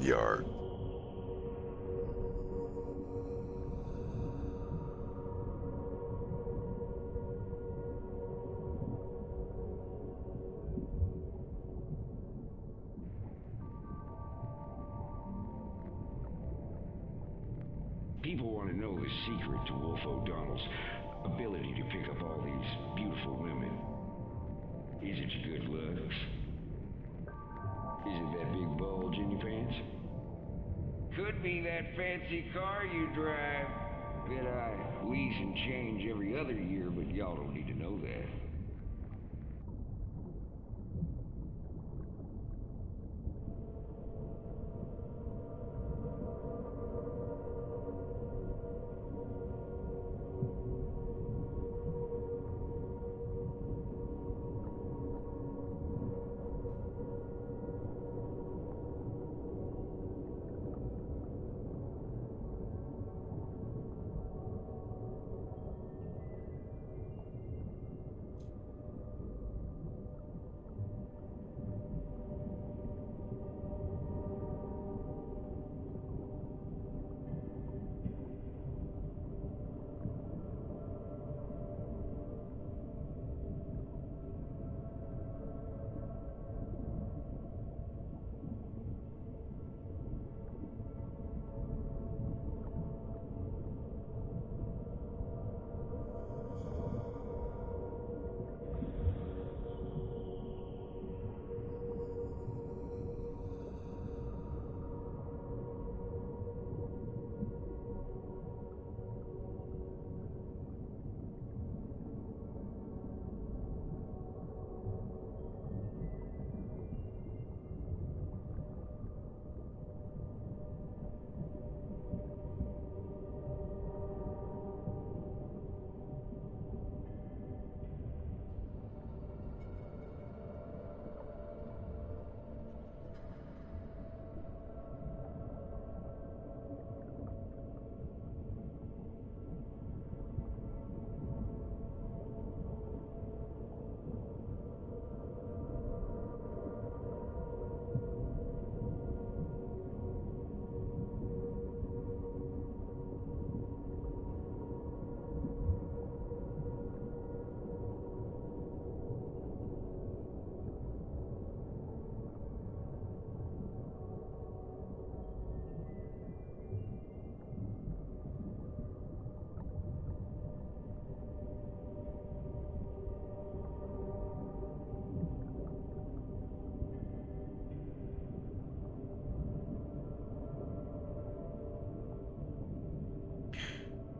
yard. People want to know the secret to Wolf O'Donnell's ability to pick up all these beautiful women. Is it your good looks? Is it that big bulge in your pants? Could be that fancy car you drive. Bet I lease and change every other year, but y'all don't need to know that.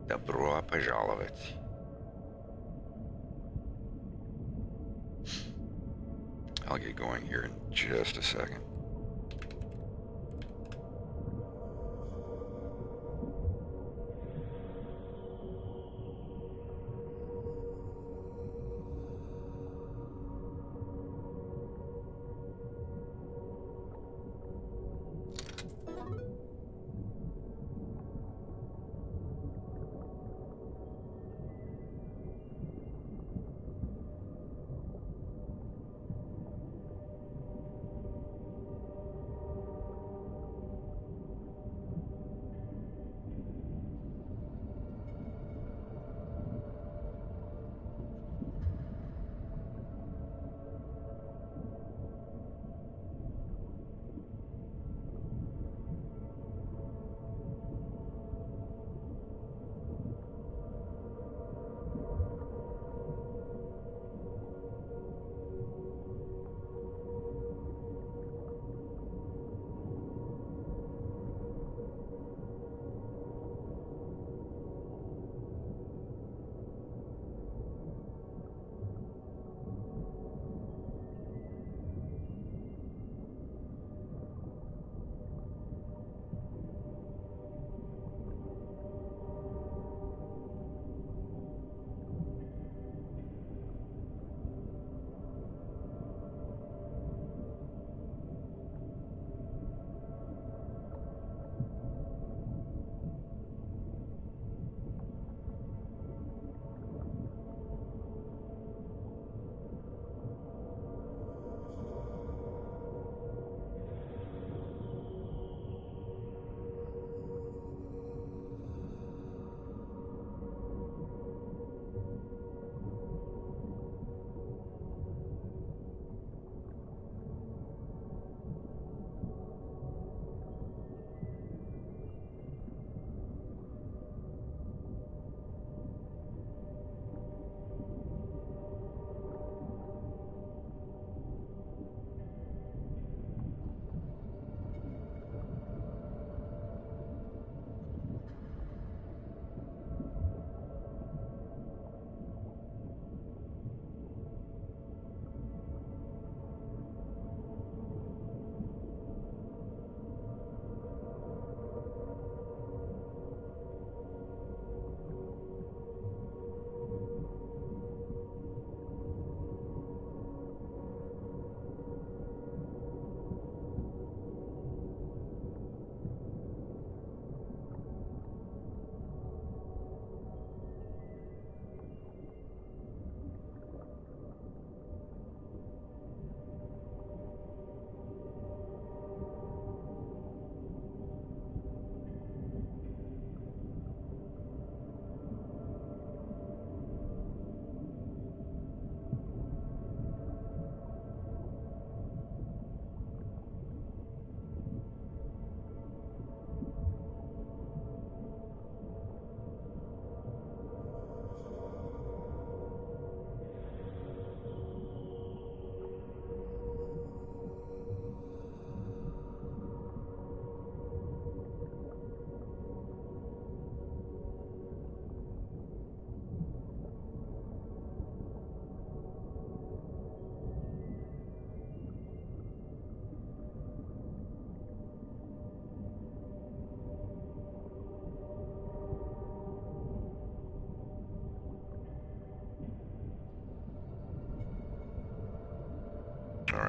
Добро пожаловать. I'll get going here in just a second.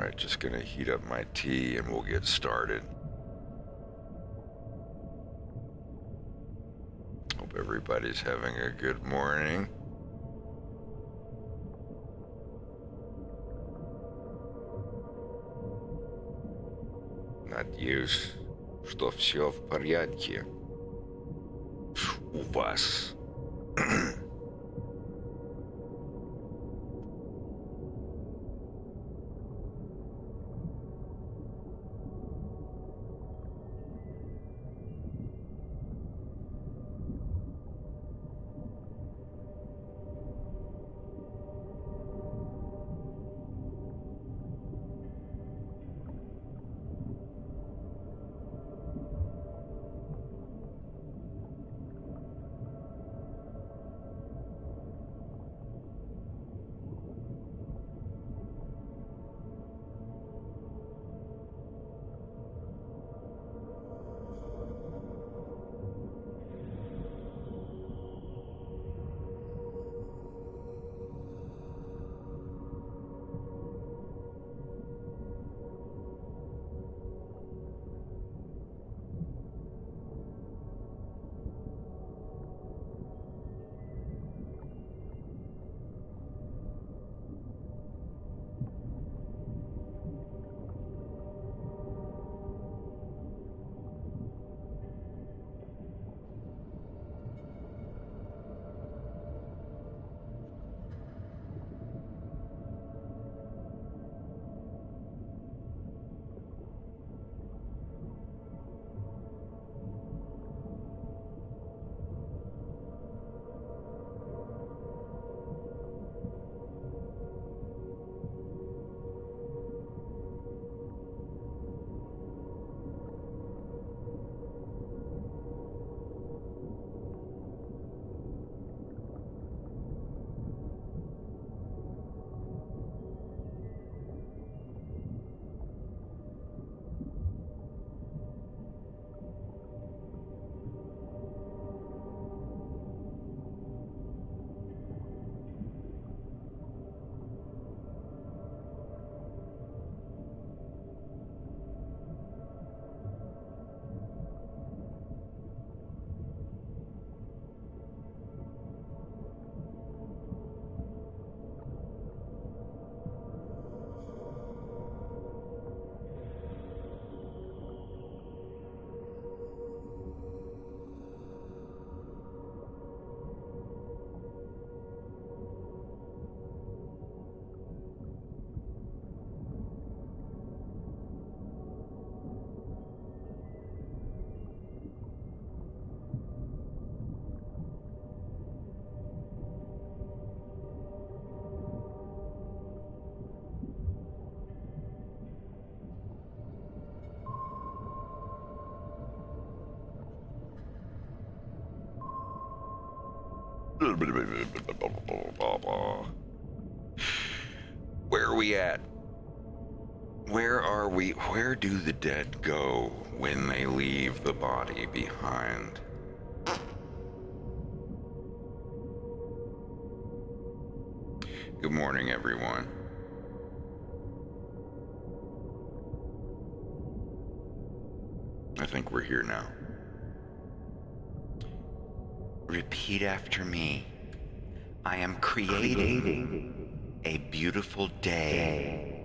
Alright, just gonna heat up my tea and we'll get started. Hope everybody's having a good morning. Надеюсь, что все в порядке у вас. Where are we at? Where are we? Where do the dead go when they leave the body behind? Good morning, everyone. I think we're here now. Repeat after me. I am creating a beautiful day.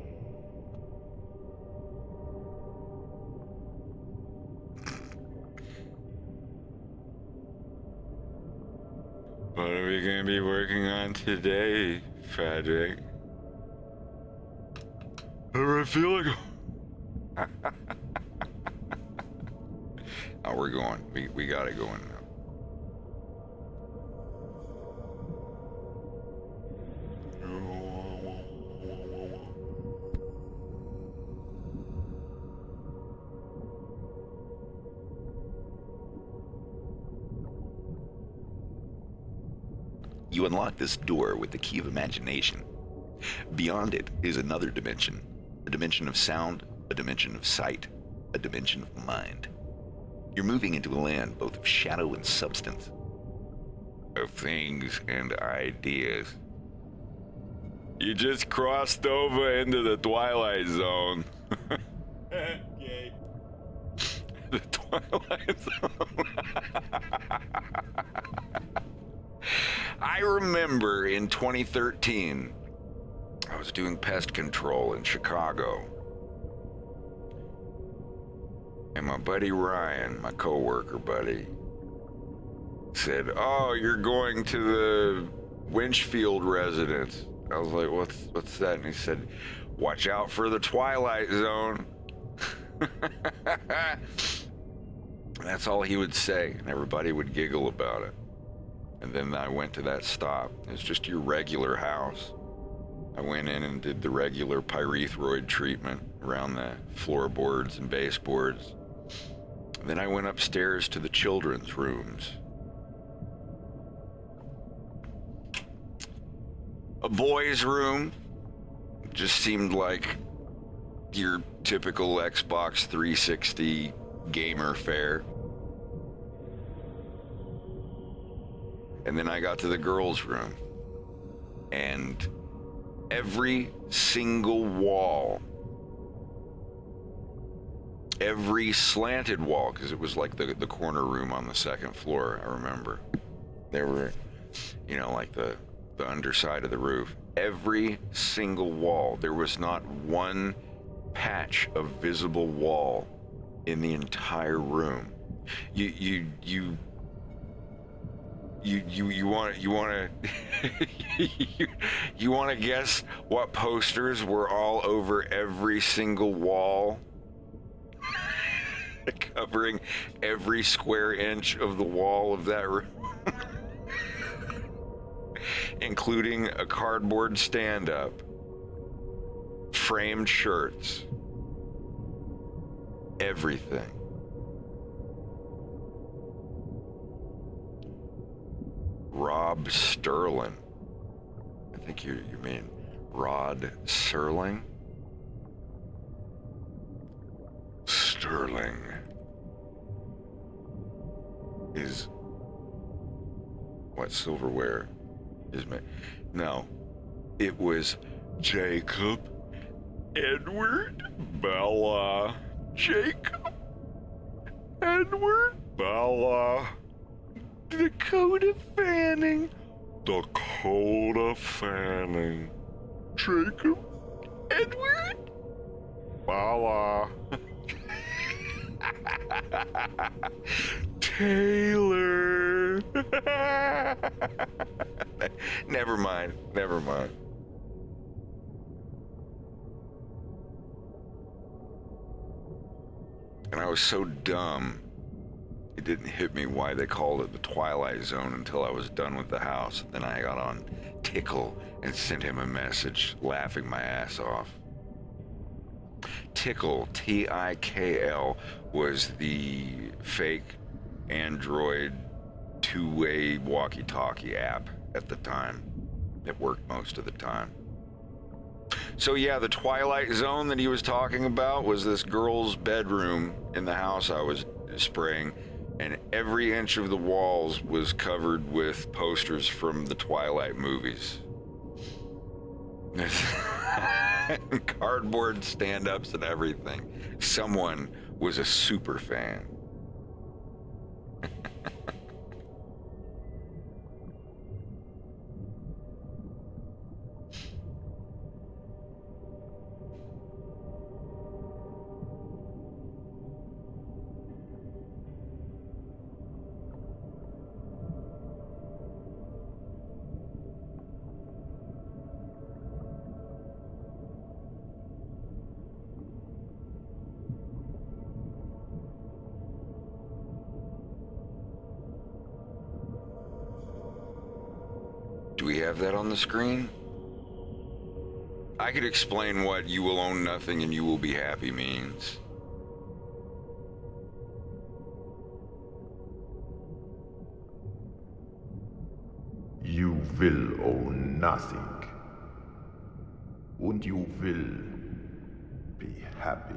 What are we going to be working on today, Frederick? I feel like... Oh, we're going. We got it going now. You unlock this door with the key of imagination. Beyond it is another dimension, a dimension of sound, a dimension of sight, a dimension of mind. You're moving into a land both of shadow and substance, of things and ideas. You just crossed over into the Twilight Zone. Yay. The Twilight Zone. I remember in 2013, I was doing pest control in Chicago. And my buddy Ryan, my coworker buddy, said, "Oh, you're going to the Winchfield residence." I was like, what's that? And he said, "Watch out for the Twilight Zone." That's all he would say, and everybody would giggle about it. And then I went to that stop. It's just your regular house. I went in and did the regular pyrethroid treatment around the floorboards and baseboards. Then I went upstairs to the children's rooms. A boys' room just seemed like your typical Xbox 360 gamer fare. And then I got to the girls' room, and every single wall, every slanted wall, because it was like the corner room on the second floor, I remember. There were, you know, like the underside of the roof. Every single wall, there was not one patch of visible wall in the entire room. You want to guess what posters were all over every single wall, covering every square inch of the wall of that room, including a cardboard stand-up, framed shirts, everything. Rob Sterling. I think you mean Rod Serling? Sterling is what silverware is made? No, it was Jacob Edward Bella. Jacob Edward Bella. Dakota Fanning. Dakota Fanning. Jacob Edward Bella. Taylor. Never mind. And I was so dumb, it didn't hit me why they called it the Twilight Zone until I was done with the house. Then I got on Tickle and sent him a message laughing my ass off. Tickle, Tikl, was the fake Android two-way walkie-talkie app at the time. It worked most of the time. So yeah, the Twilight Zone that he was talking about was this girl's bedroom in the house I was spraying, and every inch of the walls was covered with posters from the Twilight movies. Cardboard stand-ups and everything. Someone was a super fan. Do we have that on the screen? I could explain what "you will own nothing and you will be happy" means. You will own nothing. And you will be happy.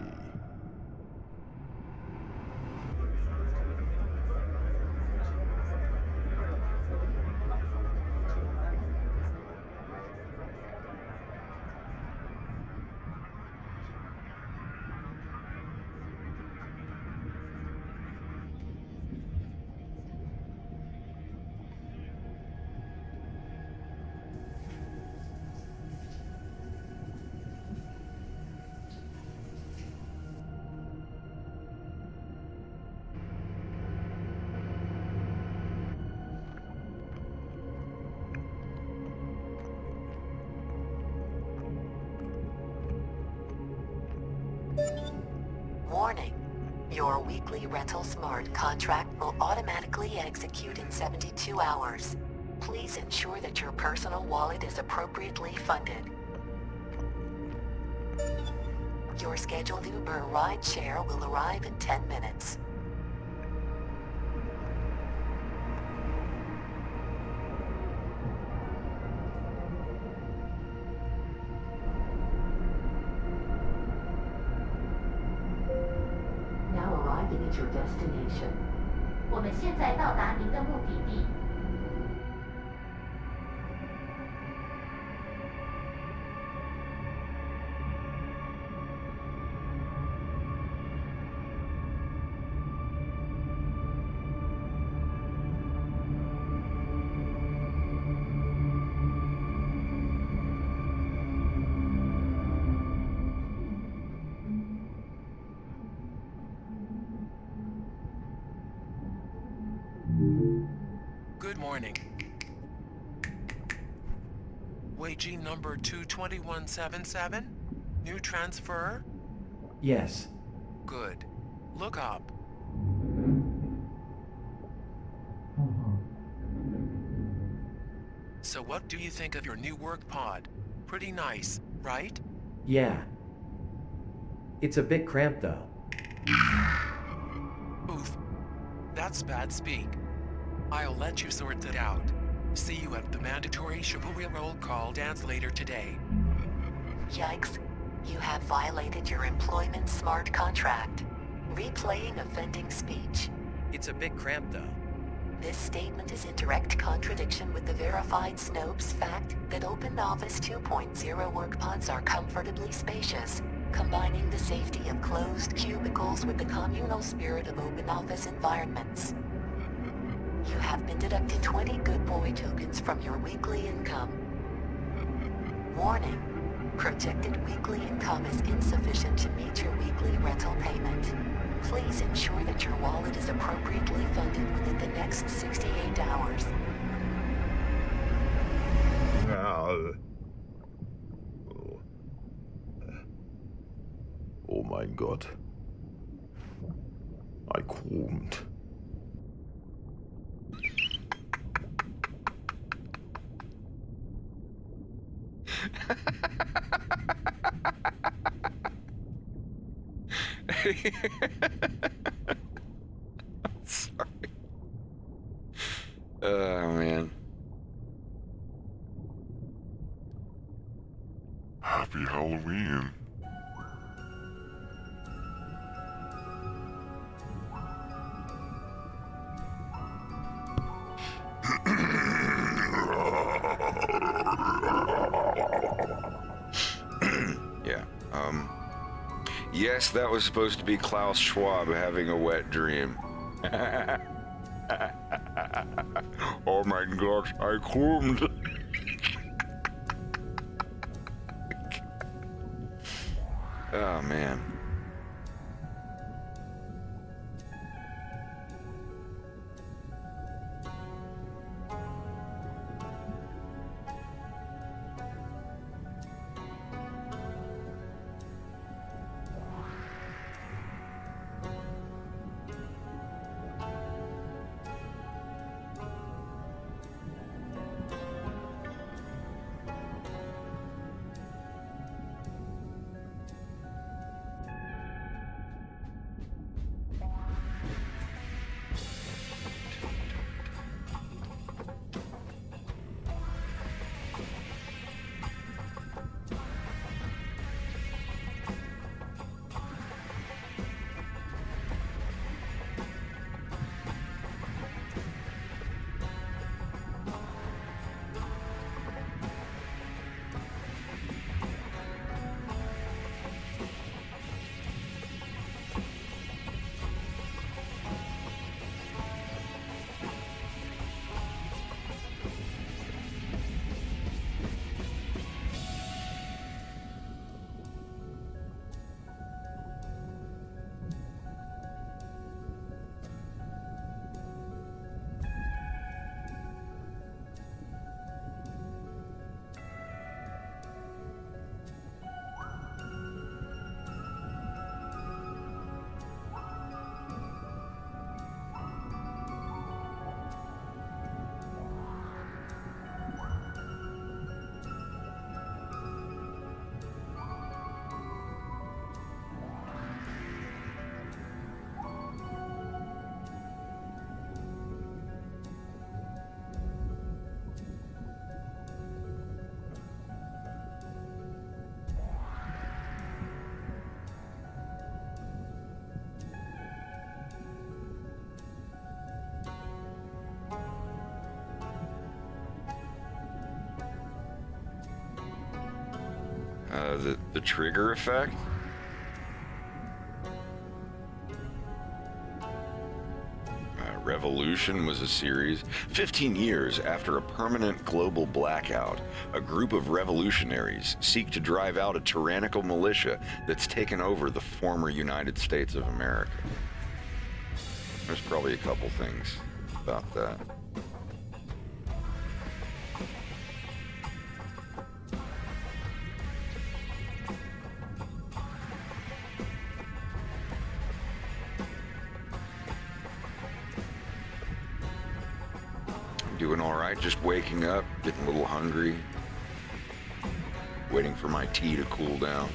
Warning. Your weekly rental smart contract will automatically execute in 72 hours. Please ensure that your personal wallet is appropriately funded. Your scheduled Uber ride share will arrive in 10 minutes. Now arriving at your destination. 我们现在到达您的目的地。Good morning. Waging number 22177? New transfer? Yes. Good. Look up. So what do you think of your new work pod? Pretty nice, right? Yeah. It's a bit cramped though. Oof. That's bad speak. I'll let you sort that out. See you at the mandatory chivalry roll call dance later today. Yikes. You have violated your employment smart contract. Replaying offending speech. It's a bit cramped though. This statement is in direct contradiction with the verified Snopes fact that OpenOffice 2.0 work pods are comfortably spacious, combining the safety of closed cubicles with the communal spirit of OpenOffice environments. You have been deducted 20 good boy tokens from your weekly income. Warning. Projected weekly income is insufficient to meet your weekly rental payment. Please ensure that your wallet is appropriately funded within the next 68 hours. Oh mein Gott. I kommt. Sorry. Oh, man. Happy Halloween. Yeah, yes, that was supposed to be Klaus Schwab having a wet dream. Oh mein Gott, I kommt. Oh, man. the trigger effect? Revolution was a series. 15 years after a permanent global blackout, a group of revolutionaries seek to drive out a tyrannical militia that's taken over the former United States of America. There's probably a couple things about that. Doing all right, just waking up, getting a little hungry, waiting for my tea to cool down.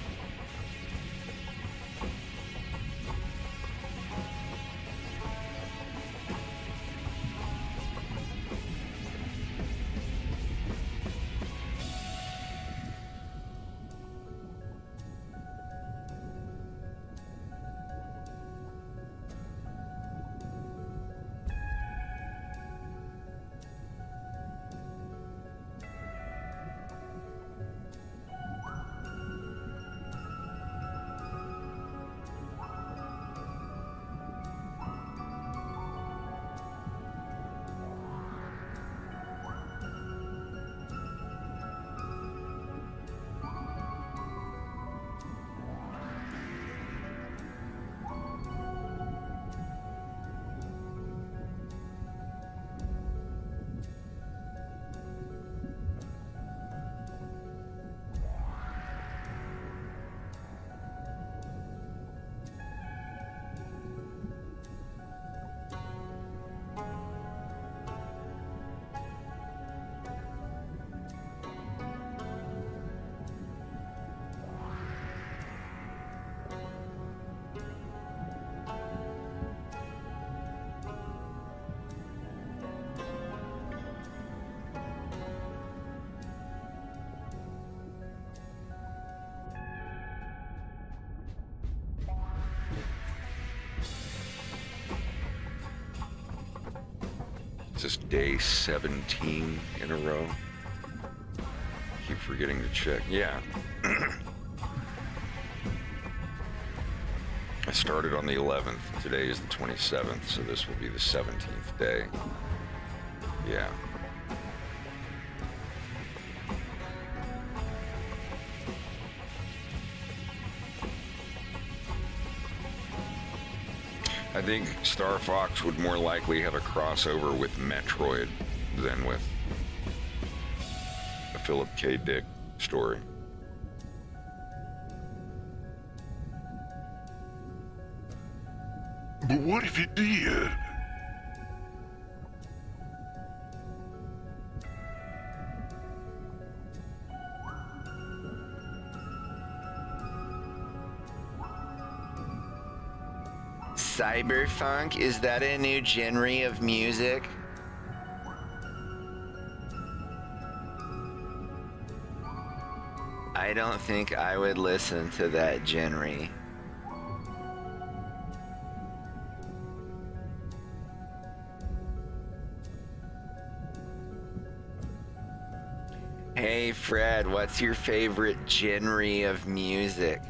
Is this day 17 in a row? Keep forgetting to check. Yeah. I started on the 11th. Today is the 27th, so this will be the 17th day. Yeah. I think Star Fox would more likely have a crossover with Metroid than with a Philip K. Dick story. But what if it did? Cyberfunk? Is that a new genre of music? I don't think I would listen to that genre. Hey Fred, what's your favorite genre of music?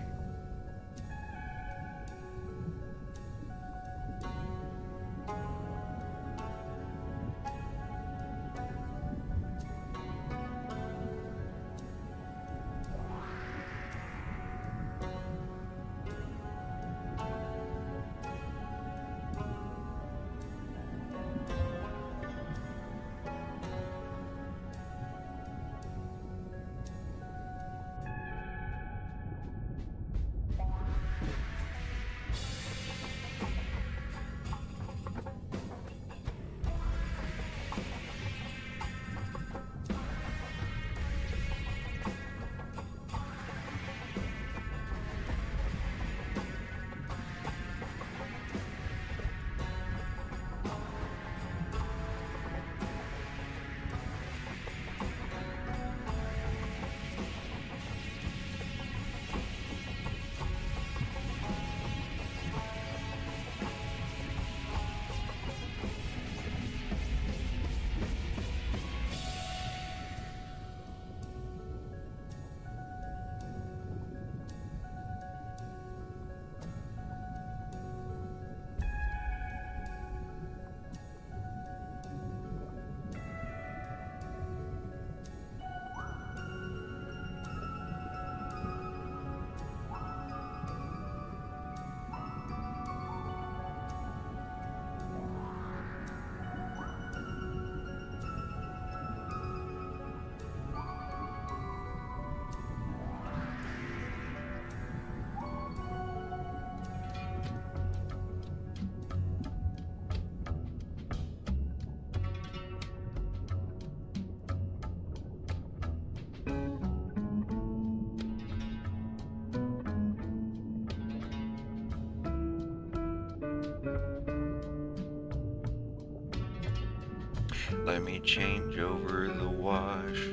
Let me change over the wash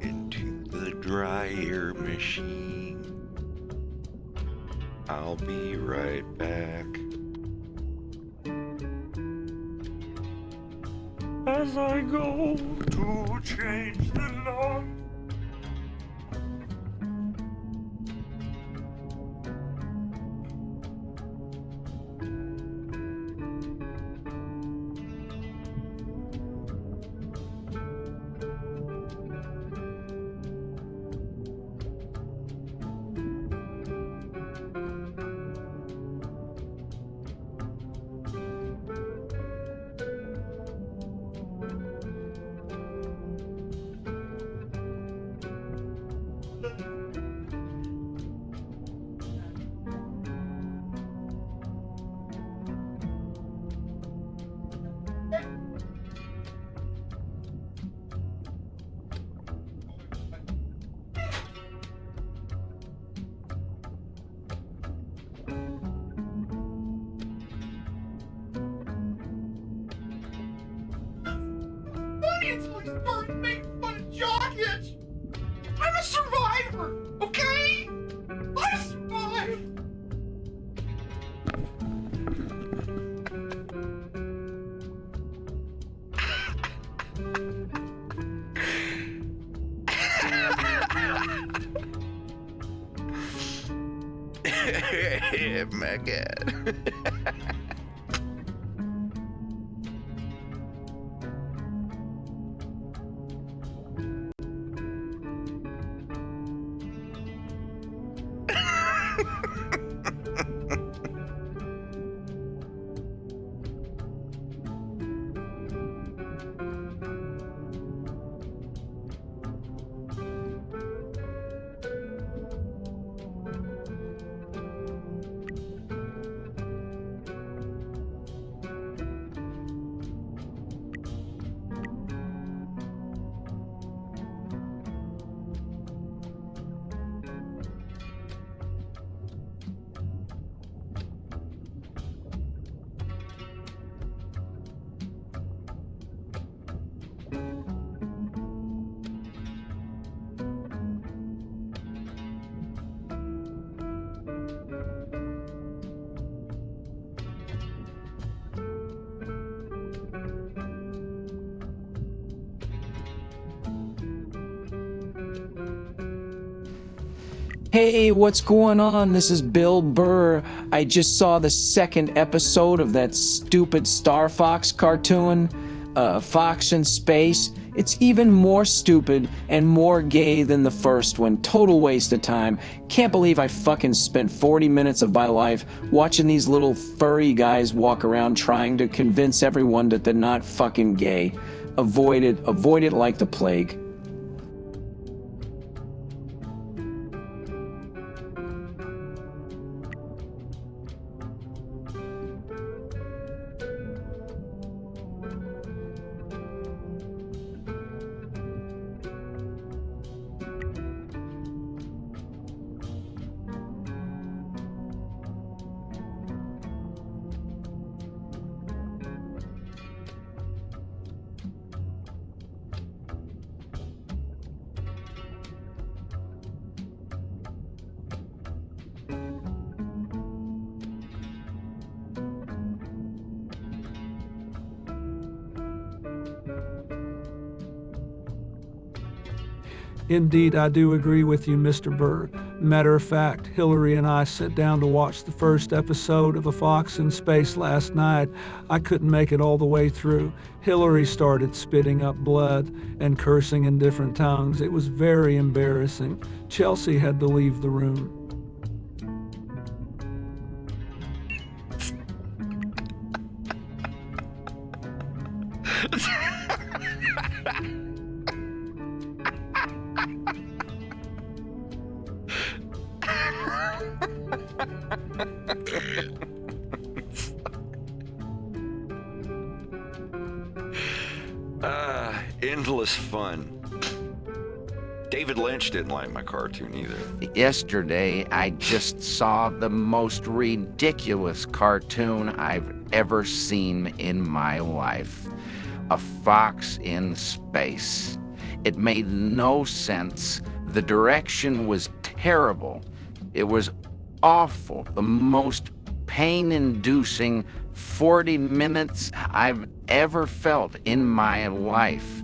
into the dryer machine. I'll be right back. As I go to change the lock. I'm a survivor, okay? I survived. My God. Hey, what's going on? This is Bill Burr. I just saw the second episode of that stupid Star Fox cartoon, Fox in Space. It's even more stupid and more gay than the first one. Total waste of time. Can't believe I fucking spent 40 minutes of my life watching these little furry guys walk around trying to convince everyone that they're not fucking gay. Avoid it like the plague. Indeed, I do agree with you, Mr. Burr. Matter of fact, Hillary and I sat down to watch the first episode of A Fox in Space last night. I couldn't make it all the way through. Hillary started spitting up blood and cursing in different tongues. It was very embarrassing. Chelsea had to leave the room. Endless fun. David Lynch didn't like my cartoon either. Yesterday, I just saw the most ridiculous cartoon I've ever seen in my life. A fox in space. It made no sense. The direction was terrible. It was awful. The most pain-inducing 40 minutes I've ever felt in my life.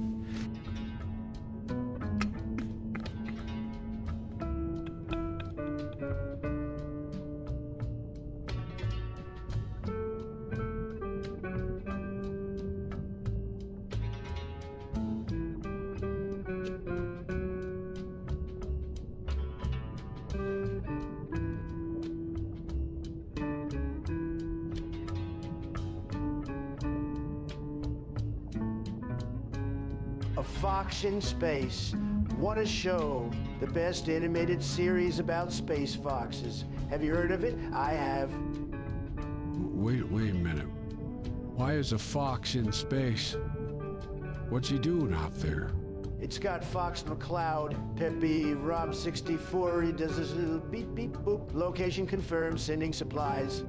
A Fox in Space. What a show. The best animated series about space foxes. Have you heard of it? I have. Wait a minute. Why is a fox in space? What's he doing out there? It's got Fox McCloud, Peppy, Rob 64. He does his little beep beep boop. Location confirmed, sending supplies.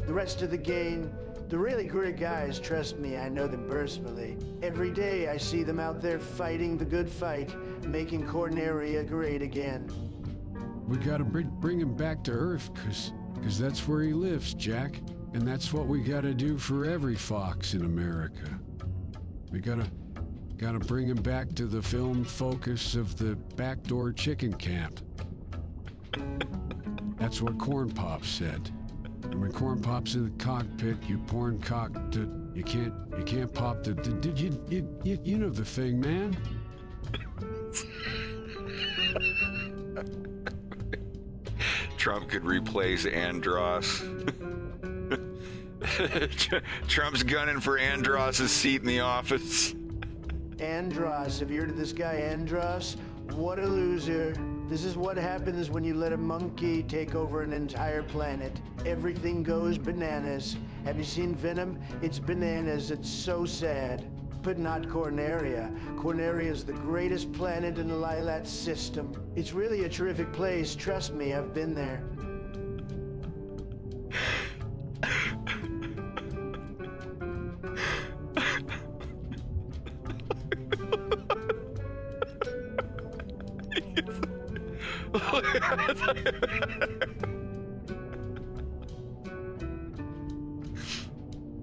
The rest of the gang, the really great guys, trust me, I know them personally. Every day I see them out there fighting the good fight, making Corneria great again. We gotta bring him back to Earth, cause that's where he lives, Jack. And that's what we gotta do for every fox in America. We gotta bring him back to the film focus of the backdoor chicken camp. That's what Corn Pop said. And when Corn Pop's in the cockpit, you porn cocked it. You can't pop the. Did you know the thing, man? Trump could replace Andros. Trump's gunning for Andros' seat in the office. Andros, have you heard of this guy Andros? What a loser. This is what happens when you let a monkey take over an entire planet. Everything goes bananas. Have you seen Venom? It's bananas. It's so sad. But not Corneria. Corneria is the greatest planet in the Lilat system. It's really a terrific place. Trust me, I've been there.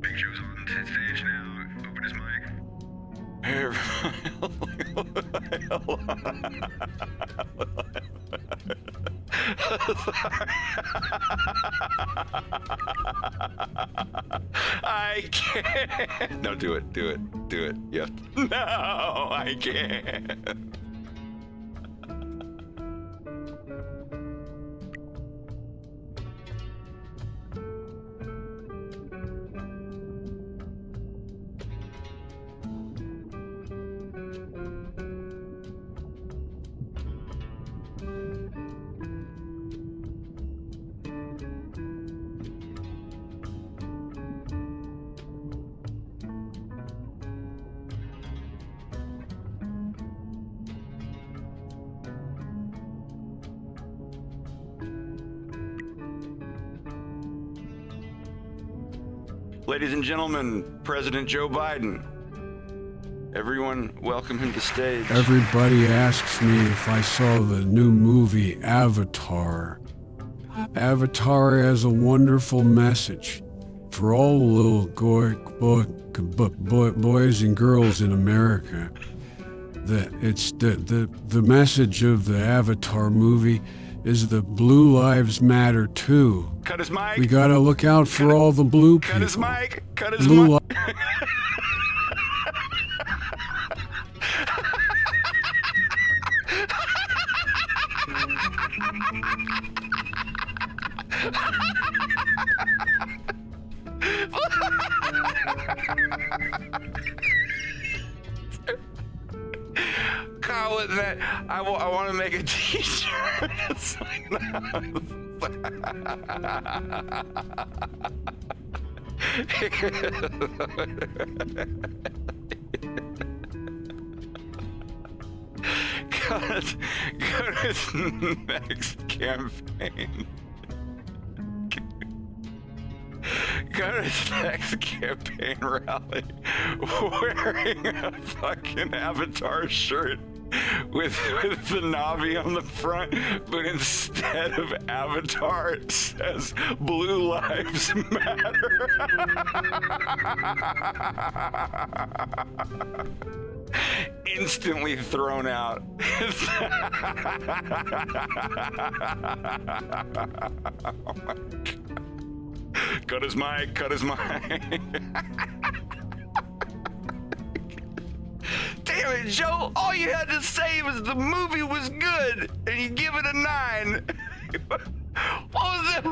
Big Joe's on stage now. Open his mic. I can't. No, do it. Yes. No, I can't. Ladies and gentlemen, President Joe Biden. Everyone, welcome him to stage. Everybody asks me if I saw the new movie Avatar. Avatar has a wonderful message for all the little boys and girls in America. The message of the Avatar movie is that blue lives matter too. Cut his mic. We gotta look out for all the blue people. Cut his mic. Cut his Blue mic. Call it that. I want to make a t-shirt. It's like Go to his next campaign. Go to his next campaign rally wearing a fucking Avatar shirt with the Navi on the front, but instead of Avatar, it says Blue Lives Matter. Instantly thrown out. Oh my God. Cut his mic, cut his mic. Damn it, Joe, all you had to say was the movie was good, and you give it a 9. What was that?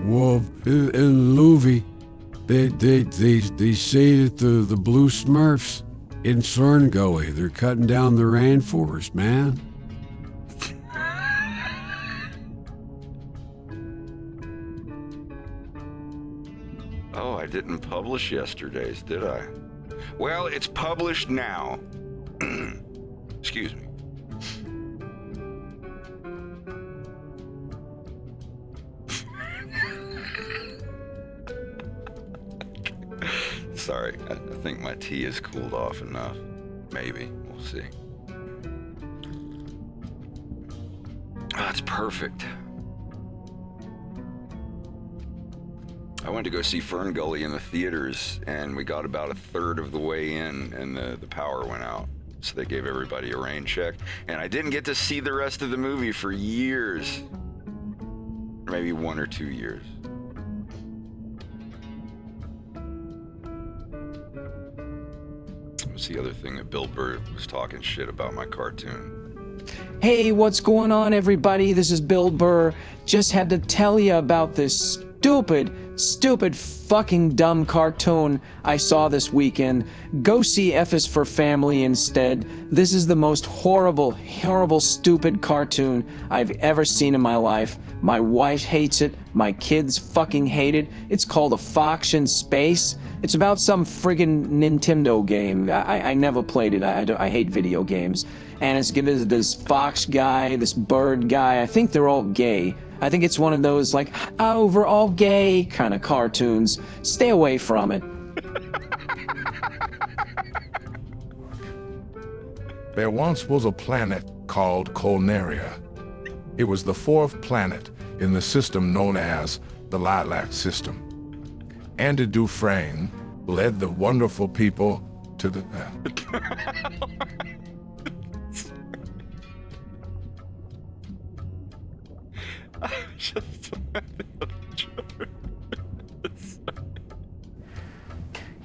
Well, in the movie, they say that the blue Smurfs in Sorngully, they're cutting down the rainforest, man. Oh, I didn't publish yesterday's, did I? Well, it's published now. Excuse me. Sorry, I think my tea has cooled off enough. Maybe, we'll see. That's perfect. I went to go see Fern Gully in the theaters, and we got about a third of the way in, and the power went out. So they gave everybody a rain check, and I didn't get to see the rest of the movie for years. Maybe 1 or 2 years. What's the other thing that Bill Burr was talking shit about my cartoon? Hey, what's going on, everybody? This is Bill Burr. Just had to tell you about this stupid fucking dumb cartoon I saw this weekend. Go see AFIS for Family instead. This is the most horrible, stupid cartoon I've ever seen in my life. My wife hates it. My kids fucking hate it. It's called A Fox in Space. It's about some friggin' Nintendo game. I never played it. I hate video games. And it's given this fox guy, this bird guy. I think they're all gay. I think it's one of those, like, oh, we're all gay kind of cartoons. Stay away from it. There once was a planet called Corneria. It was the 4th planet in the system known as the Lilac System. Andy Dufresne led the wonderful people to the...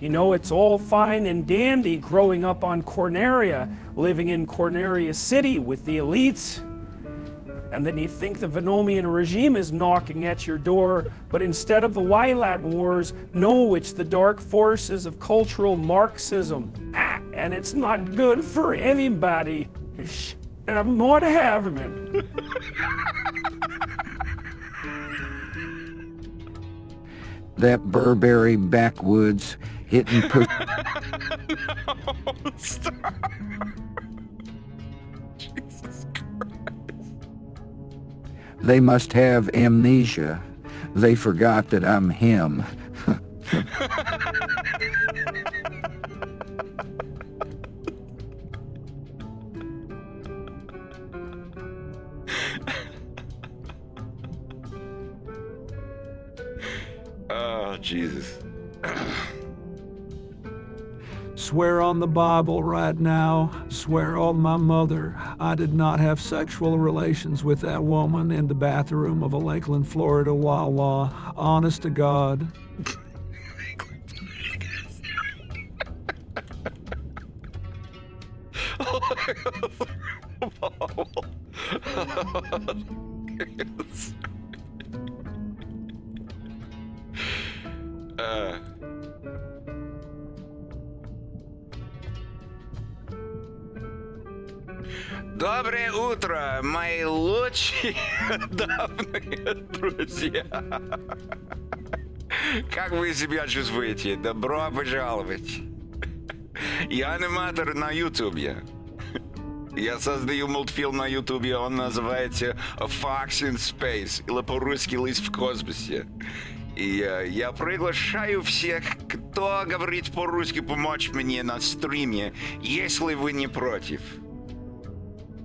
You know, it's all fine and dandy growing up on Corneria, living in Corneria City with the elites. And then you think the Venomian regime is knocking at your door, but instead of the Lilac Wars, no, it's the dark forces of cultural Marxism. And it's not good for anybody. And I'm not having it. That Burberry backwoods hitting No, stop. Jesus Christ. They must have amnesia. They forgot that I'm him. Oh, Jesus. Swear on the Bible right now, swear on my mother, I did not have sexual relations with that woman in the bathroom of a Lakeland, Florida Wawa. Honest to God. Доброе утро, мои лучшие давние друзья. Как вы себя чувствуете? Добро пожаловать. Я аниматор на Ютубе. Я создаю мультфильм на Ютубе, он называется Fox in Space, или по-русски «Лис в космосе». И я приглашаю всех, кто говорит по-русски, помочь мне на стриме, если вы не против.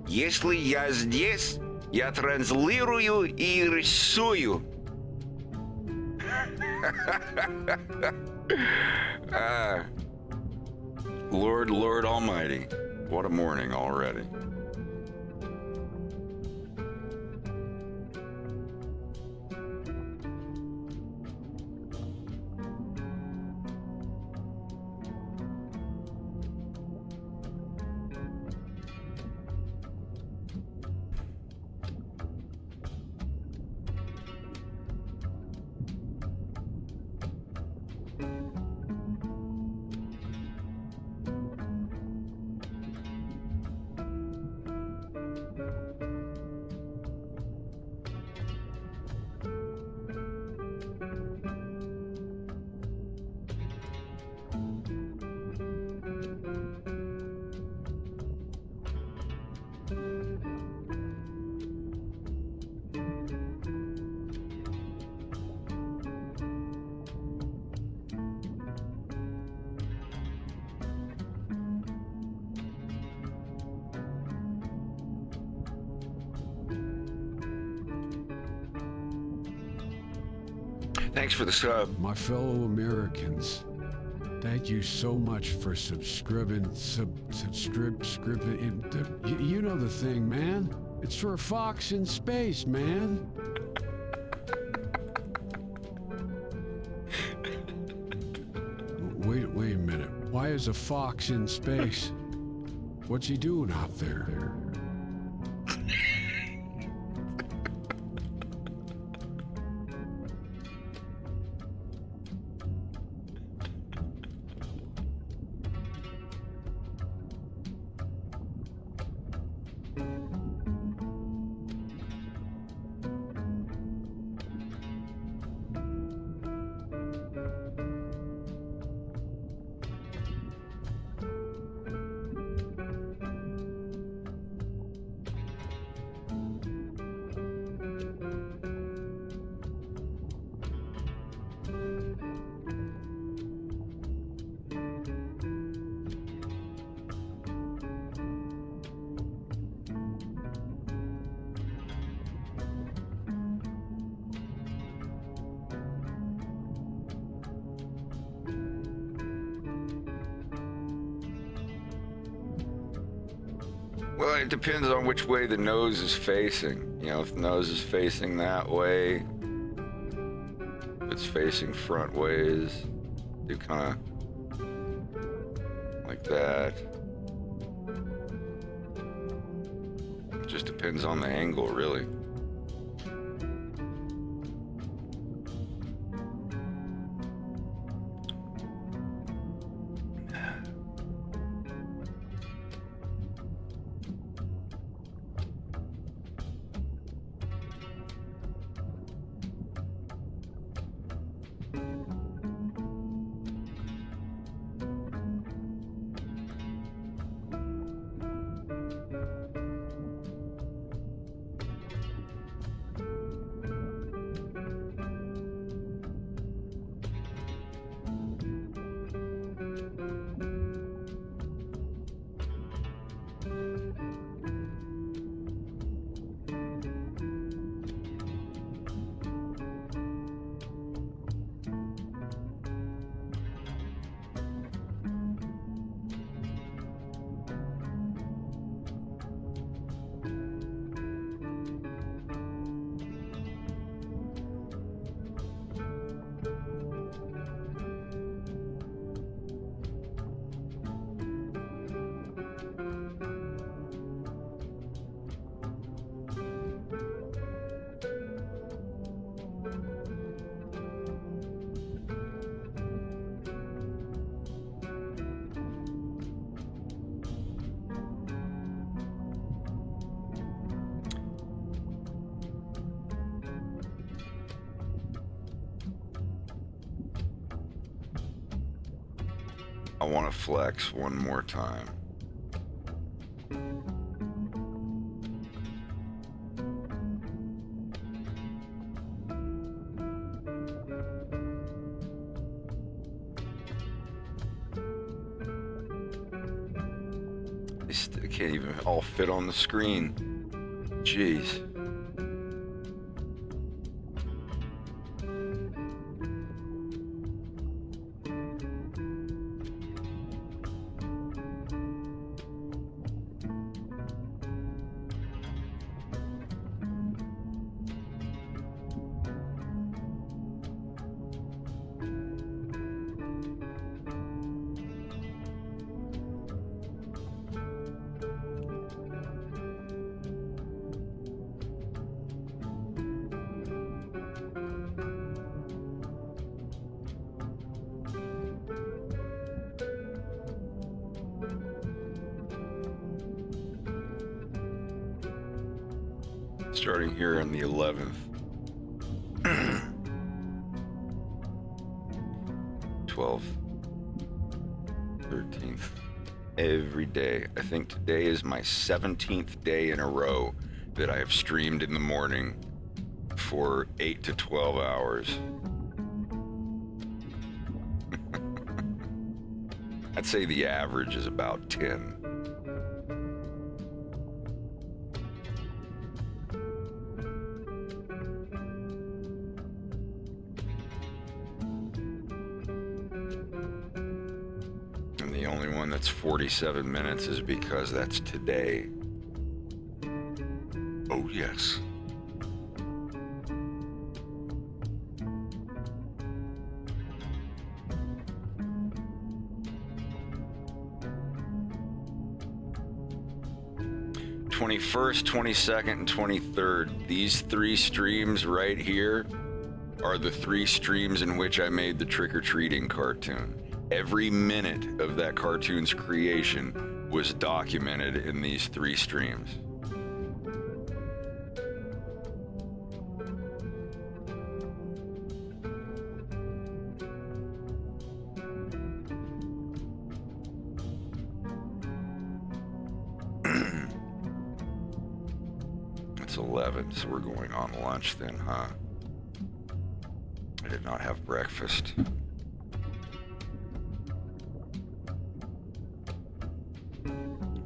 Если я здесь, я транслирую и рисую. Lord Almighty, what a morning already. Thanks for the sub. My fellow Americans, thank you so much for subscribing. You know the thing, man. It's for Fox in Space, man. Wait a minute. Why is a fox in space? What's he doing out there? Well, it depends on which way the nose is facing. You know, if the nose is facing that way, if it's facing front ways, do kind of like that. It just depends on the angle, really. I want to flex one more time. They can't even all fit on the screen. Jeez. Starting here on the 11th. 12th. 13th. Every day. I think today is my 17th day in a row that I have streamed in the morning for 8 to 12 hours. I'd say the average is about 10. The only one that's 47 minutes is because that's today. Oh, yes. '21st, 22nd, and 23rd. These 3 streams right here are the 3 streams in which I made the trick-or-treating cartoon. Every minute of that cartoon's creation was documented in these 3 streams. It's 11, so we're going on lunch then, huh? I did not have breakfast.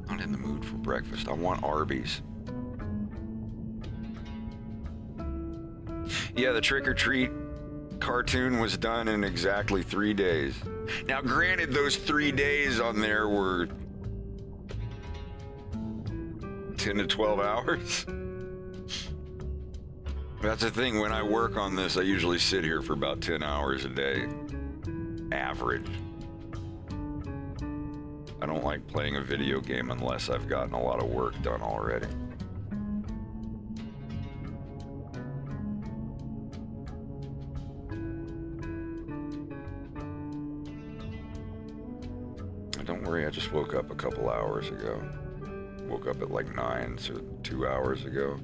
Not in the mood for breakfast. I want Arby's. Yeah, the trick-or-treat cartoon was done in exactly 3 days. Now, granted, those 3 days on there were 10 to 12 hours. That's the thing, when I work on this, I usually sit here for about 10 hours a day. Average. I don't like playing a video game unless I've gotten a lot of work done already. Don't worry, I just woke up a couple hours ago. Woke up at like 9, so 2 hours ago.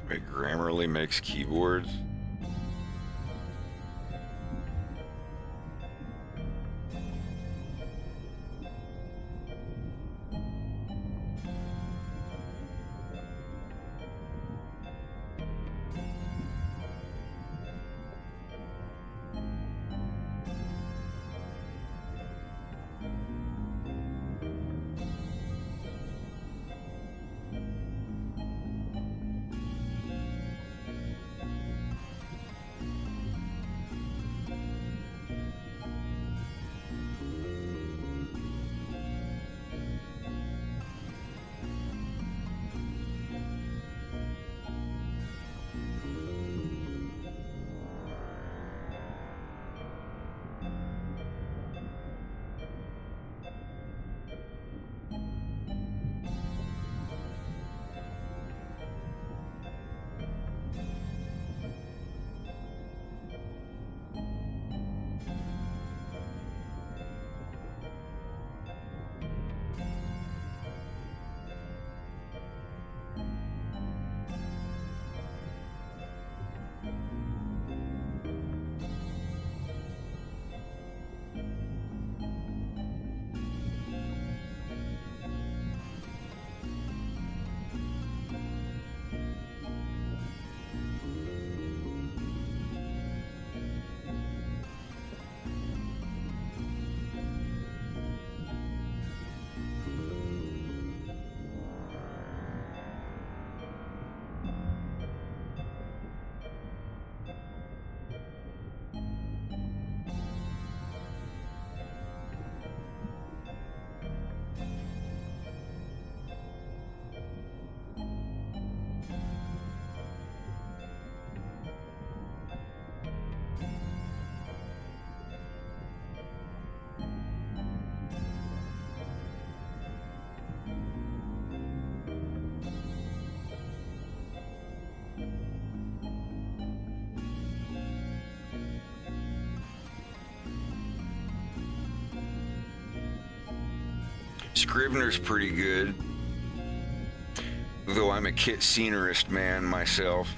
Wait, Grammarly makes keyboards? Scrivener's pretty good, though I'm a kit scenerist man myself.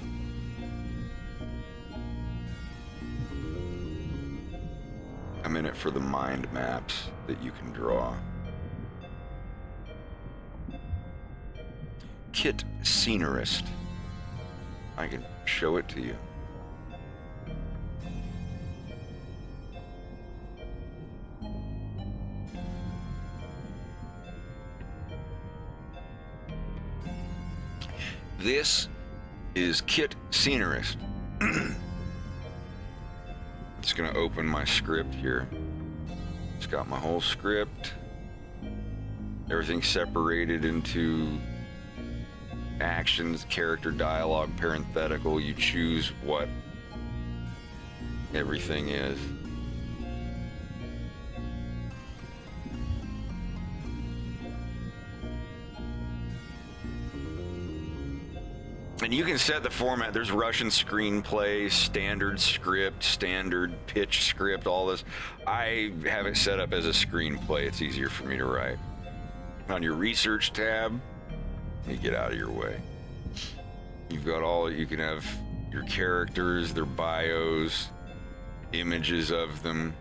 I'm in it for the mind maps that you can draw. Kit scenerist. I can show it to you. This is Kit Scenerist. It's gonna open my script here. It's got my whole script. Everything separated into actions, character, dialogue, parenthetical. You choose what everything is. And you can set the format. There's Russian screenplay, standard script, standard pitch script, all this. I have it set up as a screenplay. It's easier for me to write. On your research tab, let me get out of your way. You've got all, you can have your characters, their bios, images of them,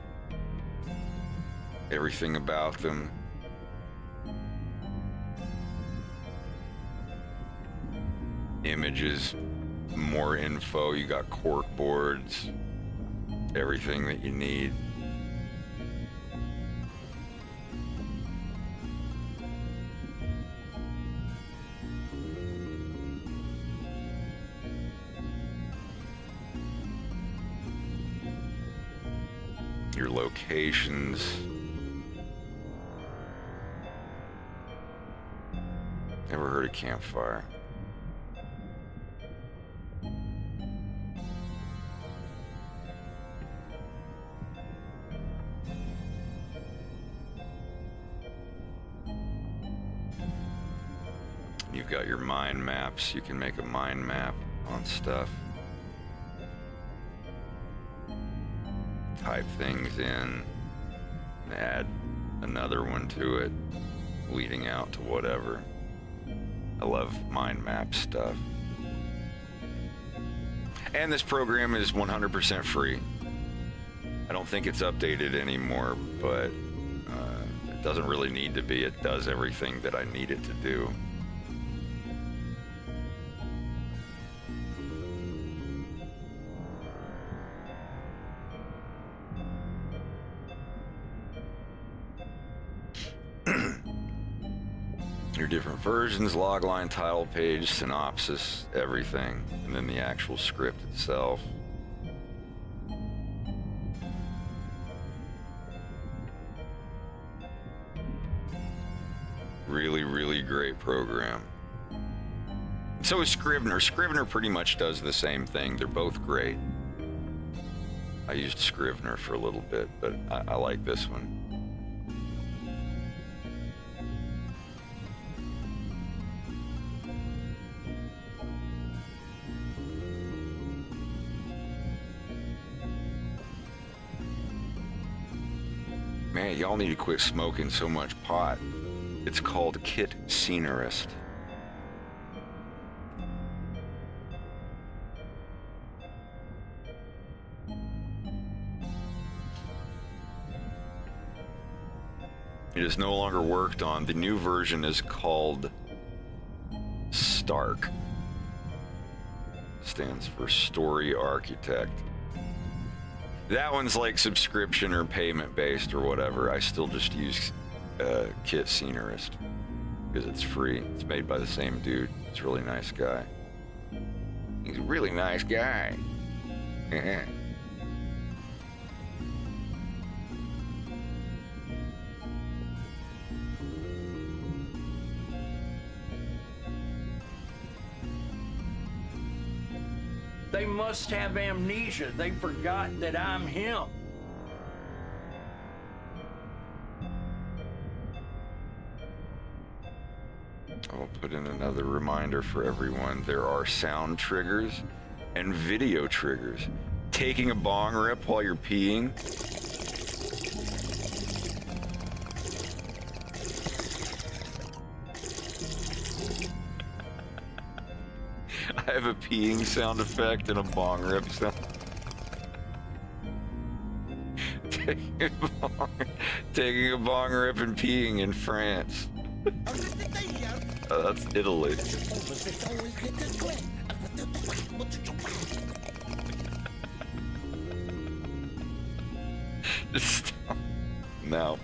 everything about them. Images, more info. You got cork boards, everything that you need. Your locations. Never heard of campfire. You've got your mind maps. You can make a mind map on stuff. Type things in and add another one to it, leading out to whatever. I love mind map stuff. And this program is 100% free. I don't think it's updated anymore, but it doesn't really need to be. It does everything that I need it to do. Your different versions, logline, title page, synopsis, everything, and then the actual script itself. Really, really great program. So is Scrivener. Scrivener pretty much does the same thing. They're both great. I used Scrivener for a little bit, but I like this one. Man, y'all need to quit smoking so much pot. It's called Kit Scenerist. It is no longer worked on. The new version is called Stark. Stands for Story Architect. That one's like subscription or payment based or whatever. I still just use Kit Scenerist because it's free. It's made by the same dude. He's a really nice guy. He's a really nice guy. They must have amnesia. They forgot that I'm him. I'll put in another reminder for everyone. There are sound triggers and video triggers. Taking a bong rip while you're peeing. I have a peeing sound effect and a bong rip sound. Taking a bong rip and peeing in France. That's Italy. Stop. No.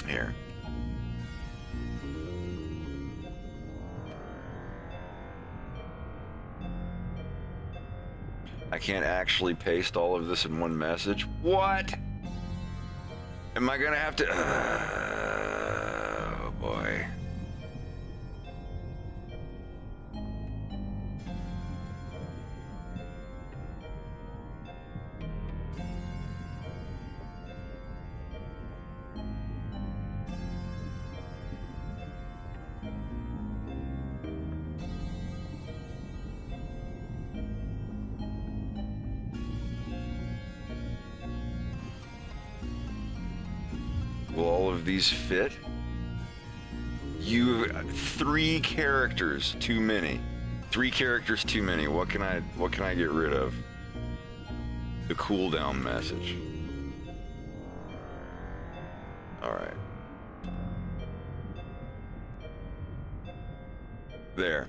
Here. I can't actually paste all of this in one message. What? Am I gonna have to? Oh boy. Will all of these fit? You have 3 characters too many. 3 characters too many. What can I get rid of? The cooldown message. All right. There.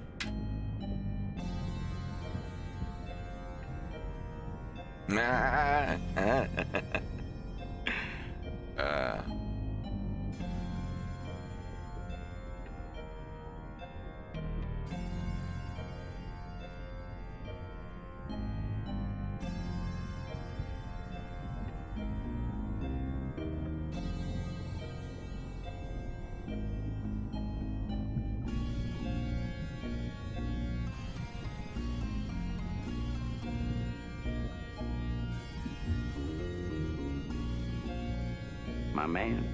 My man.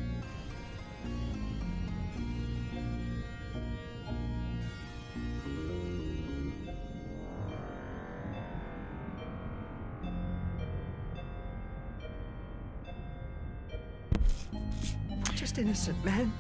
Just innocent, man.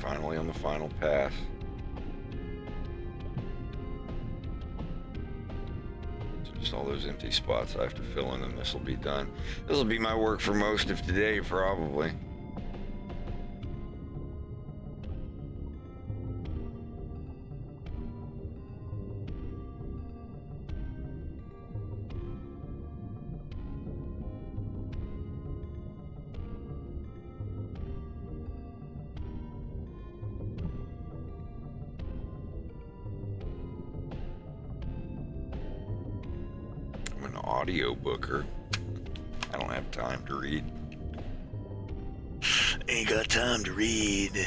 Finally on the final pass. So just all those empty spots I have to fill in, and this will be done. This will be my work for most of today, probably. Audio booker. I don't have time to read. Ain't got time to read.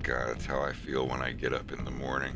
God, that's how I feel when I get up in the morning.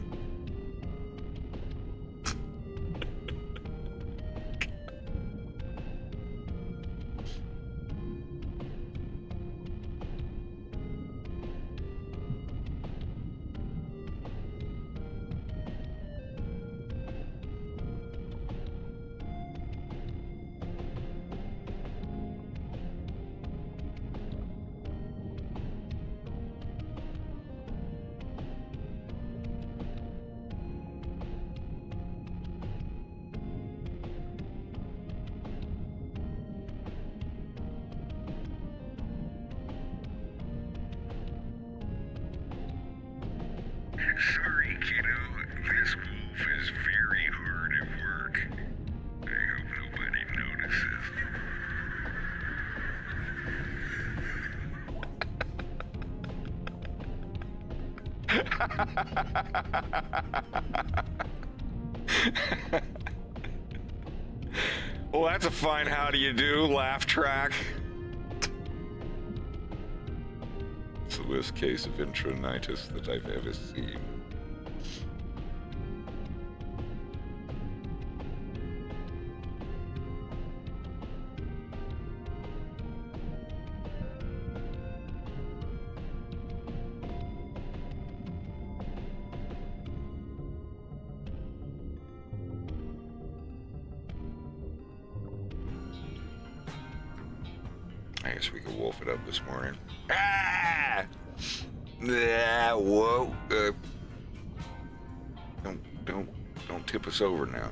Sorry, kiddo. This wolf is very hard at work. I hope nobody notices. Well, that's a fine how do you do laugh track. It's the worst case of intronitis that I've ever seen. I guess we could wolf it up this morning. Ah! Ah, whoa. Don't tip us over now.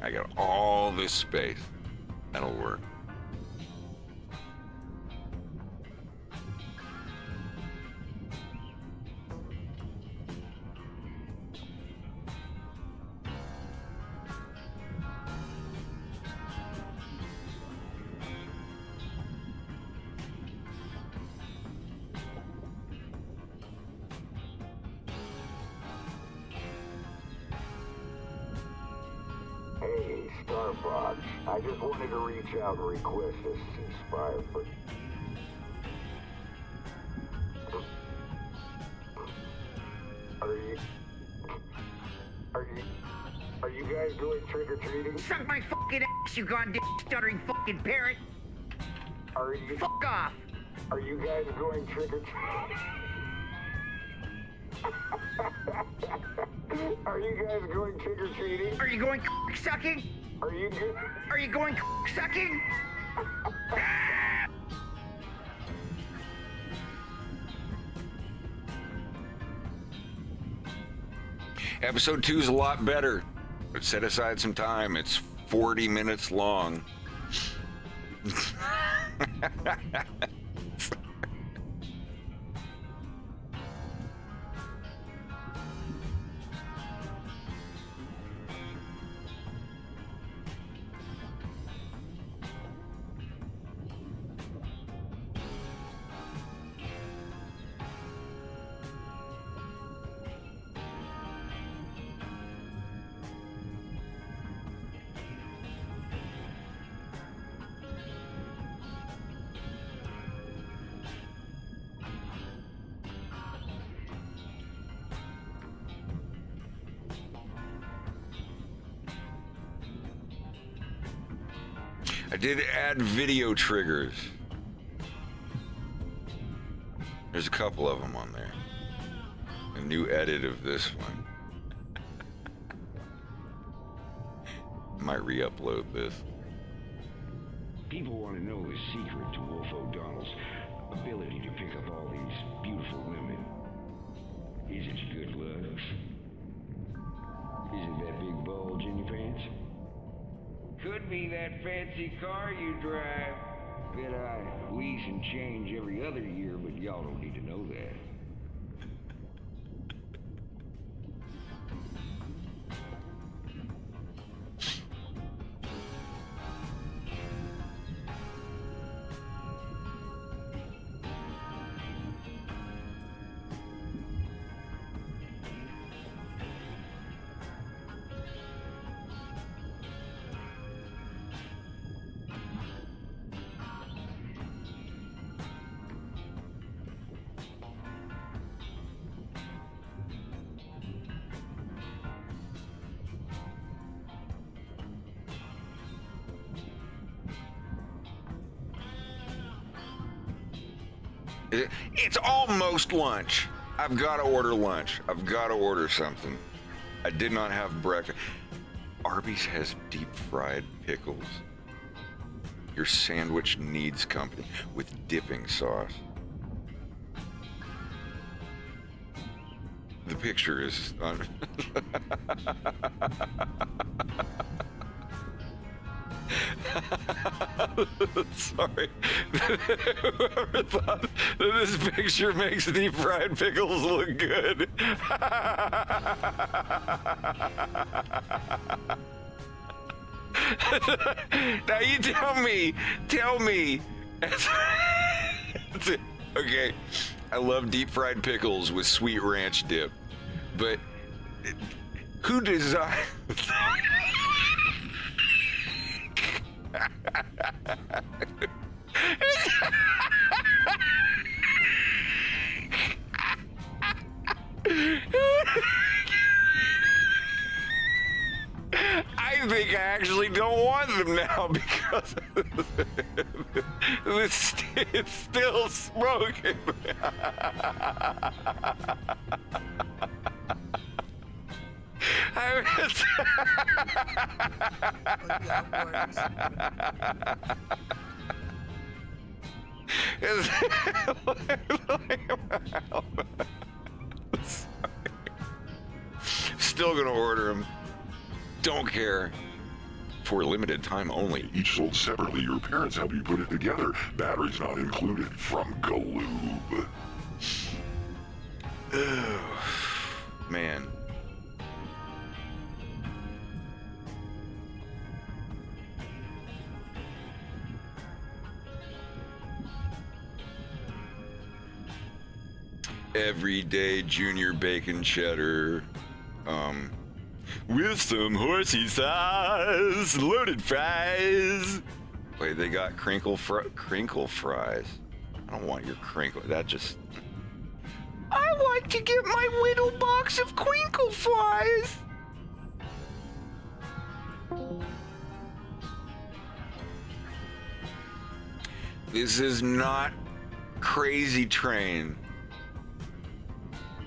I got all this space. That'll work. Hey, Starfox. I just wanted to reach out and request a ceasefire for... Are you guys doing trick-or-treating? Suck my fucking ass, you goddamn stuttering fucking parrot! Are you... Fuck off! Are you guys going trick-or-treating? Are you guys going trick-or-treating? Are you going sucking? Are you good? Are you going sucking? Episode 2 is a lot better, but set aside some time. It's 40 minutes long. I did add video triggers. There's a couple of them on there. A new edit of this one. Might re-upload this. People want to know the secret to Wolf O'Donnell's ability to pick up all these beautiful women. Is it your good looks? Is it that big bulge in your pants? Could be that fancy car you drive. Bet I lease and change every other year, but y'all don't need to know that. It's almost lunch. I've got to order lunch. I've got to order something. I did not have breakfast. Arby's has deep fried pickles. Your sandwich needs company with dipping sauce. The picture is sorry. Whoever thought that this picture makes deep fried pickles look good. Now you tell me. Okay, I love deep fried pickles with sweet ranch dip, but who designed? I think I actually don't want them now because it's still smoking. Still gonna order them. Don't care. For a limited time only. Each sold separately. Your parents help you put it together. Batteries not included. From Galoob. Man. Everyday junior bacon cheddar. With some horsey sauce, loaded fries. Wait, they got crinkle fries. I don't want your crinkle. That just. I like to get my little box of crinkle fries. This is not Crazy Train.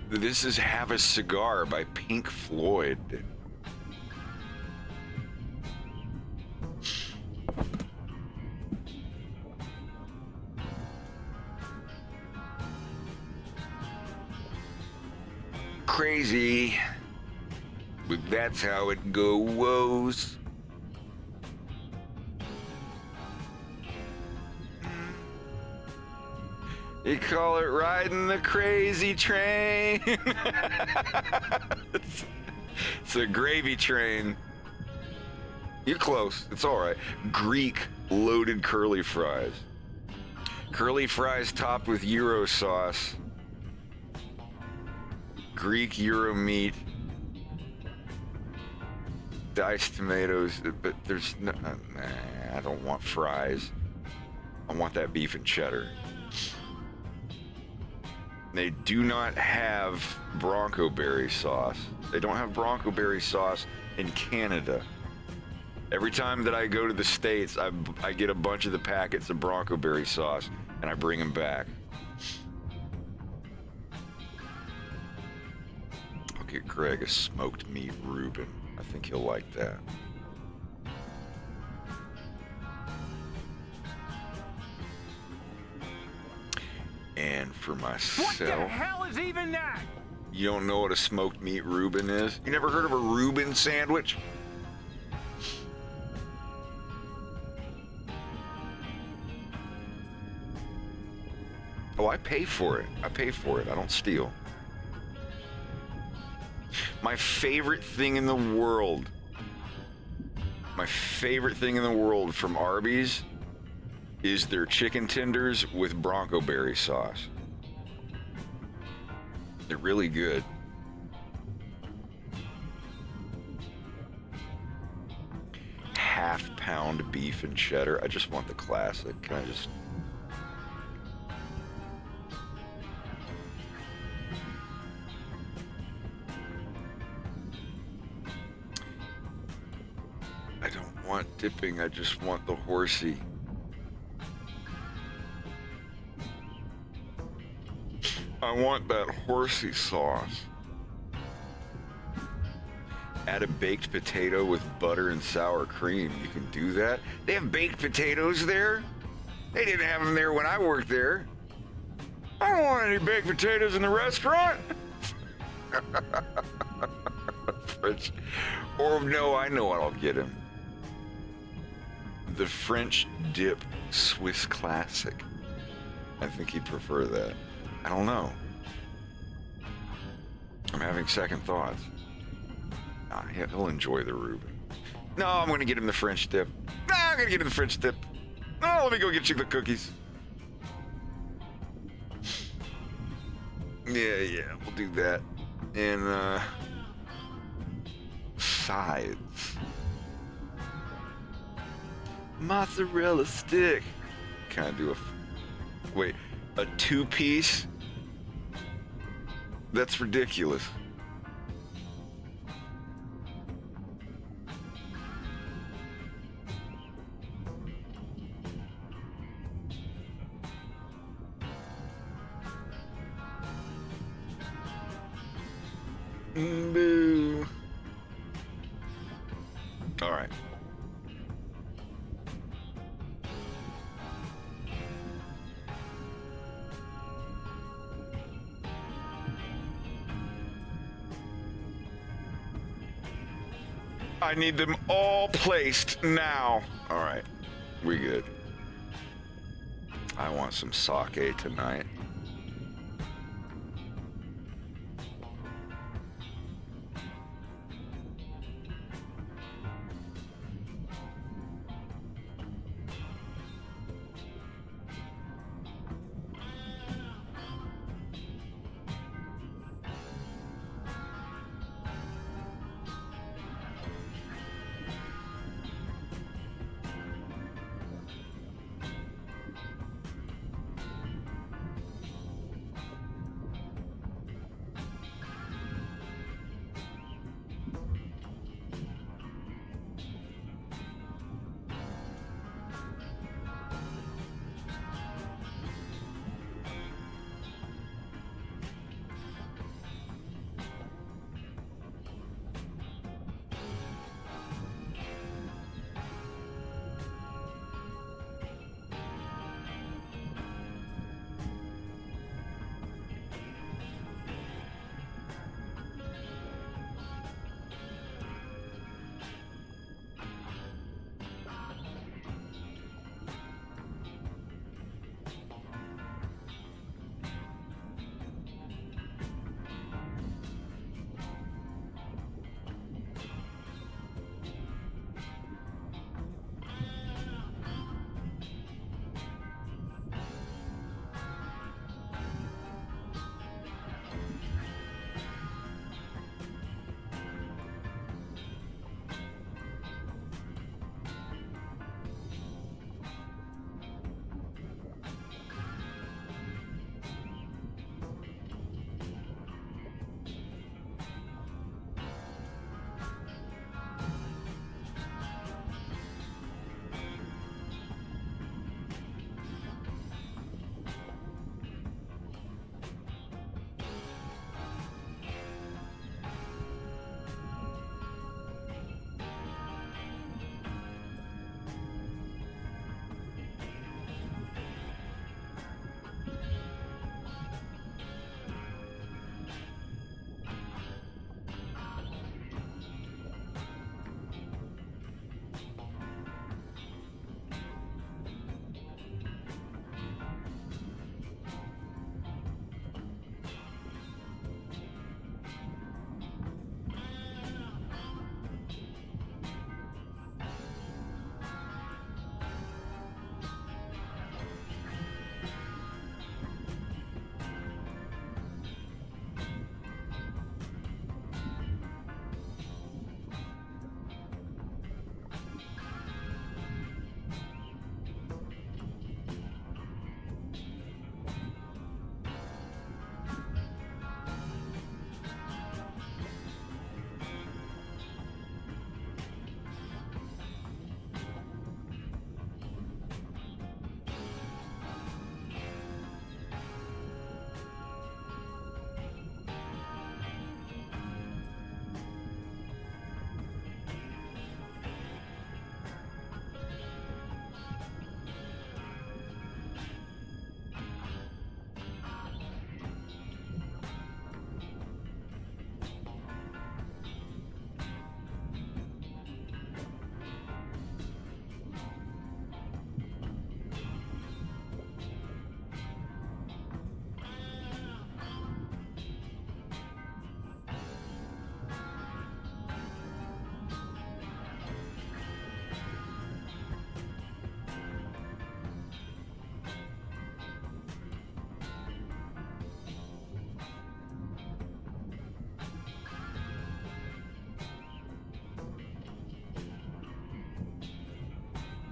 This is Have a Cigar by Pink Floyd. Crazy, but that's how it goes. You call it riding the crazy train. It's a gravy train. You're close. It's all right. Greek loaded curly fries. Curly fries topped with gyro sauce. Greek gyro meat. Diced tomatoes. But there's no... Nah, I don't want fries. I want that beef and cheddar. They do not have Bronco berry sauce. They don't have Bronco berry sauce in Canada. Every time that I go to the States, I get a bunch of the packets of Bronco berry sauce and I bring them back. I'll get Greg a smoked meat Reuben. I think he'll like that. And for myself... What the hell is even that? You don't know what a smoked meat Reuben is? You never heard of a Reuben sandwich? Oh, I pay for it. I pay for it. I don't steal. My favorite thing in the world. My favorite thing in the world from Arby's is their chicken tenders with Bronco berry sauce. They're really good. Half-pound beef and cheddar. I just want the classic. Can I just... I don't want dipping. I just want the horsey. I want that horsey sauce. Add a baked potato with butter and sour cream. You can do that. They have baked potatoes there? They didn't have them there when I worked there. I don't want any baked potatoes in the restaurant. French. Or no, I know what I'll get him. The French dip Swiss classic. I think he'd prefer that. I don't know. I'm having second thoughts. Nah, he'll enjoy the Reuben. No, I'm gonna get him the French dip. No, I'm gonna get him the French dip. No, let me go get you the cookies. Yeah, we'll do that. And, sides. Mozzarella stick. Can I do wait, a two-piece? That's ridiculous. Boo. All right. I need them all placed now. All right, we good. I want some sake tonight.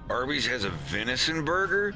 Arby's has a venison burger?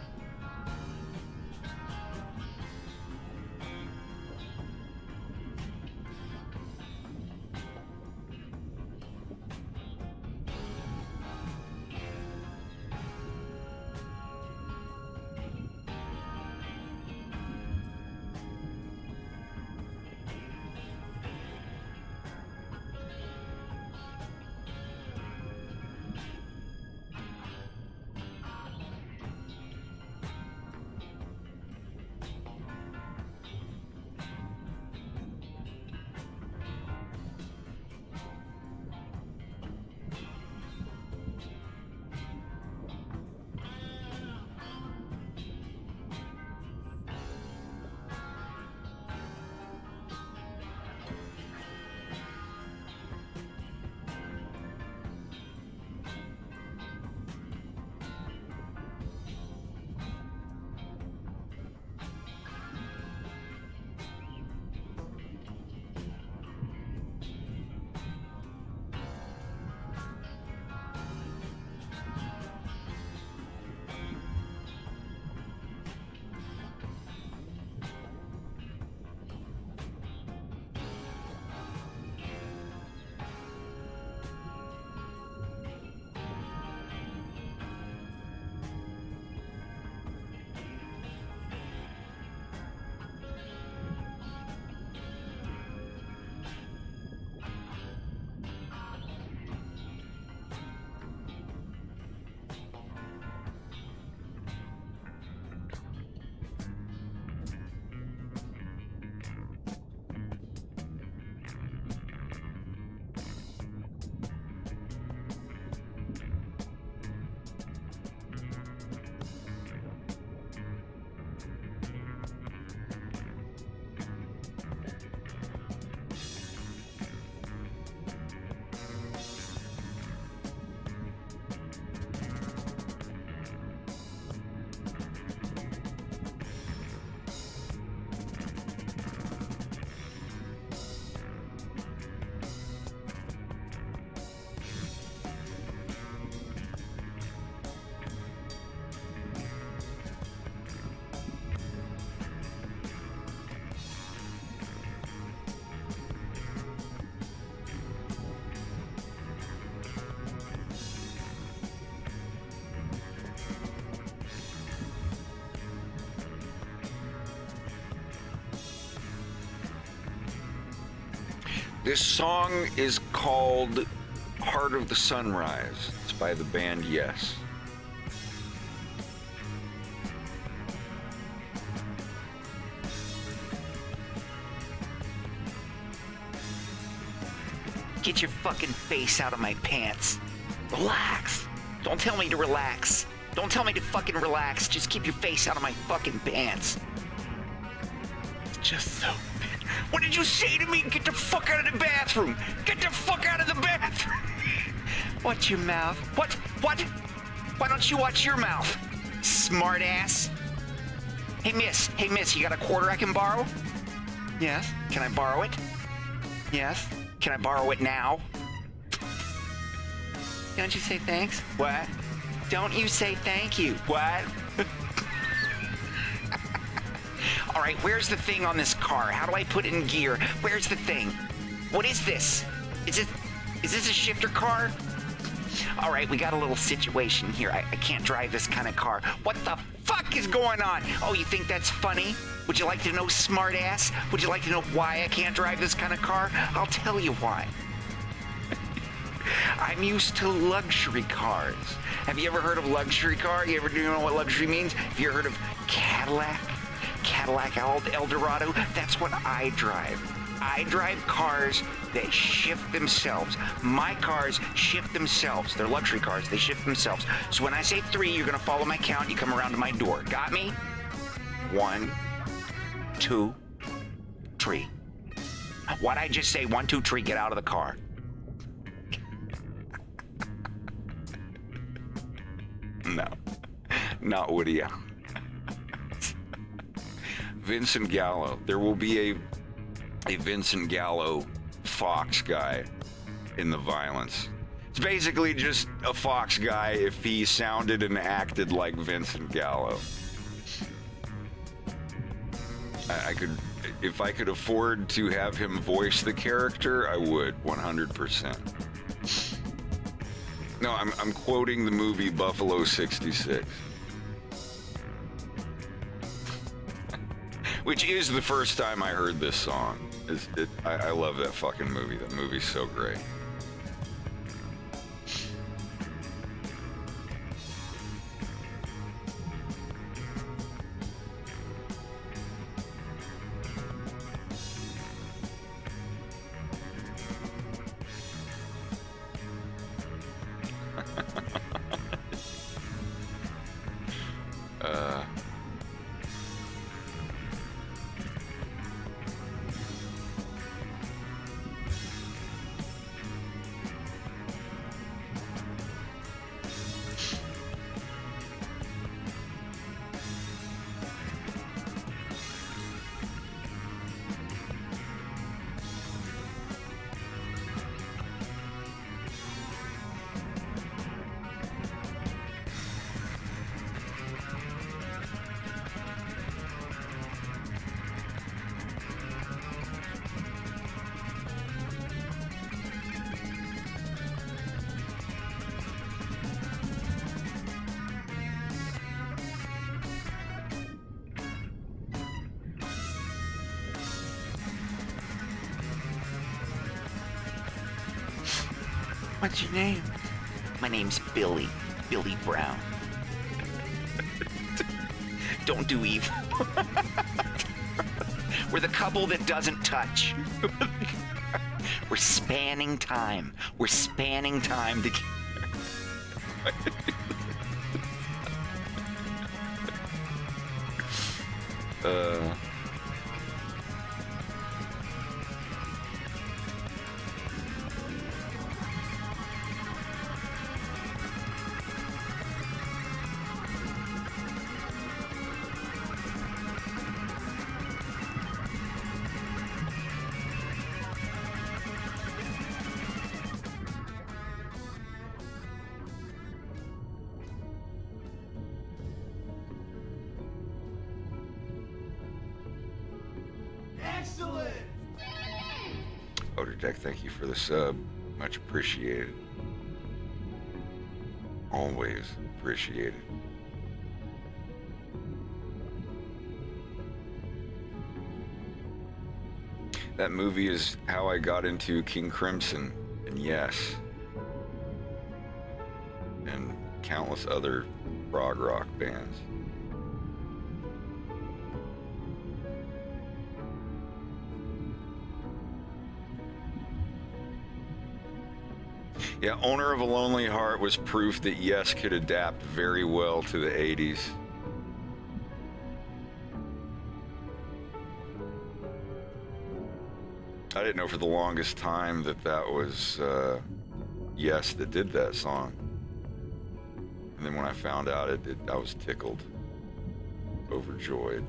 This song is called Heart of the Sunrise. It's by the band Yes. Get your fucking face out of my pants. Relax. Don't tell me to relax. Don't tell me to fucking relax. Just keep your face out of my fucking pants. It's just so... What did you say to me? Get the fuck out of the bathroom. Get the fuck out of the bathroom. Watch your mouth. What? Why don't you watch your mouth? Smart ass. Hey miss, you got a quarter I can borrow? Yes. Can I borrow it? Yes. Can I borrow it now? Don't you say thanks? What? Don't you say thank you? What? All right, where's the thing on this car? How do I put it in gear? Where's the thing? What is this? Is this a shifter car? All right, we got a little situation here. I can't drive this kind of car. What the fuck is going on? Oh, you think that's funny? Would you like to know, smart ass? Would you like to know why I can't drive this kind of car? I'll tell you why. I'm used to luxury cars. Have you ever heard of luxury car? You know what luxury means? Have you ever heard of Cadillac Eldorado? That's what I drive. I drive cars that shift themselves. My cars shift themselves. They're luxury cars. They shift themselves. So when I say 3, you're going to follow my count. You come around to my door. Got me? 1, 2, 3. What'd I just say? 1, 2, 3. Get out of the car. No. Not Woody Allen. Vincent Gallo. There will be a Vincent Gallo Fox guy in the violence. It's basically just a Fox guy if he sounded and acted like Vincent Gallo. I could, if I could afford to have him voice the character, I would, 100%. No, I'm quoting the movie Buffalo 66. Which is the first time I heard this song. I love that fucking movie. That movie's so great. What's your name? My name's Billy. Billy Brown. Don't do evil. We're the couple that doesn't touch. We're spanning time. We're spanning time to... Excellent! Oderdeck, thank you for the sub. Much appreciated. Always appreciated. That movie is how I got into King Crimson, and yes, and countless other prog rock bands. Yeah, Owner of a Lonely Heart was proof that Yes could adapt very well to the 80s. I didn't know for the longest time that that was Yes that did that song. And then when I found out I was tickled, overjoyed.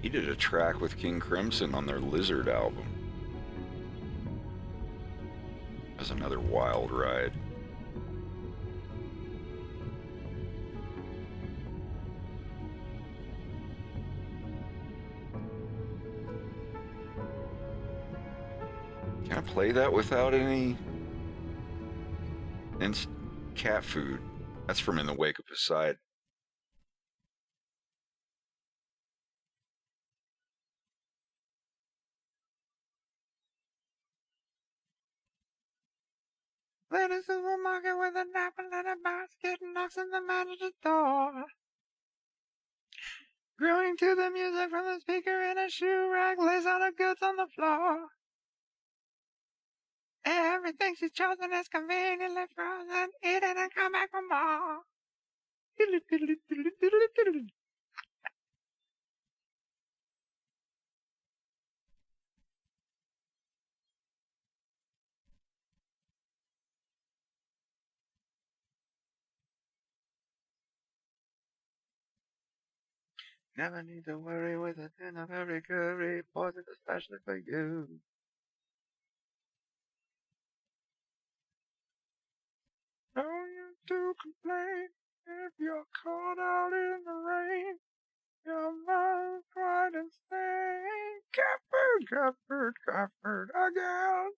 He did a track with King Crimson on their Lizard album. That was another wild ride. Can I play that without any cat food? That's from In the Wake of Poseidon. Then a supermarket with an apple and a basket knocks on the manager's door. Growing to the music from the speaker in a shoe rack, lays out her goods on the floor. Everything she's chosen is conveniently frozen. Eat it and come back for more. Never need to worry with a tin of every curry, poison especially for you. No need to complain if you're caught out in the rain. Your mind's quite insane. Cat food again.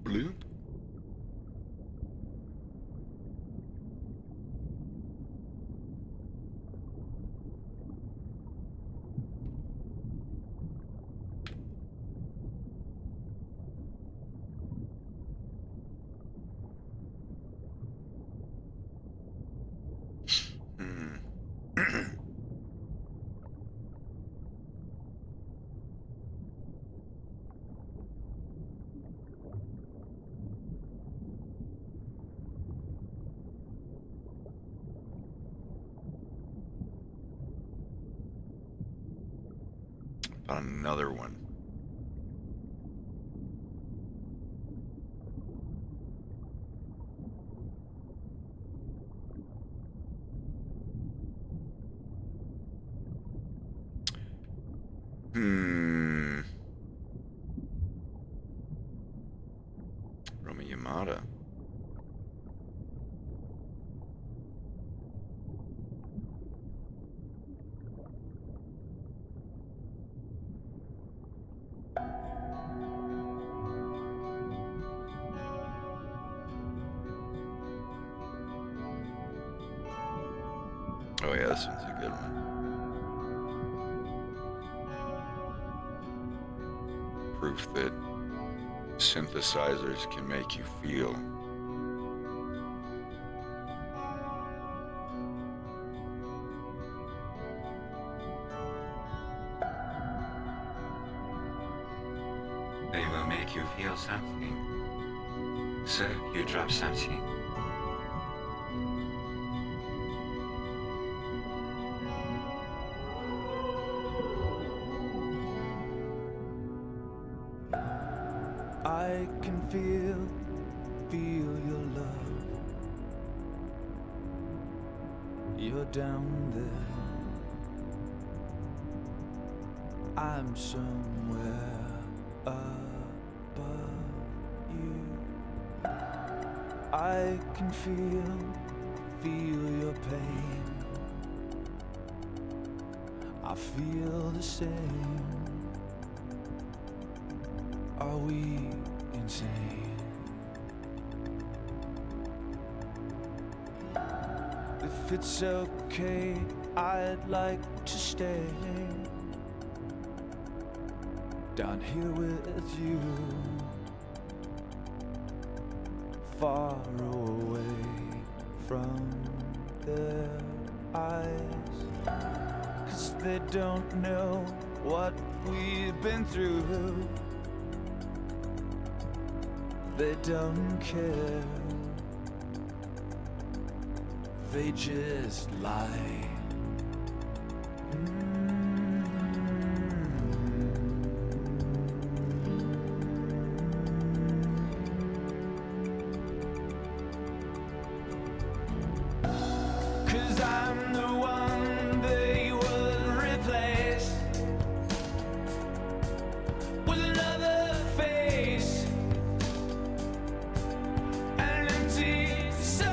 Bloop. on another one. Roma Yamada. Oh yeah, this one's a good one. Proof that synthesizers can make you feel. They will make you feel something. So you drop something. I can feel your love. You're down there. I'm somewhere above you. I can feel your pain. I feel the same. Are we insane? If it's okay, I'd like to stay down here with you, far away from their eyes, 'cause they don't know what we've been through. They don't care. They just lie. 'Cause I'm the one they will replace with another face. An empty soul.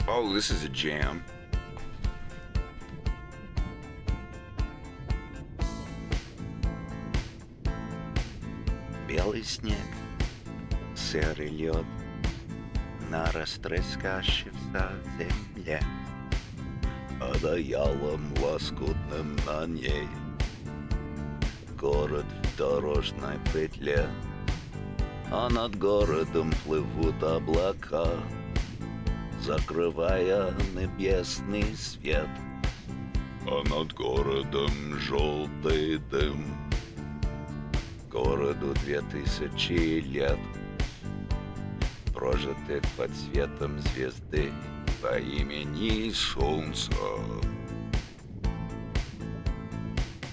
Oh, this is a jam. Белый снег, серый лед на растрескавшейся земле, одеялом лоскутным на ней город в дорожной петле, а над городом плывут облака, закрывая небесный свет, а над городом желтый дым. Городу 2000 лет, прожитых под светом звезды по имени Солнце.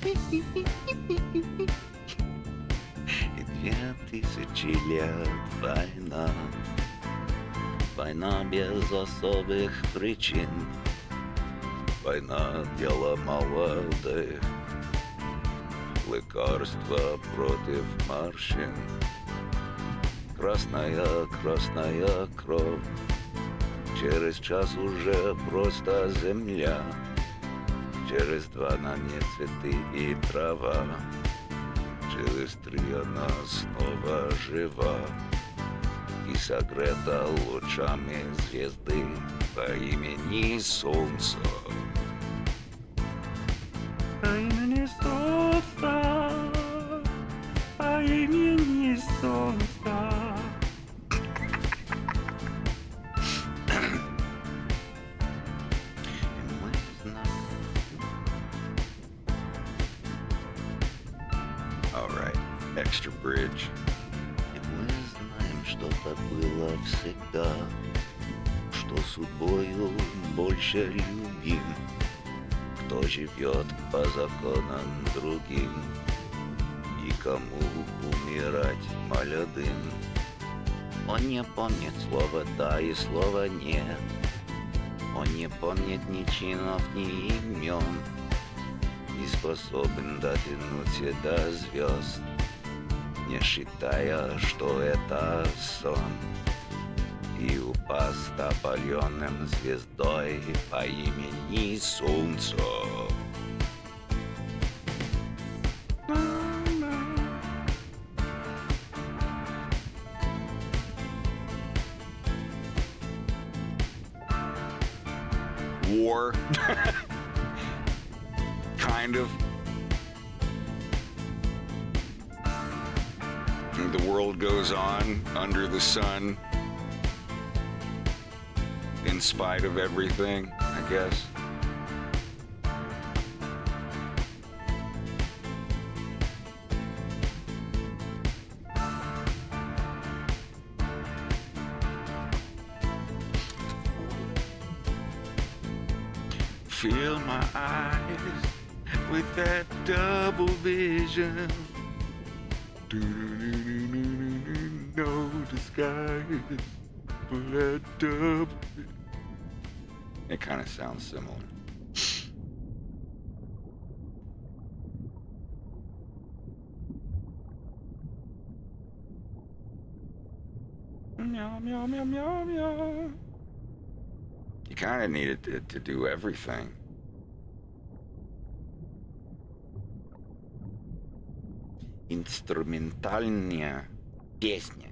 И 2000 лет война, война без особых причин, война дело молодых, лекарства против морщин. Красная, красная кровь, через час уже просто земля, через 2 на ней цветы и трава, через 3 она снова жива и согрета лучами звезды по имени Солнце. По имени Солнце, по имени Солнце. Alright, extra bridge. И мы знаем, что так было всегда, что судьбою больше любим, кто живет по законам другим, и кому умирать молодым. Он не помнит слова «да» и слова «нет», он не помнит ни чинов, ни имен, и способен дотянуться до звезд, не считая, что это сон, и упасть опаленным звездой по имени Солнце. War. Kind of. The world goes on under the sun in spite of everything, I guess. Fill my eyes with that double vision. No disguise for that double vision. It kind of sounds similar. Meow, meow, meow, meow, meow. You kind of needed to do everything. Инструментальная песня.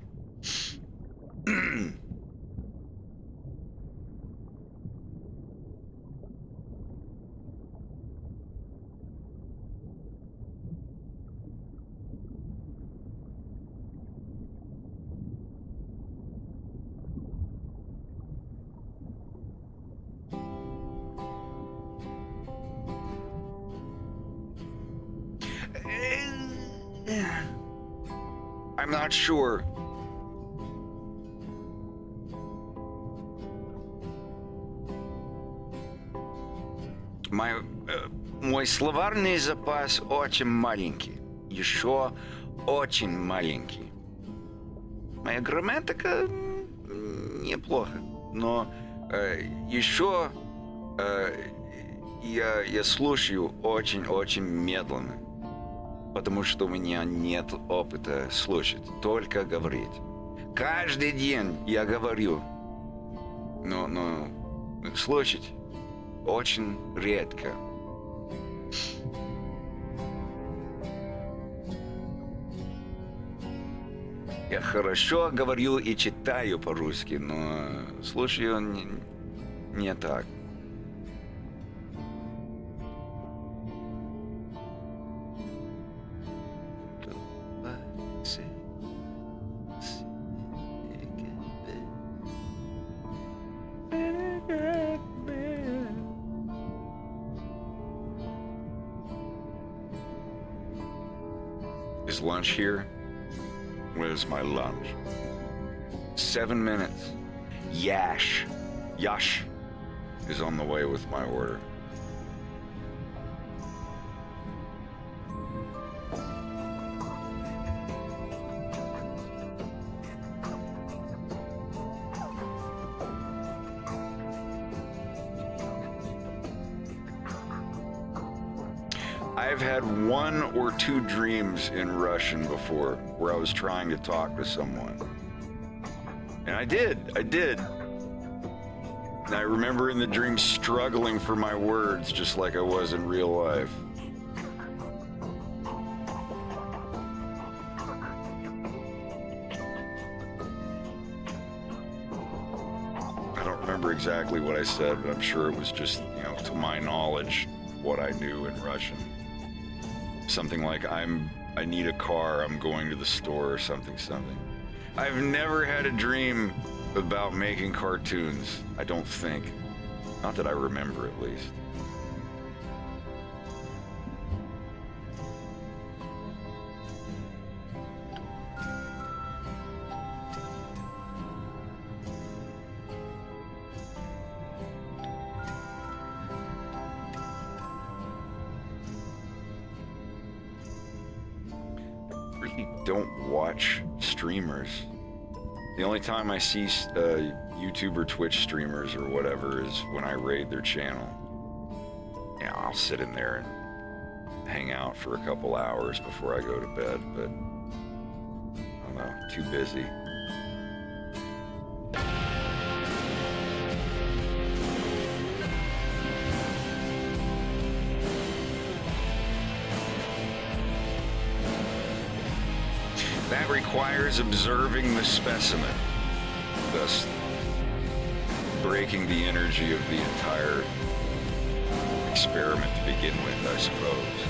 I'm not sure. Мой словарный запас очень маленький. Еще очень маленький. Моя грамматика неплохо. Но еще я слушаю очень-очень медленно. Потому что у меня нет опыта слушать, только говорить. Каждый день я говорю. Но Слушайте, очень редко. Я хорошо говорю и читаю по-русски, но слушаю не так. Is lunch here? Where's my lunch? 7 minutes. Yash is on the way with my order. I've had 1 or 2 dreams in Russian before where I was trying to talk to someone. And I did. And I remember in the dream struggling for my words just like I was in real life. I don't remember exactly what I said, but I'm sure it was just, to my knowledge, what I knew in Russian. Something like, I need a car, I'm going to the store, or something. I've never had a dream about making cartoons, I don't think. Not that I remember, at least. Don't watch streamers. The only time I see YouTube or Twitch streamers or whatever is when I raid their channel. Yeah, I'll sit in there and hang out for a couple hours before I go to bed, but I don't know, too busy. That requires observing the specimen, thus breaking the energy of the entire experiment to begin with, I suppose.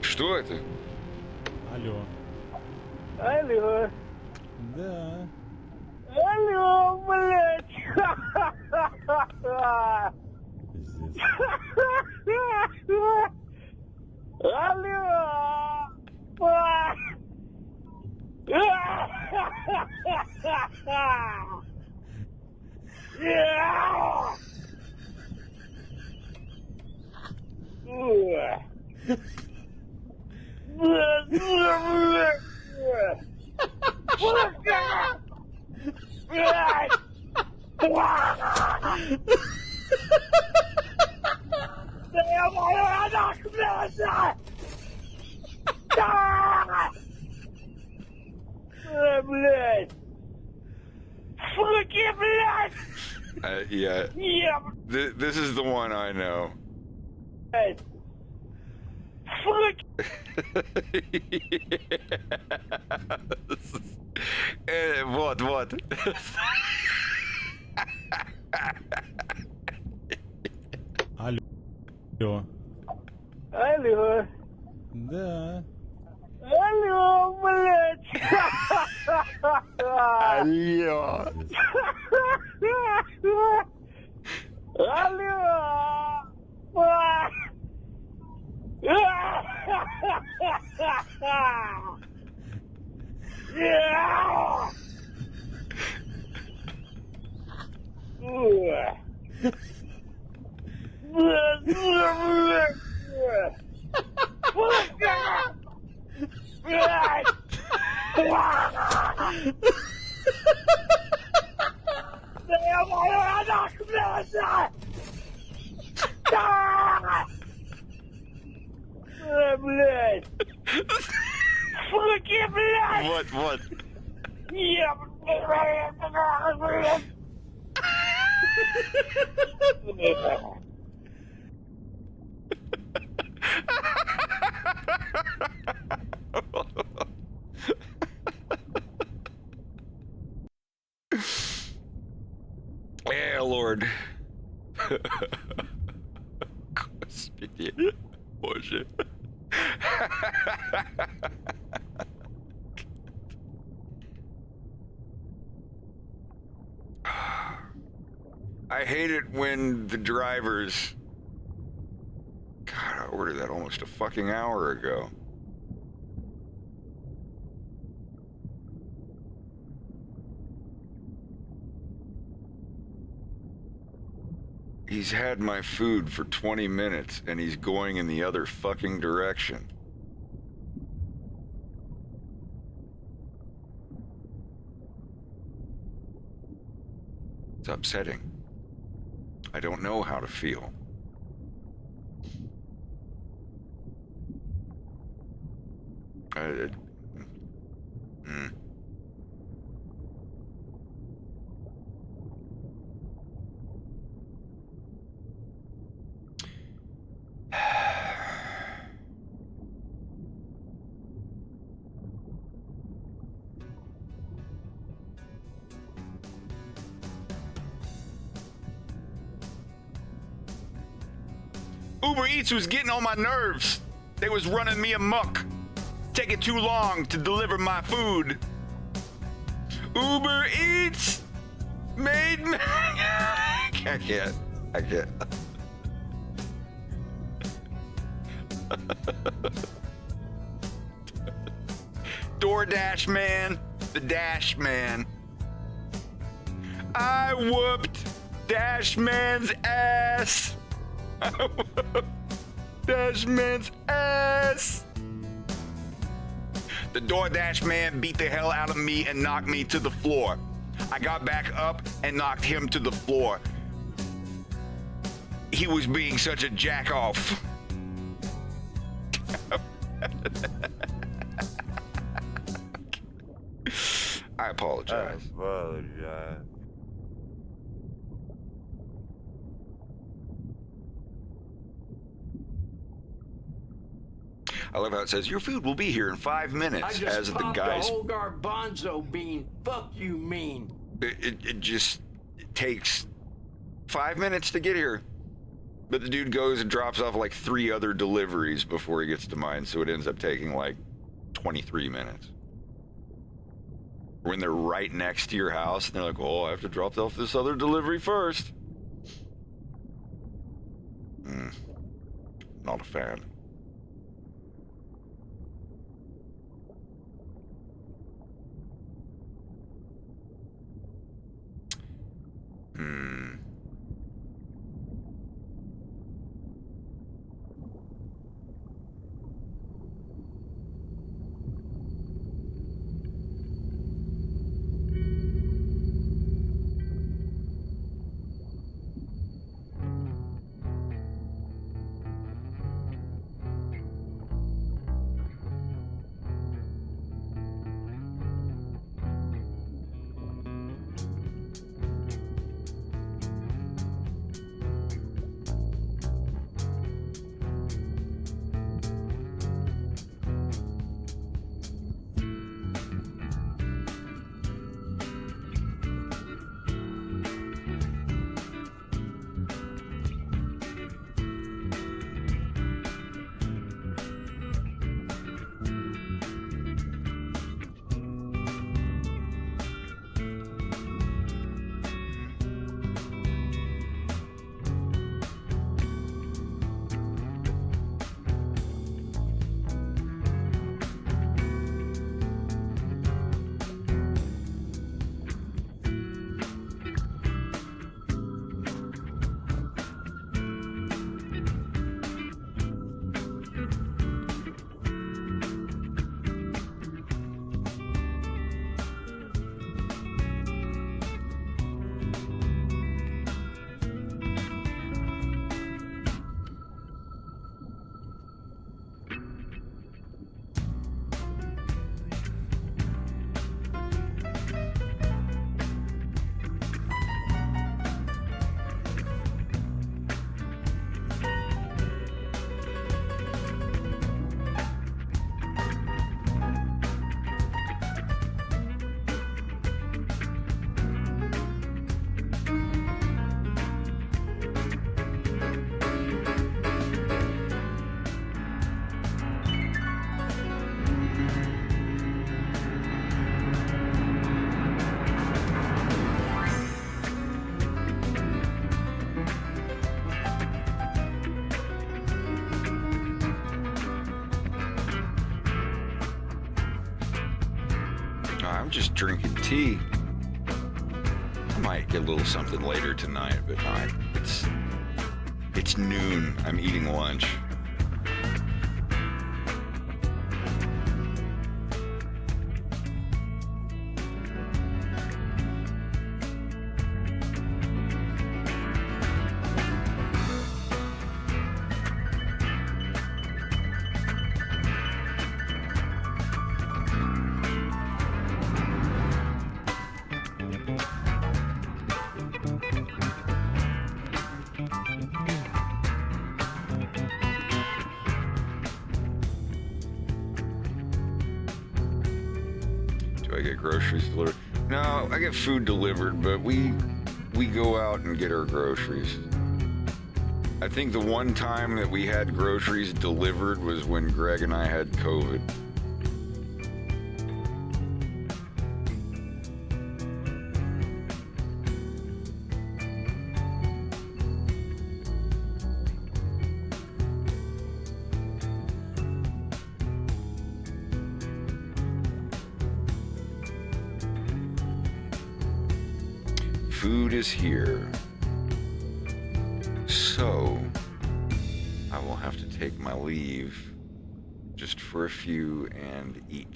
Что это? Алло. Алло. Да. Алло, блядь. Алло. Блядь! Суки, блядь! Yeah. Yeah. This is the one I know. What? Алло. Алло. Да. Алло, блядь. Алло. Блядь! Суки, блядь! Вот. Yeah, Lord. Господи, Боже. I hate it when the drivers... God, I ordered that almost a fucking hour ago. He's had my food for 20 minutes and he's going in the other fucking direction. It's upsetting. I don't know how to feel. Uber Eats was getting on my nerves. They was running me amok. Taking too long to deliver my food. Uber Eats made me... I can't. DoorDash man, the Dash man. I whooped Dash man's ass. Dash man's ass. The DoorDash man beat the hell out of me and knocked me to the floor. I got back up and knocked him to the floor. He was being such a jack off. I apologize. I love how it says, your food will be here in 5 minutes. I just as the popped guys. a whole garbanzo bean. Fuck you, mean. It just takes 5 minutes to get here. But the dude goes and drops off like 3 other deliveries before he gets to mine, so it ends up taking like 23 minutes. When they're right next to your house, and they're like, oh, I have to drop off this other delivery first. Not a fan. I'm just drinking tea. I might get a little something later tonight, but it's noon. I'm eating lunch. Do I get groceries delivered? No, I get food delivered, but we go out and get our groceries. I think the one time that we had groceries delivered was when Greg and I had COVID. Food is here. So, I will have to take my leave just for a few and eat.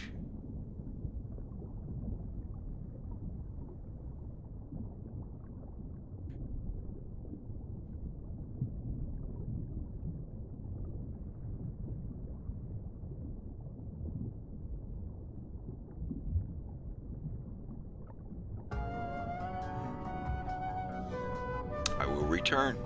I will return.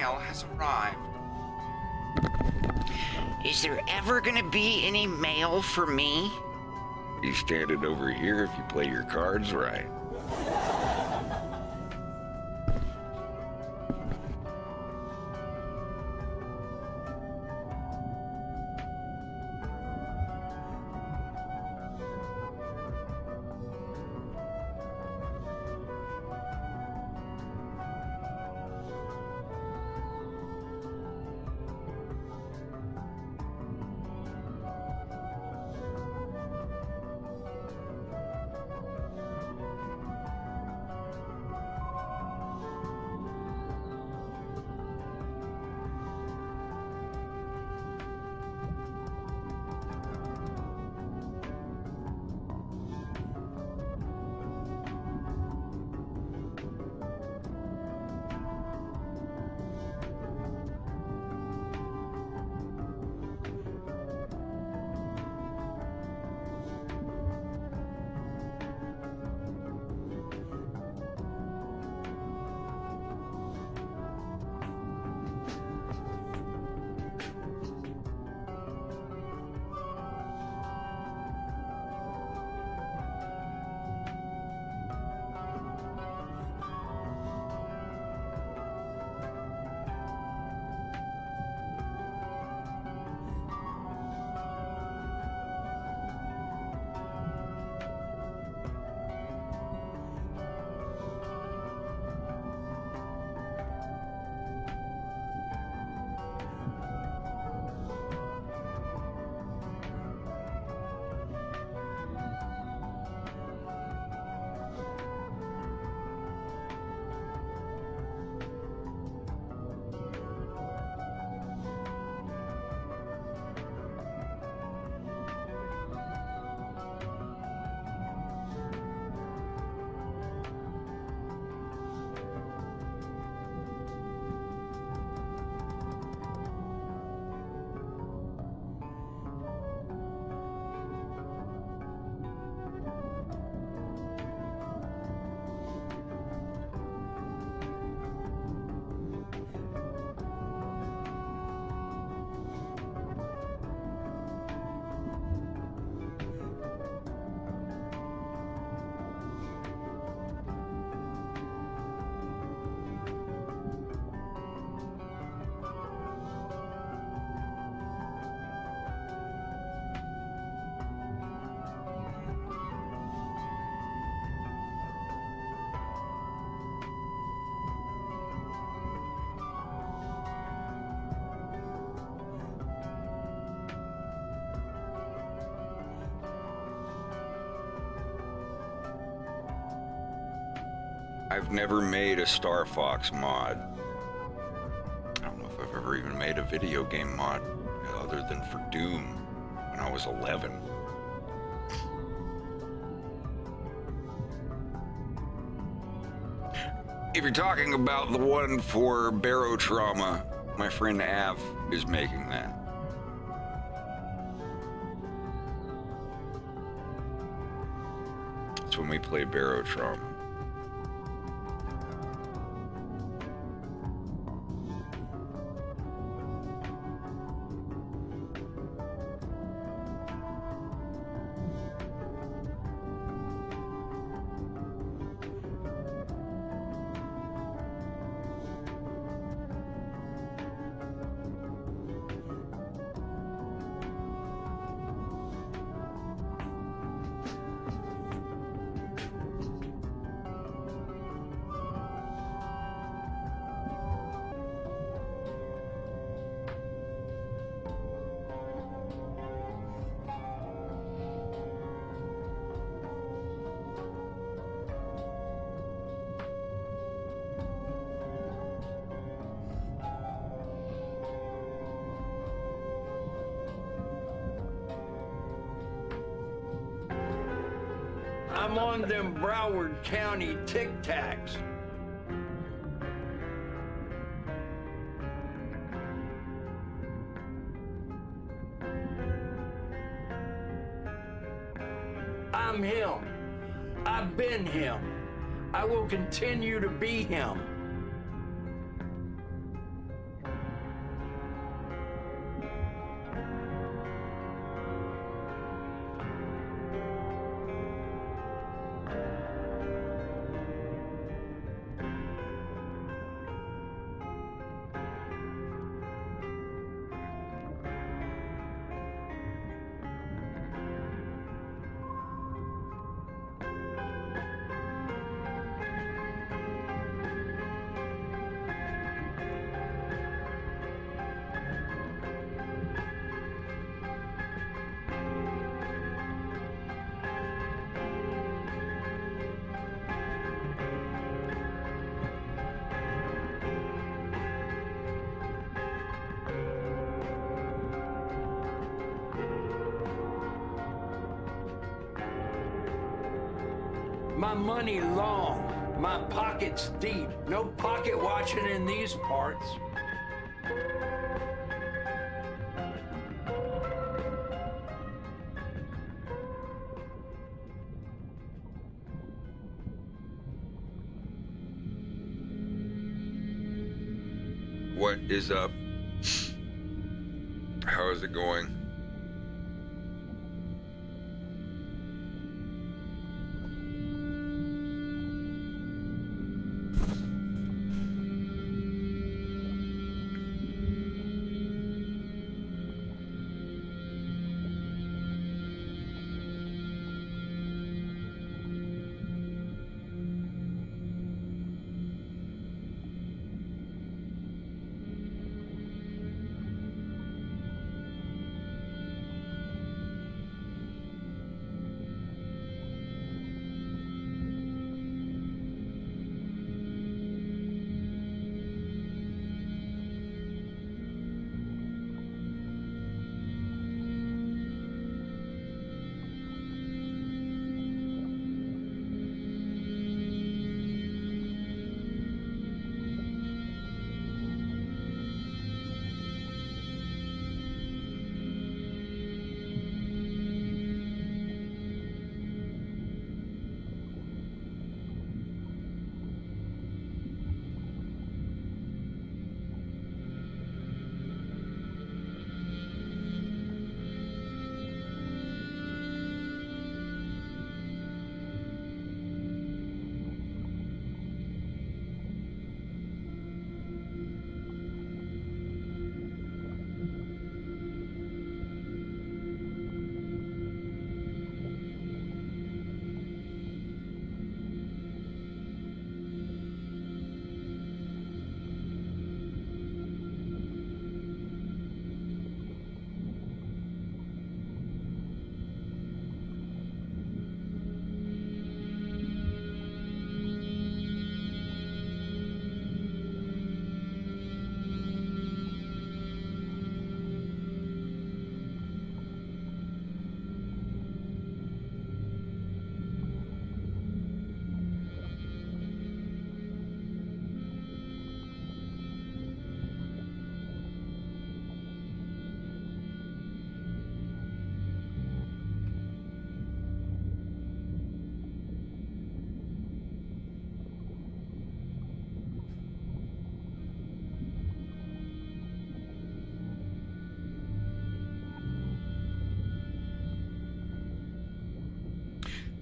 mail has arrived. Is there ever gonna be any mail for me? He's standing over here if you play your cards right. I've never made a Star Fox mod. I don't know if I've ever even made a video game mod other than for Doom when I was 11. If you're talking about the one for Barotrauma, my friend Av is making that. That's when we play Barotrauma. I'm on them Broward County Tic Tacs. I'm him. I've been him. I will continue to be him. My money long. My pockets deep. No pocket watching in these parts. What is up? How is it going?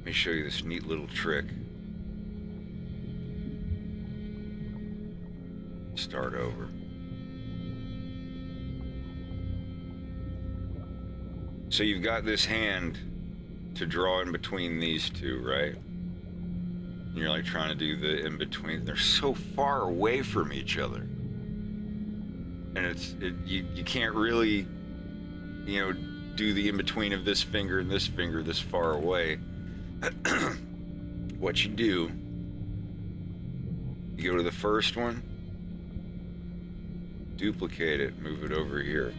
Let me show you this neat little trick. Start over. So you've got this hand to draw in between these two, right? And you're like trying to do the in-between. They're so far away from each other. And you can't really, you know, do the in-between of this finger and this finger this far away. What you do, you go to the first one, duplicate it, move it over here.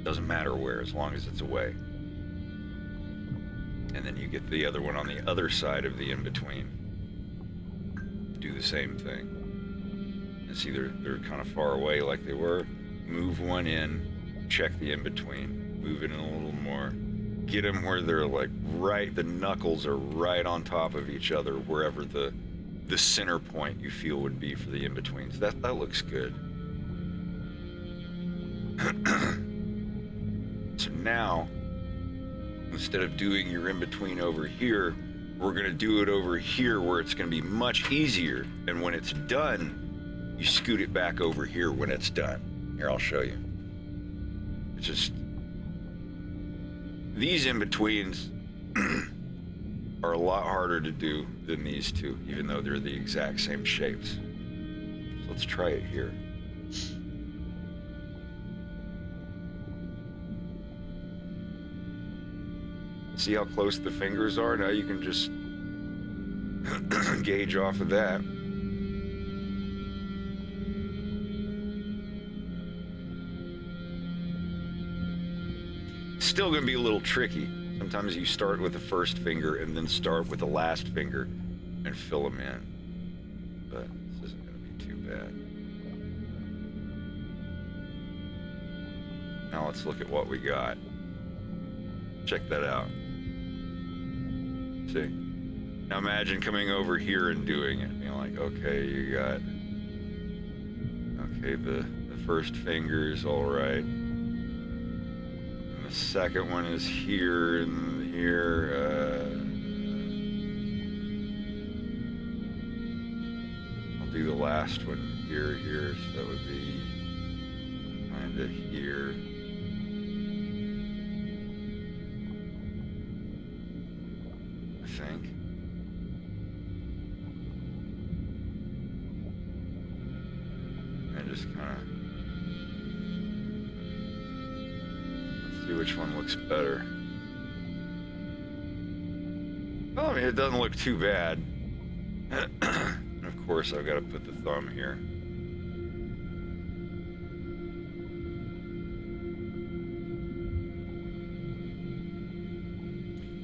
Doesn't matter where, as long as it's away. And then you get the other one on the other side of the in-between. Do the same thing. And see, they're kind of far away like they were. Move one in, check the in-between, move it in a little more. Get them where they're like right, the knuckles are right on top of each other, wherever the center point you feel would be for the in-betweens. That looks good. So now, instead of doing your in-between over here, we're gonna do it over here where it's gonna be much easier. And when it's done, you scoot it back over here when it's done. Here, I'll show you. It's just, these in-betweens are a lot harder to do than these two, even though they're the exact same shapes. So let's try it here. See how close the fingers are? Now you can just gauge off of that. Still gonna be a little tricky. Sometimes you start with the first finger and then start with the last finger. and fill them in. But this isn't going to be too bad. Now let's look at what we got. Check that out. See? Now imagine coming over here and doing it. Being like, okay, you got... Okay, the first finger's all right. And the second one is here and here. I'll do the last one here, so that would be kind of here. I think. And just kind of... Let's see which one looks better. Well, I mean, it doesn't look too bad. And of course, I've got to put the thumb here.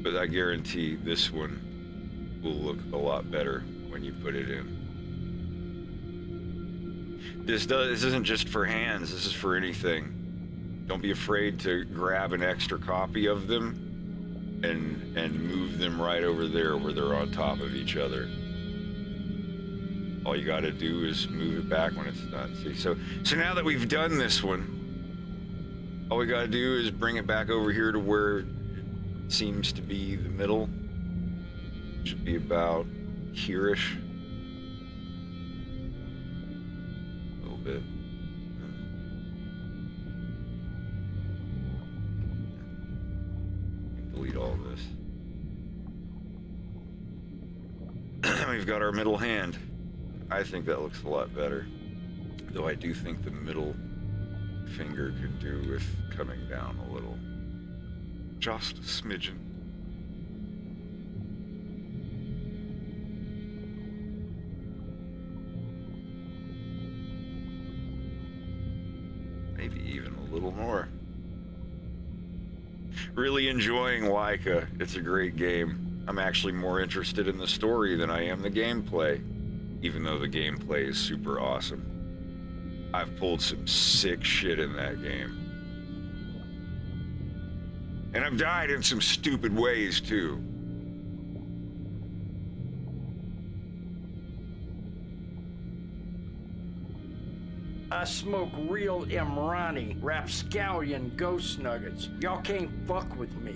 But I guarantee this one will look a lot better when you put it in. This isn't just for hands, this is for anything. Don't be afraid to grab an extra copy of them and move them right over there where they're on top of each other. All you gotta do is move it back when it's done. See, so now that we've done this one, all we gotta do is bring it back over here to where it seems to be the middle. Should be about here-ish. A little bit. Delete all this. We've got our middle hand. I think that looks a lot better. Though I do think the middle finger could do with coming down a little. Just a smidgen. Maybe even a little more. Really enjoying Laika. It's a great game. I'm actually more interested in the story than I am the gameplay, even though the gameplay is super awesome. I've pulled some sick shit in that game. And I've died in some stupid ways, too. I smoke real Imrani, rapscallion ghost nuggets. Y'all can't fuck with me.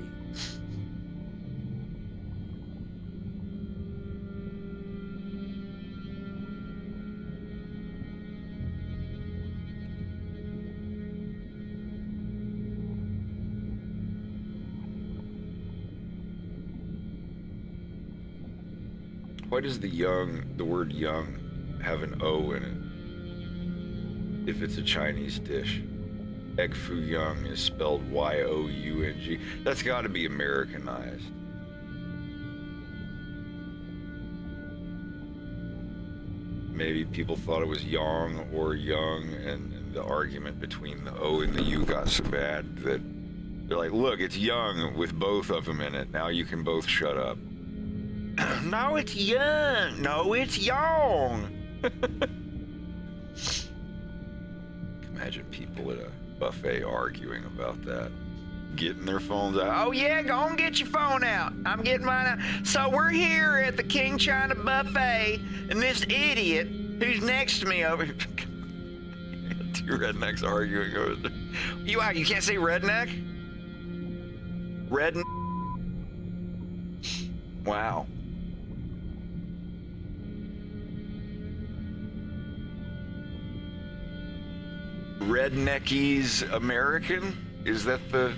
Why does the word young, have an O in it? If it's a Chinese dish. Egg foo young is spelled Y-O-U-N-G. That's got to be Americanized. Maybe people thought it was yang or young, and the argument between the O and the U got so bad that they're like, look, it's young with both of them in it. Now you can both shut up. No, it's young. No, it's young. Imagine people at a buffet arguing about that. Getting their phones out. Oh yeah, go on get your phone out. I'm getting mine out. So we're here at the King China buffet, and this idiot who's next to me over here. Two rednecks arguing over there. You can't say redneck? Redneck? Wow. Redneckies American? Is that the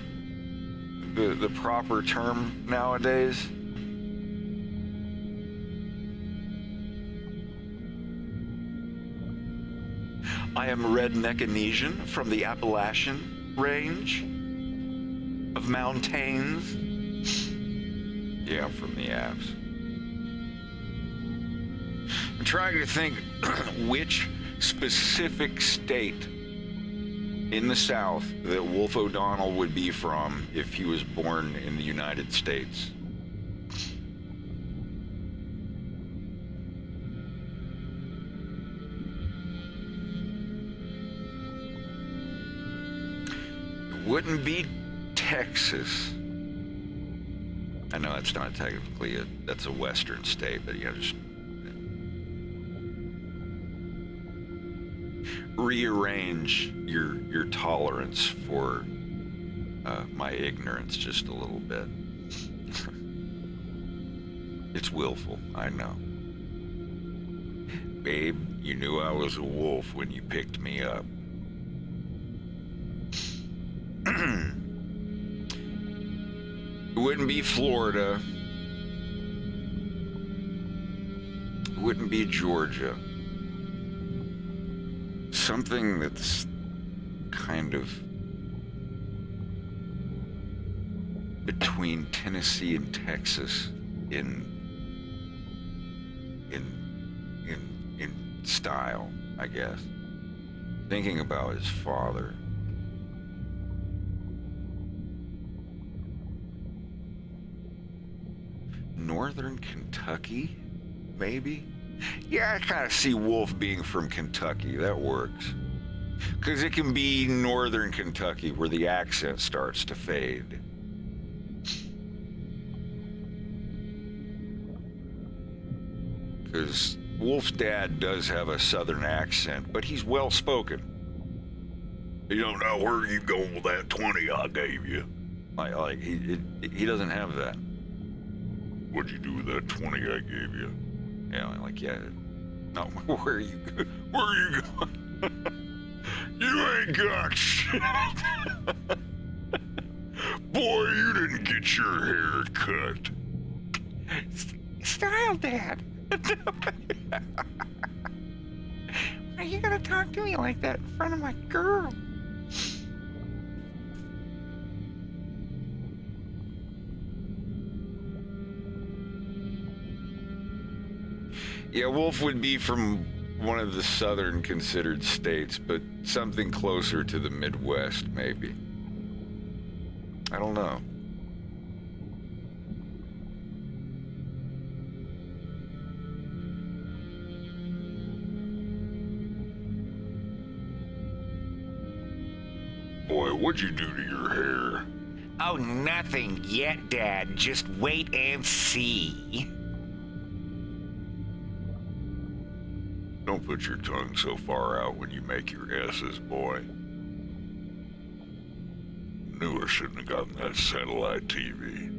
proper term nowadays? I am Redneckanesian from the Appalachian range of mountains. Yeah, I'm from the Apps. I'm trying to think which specific state in the South that Wolf O'Donnell would be from if he was born in the United States. Wouldn't be Texas. I know that's not technically that's a western state, but you just rearrange your tolerance for my ignorance just a little bit. It's willful, I know. Babe, you knew I was a wolf when you picked me up. It wouldn't be Florida. It wouldn't be Georgia. Something that's kind of between Tennessee and Texas in style, I guess. Thinking about his father. Northern Kentucky, maybe? Yeah, I kind of see Wolf being from Kentucky. That works. Because it can be Northern Kentucky where the accent starts to fade. Because Wolf's dad does have a Southern accent, but he's well-spoken. You don't know where you going with that 20 I gave you. Like he doesn't have that. What'd you do with that 20 I gave you? Yeah, like, yeah. No, where are you going? You ain't got shit. Boy, you didn't get your hair cut. Style, Dad. Are you gonna talk to me like that in front of my girl? Yeah, Wolf would be from one of the southern considered states, but something closer to the Midwest, maybe. I don't know. Boy, what'd you do to your hair? Oh, nothing yet, Dad. Just wait and see. Don't put your tongue so far out when you make your S's, boy. Knew I shouldn't have gotten that satellite TV.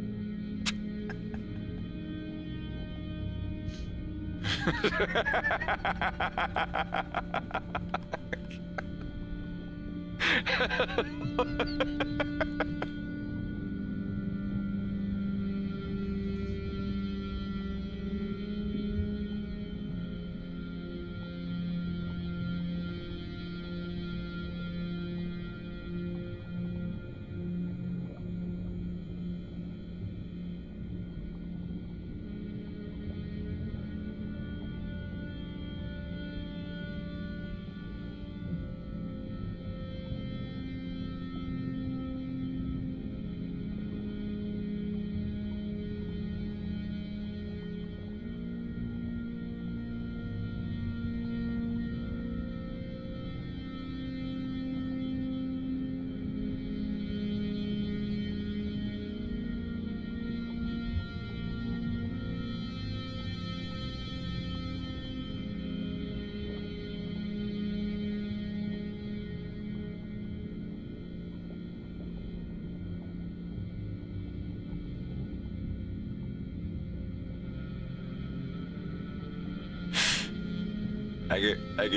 I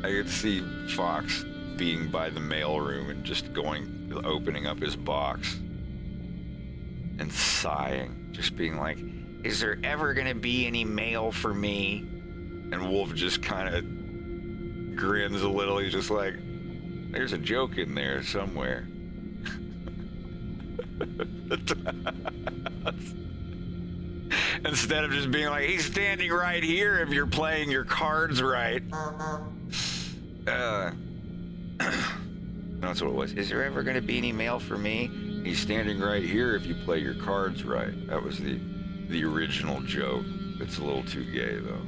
could see Fox being by the mailroom and just opening up his box and sighing, just being like, "Is there ever gonna be any mail for me?" And Wolf just kind of grins a little. He's just like, "There's a joke in there somewhere." Instead of just being like, "He's standing right here if you're playing your cards right." That's what it was. "Is there ever going to be any mail for me? He's standing right here if you play your cards right." That was the original joke. It's a little too gay, though.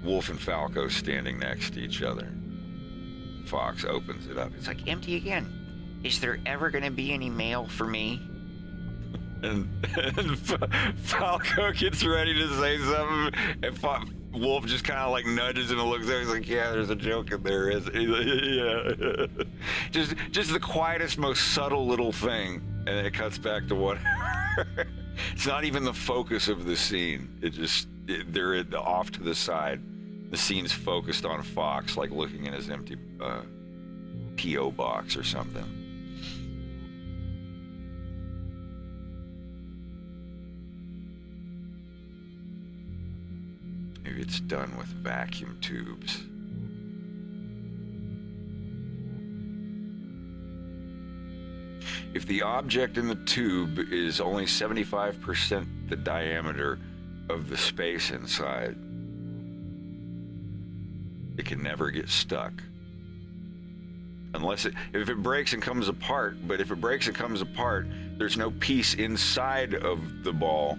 Wolf and Falco standing next to each other. Fox opens it up. It's like empty again. Is there ever gonna be any mail for me? And Falco gets ready to say something, and Wolf just kind of like nudges him and looks at him. He's like, "Yeah, there's a joke in there, is yeah." Just the quietest, most subtle little thing, and then it cuts back to what. It's not even the focus of the scene. They're off to the side. The scene's focused on Fox, like looking in his empty P.O. box or something. Maybe it's done with vacuum tubes. If the object in the tube is only 75% the diameter of the space inside, it can never get stuck. Unless if it breaks and comes apart, but if it breaks and comes apart, there's no piece inside of the ball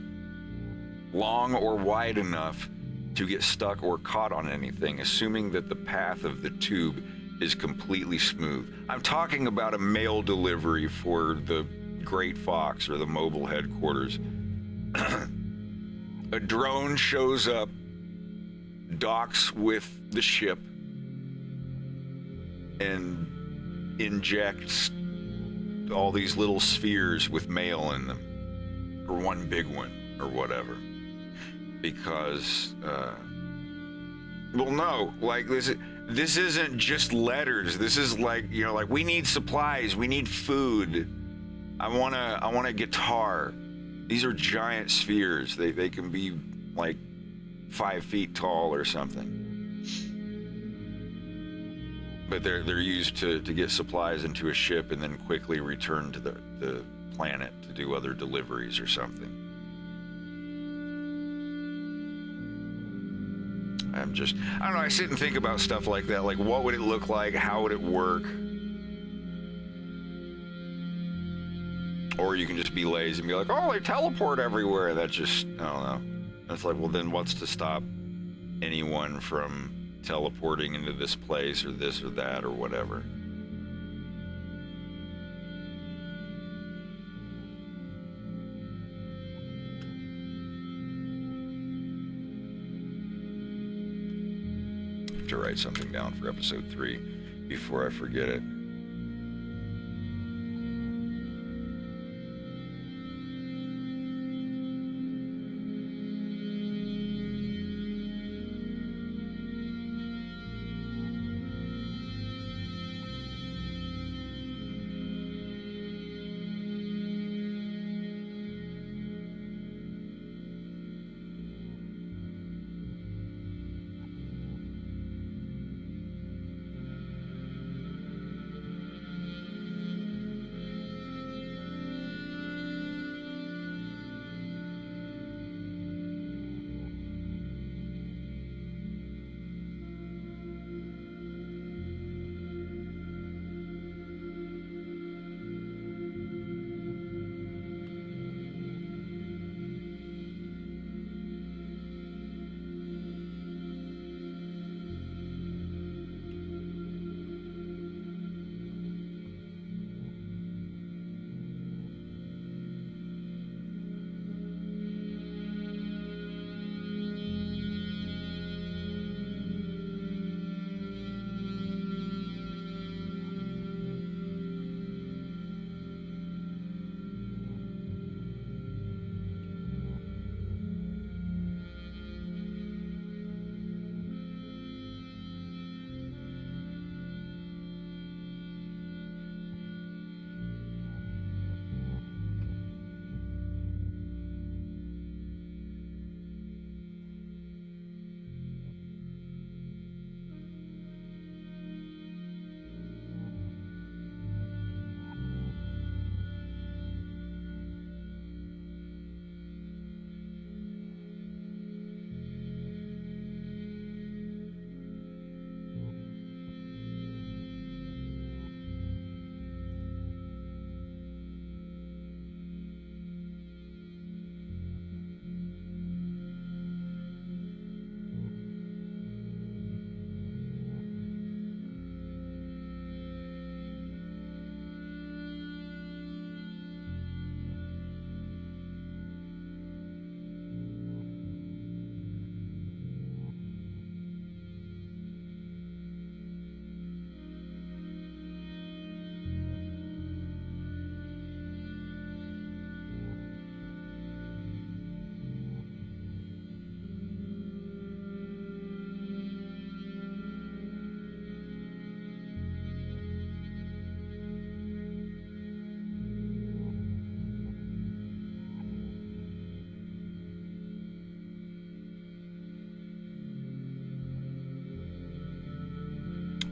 long or wide enough to get stuck or caught on anything, assuming that the path of the tube is completely smooth. I'm talking about a mail delivery for the Great Fox or the mobile headquarters. A drone shows up, docks with the ship, and injects all these little spheres with mail in them, or one big one, or whatever. Because, well, no, like this isn't just letters. This is like, you know, like we need supplies, we need food. I want a guitar. These are giant spheres. They can be like 5 feet tall or something. But they're used to get supplies into a ship and then quickly return to the planet to do other deliveries or something. I don't know, I sit and think about stuff like that, like what would it look like, how would it work? Or you can just be lazy and be like, oh, they teleport everywhere. That's just, I don't know. That's like, well, then what's to stop anyone from teleporting into this place or this or that or whatever? To write something down for episode 3 before I forget it.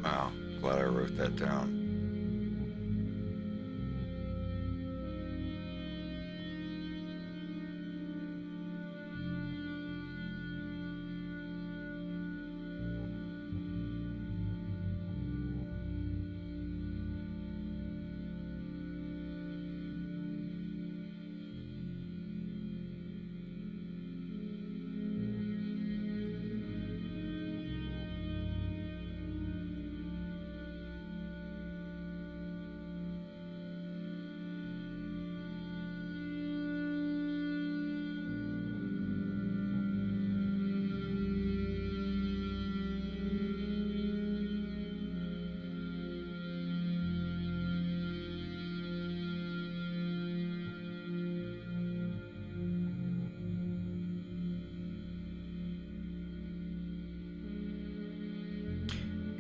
Wow, glad I wrote that down.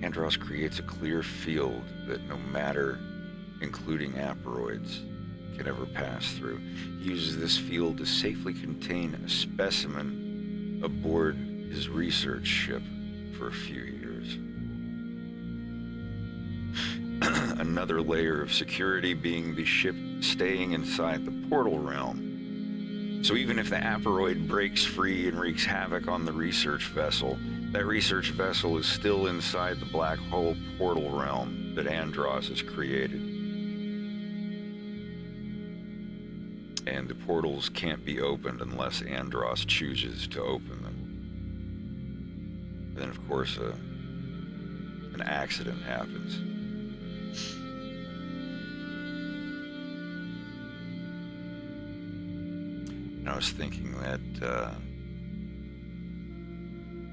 Andros creates a clear field that no matter, including aperoids, can ever pass through. He uses this field to safely contain a specimen aboard his research ship for a few years. Another layer of security being the ship staying inside the portal realm. So even if the aperoid breaks free and wreaks havoc on the research vessel, that research vessel is still inside the black hole portal realm that Andros has created. And the portals can't be opened unless Andros chooses to open them. And then, of course, an accident happens. And I was thinking that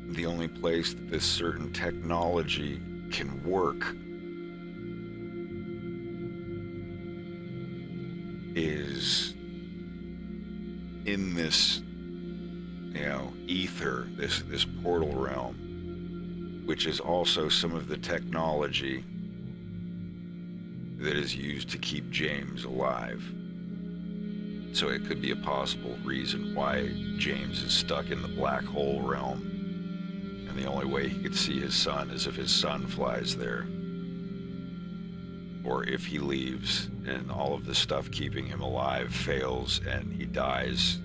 the only place that this certain technology can work is in this, ether, this portal realm, which is also some of the technology that is used to keep James alive. So it could be a possible reason why James is stuck in the black hole realm. And the only way he could see his son is if his son flies there. Or if he leaves and all of the stuff keeping him alive fails and he dies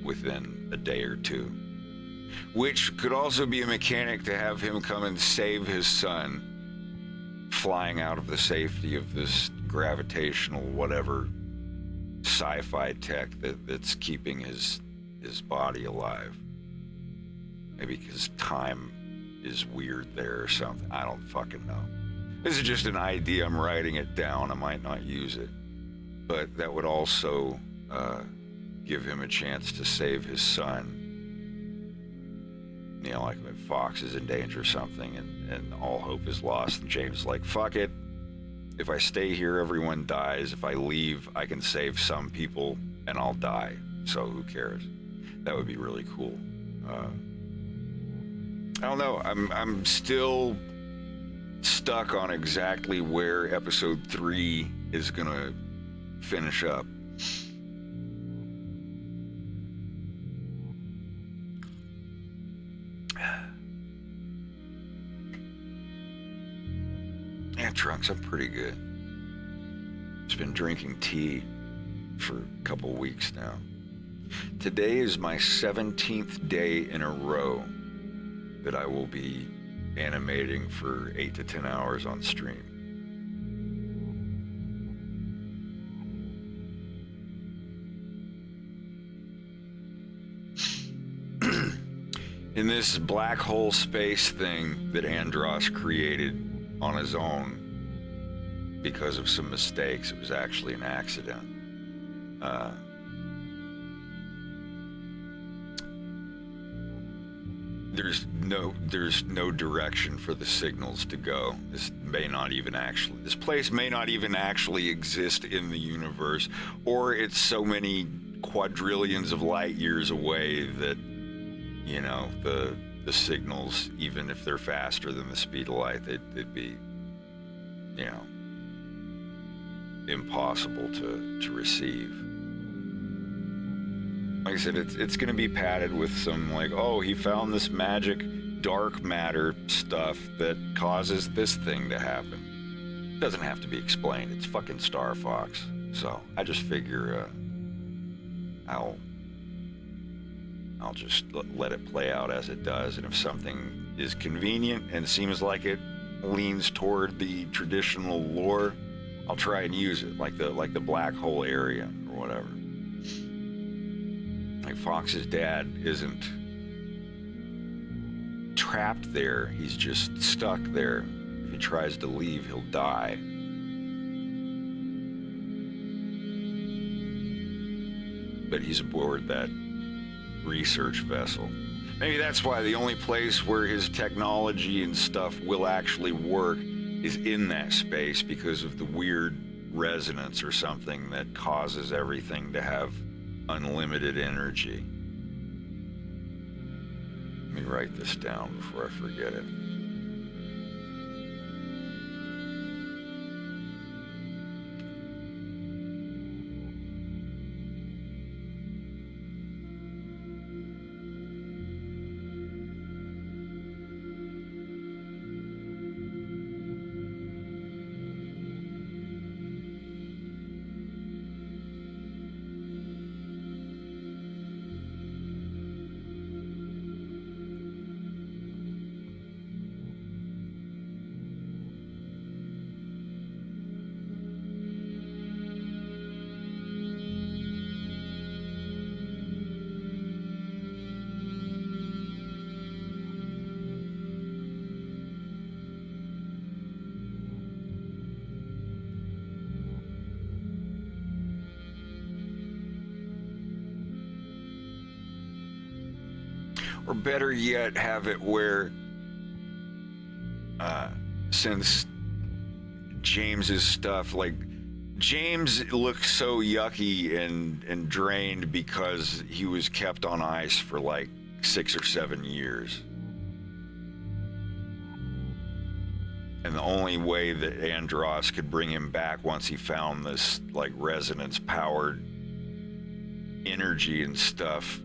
within a day or two. Which could also be a mechanic to have him come and save his son, flying out of the safety of this gravitational whatever sci-fi tech that's keeping his body alive. Maybe because time is weird there or something. I don't fucking know. This is just an idea. I'm writing it down. I might not use it. But that would also give him a chance to save his son. Like if Fox is in danger or something and all hope is lost. And James is like, fuck it. If I stay here, everyone dies. If I leave, I can save some people and I'll die. So who cares? That would be really cool. I don't know. I'm still stuck on exactly where episode 3 is gonna finish up. Yeah, Trunks, I'm pretty good. Just been drinking tea for a couple weeks now. Today is my 17th day in a row that I will be animating for 8 to 10 hours on stream. In this black hole space thing that Andros created on his own because of some mistakes, it was actually an accident. There's no direction for the signals to go. This place may not even actually exist in the universe, or it's so many quadrillions of light years away that, the signals, even if they're faster than the speed of light, they'd be, impossible to receive. Like I said, it's going to be padded with some he found this magic dark matter stuff that causes this thing to happen. It doesn't have to be explained. It's fucking Star Fox. So I just figure I'll just let it play out as it does, and if something is convenient and seems like it leans toward the traditional lore, I'll try and use it, like the black hole area or whatever. Like Fox's dad isn't trapped there, he's just stuck there. If he tries to leave, he'll die. But he's aboard that research vessel. Maybe that's why the only place where his technology and stuff will actually work is in that space, because of the weird resonance or something that causes everything to have unlimited energy. Let me write this down before I forget it. Or better yet, have it where, since James's stuff, like, James looks so yucky and drained because he was kept on ice for like 6 or 7 years. And the only way that Andros could bring him back once he found this, like, resonance-powered energy and stuff,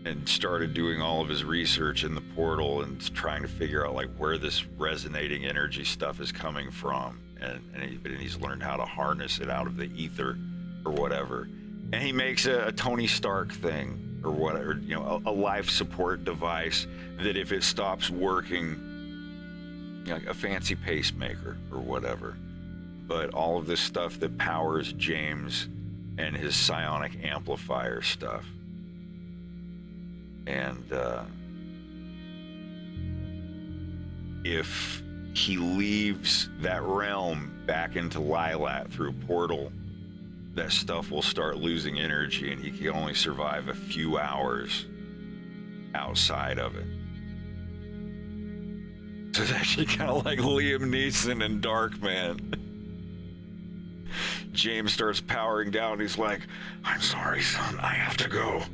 and started doing all of his research in the portal and trying to figure out, like, where this resonating energy stuff is coming from, and he's learned how to harness it out of the ether or whatever. And he makes a Tony Stark thing or whatever, you know, a life support device that if it stops working, you know, like a fancy pacemaker or whatever. But all of this stuff that powers James and his psionic amplifier stuff. And if he leaves that realm back into Lilat through a portal, that stuff will start losing energy, and he can only survive a few hours outside of it. So it's actually kind of like Liam Neeson in Darkman. James starts powering down. He's like, "I'm sorry, son. I have to go."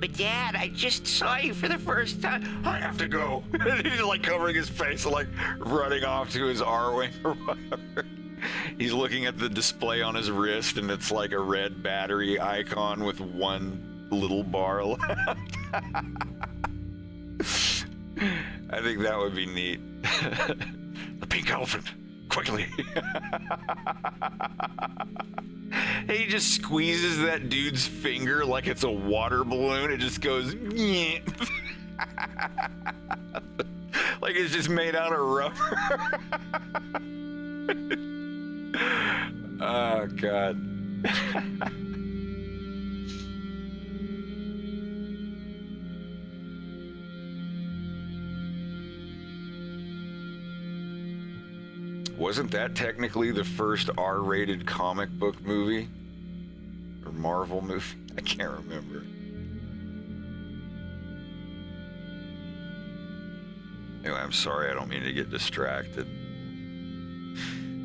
But Dad, I just saw you for the first time. I have to go. He's like covering his face, like running off to his R-Wing or whatever. He's looking at the display on his wrist, and it's like a red battery icon with one little bar left. I think that would be neat. The pink elephant, quickly. He just squeezes that dude's finger like it's a water balloon. It just goes, like it's just made out of rubber. Oh, God. Wasn't that technically the first R-rated comic book movie? Or Marvel movie? I can't remember. Anyway, I'm sorry, I don't mean to get distracted.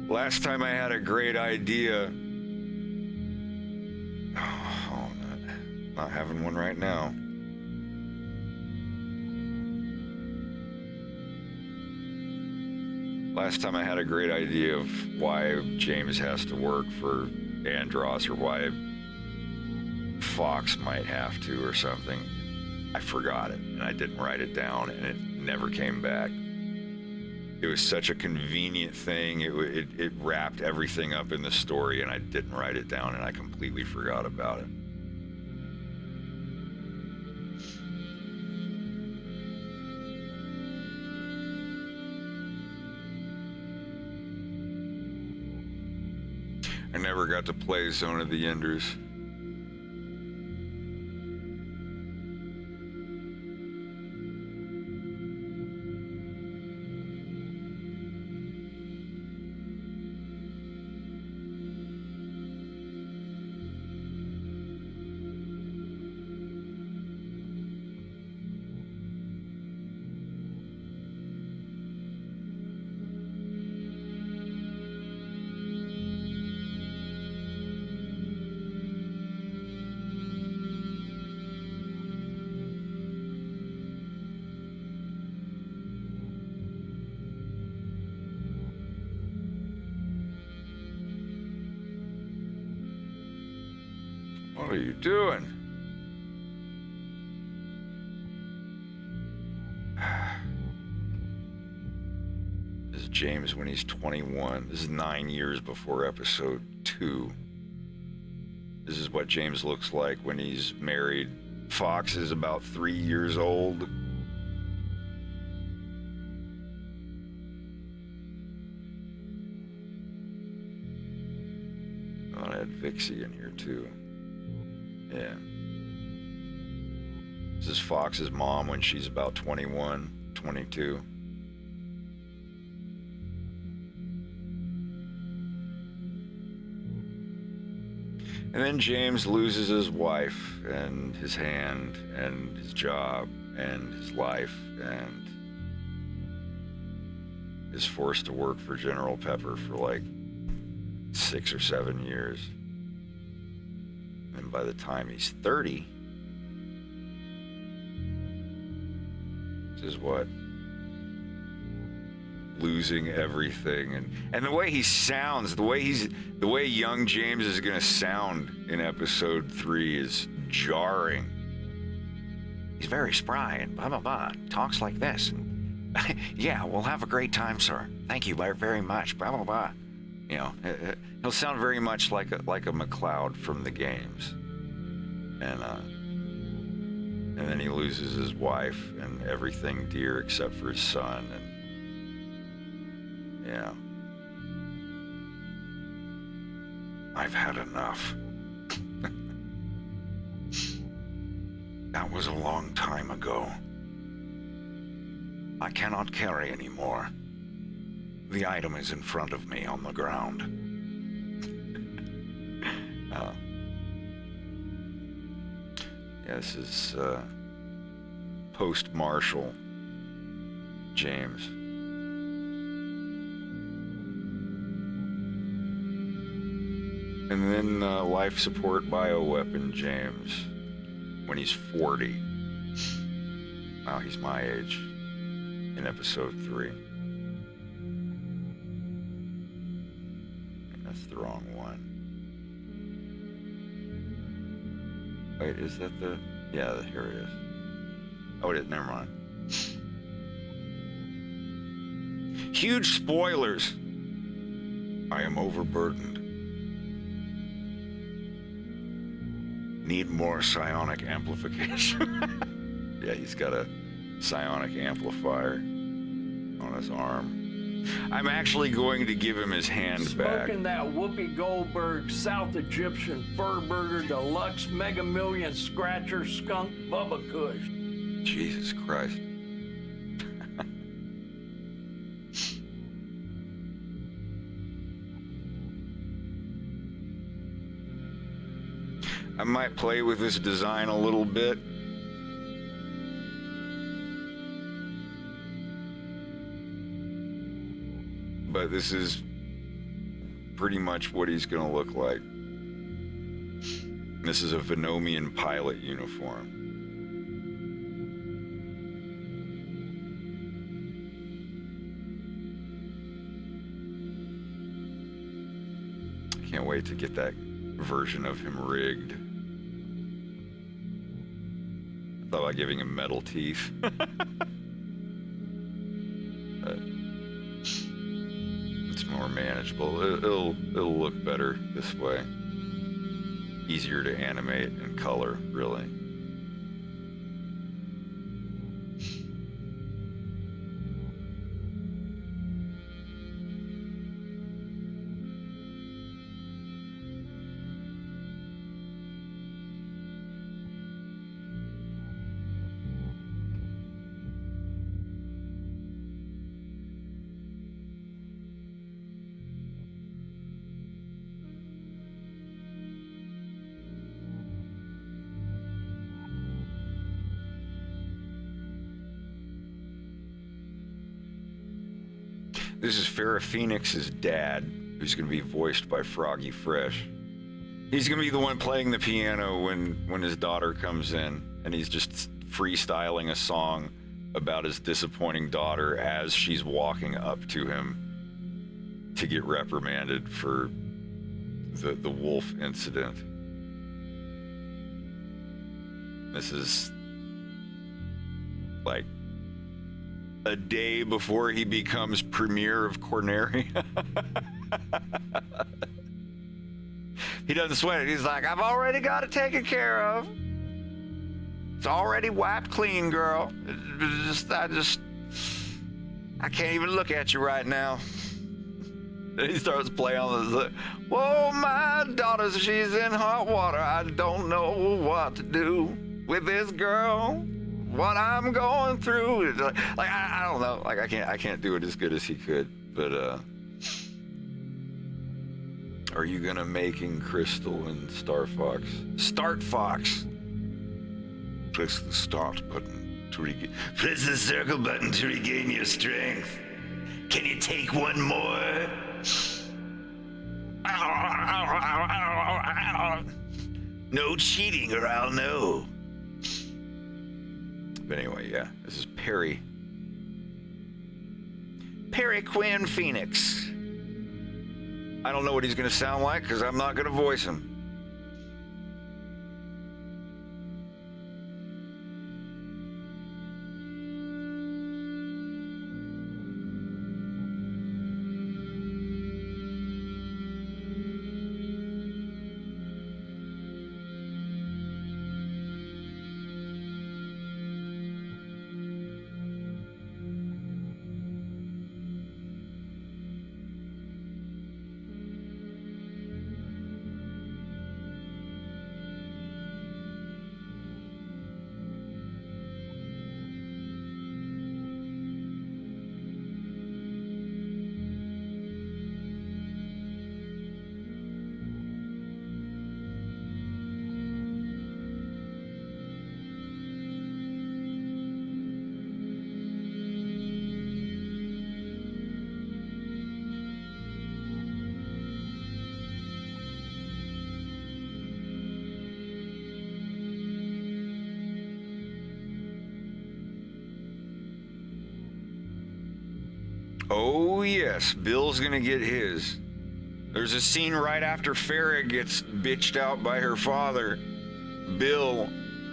Last time I had a great idea. Oh, not having one right now. Last time I had a great idea of why James has to work for Andros, or why Fox might have to or something. I forgot it, and I didn't write it down, and it never came back. It was such a convenient thing. It wrapped everything up in the story, and I didn't write it down, and I completely forgot about it. I never got to play Zone of the Enders. What are you doing? This is James when he's 21. This is 9 years before episode 2. This is what James looks like when he's married. Fox is about 3 years old. Oh, I had Vixie in here too. Yeah. This is Fox's mom when she's about 21, 22. And then James loses his wife and his hand and his job and his life and is forced to work for General Pepper for like 6 or 7 years. And by the time he's 30, this is what? Losing everything. And the way he sounds, the way young James is gonna sound in episode 3 is jarring. He's very spry and blah, blah, blah. Talks like this. Yeah, we'll have a great time, sir. Thank you very much. Blah, blah, blah. You know, he'll sound very much like a McCloud from the games. And then he loses his wife and everything dear except for his son. And yeah. I've had enough. That was a long time ago. I cannot carry anymore. The item is in front of me on the ground. Yeah, this is post-Marshall James. And then life support bioweapon James when he's 40. Wow, he's my age in episode 3. That's the wrong one. Wait, is that the... Yeah, here it is. Oh, it is. Never mind. Huge spoilers. I am overburdened. Need more psionic amplification. Yeah, he's got a psionic amplifier on his arm. I'm actually going to give him his hand back. Smoking that Whoopi Goldberg South Egyptian Fur Burger Deluxe Mega Million Scratcher Skunk Bubba Kush. Jesus Christ. I might play with this design a little bit. But this is pretty much what he's gonna look like. This is a Venomian pilot uniform. I can't wait to get that version of him rigged. Thought about giving him metal teeth. But it's more manageable. It'll look better this way. Easier to animate and color, really. This is Farrah Phoenix's dad, who's going to be voiced by Froggy Fresh. He's going to be the one playing the piano when his daughter comes in, and he's just freestyling a song about his disappointing daughter as she's walking up to him to get reprimanded for the wolf incident. This is like a day before he becomes premier of Corneria. He doesn't sweat it. He's like, I've already got it taken care of. It's already wiped clean, girl. I can't even look at you right now. Then he starts playing on this. Whoa, my daughter, she's in hot water. I don't know what to do with this girl. What I'm going through, like I don't know, like I can't do it as good as he could, but are you gonna making Crystal and Star Fox? Start Fox. Press the start button to regain. Press the circle button to regain your strength. Can you take one more? No cheating or I'll know. But anyway, yeah, this is Perry Quinn Phoenix. I don't know what he's going to sound like because I'm not going to voice him. Oh yes, Bill's gonna get his. There's a scene right after Farrah gets bitched out by her father. Bill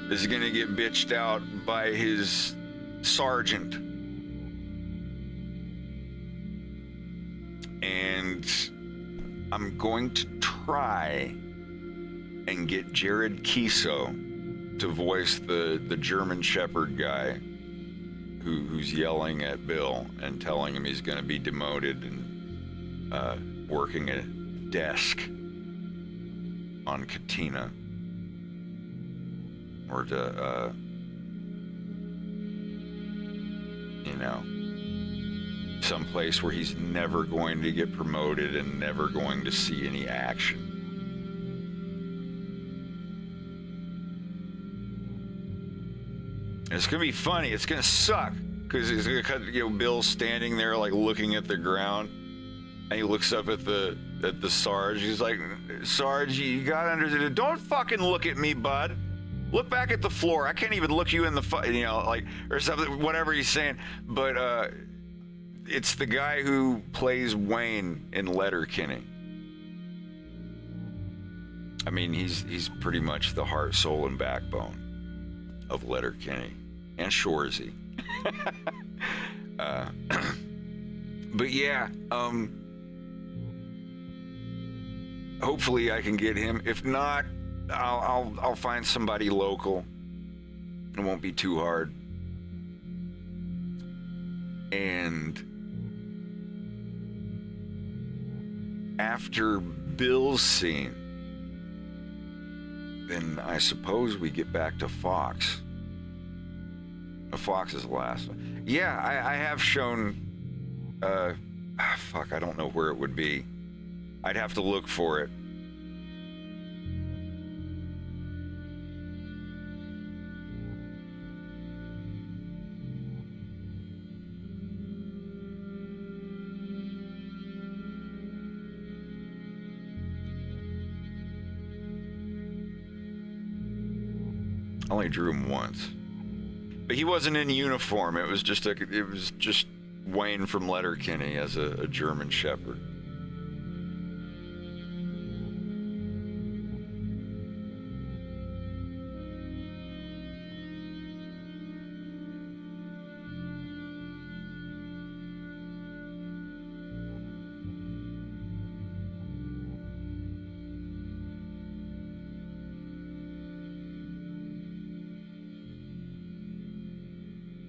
is gonna get bitched out by his sergeant. And I'm going to try and get Jared Kiso to voice the German Shepherd guy who's yelling at Bill and telling him he's going to be demoted and working at a desk on Katina, or to someplace where he's never going to get promoted and never going to see any action. It's gonna be funny. It's gonna suck because it's gonna cut. Bill's standing there like looking at the ground, and he looks up at the Sarge. He's like, "Sarge, you got under. Don't fucking look at me, bud. Look back at the floor. I can't even look you in the or something. Whatever he's saying." But it's the guy who plays Wayne in Letterkenny. I mean, he's pretty much the heart, soul, and backbone of Letterkenny and Shoresy. But yeah, hopefully I can get him. If not, I'll find somebody local. It won't be too hard. And after Bill's scene, then I suppose we get back to Fox. Fox is the last one. Yeah, I have shown, fuck, I don't know where it would be. I'd have to look for it. I only drew him once, but he wasn't in uniform. It was just Wayne from Letterkenny as a German Shepherd.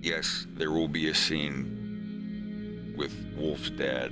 Yes, there will be a scene with Wolf's dad.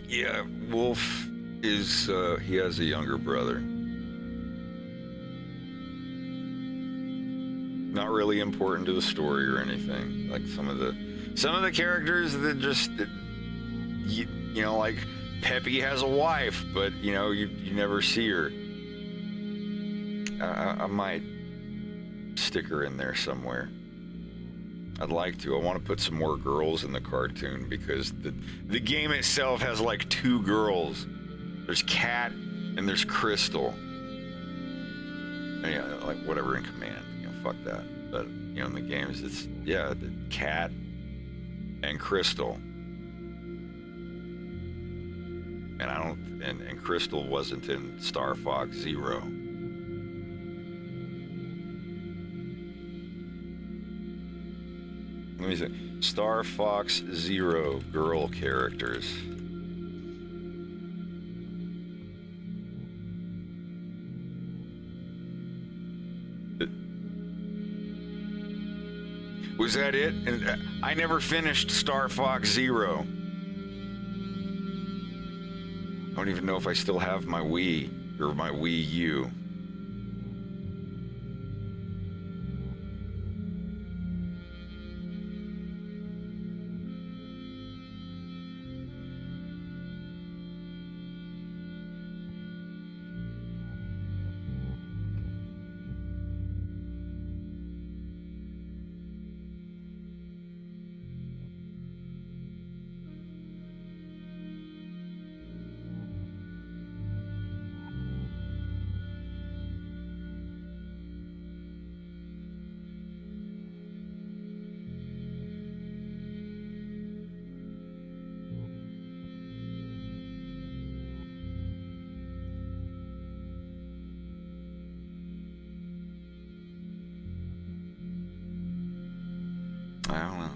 Yeah, Wolf is, he has a younger brother. Not really important to the story or anything. Like some of the characters that just, you know, like Peppy has a wife, but you know, you never see her. I might stick her in there somewhere. I'd like to. I want to put some more girls in the cartoon because the game itself has like 2 girls. There's Kat and there's Crystal. And, yeah, like whatever in Command. You know, fuck that. But you know, in the games, it's the Kat and Crystal. And I don't. And Crystal wasn't in Star Fox Zero. Let me see. Star Fox Zero girl characters. Was that it? And I never finished Star Fox Zero. I don't even know if I still have my Wii or my Wii U. I don't know.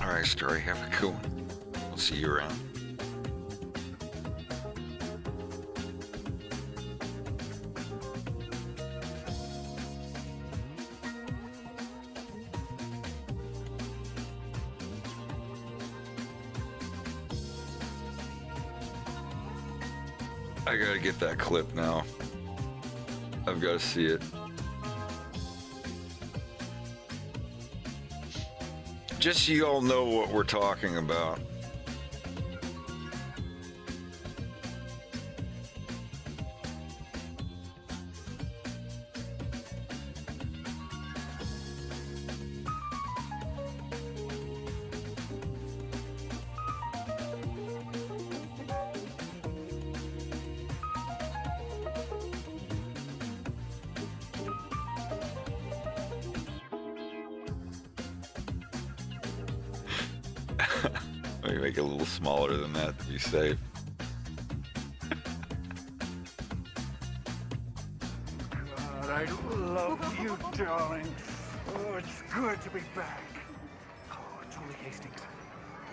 All right, Story, have a good one. We'll see you around. I gotta get that clip now. I've got to see it. Just so you all know what we're talking about. Let me make it a little smaller than that to be safe. God, I love you, darling. Oh, it's good to be back. Oh, Julie Hastings,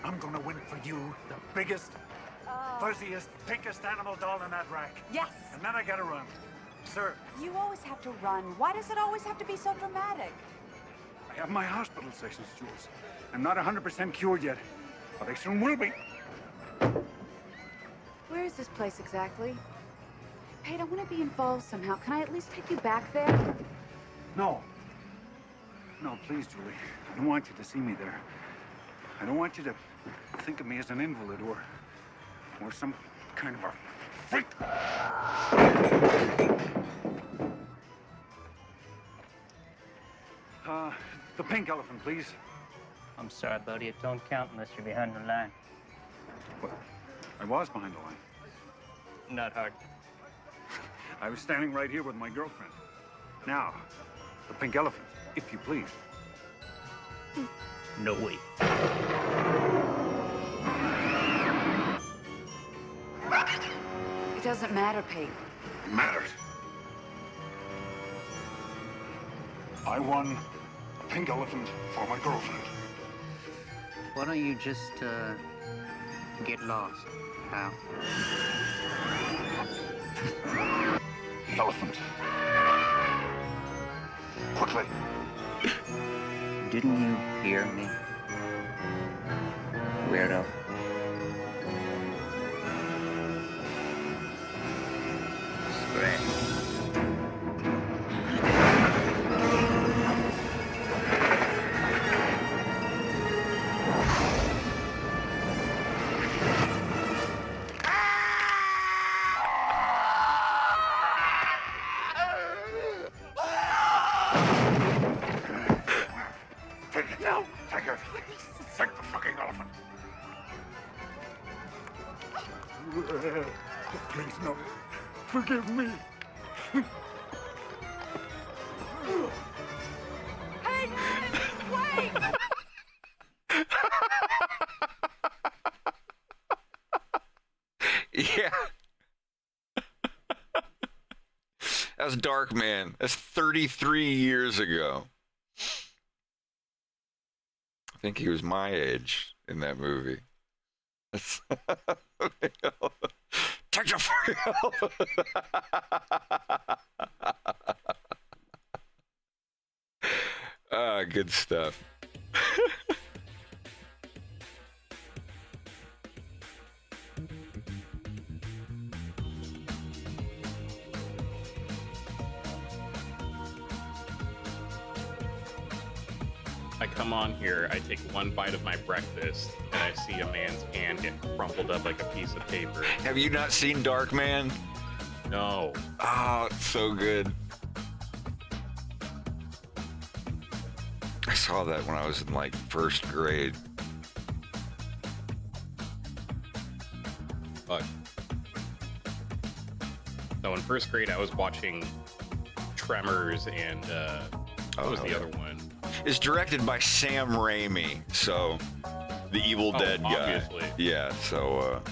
I'm gonna win for you the biggest, fuzziest, pinkest animal doll in that rack. Yes. And then I gotta run. Sir, You always have to run. Why does it always have to be so dramatic? I have my hospital sessions, Jules. I'm not 100% cured yet, but I soon will be. Where is this place exactly? Pate, I want to be involved somehow. Can I at least take you back there? No. No, please, Julie. I don't want you to see me there. I don't want you to think of me as an invalid or some kind of a freak. The pink elephant, please. I'm sorry, buddy. It don't count unless you're behind the line. What? I was behind the line. Not hard. I was standing right here with my girlfriend. Now, the pink elephant, if you please. No way. It doesn't matter, Pate. It matters. I won a pink elephant for my girlfriend. Why don't you just, get lost, pal? The elephant. Quickly. Didn't you hear me? Weirdo. Scratch. Take it down. Take it. Take the fucking elephant. Please, no. Forgive me. Hey, wait! Yeah. That's Dark Man. That's 33 years ago. I think he was my age in that movie. That's take your fucking good stuff. I come on here, I take one bite of my breakfast, and I see a man's hand get crumpled up like a piece of paper. Have you not seen Dark Man? No. Oh, it's so good. I saw that when I was in like first grade. Fuck. So in first grade, I was watching Tremors and what was the other one? It's directed by Sam Raimi, so the Evil Dead guy. Obviously. Yeah, so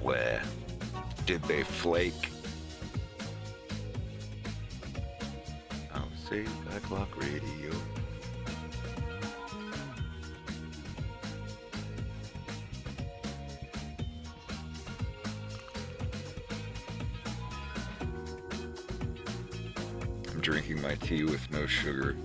Where? Did they flake? I'll say Backlog Radio. I'm drinking my tea with no sugar.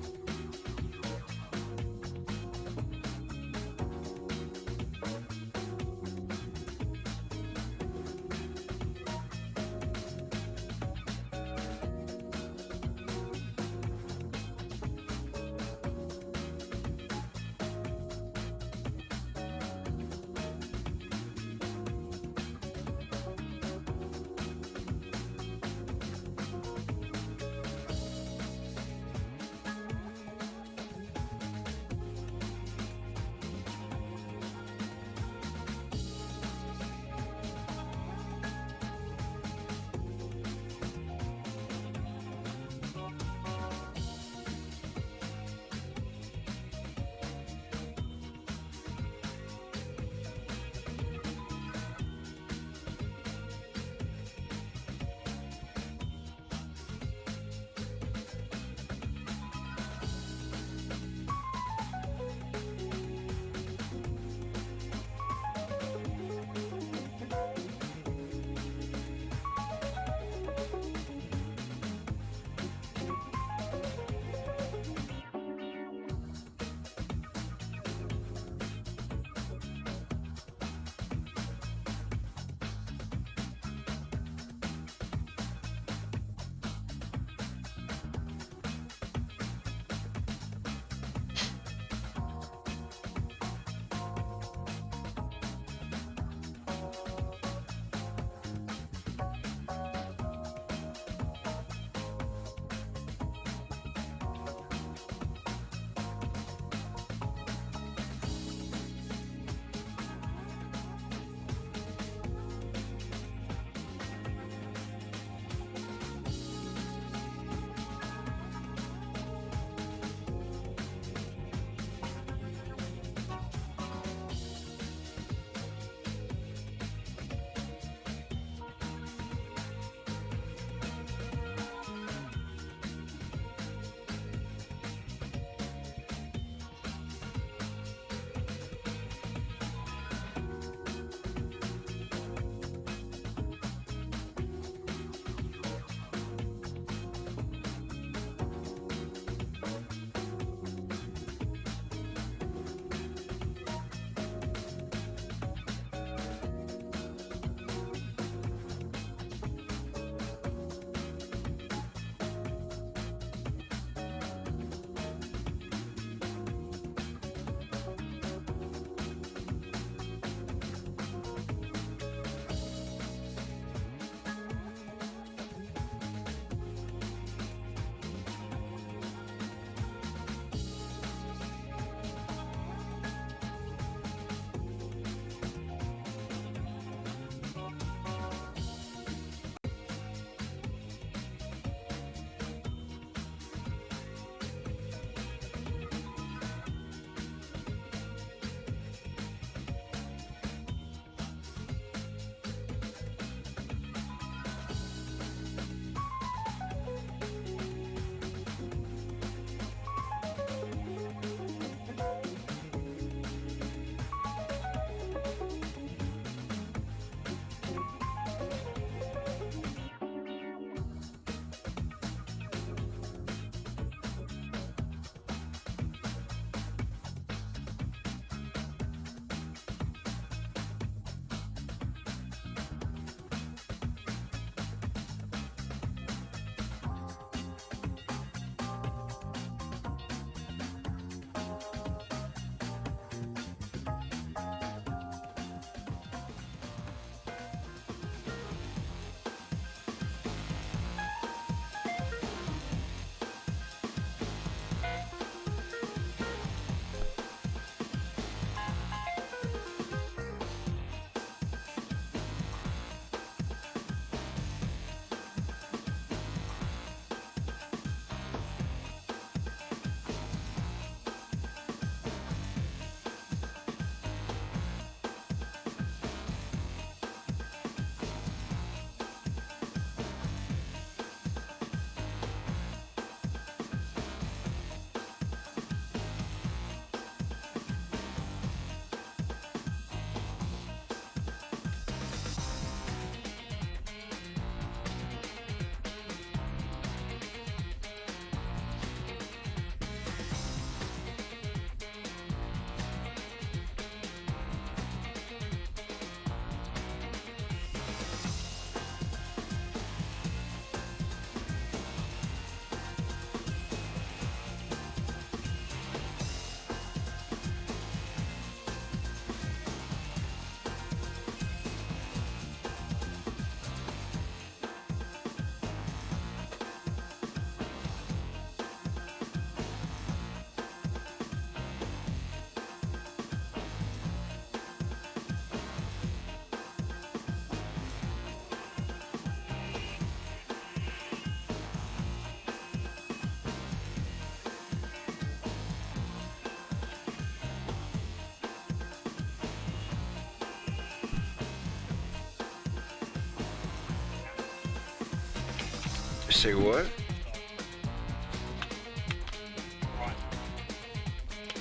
Say what?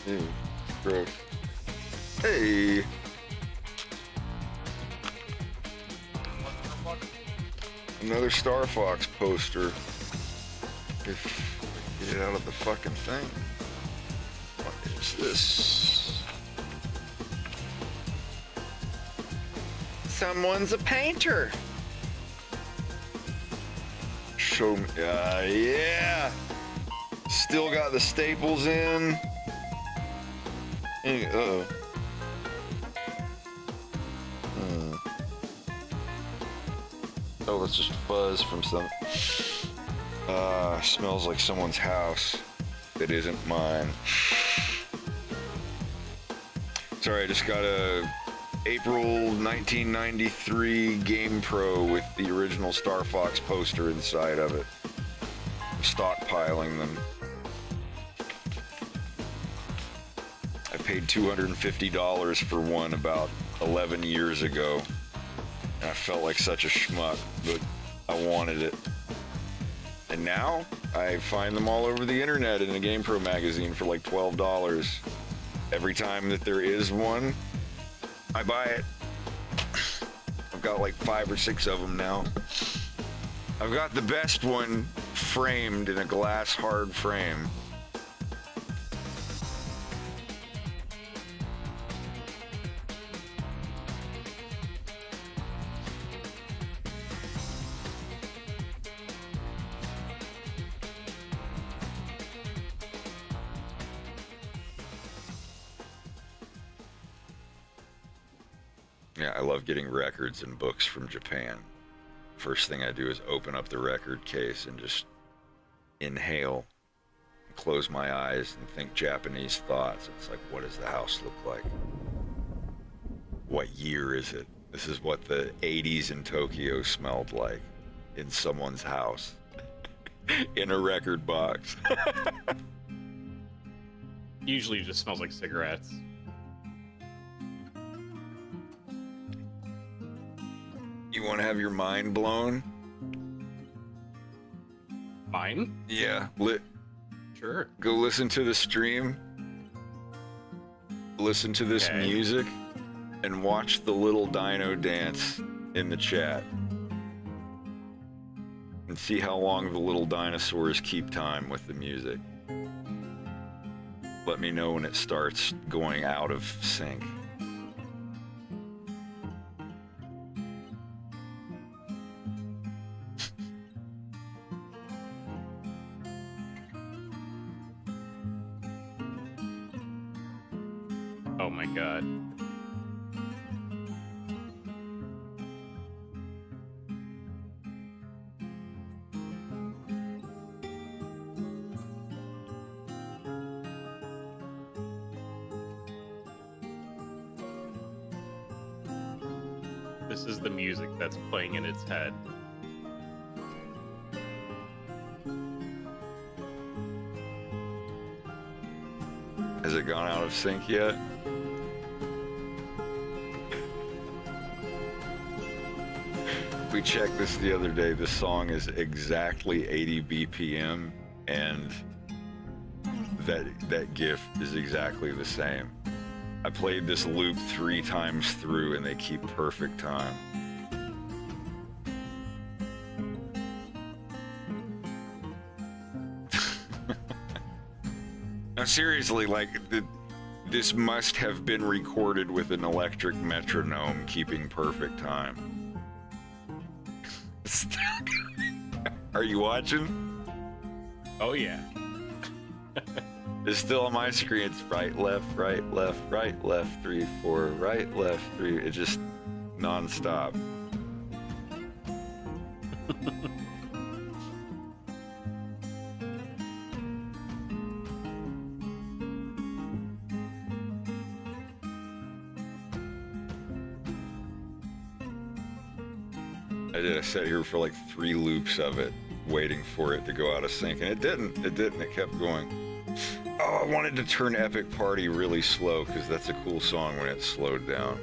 Ew, gross. Hey! Another Star Fox poster. Get it out of the fucking thing. What is this? Someone's a painter. Show me. Yeah! Still got the staples in. Uh-oh. Oh, that's just fuzz from some. Smells like someone's house. It isn't mine. Sorry, I just got a April 1993 Game Pro with the original Star Fox poster inside of it. I'm stockpiling them. I paid $250 for one about 11 years ago. And I felt like such a schmuck, but I wanted it. And now I find them all over the internet in a GamePro magazine for like $12. Every time that there is one, I buy it. I've got like 5 or 6 of them now. I've got the best one framed in a glass hard frame. Yeah, I love getting records and books from Japan. First thing I do is open up the record case and just inhale, and close my eyes and think Japanese thoughts. It's like, what does the house look like? What year is it? This is what the 80s in Tokyo smelled like in someone's house. In a record box. Usually it just smells like cigarettes. You want to have your mind blown? Mine? Yeah. Sure. Go listen to the stream. Listen to this music. And watch the little dino dance in the chat. And see how long the little dinosaurs keep time with the music. Let me know when it starts going out of sync. Oh my god. This is the music that's playing in its head. Has it gone out of sync yet? We checked this the other day. This song is exactly 80 BPM, and that GIF is exactly the same. I played this loop 3 times through, and they keep perfect time. Now, seriously, like, this must have been recorded with an electric metronome keeping perfect time. Are you watching? Oh, yeah. It's still on my screen. It's right, left, right, left, right, left, 3, 4, right, left, 3. It's just non-stop. I sat here for like 3 loops of it, waiting for it to go out of sync, and it didn't. It kept going. Oh, I wanted to turn Epic Party really slow, because that's a cool song when it's slowed down.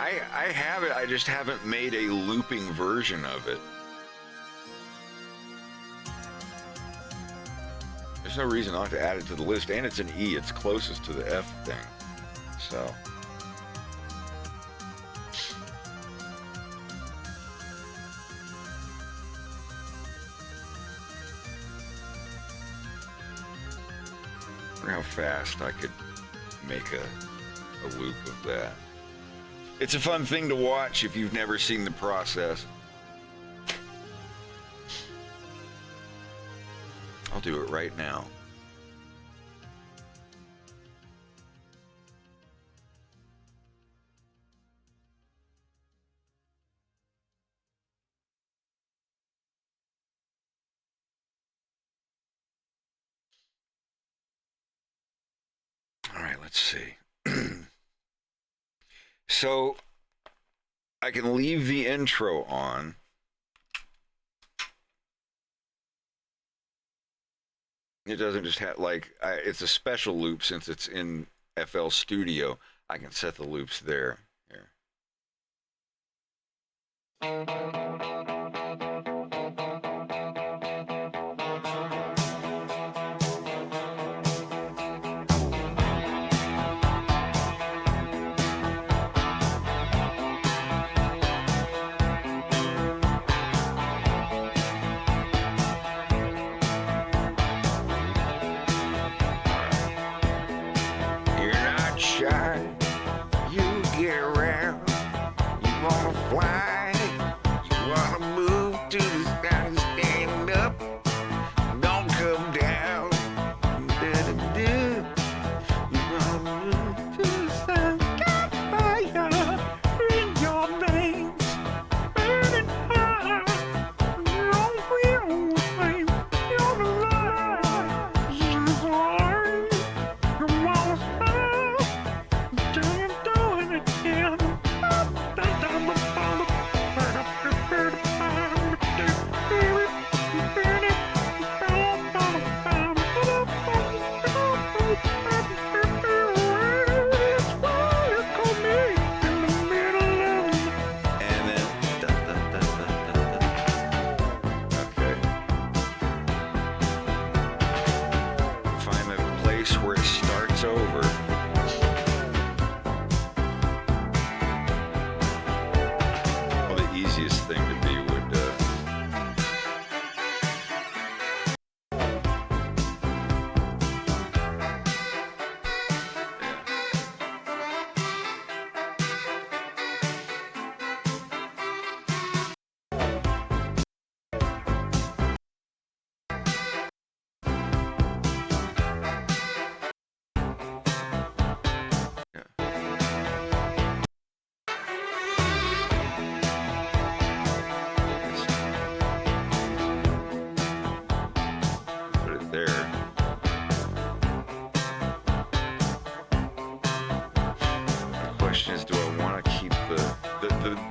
I have it. I just haven't made a looping version of it. There's no reason not to add it to the list, and it's an E. It's closest to the F thing. So. I wonder how fast I could make a loop of that. It's a fun thing to watch if you've never seen the process. I'll do it right now. All right, let's see. So I can leave the intro on. It doesn't just have, like, it's a special loop since it's in FL Studio. I can set the loops there. Here.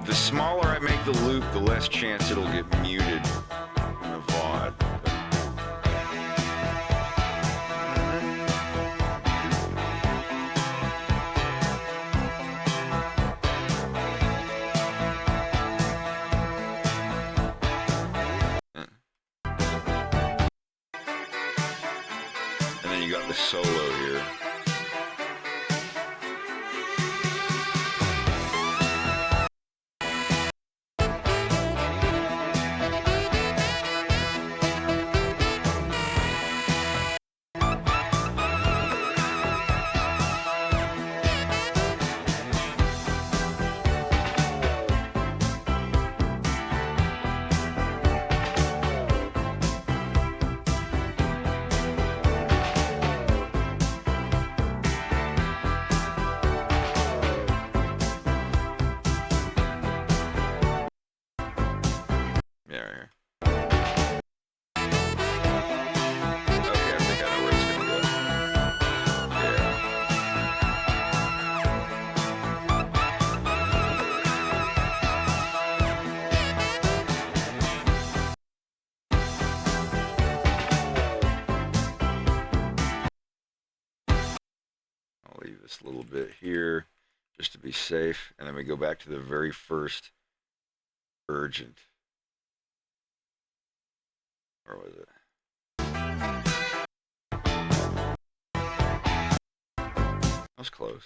The smaller I make the loop, the less chance it'll get muted in the VOD. And then you got the solo here. A little bit here just to be safe. And then we go back to the very first urgent. Where was it? That was close.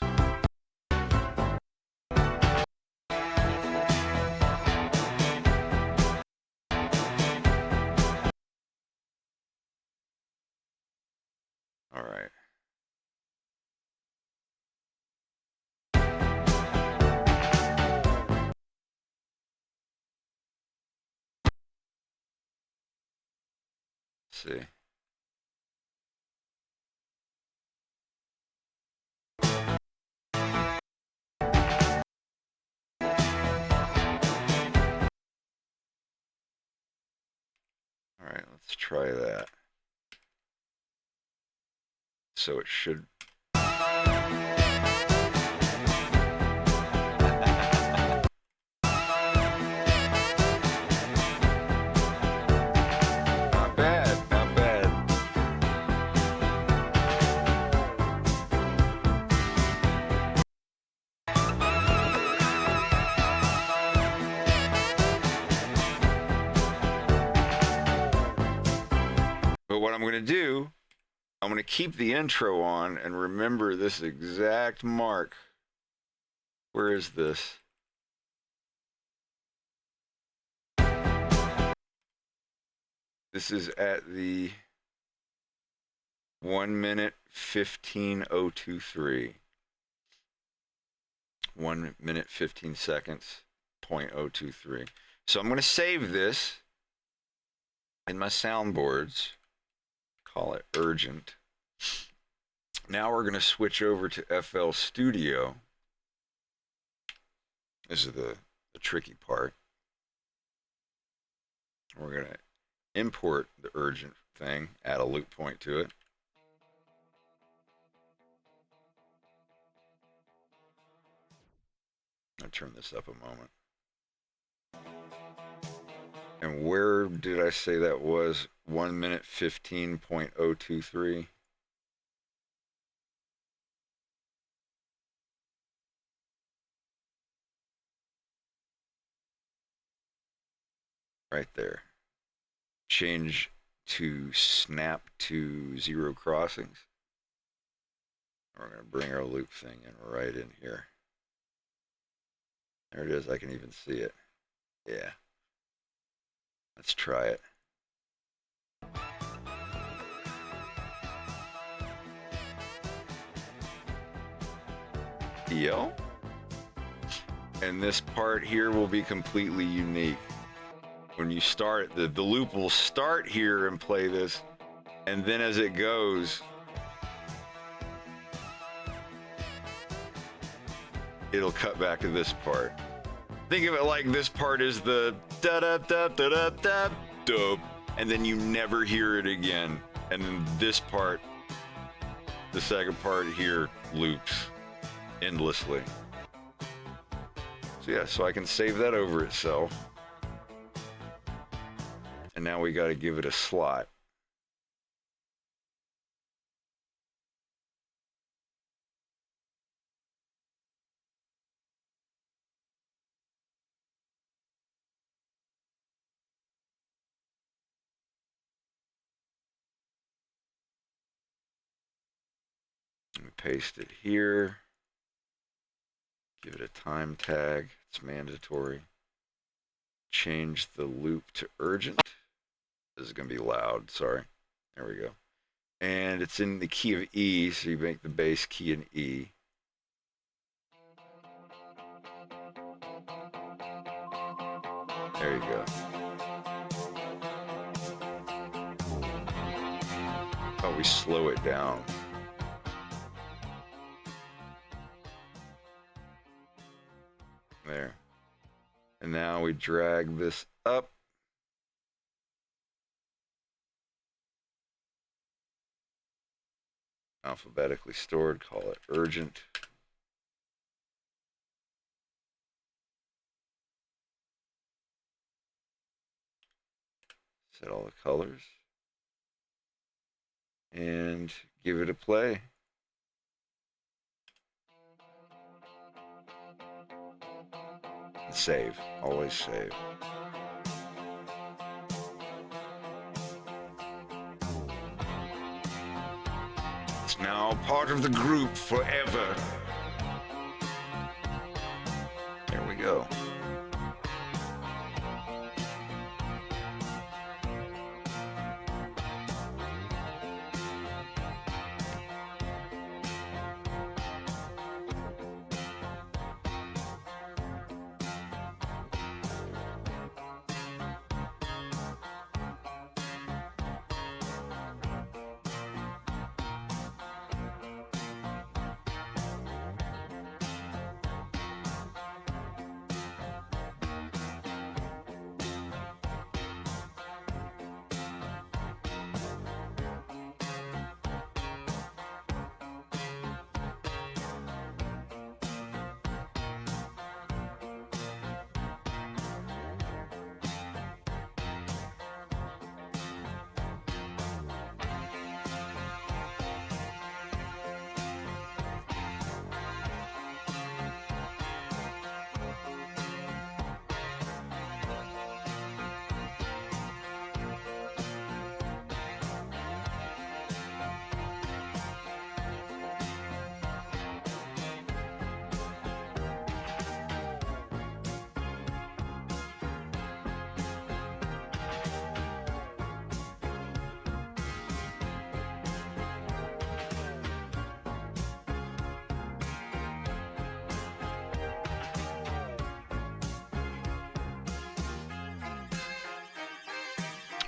All right. Let's see. All right, let's try that. So it should. Not bad, not bad. But what I'm going to do, I'm going to keep the intro on and remember this exact mark. Where is this? This is at the 1 minute 15:023. 1 minute 15 seconds, 0.023. So I'm going to save this in my soundboards. Call it urgent. Now we're going to switch over to FL Studio. This is the tricky part. We're going to import the urgent thing, add a loop point to it. I'll turn this up a moment. And where did I say that was? 1 minute 15.023. Right there. Change to snap to 0 crossings. We're going to bring our loop thing in right in here. There it is. I can even see it. Yeah. Let's try it. Yo. And this part here will be completely unique. When you start, the loop will start here and play this, and then as it goes, it'll cut back to this part. Think of it like this part is the da-da-da-da-da-da-dope, and then you never hear it again. And then this part, the second part here, loops endlessly. So yeah, so I can save that over itself. And now we got to give it a slot. Let me paste it here. Give it a time tag. It's mandatory. Change the loop to urgent. This is going to be loud, sorry. There we go. And it's in the key of E, so you make the bass key in E. There you go. Oh, we slow it down. There. And now we drag this up. Alphabetically stored, call it urgent. Set all the colors. And give it a play. Save. Always save. It's now part of the group forever. There we go.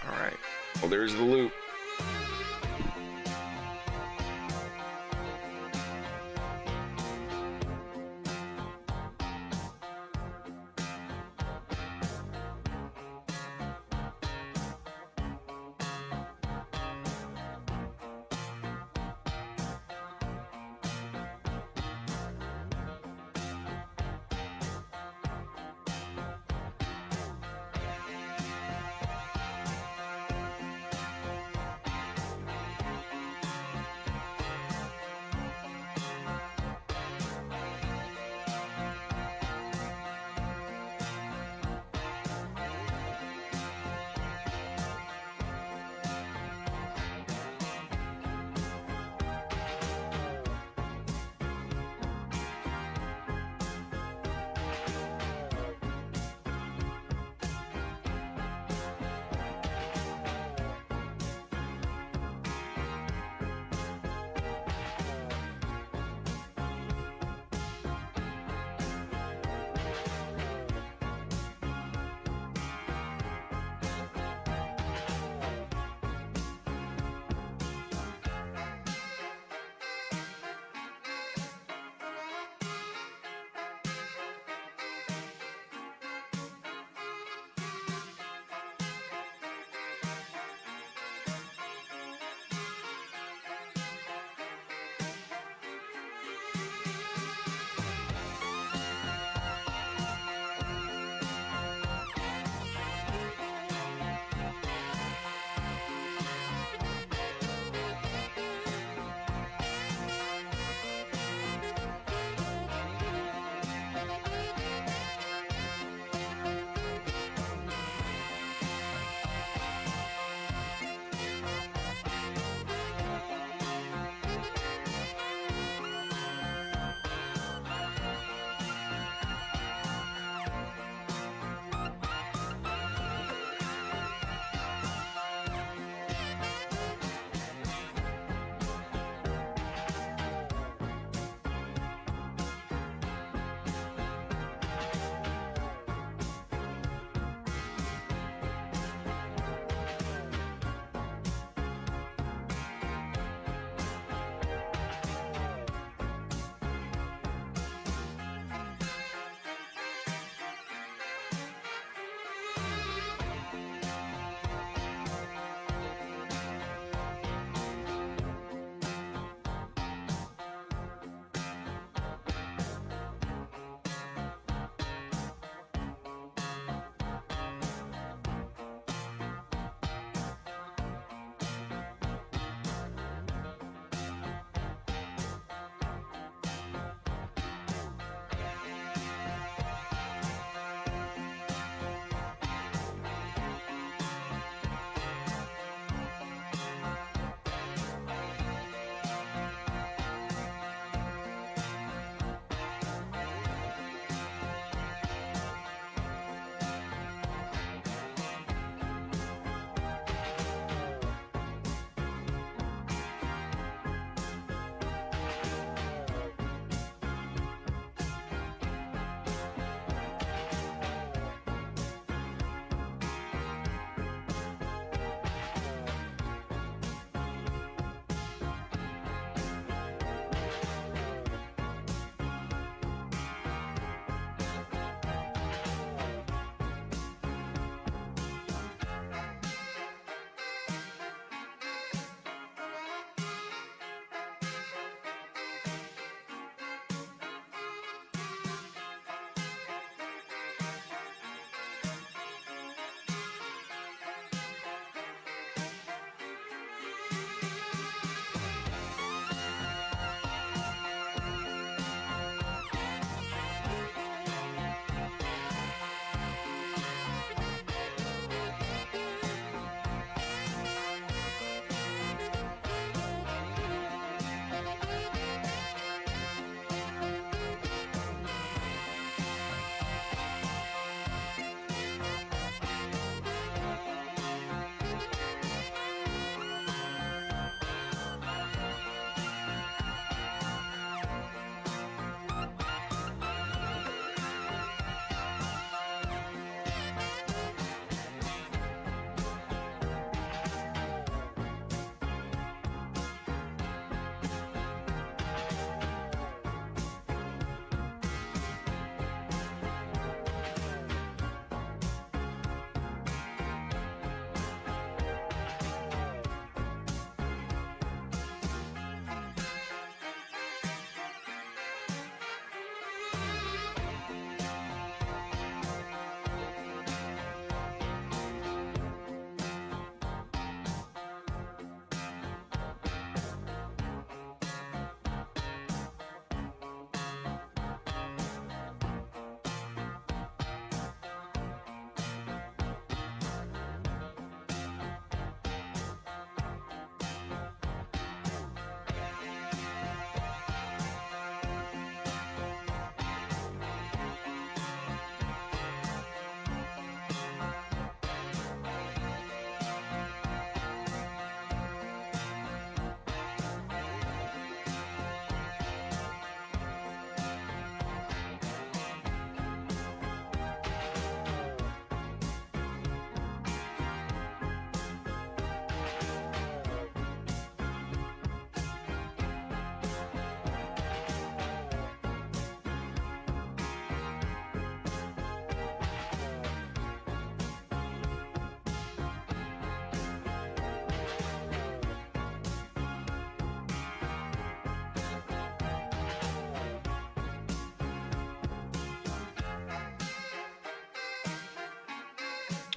All right. Well, there's the loop.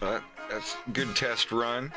That's a good test run.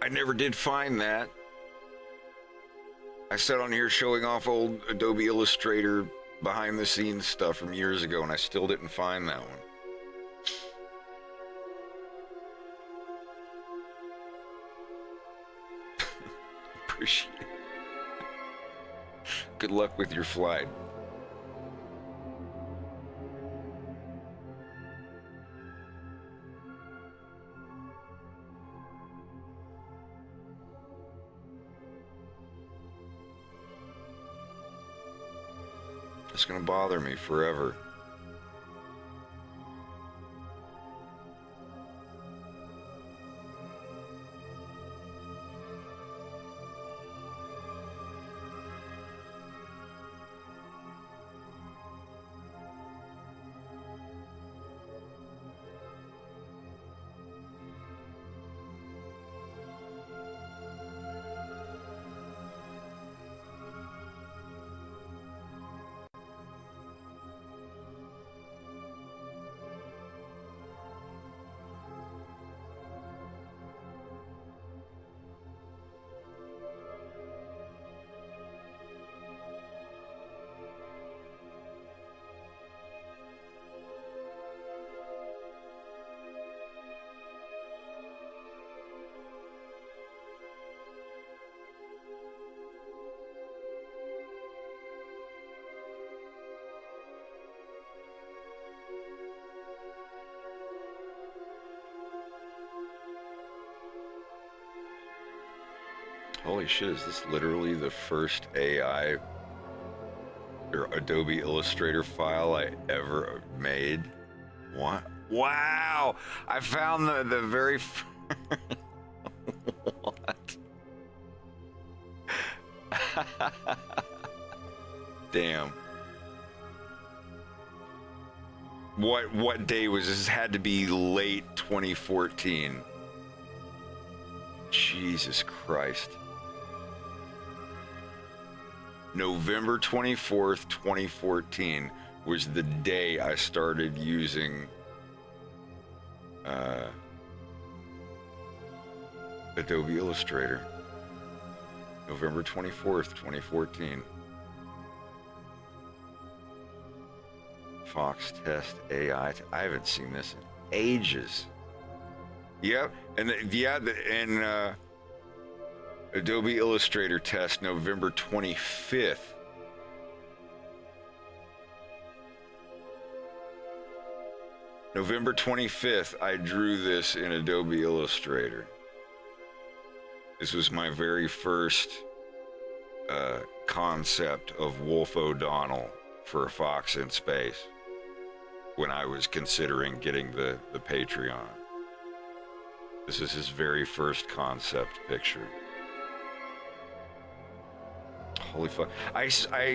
I never did find that. I sat on here showing off old Adobe Illustrator behind the scenes stuff from years ago, and I still didn't find that one. Appreciate it. Good luck with your flight. It's gonna bother me forever. Holy shit, is this literally the first AI or Adobe Illustrator file I ever made? What? Wow! I found the very what? Damn. What day was this? Had to be late 2014. Jesus Christ. November 24th, 2014 was the day I started using Adobe Illustrator. November 24th, 2014. Fox test AI. I haven't seen this in ages. Yep, and Adobe Illustrator test November 25th. November 25th, I drew this in Adobe Illustrator. This was my very first concept of Wolf O'Donnell for Fox in Space when I was considering getting the Patreon. This is his very first concept picture. Holy fuck. I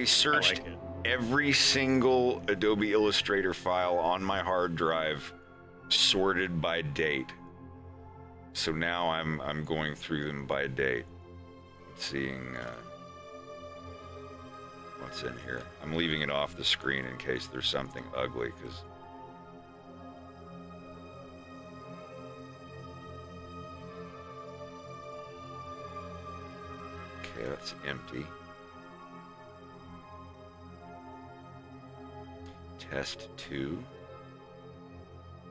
searched every single Adobe Illustrator file on my hard drive, sorted by date. So now I'm going through them by date, seeing what's in here. I'm leaving it off the screen in case there's something ugly, because okay, that's empty. Test 2.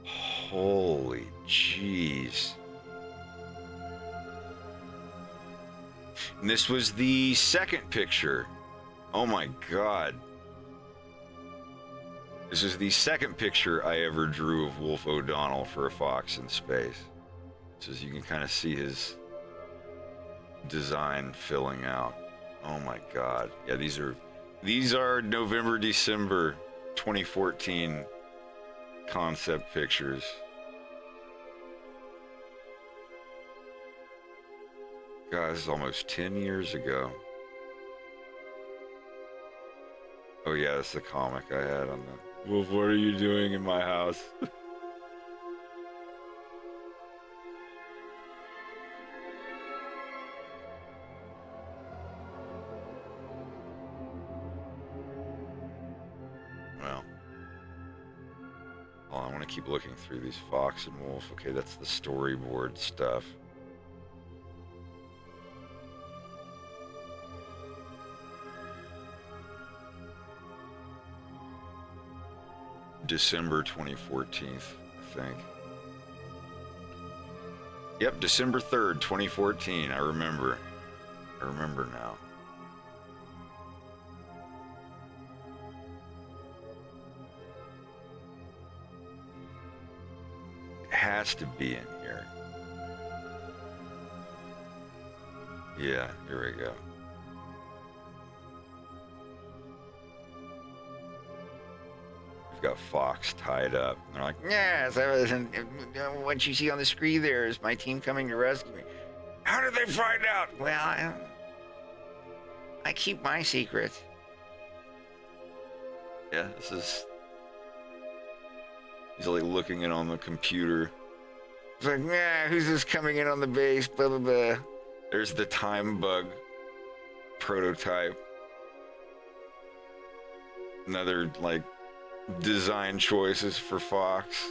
Holy jeez. And this was the second picture. Oh my god. This is the second picture I ever drew of Wolf O'Donnell for A Fox in Space. So as you can kind of see his design filling out. Oh my god. Yeah, these are November, December 2014 concept pictures. God, this is almost 10 years ago. Oh yeah, that's the comic I had on the Wolf, what are you doing in my house? Well, I want to keep looking through these Fox and Wolf. Okay, that's the storyboard stuff. December 2014, I think. Yep, December 3rd, 2014. I remember now. It has to be in here. Yeah, here we go. We've got Fox tied up. They're like, Yes, what you see on the screen there is my team coming to rescue me. how did they find out? Well, I keep my secrets. Yeah, this is... He's like looking in on the computer. It's like, who's this coming in on the base? Blah, blah, blah. There's the time bug prototype. Another, like, design choices for Fox.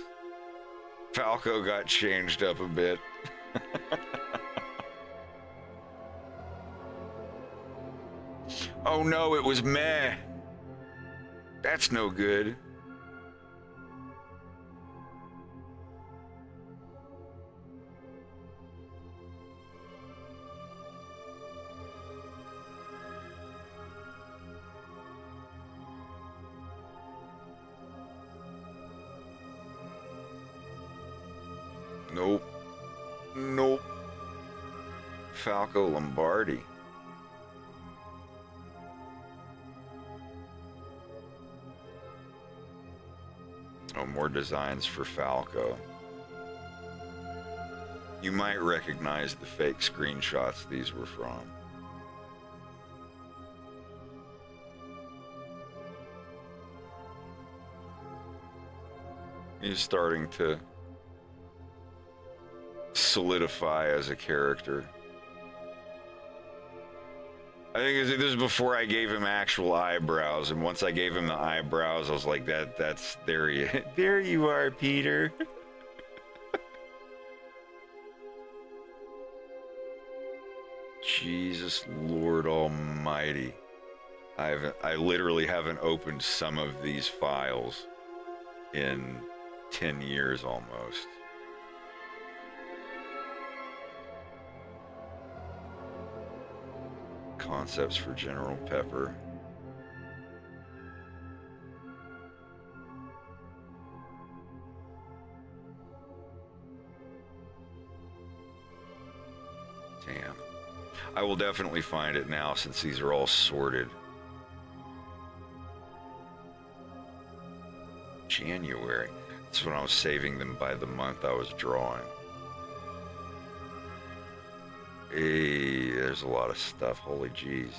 Falco got changed up a bit. Oh no, it was meh. That's no good. Nope. Nope. Falco Lombardi. Oh, more designs for Falco. You might recognize the fake screenshots these were from. He's starting to solidify as a character. I think this is before I gave him actual eyebrows, and once I gave him the eyebrows, I was like, that's there you are, Peter. Jesus Lord Almighty. I literally haven't opened some of these files in 10 years almost. Concepts for General Pepper. Damn. I will definitely find it now since these are all sorted. January. That's when I was saving them by the month I was drawing. Hey, there's a lot of stuff. Holy jeez.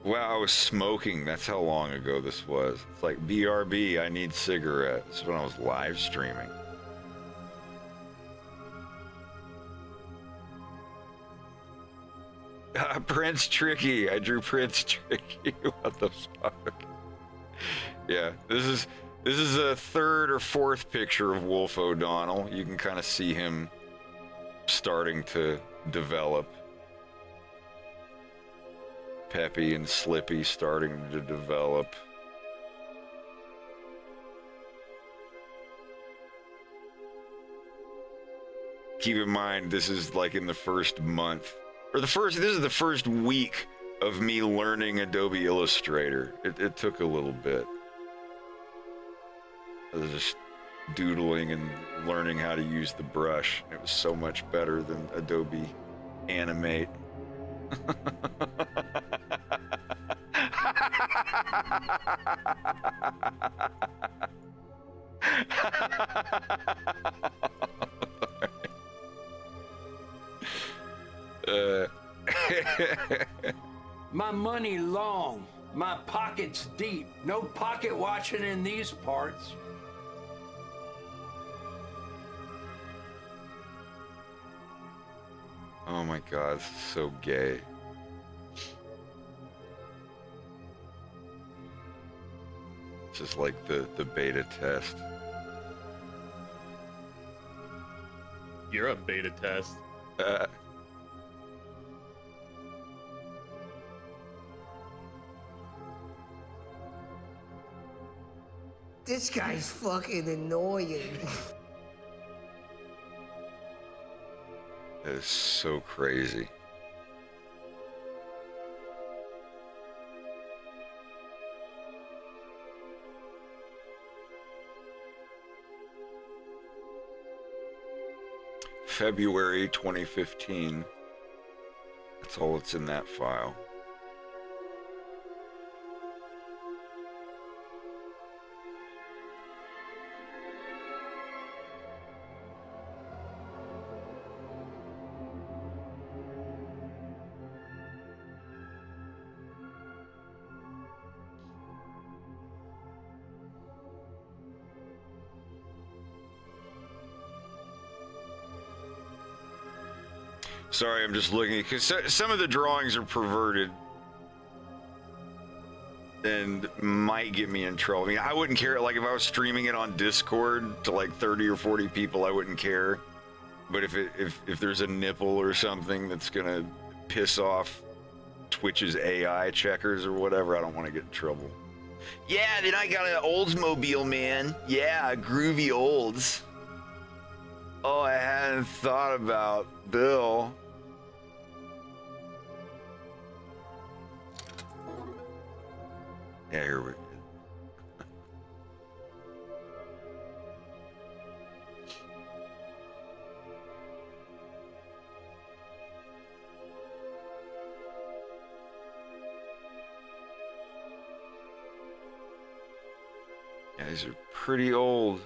Wow, I was smoking. That's how long ago this was. It's like, BRB, I need cigarettes. This is when I was live streaming. Prince Tricky. I drew Prince Tricky. What the fuck? Yeah, this is a third or fourth picture of Wolf O'Donnell. You can kind of see him starting to develop. Peppy and Slippy starting to develop. Keep in mind, this is like in the first month, or this is the first week of me learning Adobe Illustrator. It took a little bit. I was just doodling and learning how to use the brush. It was so much better than Adobe Animate. My money long, my pockets deep. No pocket watching in these parts. Oh my god, this is so gay. This is like the beta test. You're a beta test. This guy's fucking annoying. That is so crazy. February 2015. That's all that's in that file. Sorry, I'm just looking because some of the drawings are perverted and might get me in trouble. I mean, I wouldn't care. Like if I was streaming it on Discord to like 30 or 40 people, I wouldn't care. But if there's a nipple or something that's gonna piss off Twitch's AI checkers or whatever, I don't want to get in trouble. Yeah, then I got an Oldsmobile, man. Yeah, groovy Olds. Oh, I hadn't thought about Bill. Yeah, here we go. Yeah, these are pretty old.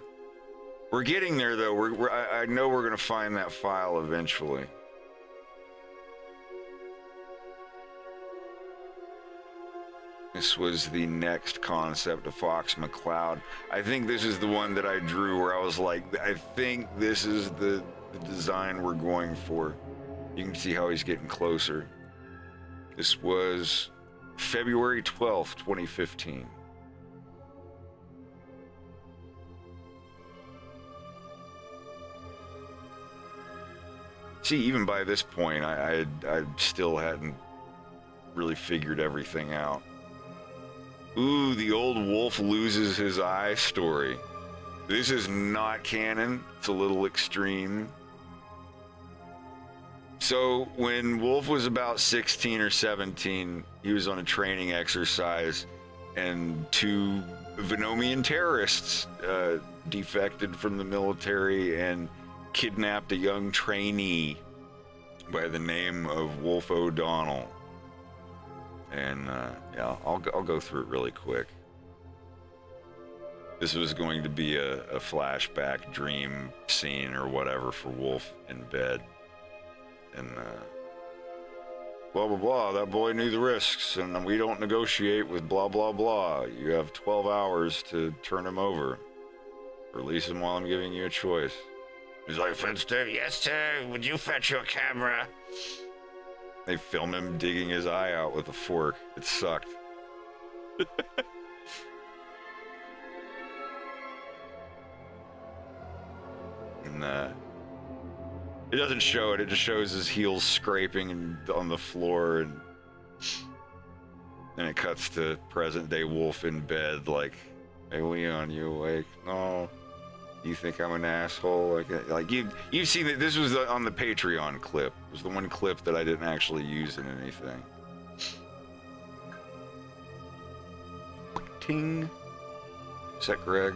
We're getting there, though. I know we're going to find that file eventually. This was the next concept of Fox McCloud. I think this is the one that I drew where I was like, I think this is the design we're going for. You can see how he's getting closer. This was February 12th, 2015. See, even by this point, I still hadn't really figured everything out. Ooh, the old wolf loses his eye story. This is not canon. It's a little extreme. So when Wolf was about 16 or 17, he was on a training exercise and two Venomian terrorists defected from the military and kidnapped a young trainee by the name of Wolf O'Donnell. And yeah, I'll go through it really quick. This was going to be a flashback dream scene or whatever for Wolf in bed. And blah, blah, blah, that boy knew the risks, and we don't negotiate with blah, blah, blah. You have 12 hours to turn him over. Release him while I'm giving you a choice. He's like, Finster, yes, sir. Would you fetch your camera? They film him digging his eye out with a fork. It sucked. And it doesn't show it. It just shows his heels scraping on the floor, and then it cuts to present-day Wolf in bed, like, "Hey, Leon, you awake? No. You think I'm an asshole?" Like you've seen it. This was on the Patreon clip. It was the one clip that I didn't actually use in anything. Ting. Is that Greg?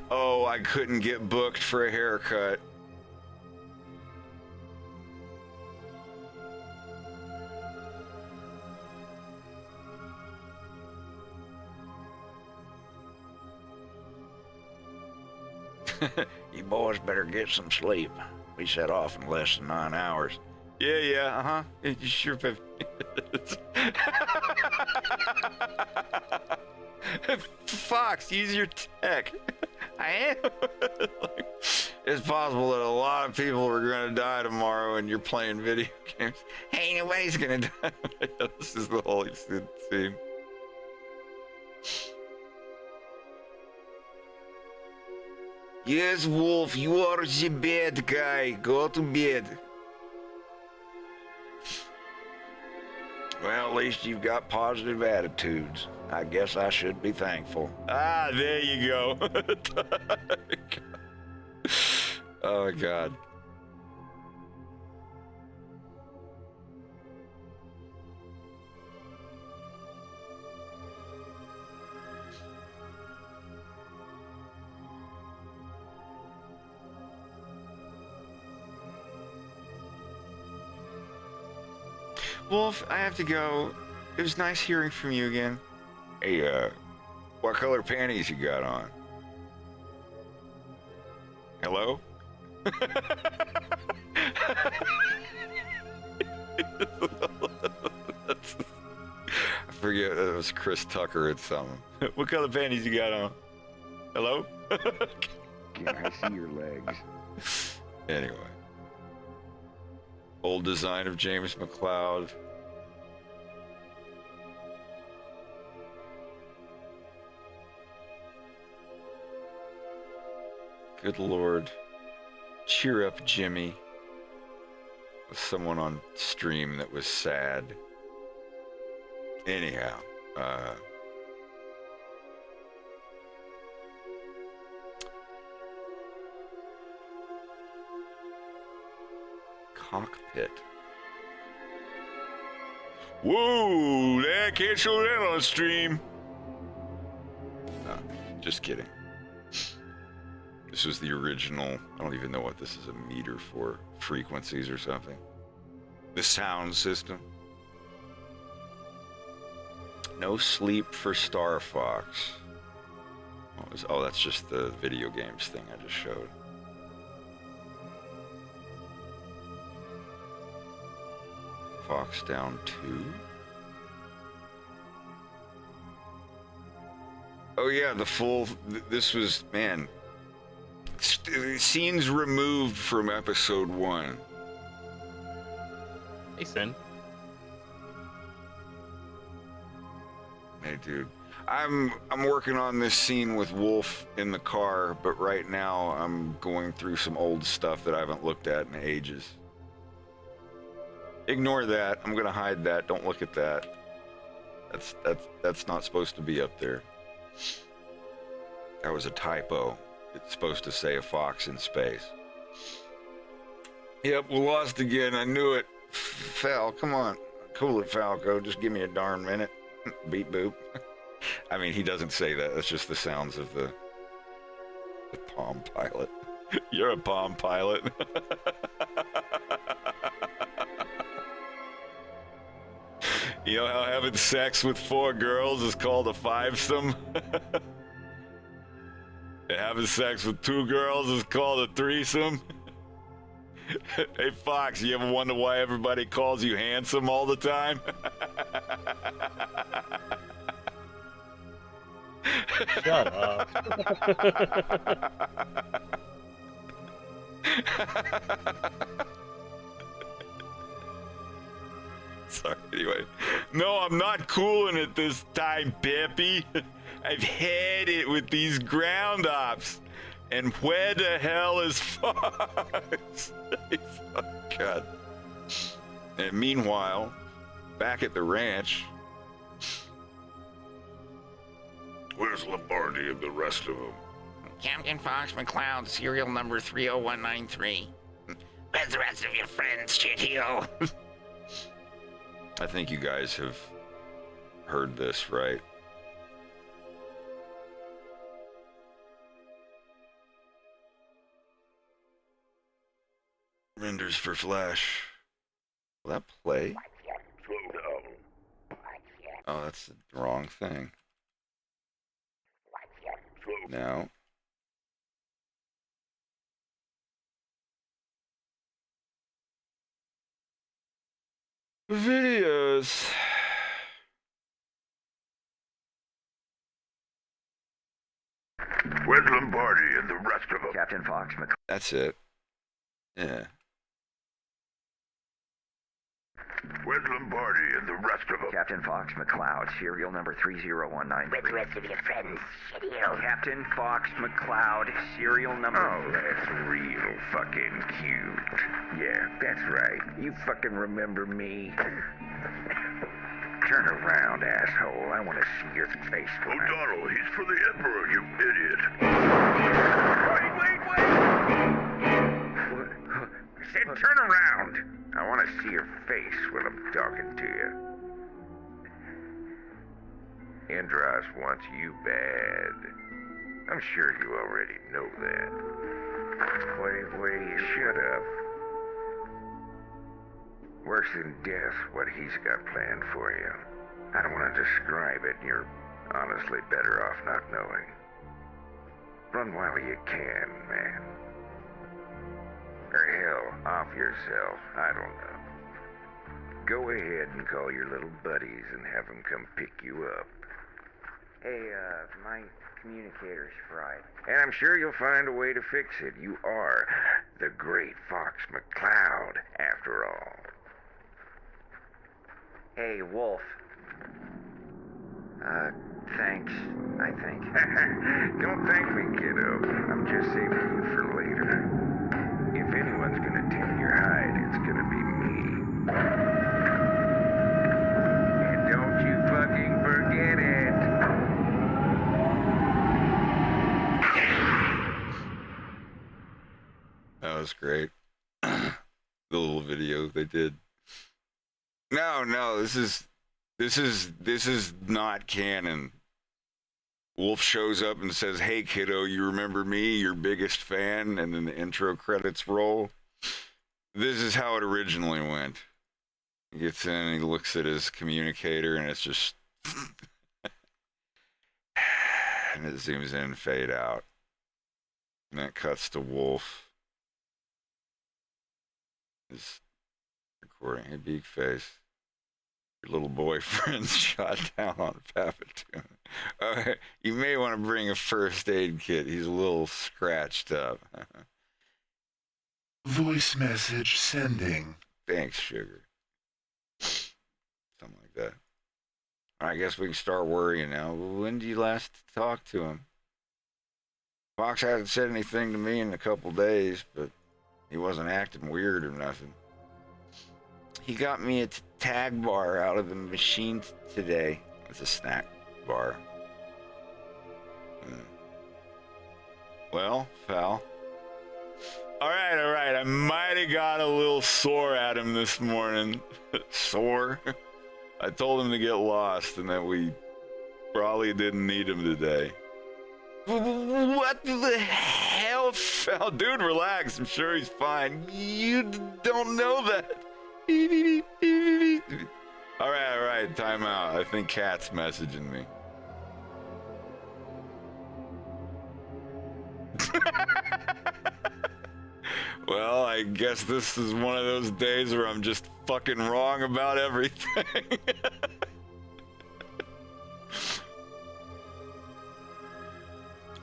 Oh, I couldn't get booked for a haircut. You boys better get some sleep. We set off in less than 9 hours. Yeah, uh-huh. You sure 50 minutes. Fox, use your tech. I am. It's possible that a lot of people are going to die tomorrow and you're playing video games. Hey, nobody's going to die. This is the whole scene. Yes, Wolf, you are the bad guy. Go to bed. Well, least you've got positive attitudes. I guess I should be thankful. Ah, there you go. Oh, God. Wolf, I have to go. It was nice hearing from you again. Hey, what color panties you got on? Hello? I forget, it was Chris Tucker at something. What color panties you got on? Hello? Can I see your legs? Anyway. Old design of James McLeod. Good Lord. Cheer up, Jimmy. With someone on stream that was sad. Anyhow, cockpit. Whoa, I can't show that on stream. No, just kidding. This was the original, I don't even know what this is a meter for, frequencies or something. The sound system. No sleep for Star Fox. Oh, that's just the video games thing I just showed. Fox down 2. Oh yeah, the full, this was, man, scenes removed from episode 1. Hey, Sin. Hey, dude. I'm working on this scene with Wolf in the car, but right now I'm going through some old stuff that I haven't looked at in ages. Ignore that. I'm gonna hide that. Don't look at that. That's not supposed to be up there. That was a typo. It's supposed to say a fox in space. Yep, we lost again. I knew it. Fal, come on. Cool it, Falco. Just give me a darn minute. Beep boop. I mean, he doesn't say that. That's just the sounds of the Palm Pilot. You're a Palm Pilot. You know how having sex with 4 girls is called a fivesome? And having sex with 2 girls is called a threesome? Hey, Fox, you ever wonder why everybody calls you handsome all the time? Shut up. Sorry, anyway. No, I'm not cooling it this time, Peppy. I've had it with these ground ops. And where the hell is Fox? Oh, God. And meanwhile, back at the ranch, where's Lombardi and the rest of them? Captain Fox McCloud, serial number 30193. Where's the rest of your friends, shitheel? I think you guys have heard this, right? Renders for Flash. Will that play? Slow down. Oh, that's the wrong thing. Now. Videos. Where's Lombardi and the rest of them? Captain Fox McCloud. That's it. Yeah. Where's Lombardi and the rest of them? Captain Fox McCloud, serial number 30193. Where's the rest of your friends, shitheel? Captain Fox McCloud, serial number... Oh, that's real fucking cute. Yeah, that's right. You fucking remember me. Turn around, asshole. I want to see your face. O'Donnell, he's for the Emperor, you idiot. Wait! I said turn around. I want to see your face when I'm talking to you. Andros wants you bad. I'm sure you already know that. What do you shut up? Worse than death, what he's got planned for you. I don't want to describe it, and you're honestly better off not knowing. Run while you can, man. Or hell, off yourself, I don't know. Go ahead and call your little buddies and have them come pick you up. Hey, my communicator's fried. And I'm sure you'll find a way to fix it. You are the great Fox McCloud, after all. Hey, Wolf. Thanks, I think. Don't thank me, kiddo. I'm just saving you for later. If anyone's gonna tan your hide, it's gonna be me. And don't you fucking forget it. That was great. The little video they did. No, this is not canon. Wolf shows up and says, "Hey kiddo, you remember me, your biggest fan," and then the intro credits roll. This is how it originally went. He gets in and he looks at his communicator and it's just and it zooms in and fade out. And then it cuts to Wolf. He's recording. Hey, big face. Your little boyfriend's shot down on Papatoon. You may want to bring a first aid kit. He's a little scratched up. Voice message sending. Thanks, sugar. Something like that. I guess we can start worrying now. When did you last talk to him? Fox hasn't said anything to me in a couple days, but he wasn't acting weird or nothing. He got me a tag bar out of the machine today. It's a snack bar. Well, pal. All right. I might have got a little sore at him this morning. Sore? I told him to get lost and that we probably didn't need him today. What the hell, pal? Dude, relax. I'm sure he's fine. You don't know that. All right, time out. I think Kat's messaging me. Well, I guess this is one of those days where I'm just fucking wrong about everything.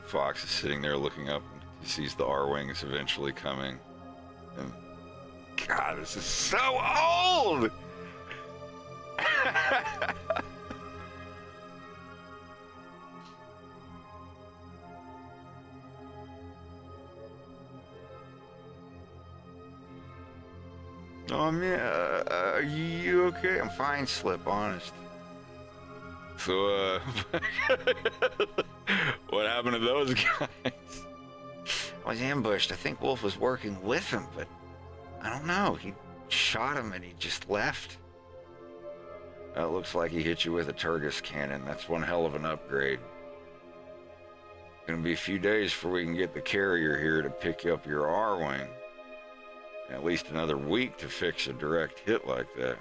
Fox is sitting there looking up and he sees the R-Wings eventually coming. And God, this is so old! Oh, man, are you okay? I'm fine, Slip, honest. So, what happened to those guys? I was ambushed. I think Wolf was working with him, but I don't know. He shot him and he just left. It looks like he hit you with a Turgis cannon. That's one hell of an upgrade. Gonna be a few days before we can get the carrier here to pick up your R-Wing. At least another week to fix a direct hit like that.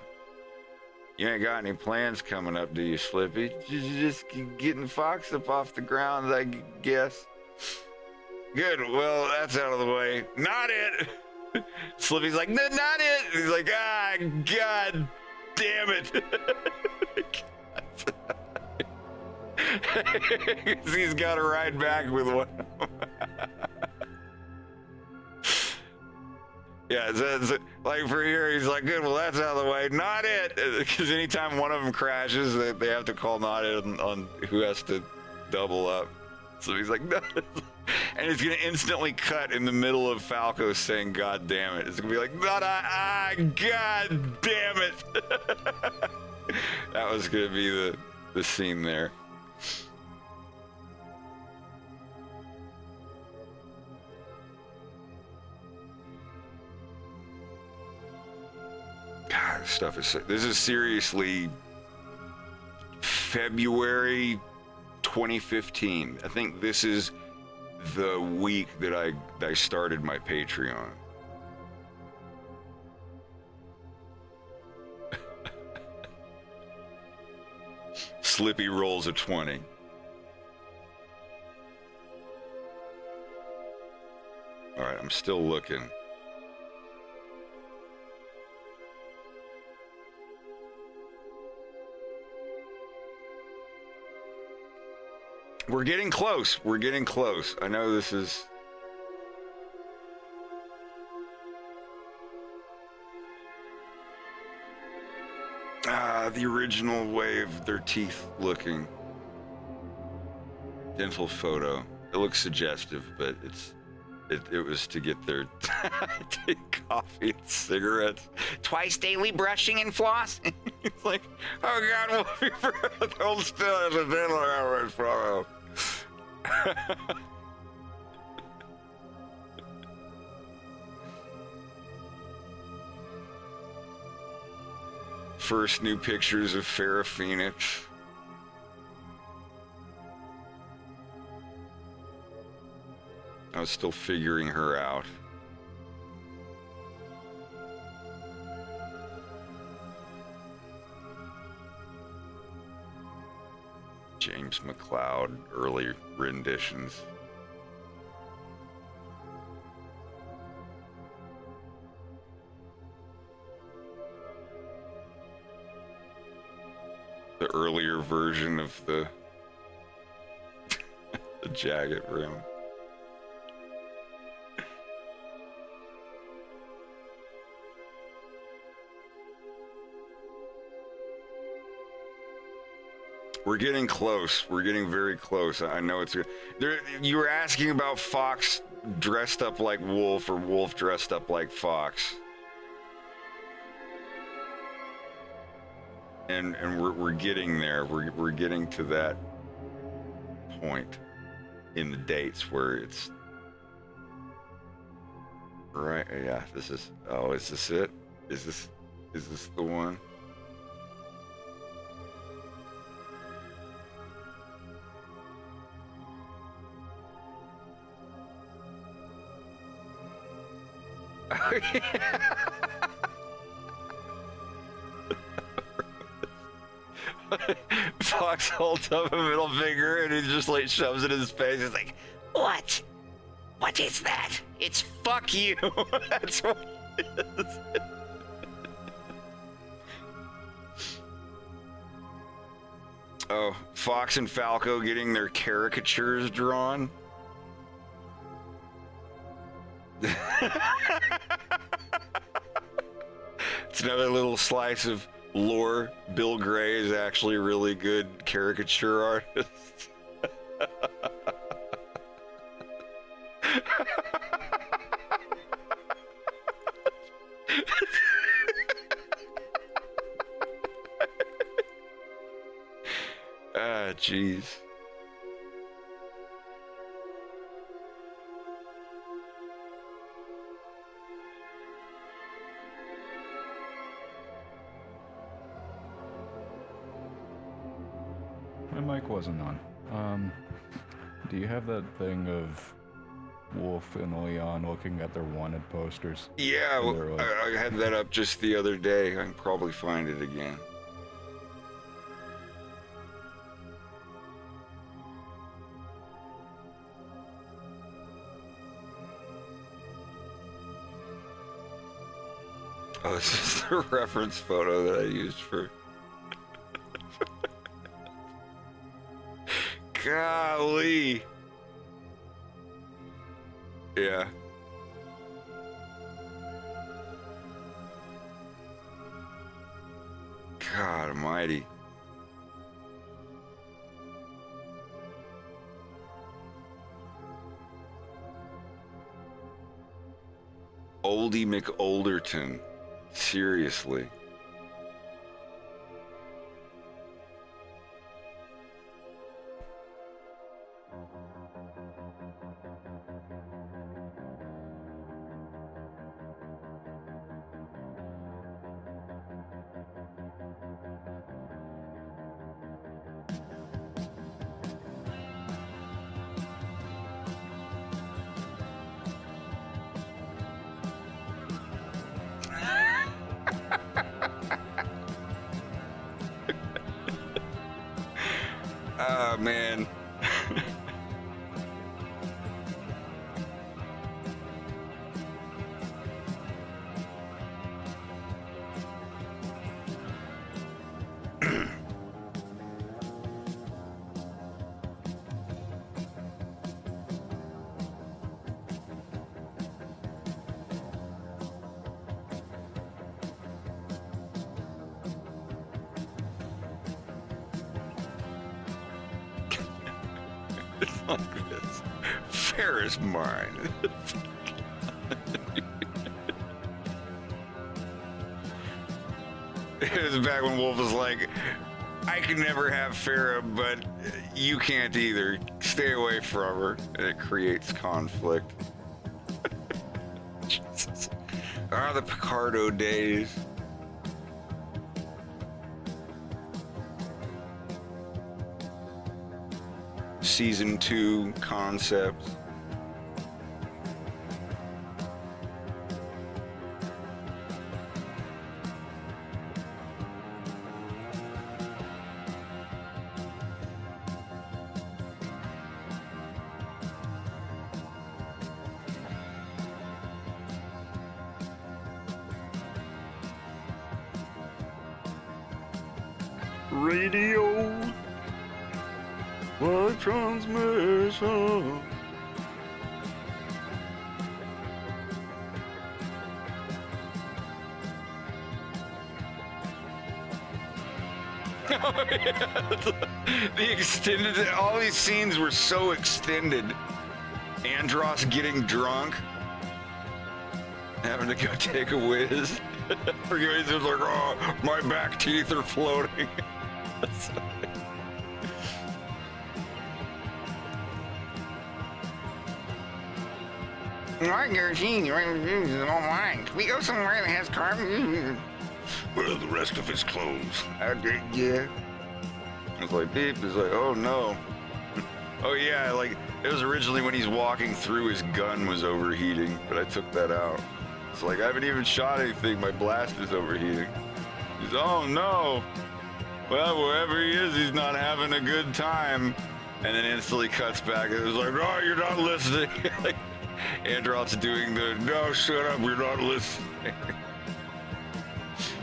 You ain't got any plans coming up, do you, Slippy? Just getting Fox up off the ground, I guess. Good, well, that's out of the way. Not it! Slippy's like, no, not it! He's like, ah, God damn it! He's got to ride back with one. Yeah, it's like for here, he's like, good, well, that's out of the way. Not it! Because anytime one of them crashes, they have to call not it on who has to double up. So he's like, no. And it's going to instantly cut in the middle of Falco saying, God damn it. It's going to be like, not I, God damn it. That was gonna be the scene there. God, this stuff is. This is seriously February 2015. I think this is the week that I started my Patreon. Slippy rolls a 20. All right, I'm still looking. We're getting close. We're getting close. I know this is... the original way of their teeth looking. Dental photo. It looks suggestive, but it was to get their take coffee and cigarettes. Twice daily brushing and floss. It's like, oh God, we'll hold still as a dental average photo. First new pictures of Farrah Phoenix. I was still figuring her out. James McLeod, early renditions. The earlier version of the the jagged rim. We're getting close. We're getting very close. I know it's there. You were asking about Fox dressed up like Wolf or Wolf dressed up like Fox. And we're getting there. We're getting to that point in the dates where it's right. Yeah, this is. Oh, is this it? Is this the one? Oh, yeah. Fox holds up a middle finger and he just like shoves it in his face. He's like, What? What is that? it's fuck you. That's what it is. Oh, Fox and Falco getting their caricatures drawn. It's another little slice of lore. Bill Gray is actually a really good caricature artist. Ah, jeez. My mic wasn't on. Do you have that thing of Wolf and Leon looking at their wanted posters? Yeah, well, I had that up just the other day. I can probably find it again. Oh, this is the reference photo that I used for... Golly. Yeah. God almighty. Oldie McOlderton. Seriously. Ah, man. It's like this. Ferris mine. It was back when Wolf was like, I can never have Farrah, but you can't either. Stay away from her. And it creates conflict. Jesus. Ah, the Picardo days. Season 2 concepts. Radio. What transmission? Oh, yeah. The extended, all these scenes were so extended. Andros getting drunk, having to go take a whiz. Forget, he's like, oh, my back teeth are floating. I guarantee you, online. Can we go somewhere that has carbon? Where are the rest of his clothes? Yeah. It's like beep. It's like, oh no. Oh yeah, like it was originally when he's walking through, his gun was overheating, but I took that out. It's like I haven't even shot anything. My blast is overheating. He's, oh no. Well, wherever he is, he's not having a good time. And then instantly cuts back. It was like, oh, you're not listening. Like, Andros doing the, no, shut up, you're not listening.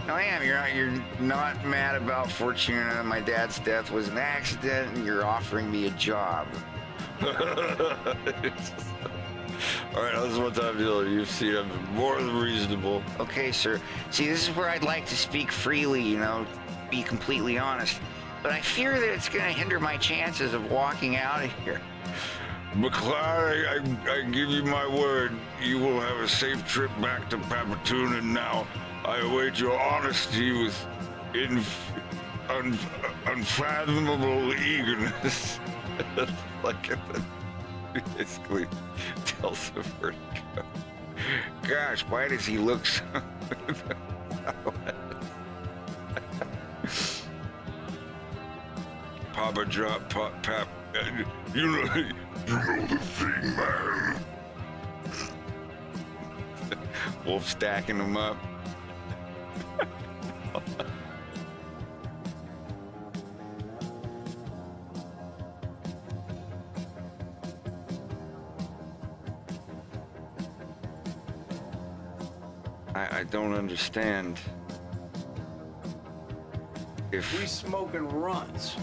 No, I am. You're not mad about Fortuna. My dad's death was an accident, and you're offering me a job. All right, this is what time deal. You've seen I'm more than reasonable. Okay, sir. See, this is where I'd like to speak freely, you know, be completely honest. But I fear that it's going to hinder my chances of walking out of here. McCloud, I give you my word. You will have a safe trip back to Papatoon, and now I await your honesty with unfathomable eagerness. Like it basically tells the vertigo. Gosh, why does he look so... Papa drop, pap. You know the thing, man. Wolf stacking them up. I don't understand. If we smoking runs.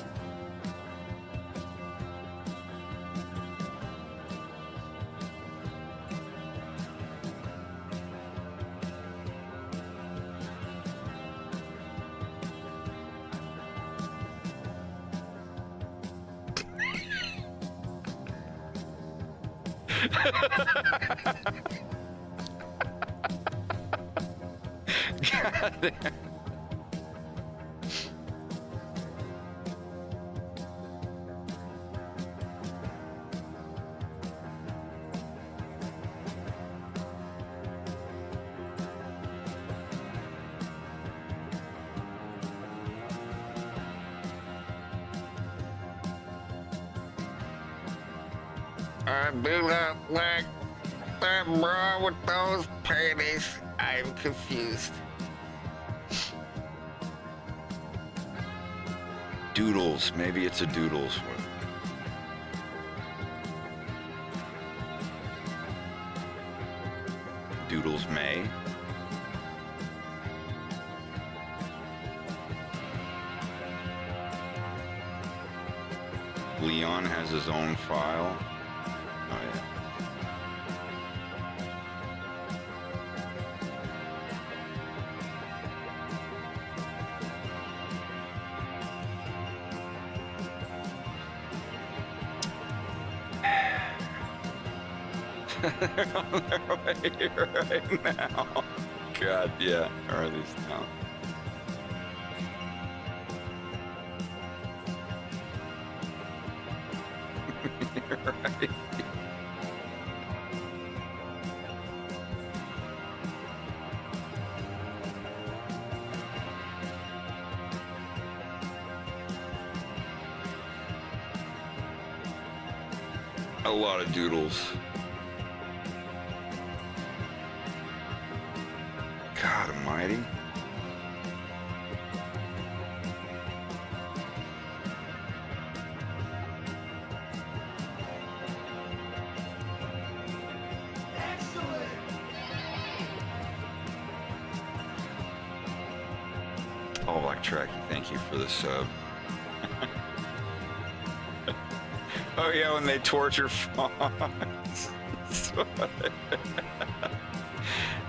God. I do not like that bra with those panties. I'm confused. Doodles. Maybe it's a Doodles one. Doodles may. Leon has his own file. Oh yeah. They're on their way right now. God, yeah. Or are these now? You're right. A lot of doodles. God almighty. Oh, Black Tracky, thank you for the sub. Oh yeah, when they torture Fox.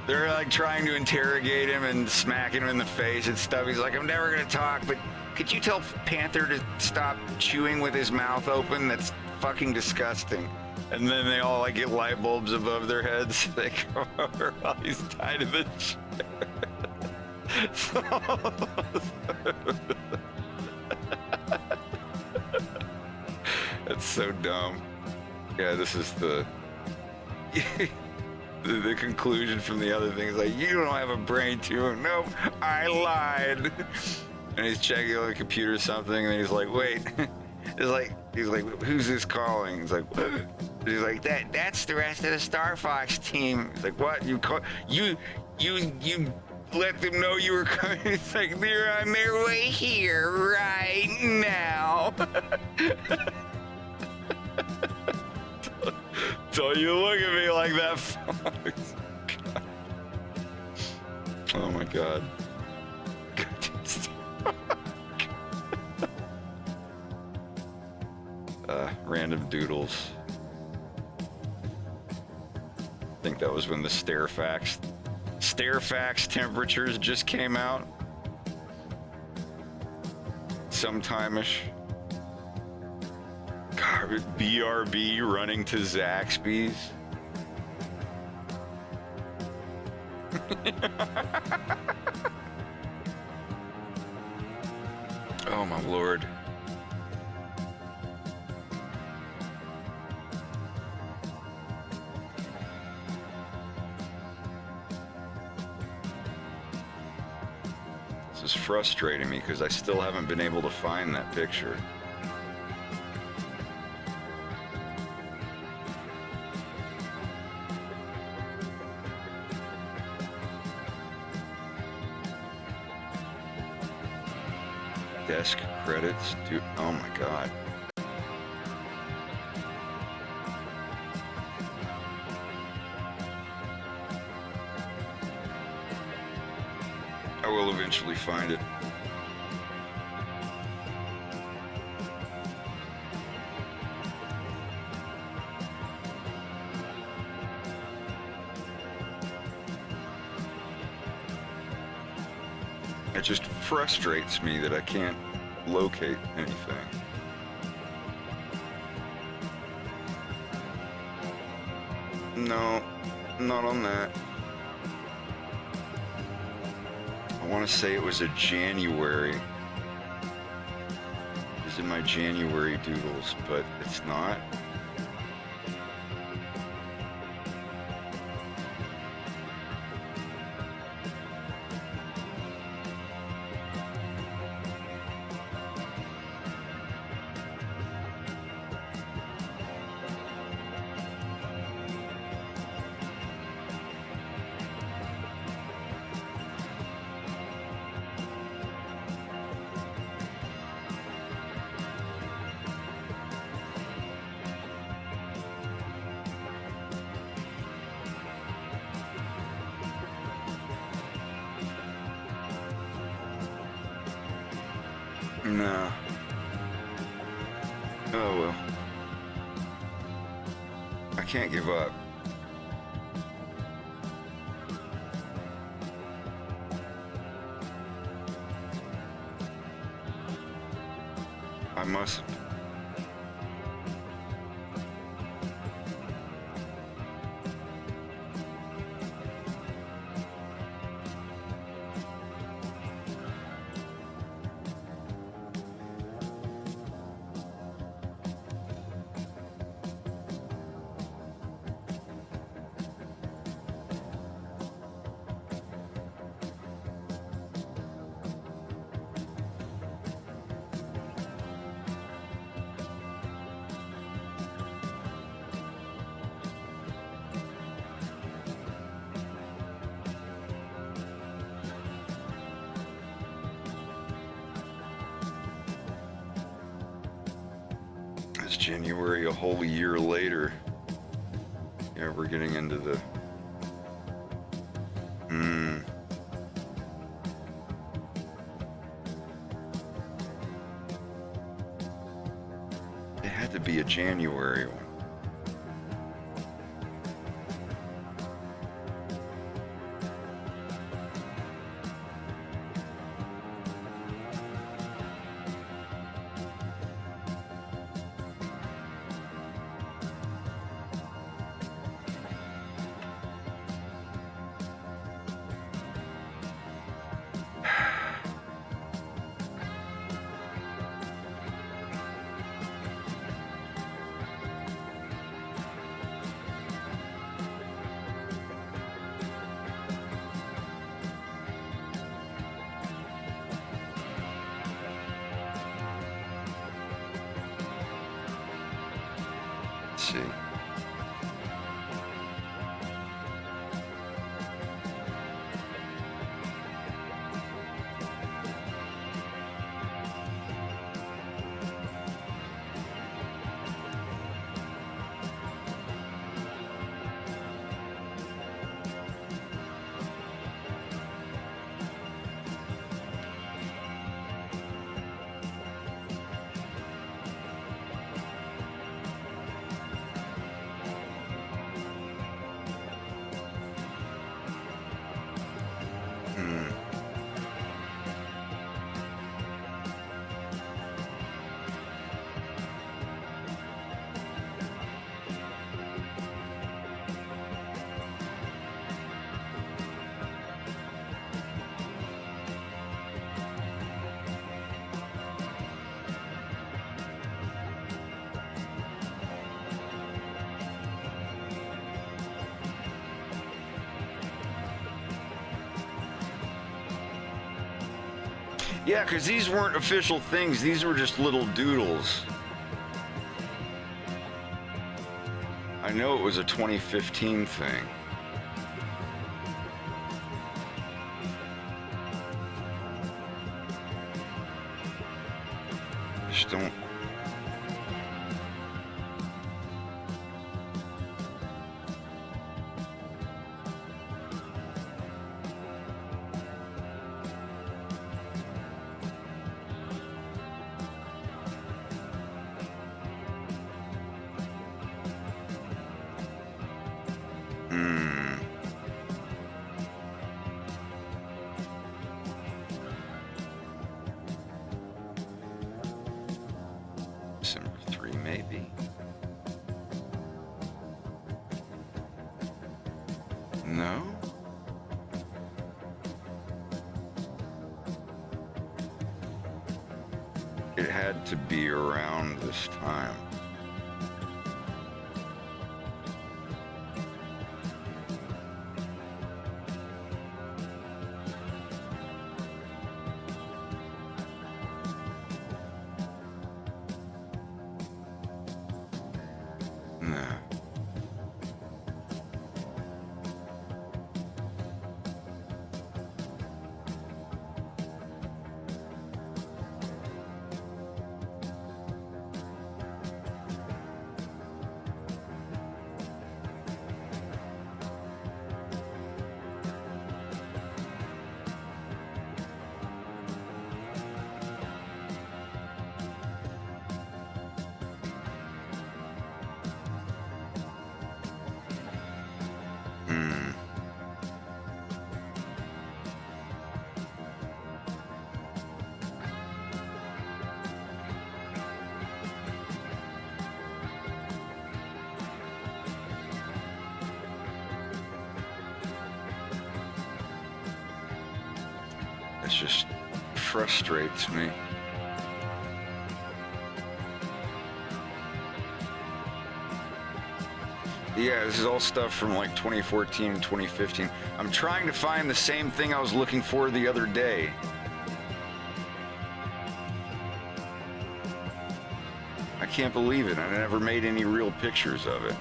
They're like trying to interrogate him and smacking him in the face and stuff. He's like, I'm never gonna talk, but could you tell Panther to stop chewing with his mouth open? That's fucking disgusting. And then they all like get light bulbs above their heads. They come over while he's tied to the chair. That's so dumb. Yeah, this is the the conclusion from the other thing is like, you don't have a brain tumor. Nope, I lied. And he's checking on the computer or something, and he's like, wait. He's like, who's this calling? He's like, what? He's like, that's the rest of the Star Fox team. He's like, what? You let them know you were coming. It's like, they're on their way here right now. Don't you look at me like that, Fox. Oh my God. Random doodles. I think that was when the Stairfax temperatures just came out. Sometime-ish. God, BRB running to Zaxby's. Oh my Lord. This is frustrating me because I still haven't been able to find that picture. Desk credits, dude. Oh my God. I will eventually find it. It just frustrates me that I can't locate anything. No, not on that. I want to say it was a January. It's in my January doodles, but it's not. No. Oh well. I can't give up. I mustn't. It's January, a whole year later. Yeah, we're getting into the... It had to be a January one. Let's see. Yeah, because these weren't official things. These were just little doodles. I know it was a 2015 thing. Just don't... December 3, maybe. No? It had to be around this time. No. It just frustrates me. Yeah, this is all stuff from like 2014 and 2015. I'm trying to find the same thing I was looking for the other day. I can't believe it. I never made any real pictures of it.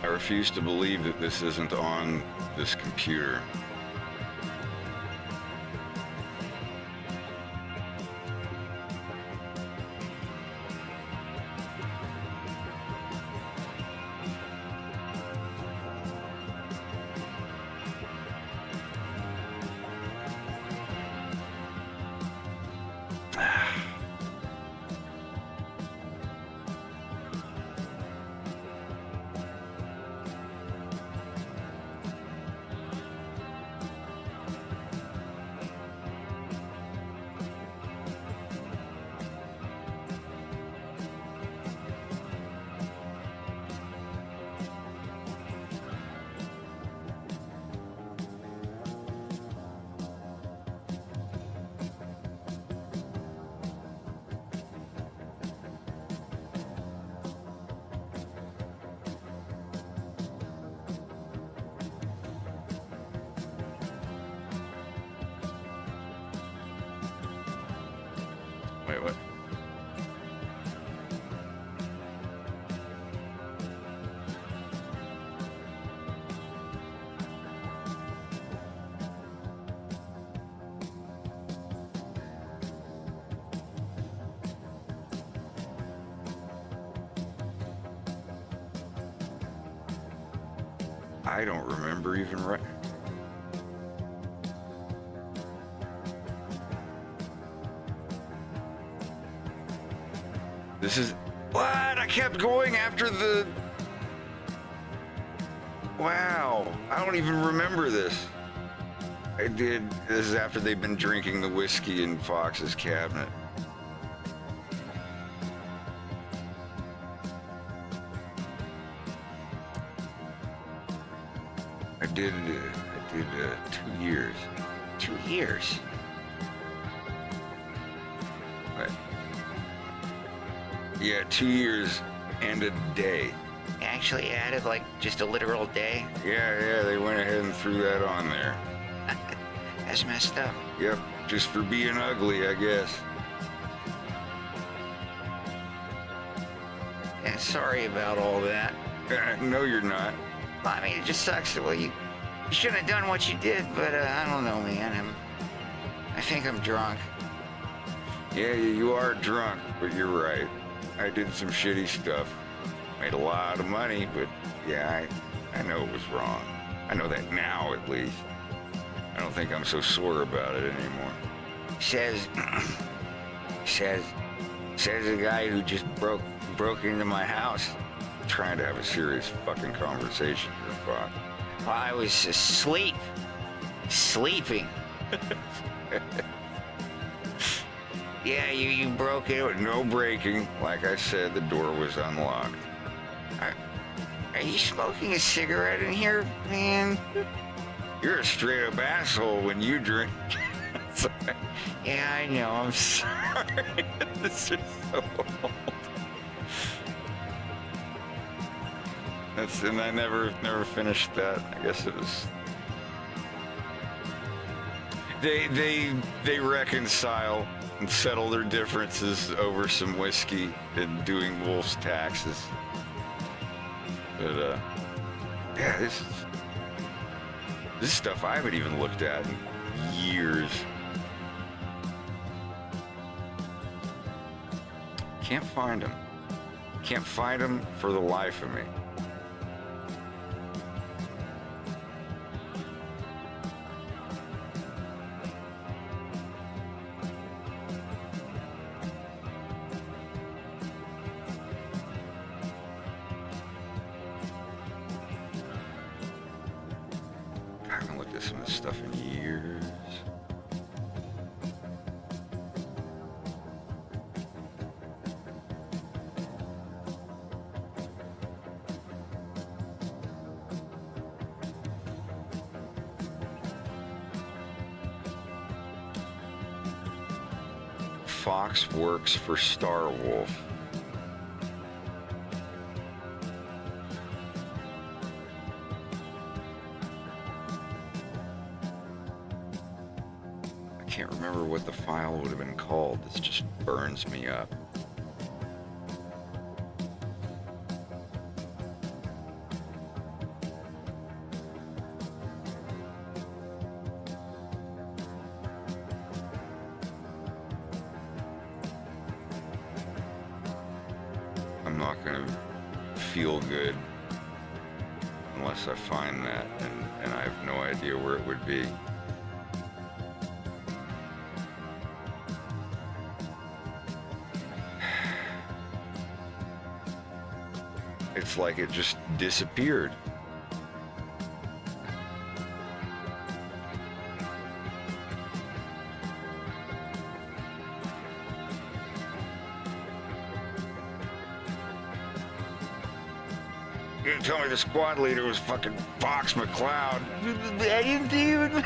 I refuse to believe that this isn't on this computer. Wait, what? I don't remember even right. This is what I kept going after the. Wow, I don't even remember this. I did. This is after they've been drinking the whiskey in Fox's cabinet. I did 2 years. 2 years. Right. Yeah, 2 years and a day. They actually added like just a literal day. Yeah, they went ahead and threw that on there. That's messed up. Yep, just for being ugly, I guess. Yeah, sorry about all that. No, you're not. Well, I mean, it just sucks. Well, you shouldn't have done what you did, but I don't know, man. I think I'm drunk. Yeah, you are drunk, but you're right. I did some shitty stuff. Made a lot of money, but yeah, I know it was wrong. I know that now, at least. I don't think I'm so sore about it anymore. Says the guy who just broke into my house. Trying to have a serious fucking conversation here, Fox. Well, I was asleep. Sleeping. Yeah, you broke it. No breaking. Like I said, the door was unlocked. Are you smoking a cigarette in here, man? You're a straight up asshole when you drink. Yeah, I know. I'm sorry. This is so old. And I never finished that. I guess it was. They reconcile and settle their differences over some whiskey and doing Wolf's taxes. But yeah, this is stuff I haven't even looked at in years. Can't find them. Can't find them for the life of me. I haven't looked at some of this stuff in years. Fox works for Star Wolf. I can't remember what the file would have been called. This just burns me up. I'm not gonna feel good unless I find that, and I have no idea where it would be. It's like it just disappeared. You didn't tell me the squad leader was fucking Fox McCloud. I didn't even.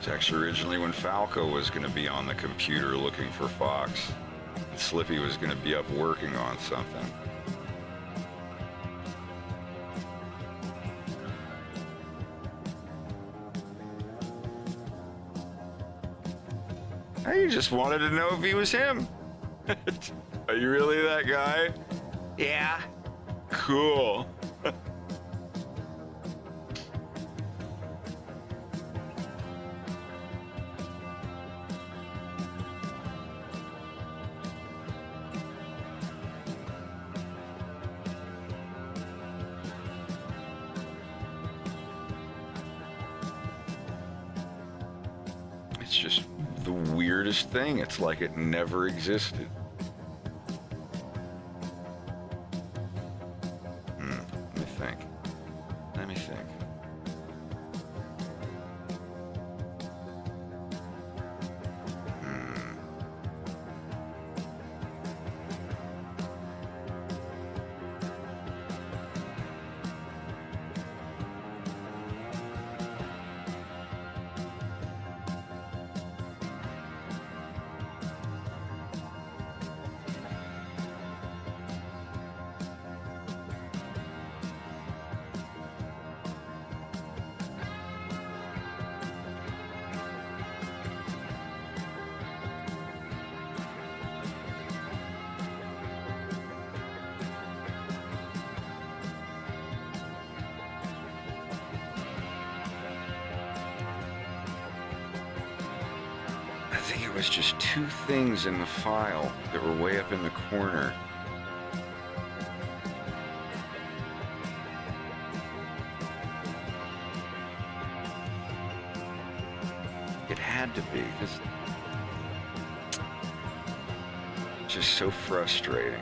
It's actually originally when Falco was going to be on the computer looking for Fox, and Slippy was going to be up working on something. I just wanted to know if he was him. Are you really that guy? Yeah. Cool. It's just the weirdest thing. It's like it never existed. think it was just 2 things in the file that were way up in the corner. It had to be. This just so frustrating.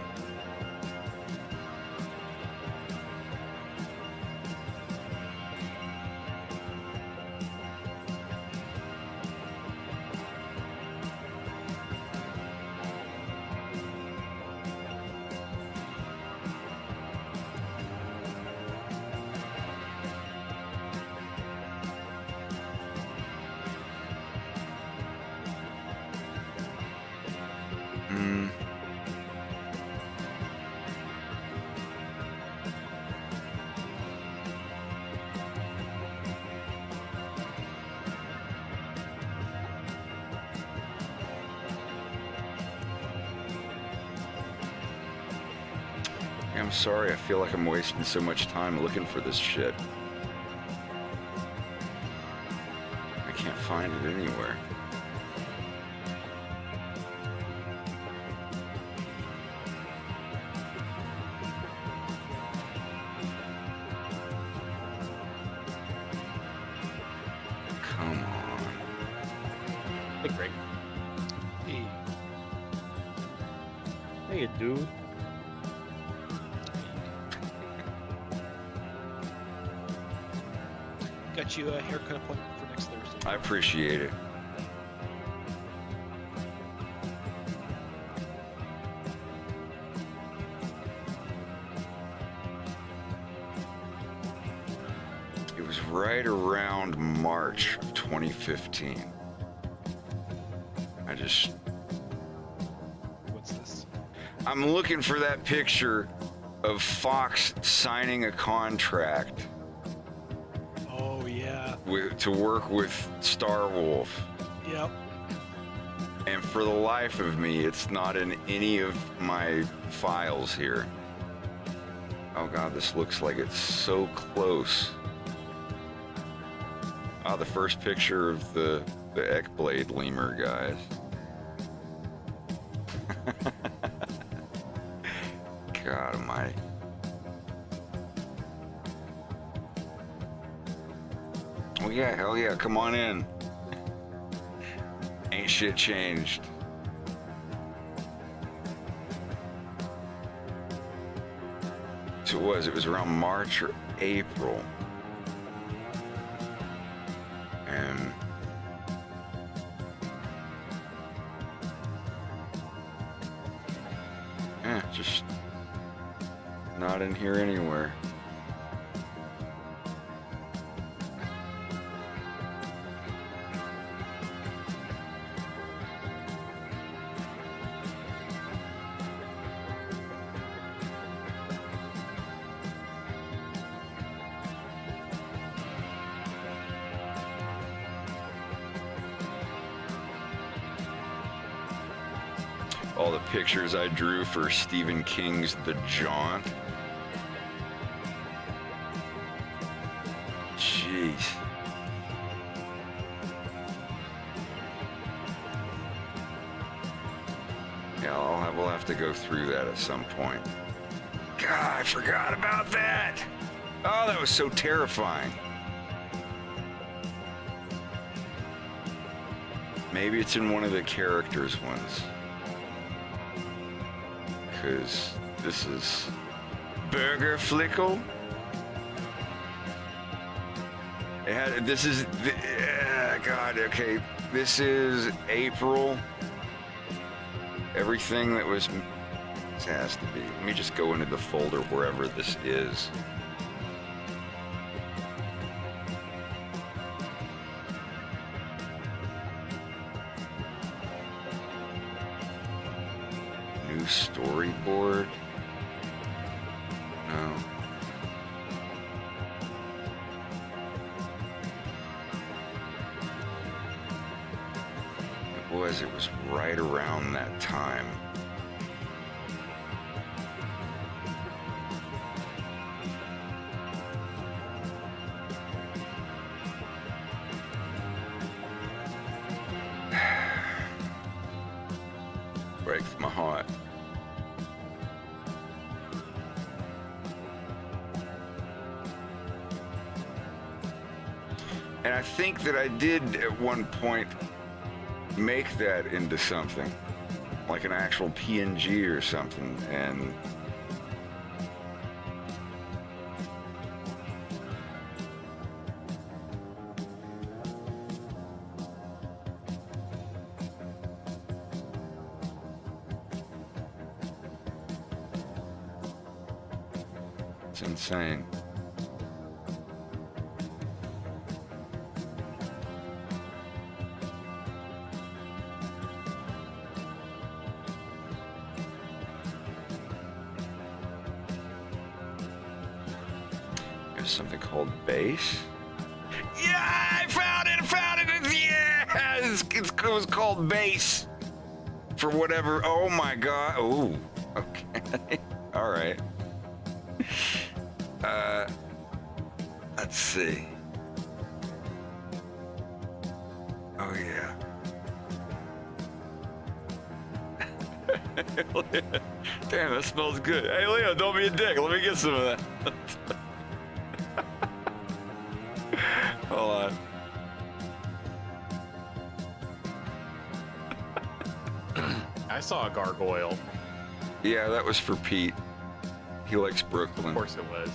I'm sorry, I feel like I'm wasting so much time looking for this shit. I can't find it anywhere. Come on. Hey, Greg. Hey. Hey, dude. Got you a haircut appointment for next Thursday. I appreciate it. It was right around March of 2015. I just... What's this? I'm looking for that picture of Fox signing a contract. Oh, yeah. To work with Starwolf. Yep. And for the life of me, it's not in any of my files here. Oh god, this looks like it's so close. Oh, the first picture of the Eckblade lemur guys. God almighty. Oh yeah, hell yeah, come on in. Ain't shit changed. So it was around March or April. And just not in here anywhere. All the pictures I drew for Stephen King's The Jaunt. Jeez. Yeah, we'll have to go through that at some point. God, I forgot about that. Oh, that was so terrifying. Maybe it's in one of the characters' ones. Because this is Burger Flickle. This is God. Okay, this is April. Everything that was. This has to be. Let me just go into the folder wherever this is. New storyboard? No. It was right around that time. breaks my heart. And I think that I did at one point make that into something, like an actual PNG or something, and it's insane. There's something called base. Yeah, I found it! Yeah, it was called base for whatever. Oh my god! Oh, okay, all right. Let's see. Oh yeah. Damn, that smells good. Hey Leo, don't be a dick. Let me get some of that. Hold on. I saw a gargoyle. Yeah, that was for Pete. He likes Brooklyn. Of course it was.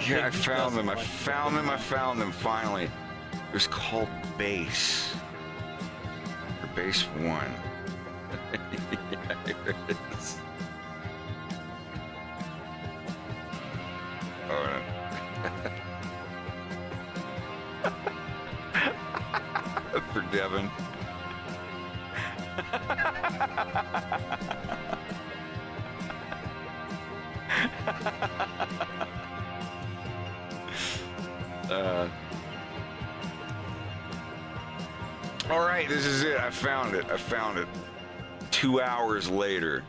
Yeah, I found them finally. It was called Base. Or Base 1. Yeah, here it is. Oh, no. For Devin. All right, this is it. I found it. 2 hours later.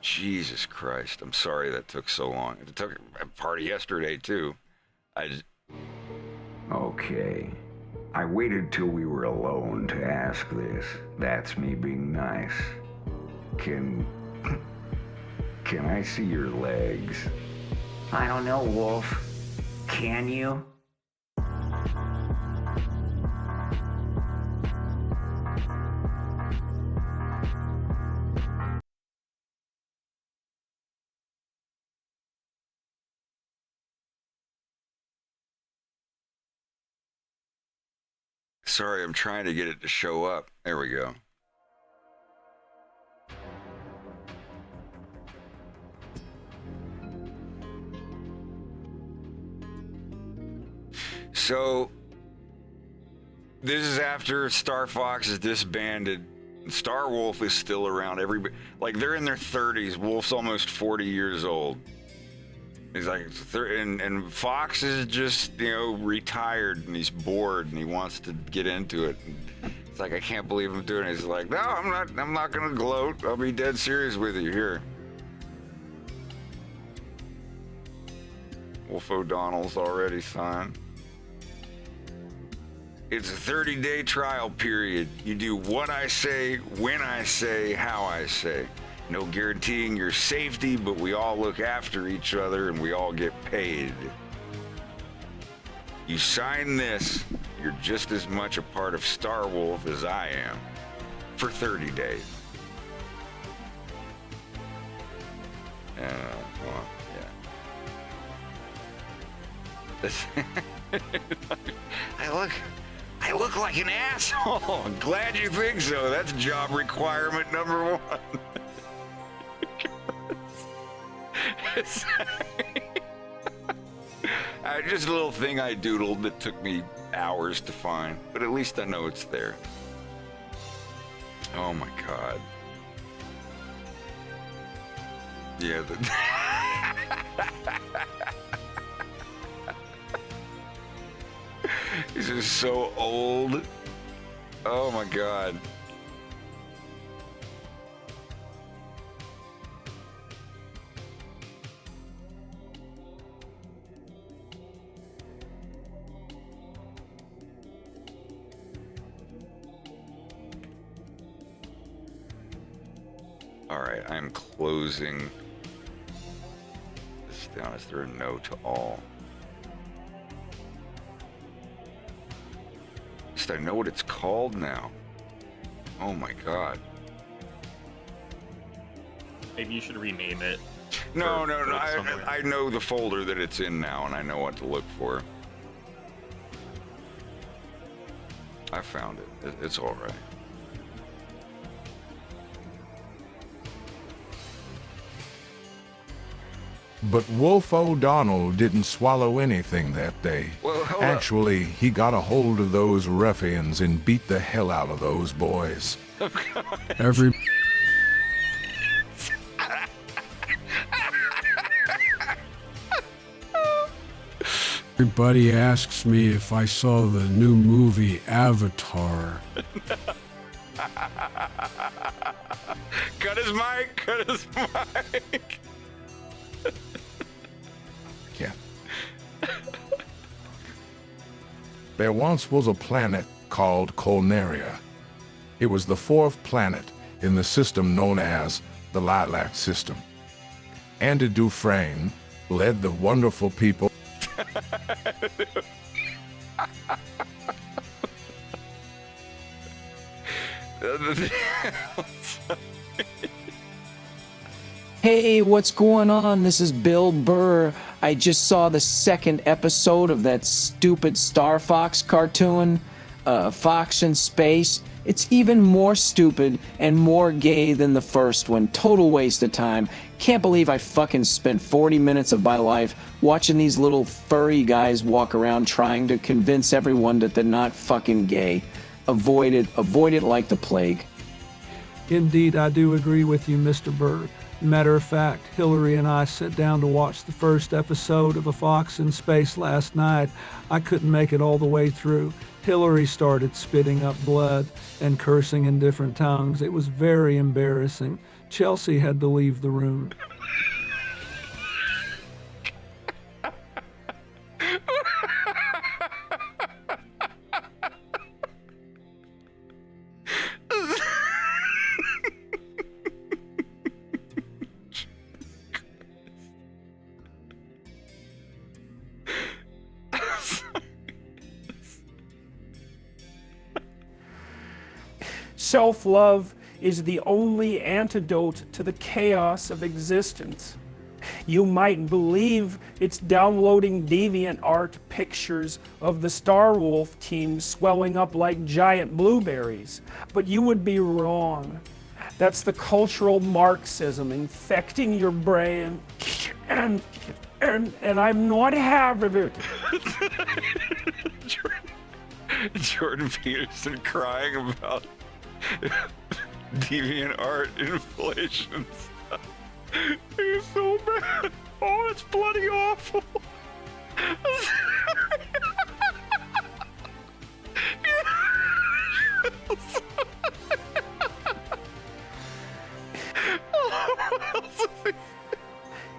Jesus Christ. I'm sorry that took so long. It took a party yesterday, too. Okay. I waited till we were alone to ask this. That's me being nice. Can I see your legs? I don't know, Wolf. Can you? Sorry, I'm trying to get it to show up. There we go. So, this is after Star Fox is disbanded. Star Wolf is still around. Everybody, like, they're in their 30s. Wolf's almost 40 years old. He's like, and Fox is just, retired, and he's bored, and he wants to get into it. And it's like, I can't believe I'm doing it. He's like, no, I'm not gonna gloat. I'll be dead serious with you here. Wolf O'Donnell's already signed. It's a 30-day trial period. You do what I say, when I say, how I say. No guaranteeing your safety, but we all look after each other and we all get paid. You sign this, you're just as much a part of Star Wolf as I am. For 30 days. Hold on, yeah. I look like an asshole. I'm glad you think so. That's job requirement number 1. Just a little thing I doodled that took me hours to find, but at least I know it's there. Oh my god. Yeah, this is so old. Oh my god. Alright, I'm closing this down. Is there a no to all? At least I know what it's called now. Oh my god. Maybe you should rename it. No. I know the folder that it's in now, and I know what to look for. I found it. It's all right. But Wolf O'Donnell didn't swallow anything that day. Well, hold Actually, he got a hold of those ruffians and beat the hell out of those boys. Every Everybody asks me if I saw the new movie Avatar. Cut his mic! Cut his mic! Yeah. There once was a planet called Colnaria. It was the fourth planet in the system known as the Lilac System. Andy Dufresne led the wonderful people Hey, what's going on? This is Bill Burr. I just saw the second episode of that stupid Star Fox cartoon, Fox in Space. It's even more stupid and more gay than the first one. Total waste of time. Can't believe I fucking spent 40 minutes of my life watching these little furry guys walk around trying to convince everyone that they're not fucking gay. Avoid it like the plague. Indeed, I do agree with you, Mr. Burr. Matter of fact, Hillary and I sat down to watch the first episode of A Fox in Space last night. I couldn't make it all the way through. Hillary started spitting up blood and cursing in different tongues. It was very embarrassing. Chelsea had to leave the room. Self-love is the only antidote to the chaos of existence. You might believe it's downloading DeviantArt pictures of the Star Wolf team swelling up like giant blueberries, but you would be wrong. That's the cultural Marxism infecting your brain, and I'm not having it. Jordan Peterson crying about DeviantArt inflation stuff. It's so bad. Oh, it's bloody awful.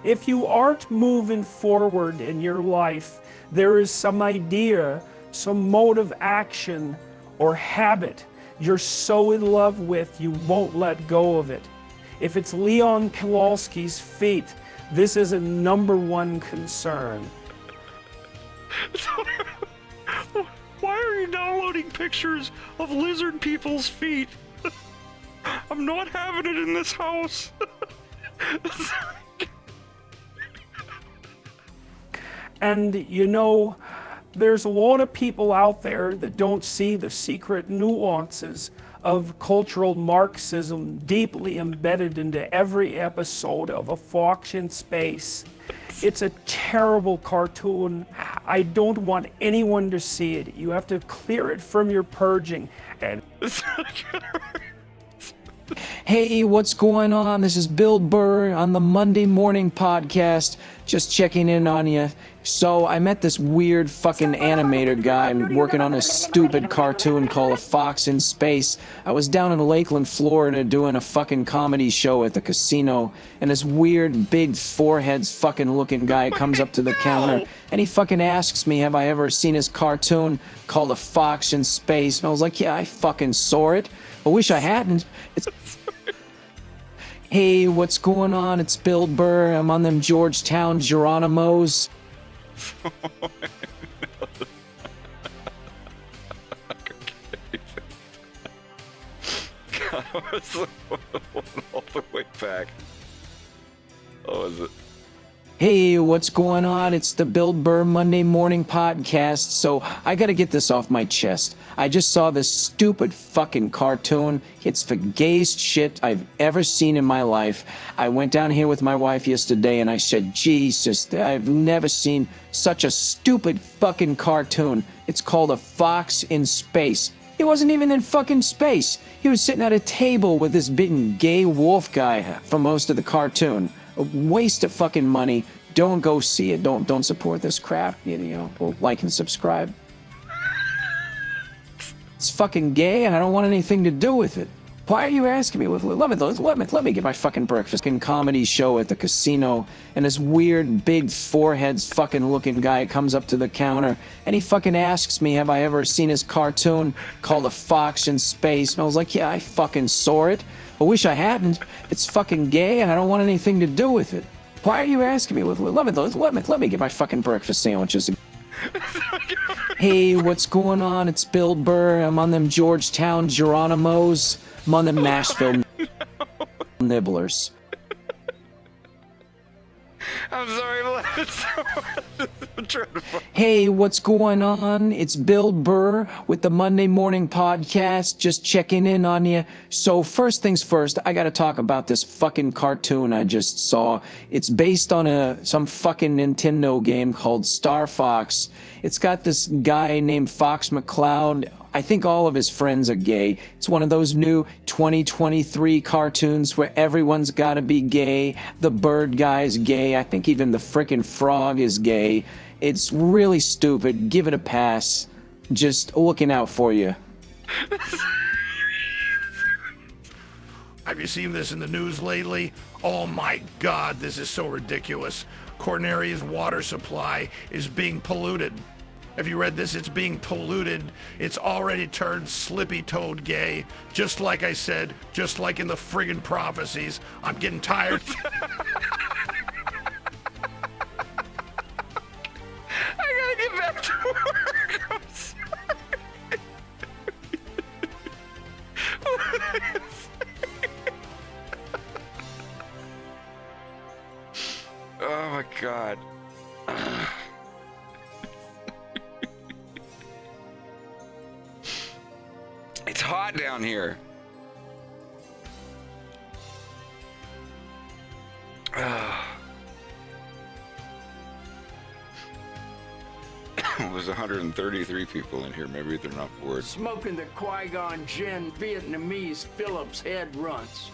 If you aren't moving forward in your life, there is some idea, some mode of action, or habit you're so in love with you won't let go of it. If it's Leon Kowalski's feet, this is a #1 concern. Why are you downloading pictures of lizard people's feet? I'm not having it in this house. And you know, there's a lot of people out there that don't see the secret nuances of cultural Marxism deeply embedded into every episode of A Fox in Space. It's a terrible cartoon. I don't want anyone to see it. You have to clear it from your purging. And Hey, what's going on? This is Bill Burr on the Monday Morning Podcast. Just checking in on you. So I met this weird fucking animator guy working on a stupid cartoon called A Fox in Space. I was down in Lakeland, Florida doing a fucking comedy show at the casino, and this weird big foreheads fucking looking guy comes up to the counter and he fucking asks me, have I ever seen his cartoon called A Fox in Space? And I was like, yeah, I fucking saw it. I wish I hadn't. Hey, what's going on? It's Bill Burr. I'm on them Georgetown Geronimos. God, I was all the way back. Oh, is it? Hey, what's going on? It's the Bill Burr Monday Morning Podcast. So I gotta get this off my chest. I just saw this stupid fucking cartoon. It's the gayest shit I've ever seen in my life. I went down here with my wife yesterday and I said, Jesus, I've never seen such a stupid fucking cartoon. It's called A Fox in Space. He wasn't even in fucking space. He was sitting at a table with this big gay wolf guy for most of the cartoon. A waste of fucking money. Don't go see it. Don't support this crap. You know, well, like and subscribe. It's fucking gay, and I don't want anything to do with it. Why are you asking me? Let me get my fucking breakfast. Fucking comedy show at the casino, and this weird, big foreheads fucking looking guy comes up to the counter, and he fucking asks me, have I ever seen his cartoon called A Fox in Space? And I was like, yeah, I fucking saw it. I wish I hadn't. It's fucking gay, and I don't want anything to do with it. Why are you asking me? Let me get my fucking breakfast sandwiches. Hey, what's going on? It's Bill Burr. I'm on them Georgetown Geronimos. I'm on them Nashville Nibblers. I'm sorry, I'm laughing so much. I'm trying to find... Hey, what's going on? It's Bill Burr with the Monday Morning Podcast, just checking in on you. So first things first, I gotta talk about this fucking cartoon I just saw. It's based on some fucking Nintendo game called Star Fox. It's got this guy named Fox McCloud. I think all of his friends are gay. It's one of those new 2023 cartoons where everyone's gotta be gay. The bird guy's gay. I think even the frickin' frog is gay. It's really stupid. Give it a pass. Just looking out for you. Have you seen this in the news lately? Oh my God, this is so ridiculous. Corneria's water supply is being polluted. Have you read this? It's being polluted. It's already turned slippy-toed gay. Just like I said, just like in the friggin' prophecies. I'm getting tired. I gotta get back to work. I'm sorry. Oh my God. It's hot down here. There's 133 people in here. Maybe they're not bored. Smoking the Qui-Gon Jinn Vietnamese Phillips head runts.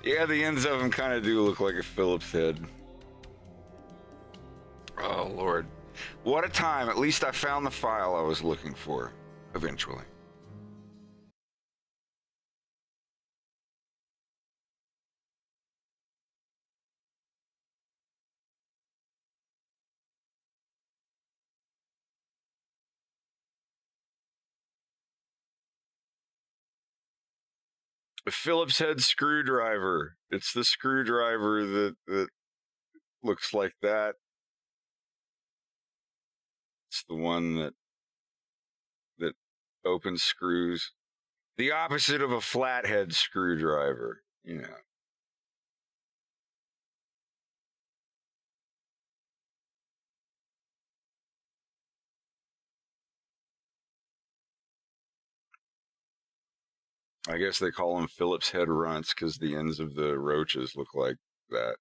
Yeah, the ends of them kind of do look like a Phillips head. Oh, Lord. What a time. At least I found the file I was looking for, eventually. A Phillips head screwdriver. It's the screwdriver that looks like that. It's the one that opens screws. The opposite of a flathead screwdriver, you know. I guess they call them Phillips head runts because the ends of the roaches look like that.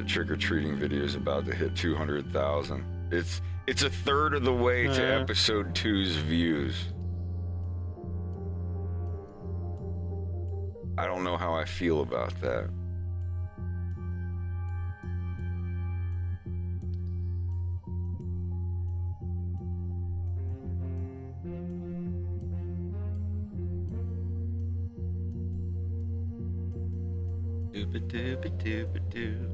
The trick-or-treating video is about to hit 200,000. It's a third of the way to episode 2's views. I don't know how I feel about that. Dooba-dooba-dooba-doo.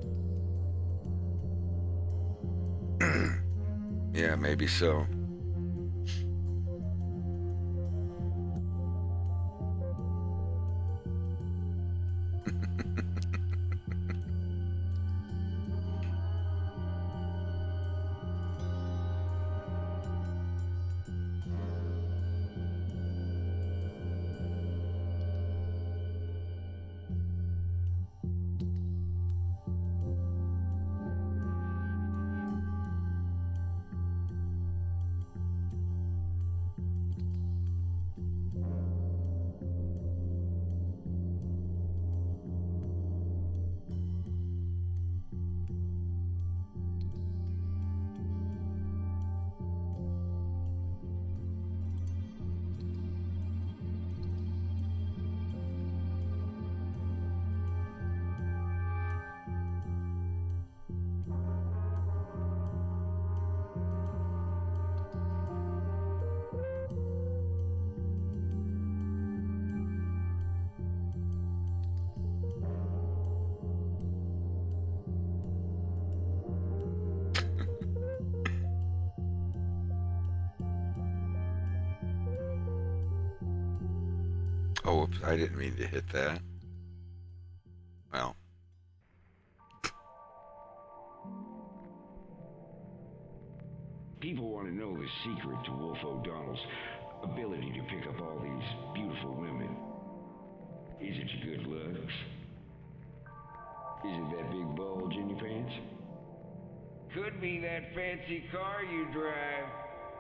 Yeah, maybe so. Oh, whoops, I didn't mean to hit that. Well. People want to know the secret to Wolf O'Donnell's ability to pick up all these beautiful women. Is it your good looks? Is it that big bulge in your pants? Could be that fancy car you drive.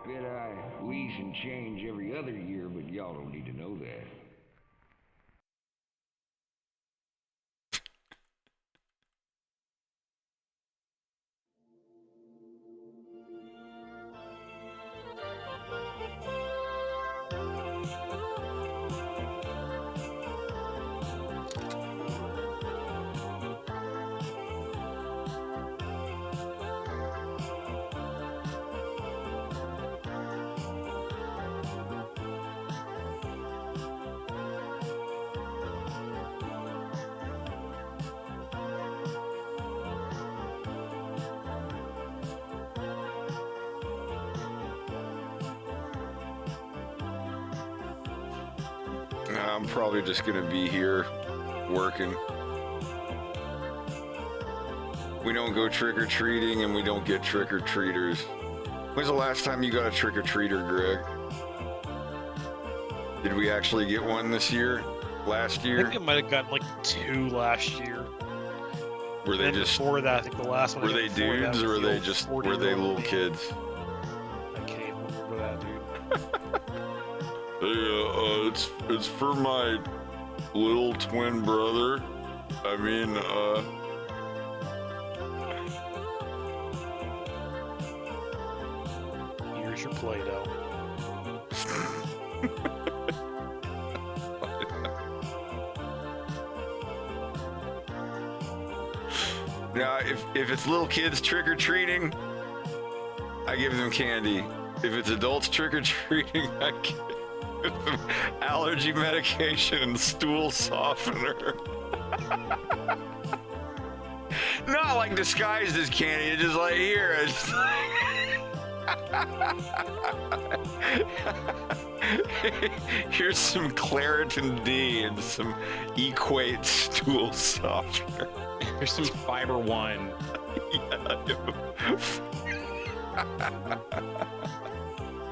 Bet I lease and change every other year, but y'all don't need to know that. I'm probably just gonna be here working. We don't go trick-or-treating and we don't get trick-or-treaters. When's the last time you got a trick-or-treater, Greg? Did we actually get one this year? Last year? I think I might have gotten like 2 last year. Were they and just before that? I think the last one. Were they dudes or were they just were they little kids? I can't even remember that, dude. Hey, it's for my little twin brother. I mean, Here's your Play-Doh. Now, if it's little kids trick-or-treating, I give them candy. If it's adults trick-or-treating, I give them allergy medication and stool softener. Not like disguised as candy, it's just like, here, it's here's some Claritin D and some Equate stool softener. Here's some Fiber One.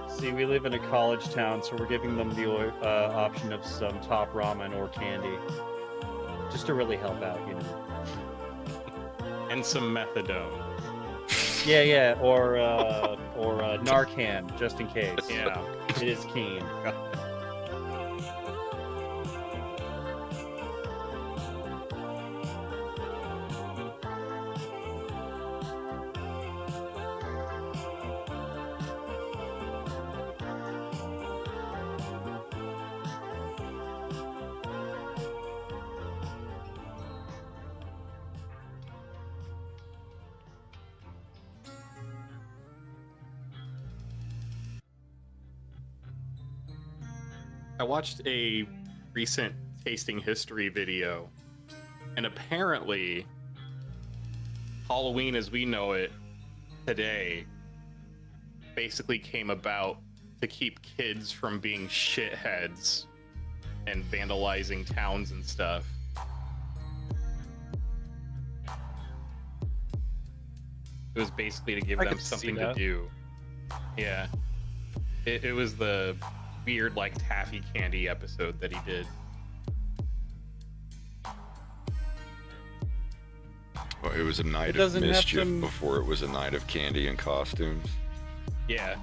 See, we live in a college town, so we're giving them the option of some top ramen or candy, just to really help out, you know. And some methadone. Yeah, or Narcan, just in case. Yeah, it is keen. I watched a recent tasting history video, and apparently Halloween as we know it today basically came about to keep kids from being shitheads and vandalizing towns and stuff. It was basically to give I them could see something to that. do. Yeah. It was the weird, like, taffy candy episode that he did. Well, it was a night of doesn't have mischief some- before it was a night of candy and costumes. Yeah.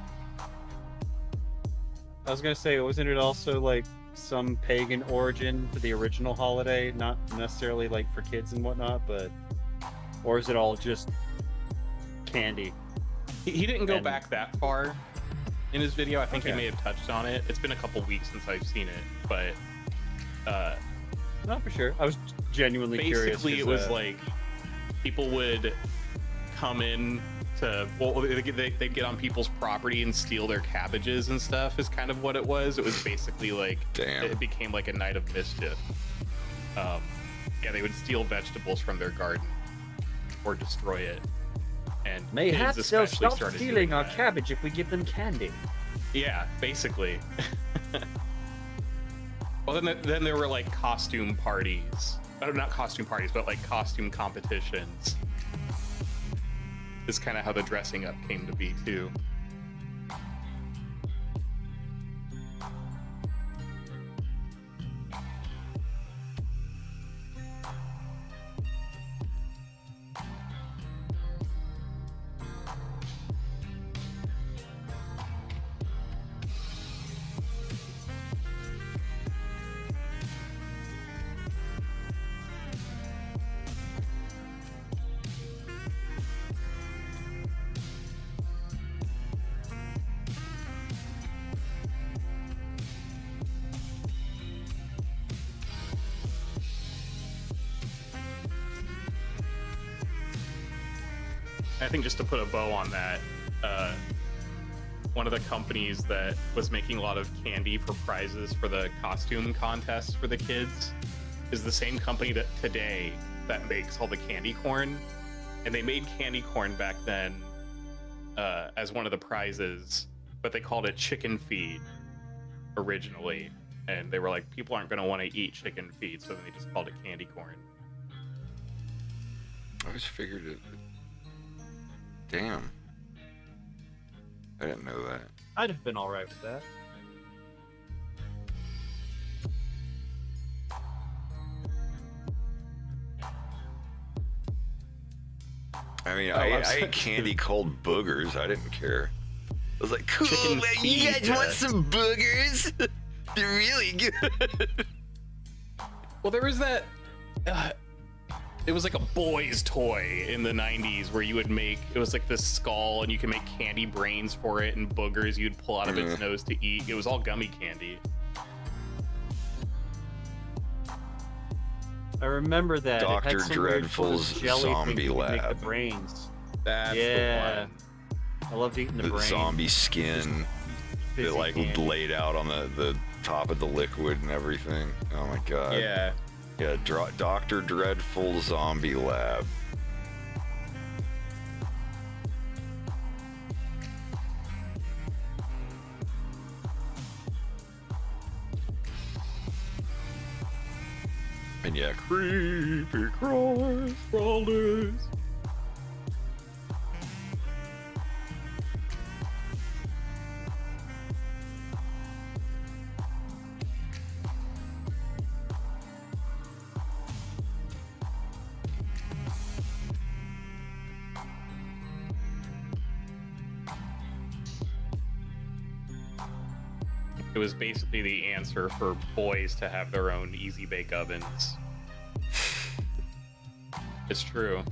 I was gonna say, wasn't it also like some pagan origin for the original holiday? Not necessarily like for kids and whatnot, but or is it all just candy? He didn't go And- back that far in his video. I think he Okay. may have touched on it. It's been a couple weeks since I've seen it, but Not for sure. I was genuinely curious. basically 'cause, it was like people would come in to, well, they'd get on people's property and steal their cabbages and stuff is kind of what it was. It was basically like, Damn. it became like a night of mischief. Yeah, they would steal vegetables from their garden or destroy it. And mayhaps kids they'll especially stop started stealing doing our that. cabbage if we give them candy. Yeah, basically. Well, then there were like costume parties. Not costume parties, but like costume competitions. Is kind of how the dressing up came to be too. I think just to put a bow on that, one of the companies that was making a lot of candy for prizes for the costume contests for the kids is the same company that today that makes all the candy corn. And they made candy corn back then as one of the prizes, but they called it chicken feed originally. And they were like, people aren't going to want to eat chicken feed, so then they just called it candy corn. I always figured it. Damn. I didn't know that. I'd have been all right with that. I mean, Oh, I I'm ate candy called boogers. I didn't care. I was like, cool, Chicken man, you guys feed, want some boogers? They're really good. Well, there was that. It was like a boy's toy in the 90s where you would make. It was like this skull, and you could make candy brains for it and boogers you'd pull out of its nose to eat. It was all gummy candy. I remember that. It had Dr. some weird sort of Dreadful's jelly thing Zombie that would make the Lab. brains. That's Yeah. the one. I loved eating the brains. Zombie skin Fizzy that like candy. laid out on the top of the liquid and everything. Oh my god. Yeah. Yeah, Dr. Dreadful Zombie Lab. And yeah, creepy crawlers. It was basically the answer for boys to have their own easy bake ovens. It's true.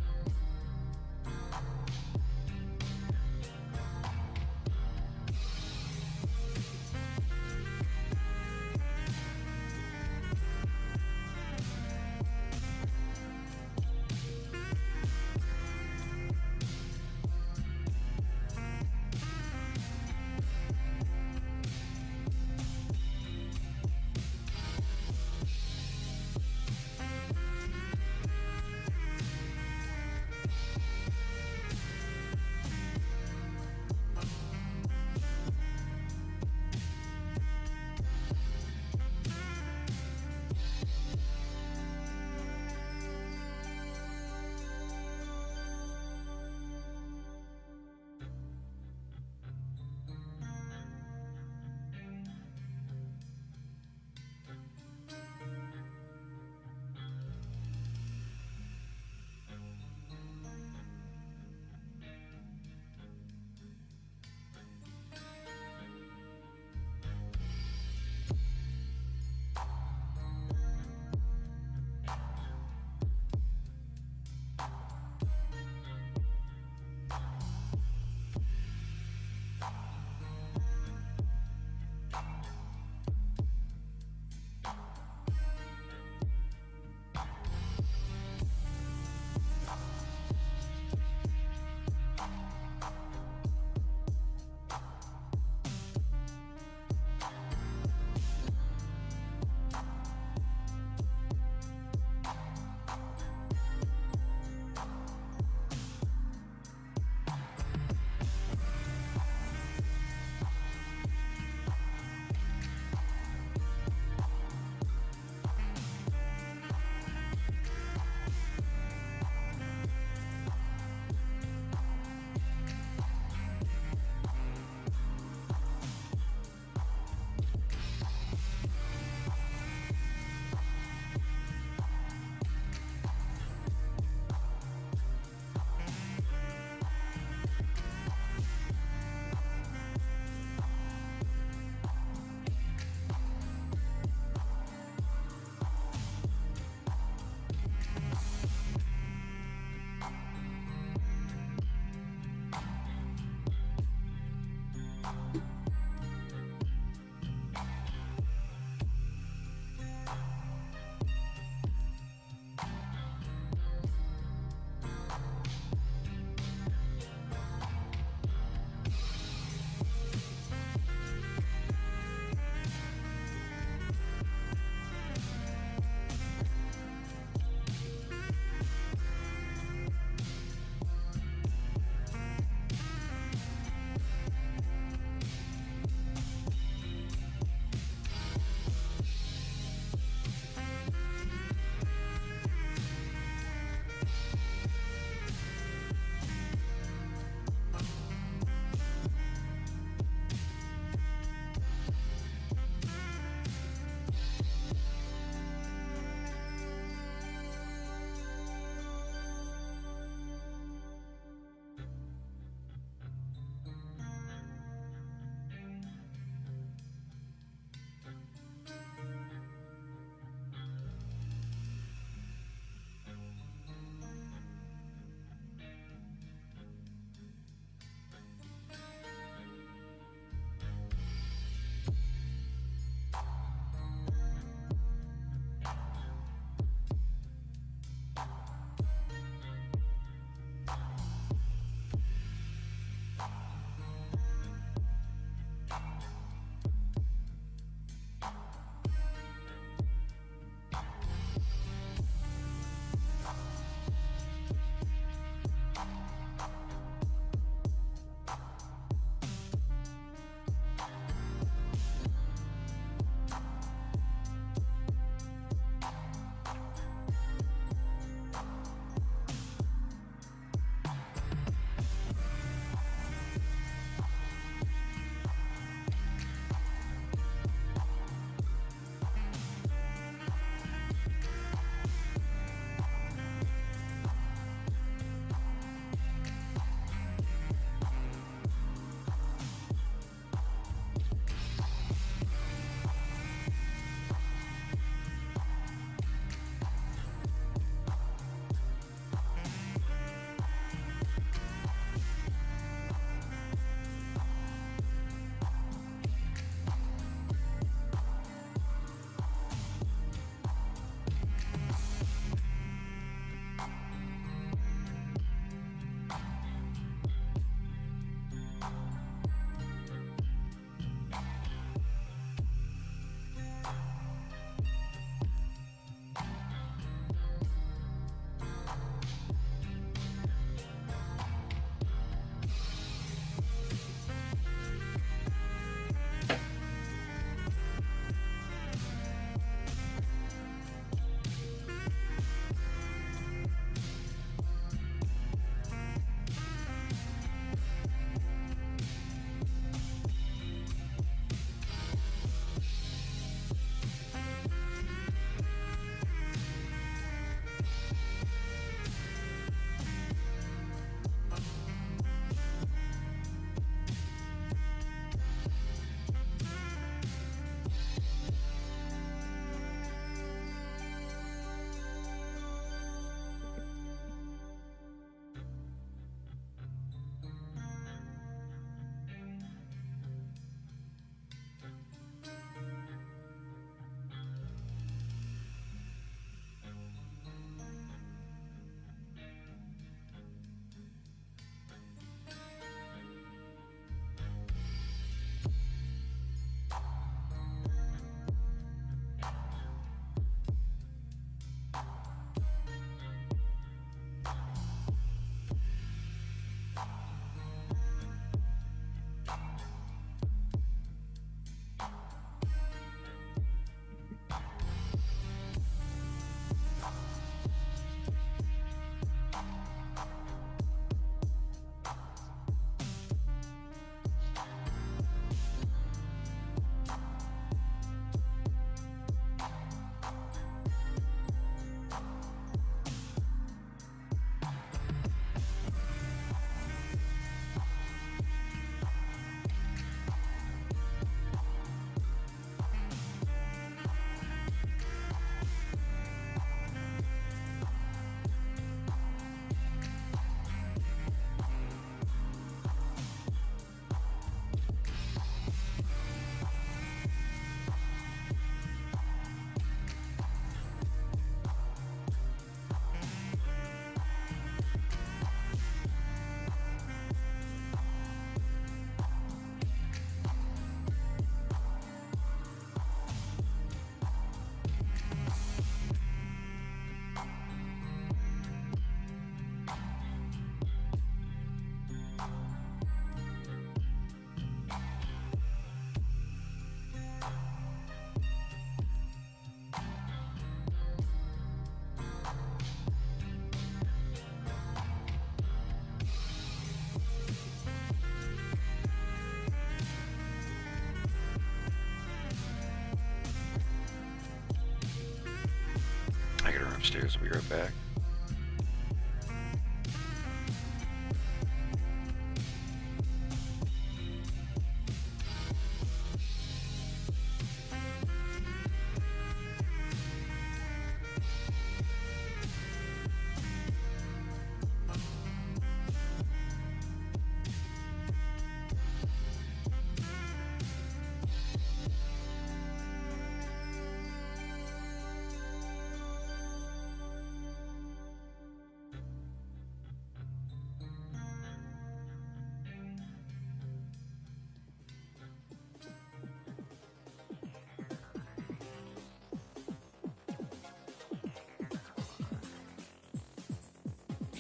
upstairs. I'll be right back.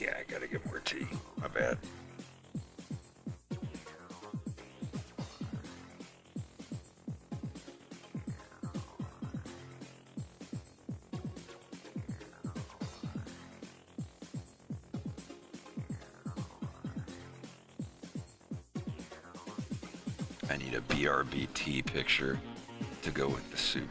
Yeah, I gotta get more tea. My bad. I need a BRBT picture to go with the soup.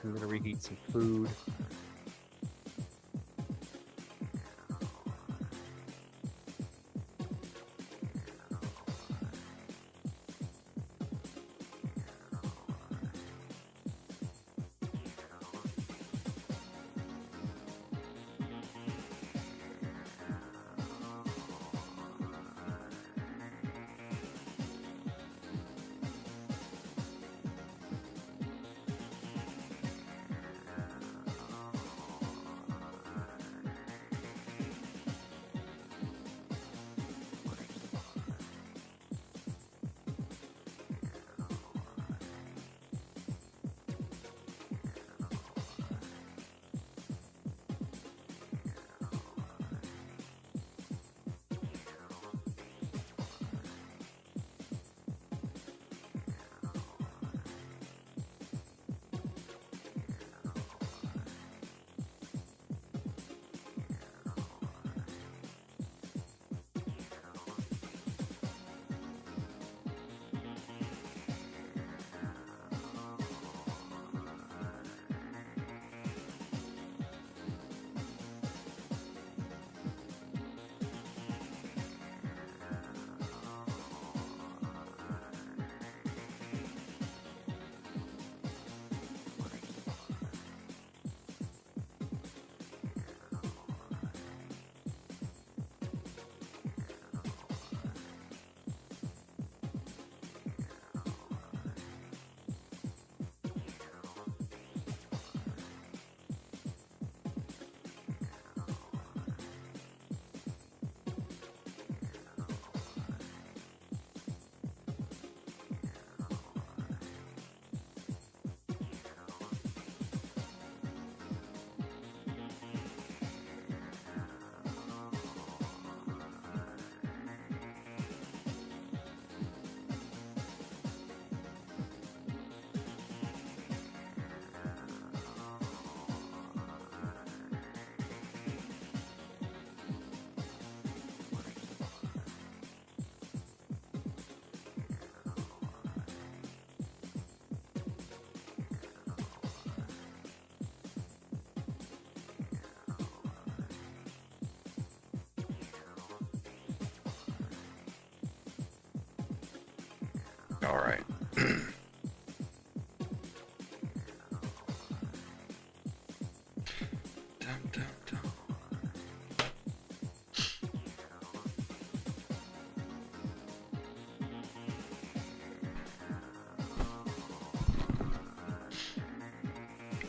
I'm gonna reheat some food. All right.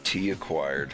Tea acquired.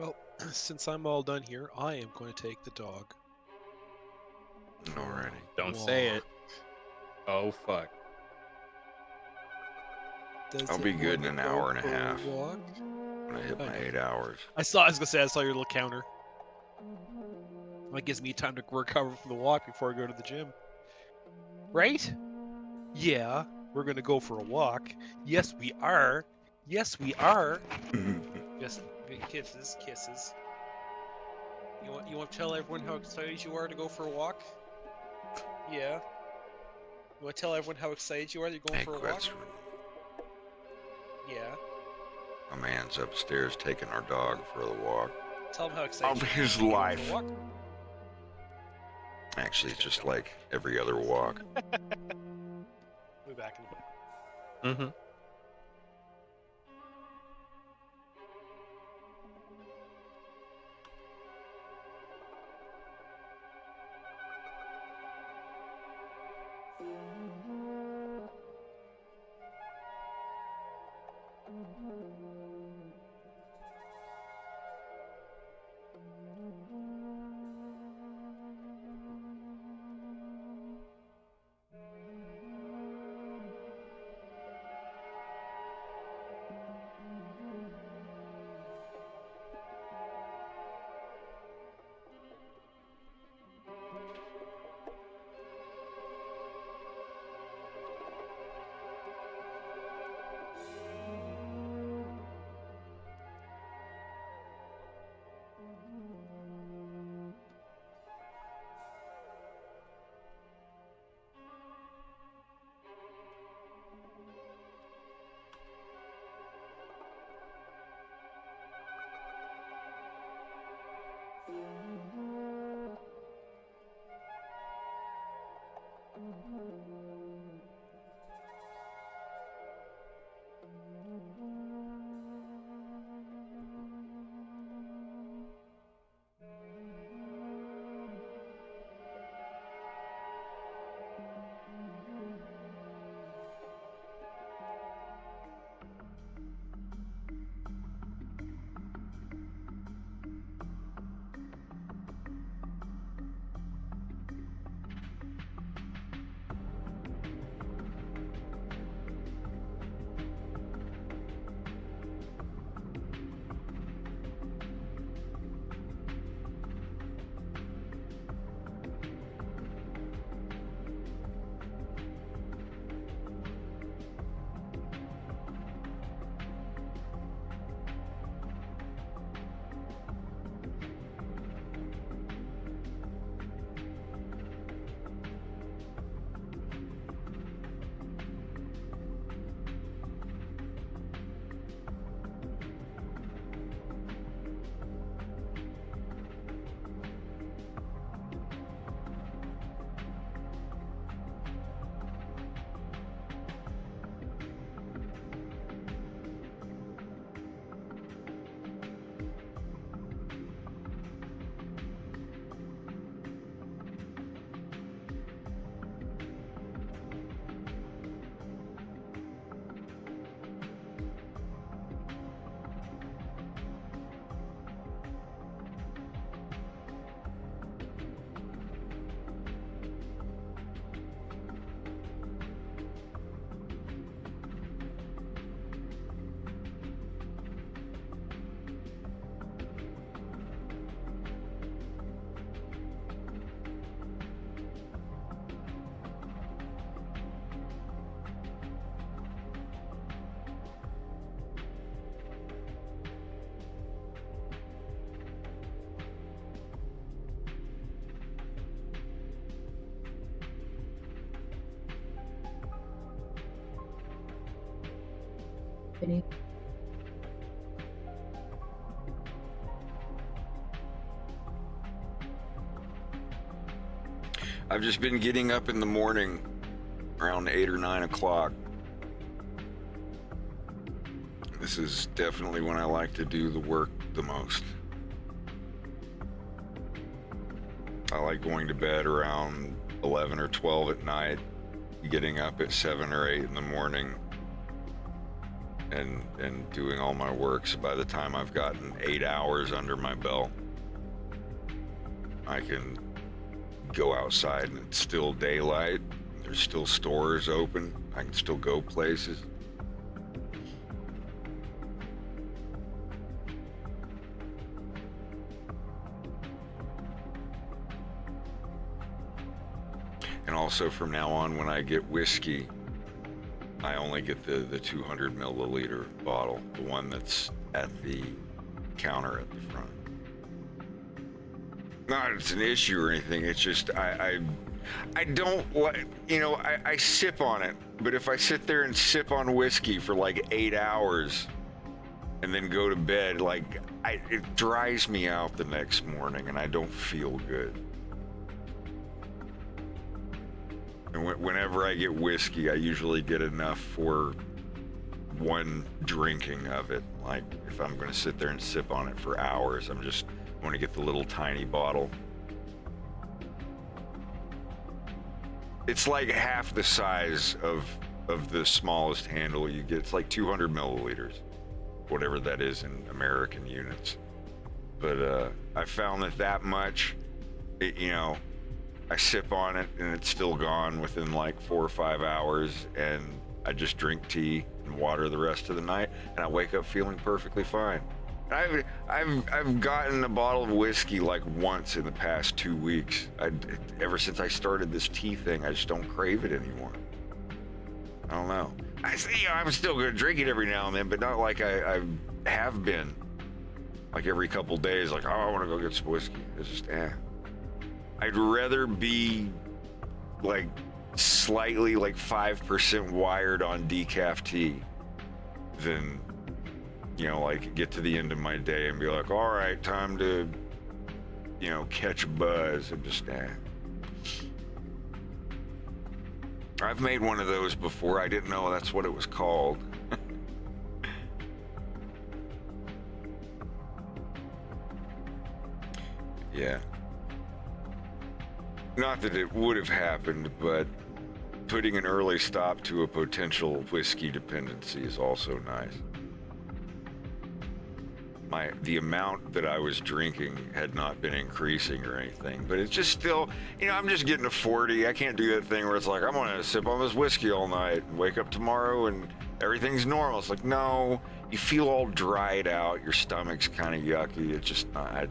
Well, since I'm all done here, I am going to take the dog. Alrighty. Don't say it. Oh, fuck. Does I'll be it good in wanna an go hour and a for half. walk? When I hit my Okay. 8 hours. I was gonna say, I saw your little counter. That gives me time to recover from the walk before I go to the gym. Right? Yeah, we're gonna go for a walk. Yes, we are. Yes, we are. Just kisses, kisses. You want to tell everyone how excited you are to go for a walk? Yeah. You want to tell everyone how excited you are that you're going Hey, for a walk? Quetz, Yeah. my man's upstairs taking our dog for the walk. Tell them how excited Of you are his to go for a life. walk. Actually, it's just like every other walk. We'll be back in a bit. Mm-hmm. I've just been getting up in the morning around 8 or 9 o'clock. This is definitely when I like to do the work the most. I like going to bed around 11 or 12 at night, getting up at 7 or 8 in the morning. and doing all my work. So by the time I've gotten 8 hours under my belt, I can go outside and it's still daylight. There's still stores open. I can still go places. And also from now on, when I get whiskey, I only get the 200 milliliter bottle, the one that's at the counter at the front. Not it's an issue or anything. It's just I don't like, you know, I sip on it, but if I sit there and sip on whiskey for like 8 hours and then go to bed, like it dries me out the next morning and I don't feel good. And whenever I get whiskey, I usually get enough for one drinking of it. Like if I'm going to sit there and sip on it for hours, I want to get the little tiny bottle. It's like half the size of the smallest handle you get. It's like 200 milliliters, whatever that is in American units. But I found that much, you know, I sip on it and it's still gone within like 4 or 5 hours, and I just drink tea and water the rest of the night, and I wake up feeling perfectly fine. I've gotten a bottle of whiskey like once in the past 2 weeks. Ever since I started this tea thing, I just don't crave it anymore. I don't know. I'm still gonna drink it every now and then, but not like I have been. Like every couple days, like, oh, I want to go get some whiskey. It's just, I'd rather be like slightly like 5% wired on decaf tea than, you know, like get to the end of my day and be like, all right, time to, you know, catch a buzz. I'm just, I've made one of those before. I didn't know that's what it was called. Yeah. Not that it would have happened, but putting an early stop to a potential whiskey dependency is also nice. The amount that I was drinking had not been increasing or anything, but it's just still, you know, I'm just getting to 40. I can't do that thing where it's like, I'm gonna sip on this whiskey all night and wake up tomorrow and everything's normal. It's like, no, you feel all dried out. Your stomach's kind of yucky. It's just not,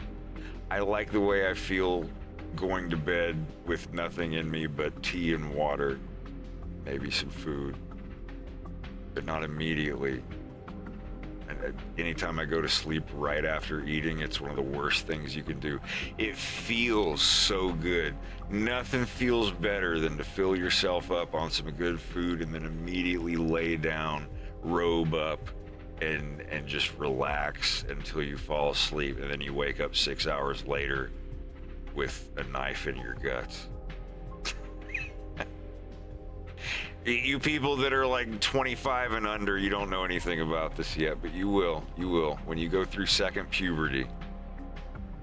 I like the way I feel going to bed with nothing in me but tea and water, maybe some food, but not immediately. Anytime I go to sleep right after eating, it's one of the worst things you can do. It feels so good. Nothing feels better than to fill yourself up on some good food and then immediately lay down, robe up, and just relax until you fall asleep, and then you wake up 6 hours later with a knife in your guts. You people that are like 25 and under, you don't know anything about this yet, but you will. When you go through second puberty,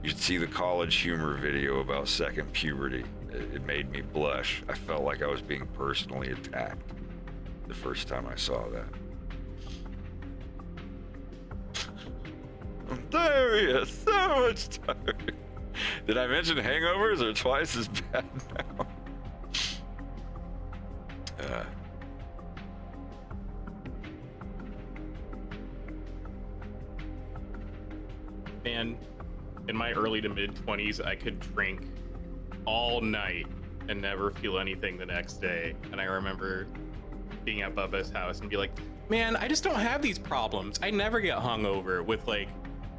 you should see the college humor video about second puberty. It made me blush. I felt like I was being personally attacked the first time I saw that. I'm diarrhea, so much diarrhea. Did I mention hangovers are twice as bad now? Man, in my early to mid 20s, I could drink all night and never feel anything the next day. And I remember being at Bubba's house and be like, man, I just don't have these problems. I never get hungover, with like,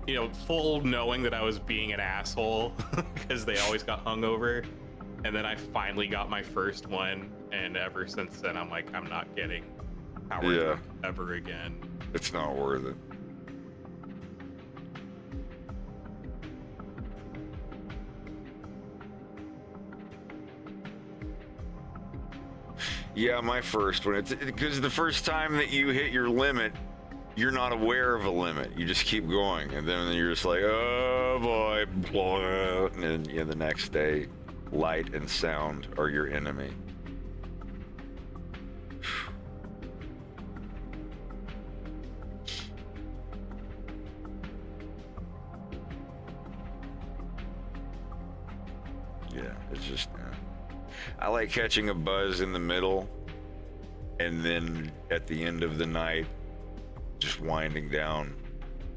you know, full knowing that I was being an asshole because they always got hungover. And then I finally got my first one, and ever since then, I'm like, I'm not getting power drunk ever again. It's not worth it. Yeah, my first one. It's because the first time that you hit your limit, you're not aware of a limit. You just keep going, and then you're just like, oh boy, blah. And then the next day, light and sound are your enemy. Yeah, it's just, I like catching a buzz in the middle, and then at the end of the night, just winding down,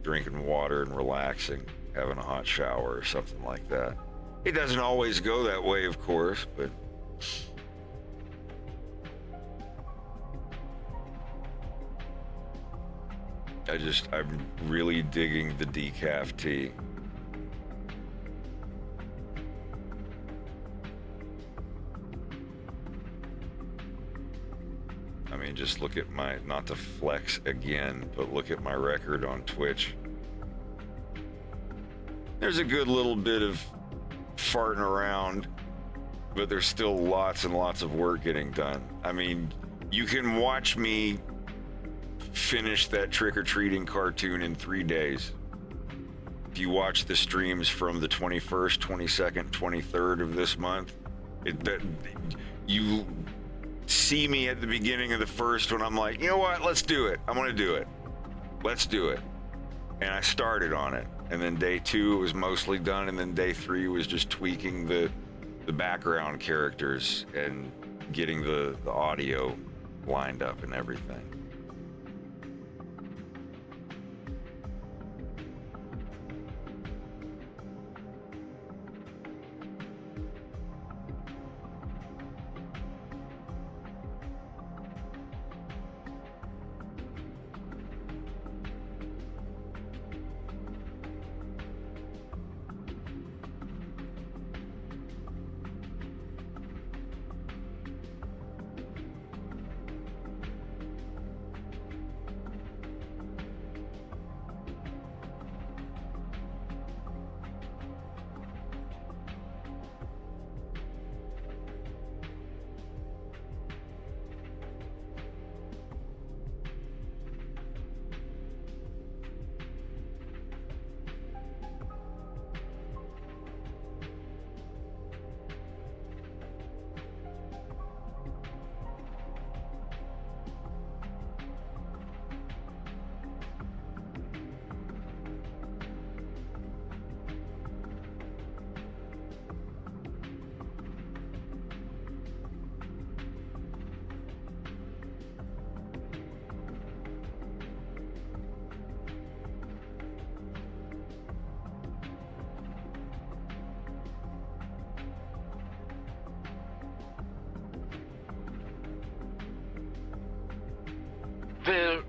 drinking water and relaxing, having a hot shower or something like that. It doesn't always go that way, of course, but I'm really digging the decaf tea. I mean, just look at my, not to flex again, but look at my record on Twitch. There's a good little bit of farting around, but there's still lots and lots of work getting done. I mean, you can watch me finish that trick-or-treating cartoon in 3 days. If you watch the streams from the 21st, 22nd, 23rd of this month, you see me at the beginning of the first when I'm like, you know what, let's do it. I'm gonna do it. Let's do it. And I started on it. And then day 2 was mostly done, and then day 3 was just tweaking the background characters and getting the audio lined up and everything.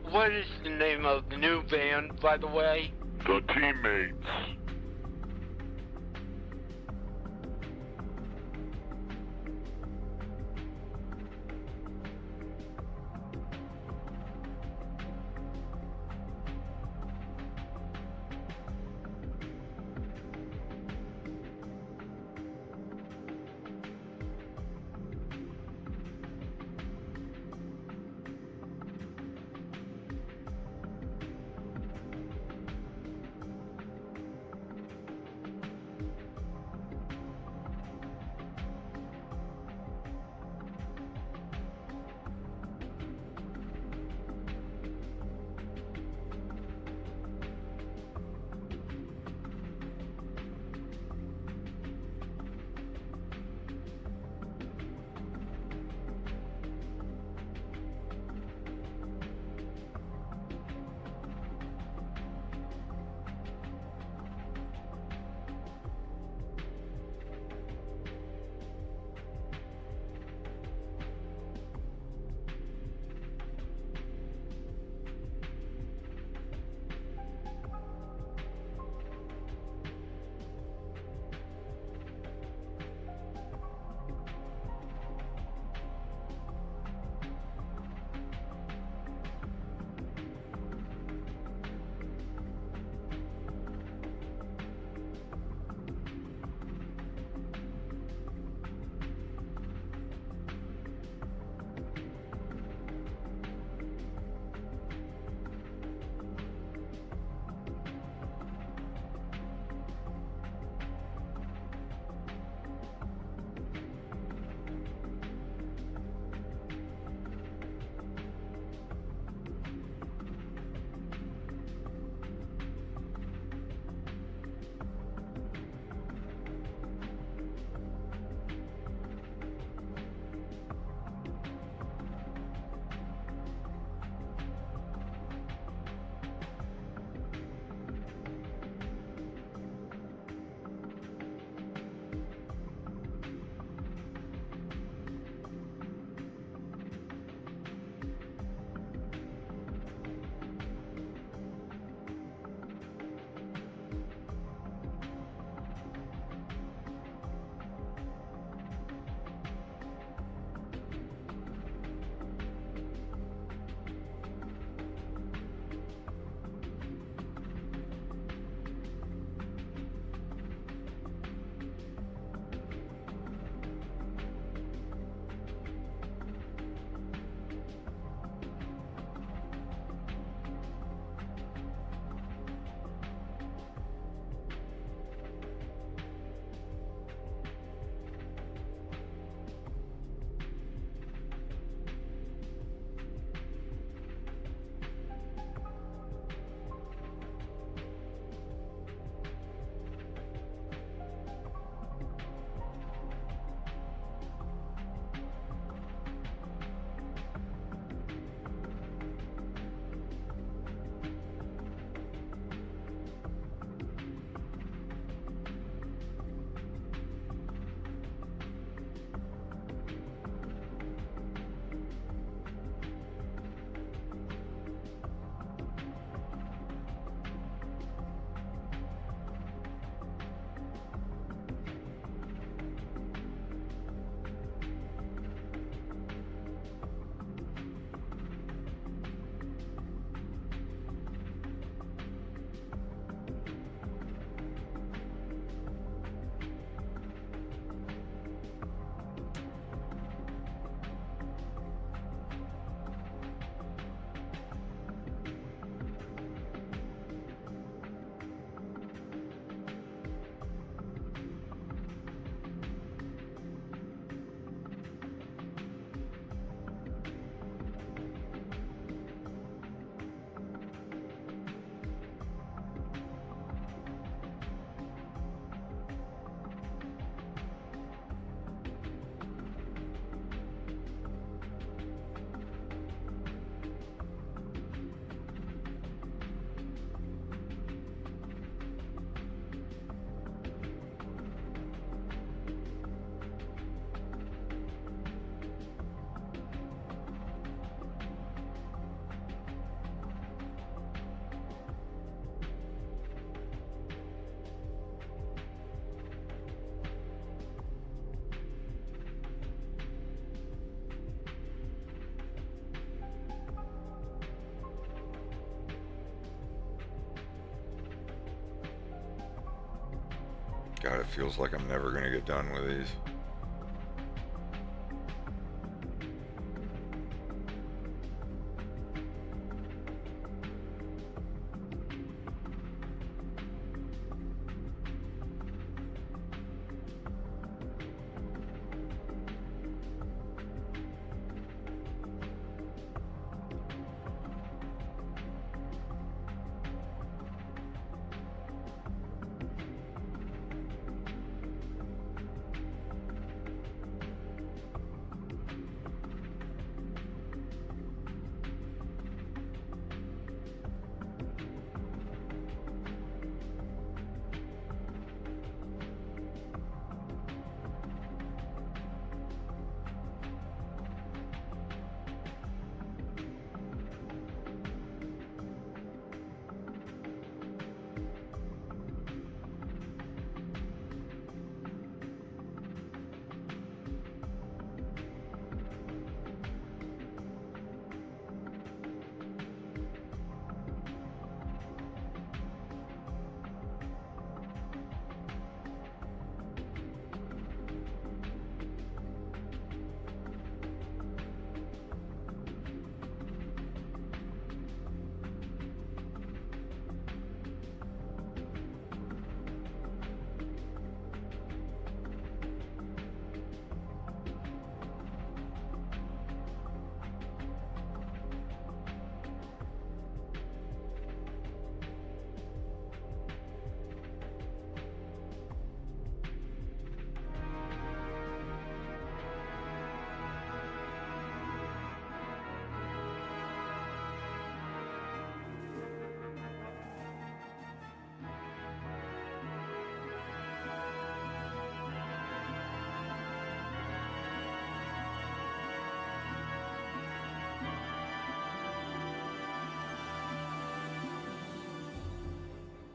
What is the name of the new band, by the way? The Teammates. God, it feels like I'm never gonna get done with these.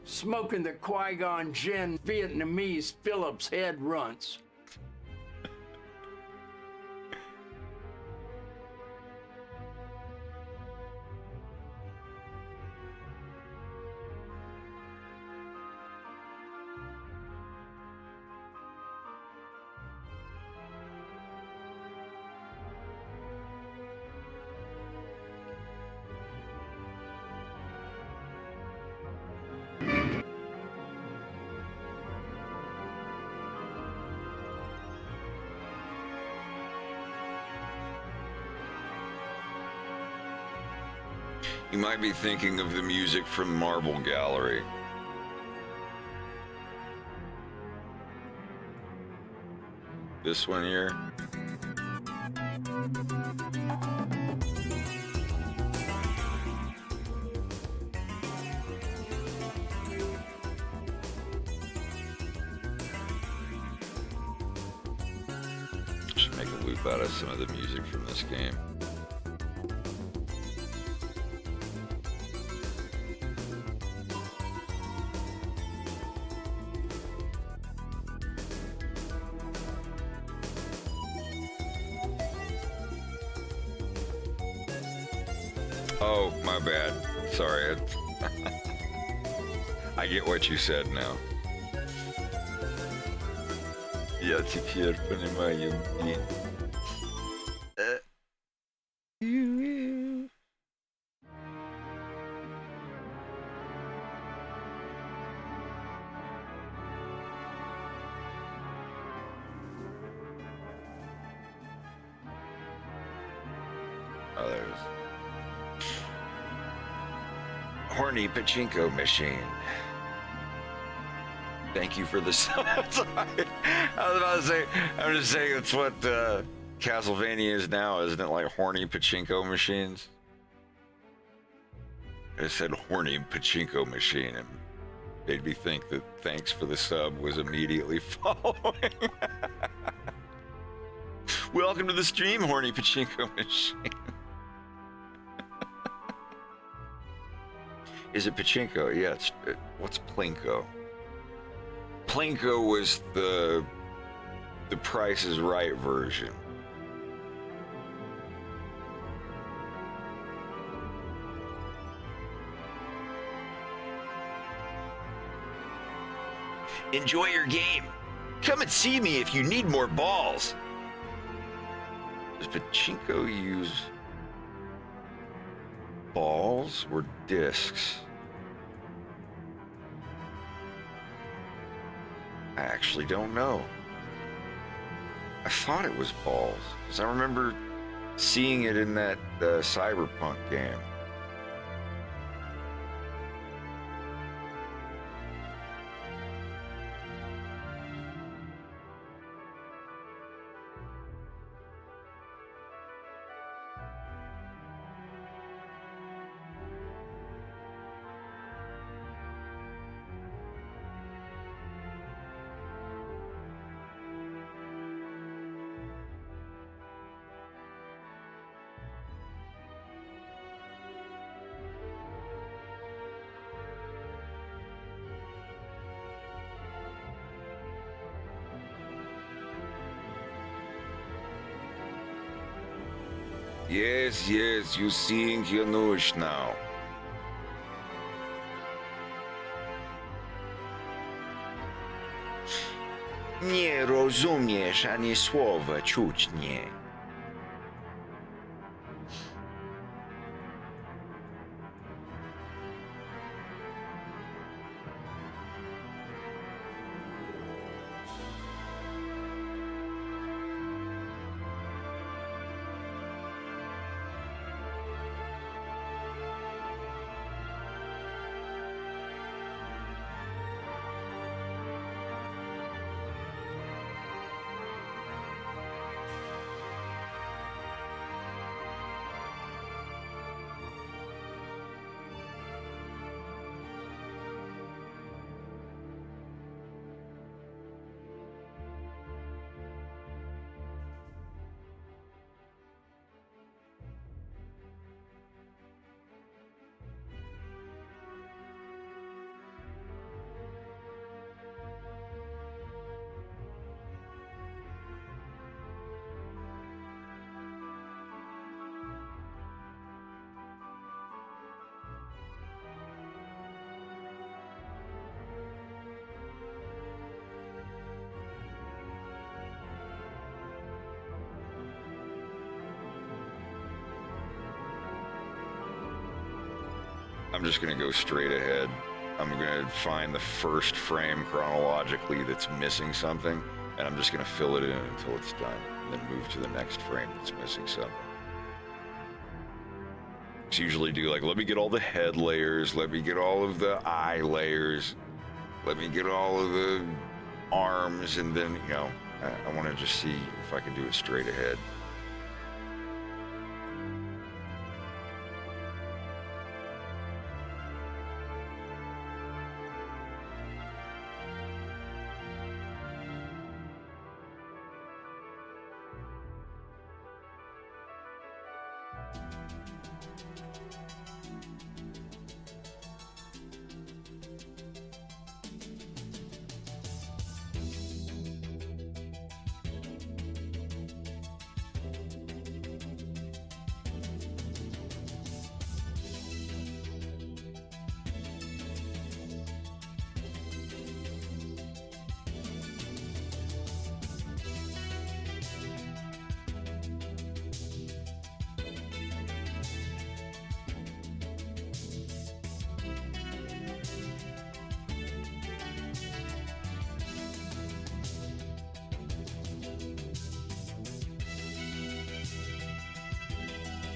Smoking the Qui-Gon Jinn Vietnamese Phillips head runts. You might be thinking of the music from Marble Gallery. This one here. Should make a loop out of some of the music from this game. Oh, my bad. Sorry. I get what you said now. Я теперь понимаю. Oh, there's horny pachinko machine. Thank you for the Sorry. I was about to say, I'm just saying it's what Castlevania is now, isn't it? Like horny pachinko machines? I said horny pachinko machine and made me think that thanks for the sub was immediately following. Welcome to the stream, horny pachinko machine. Is it pachinko? Yeah, what's plinko? Plinko was the Price is Right version. Enjoy your game. Come and see me if you need more balls. Does pachinko use balls or discs? I actually don't know. I thought it was balls, because I remember seeing it in that Cyberpunk game. Yes, you seeing your news now. Nie rozumiesz ani słowa, czuć nie. I'm just gonna go straight ahead. I'm gonna find the first frame chronologically that's missing something, and I'm just gonna fill it in until it's done, and then move to the next frame that's missing something. Just usually do like, let me get all the head layers, let me get all of the eye layers, let me get all of the arms, and then, you know, I wanna just see if I can do it straight ahead.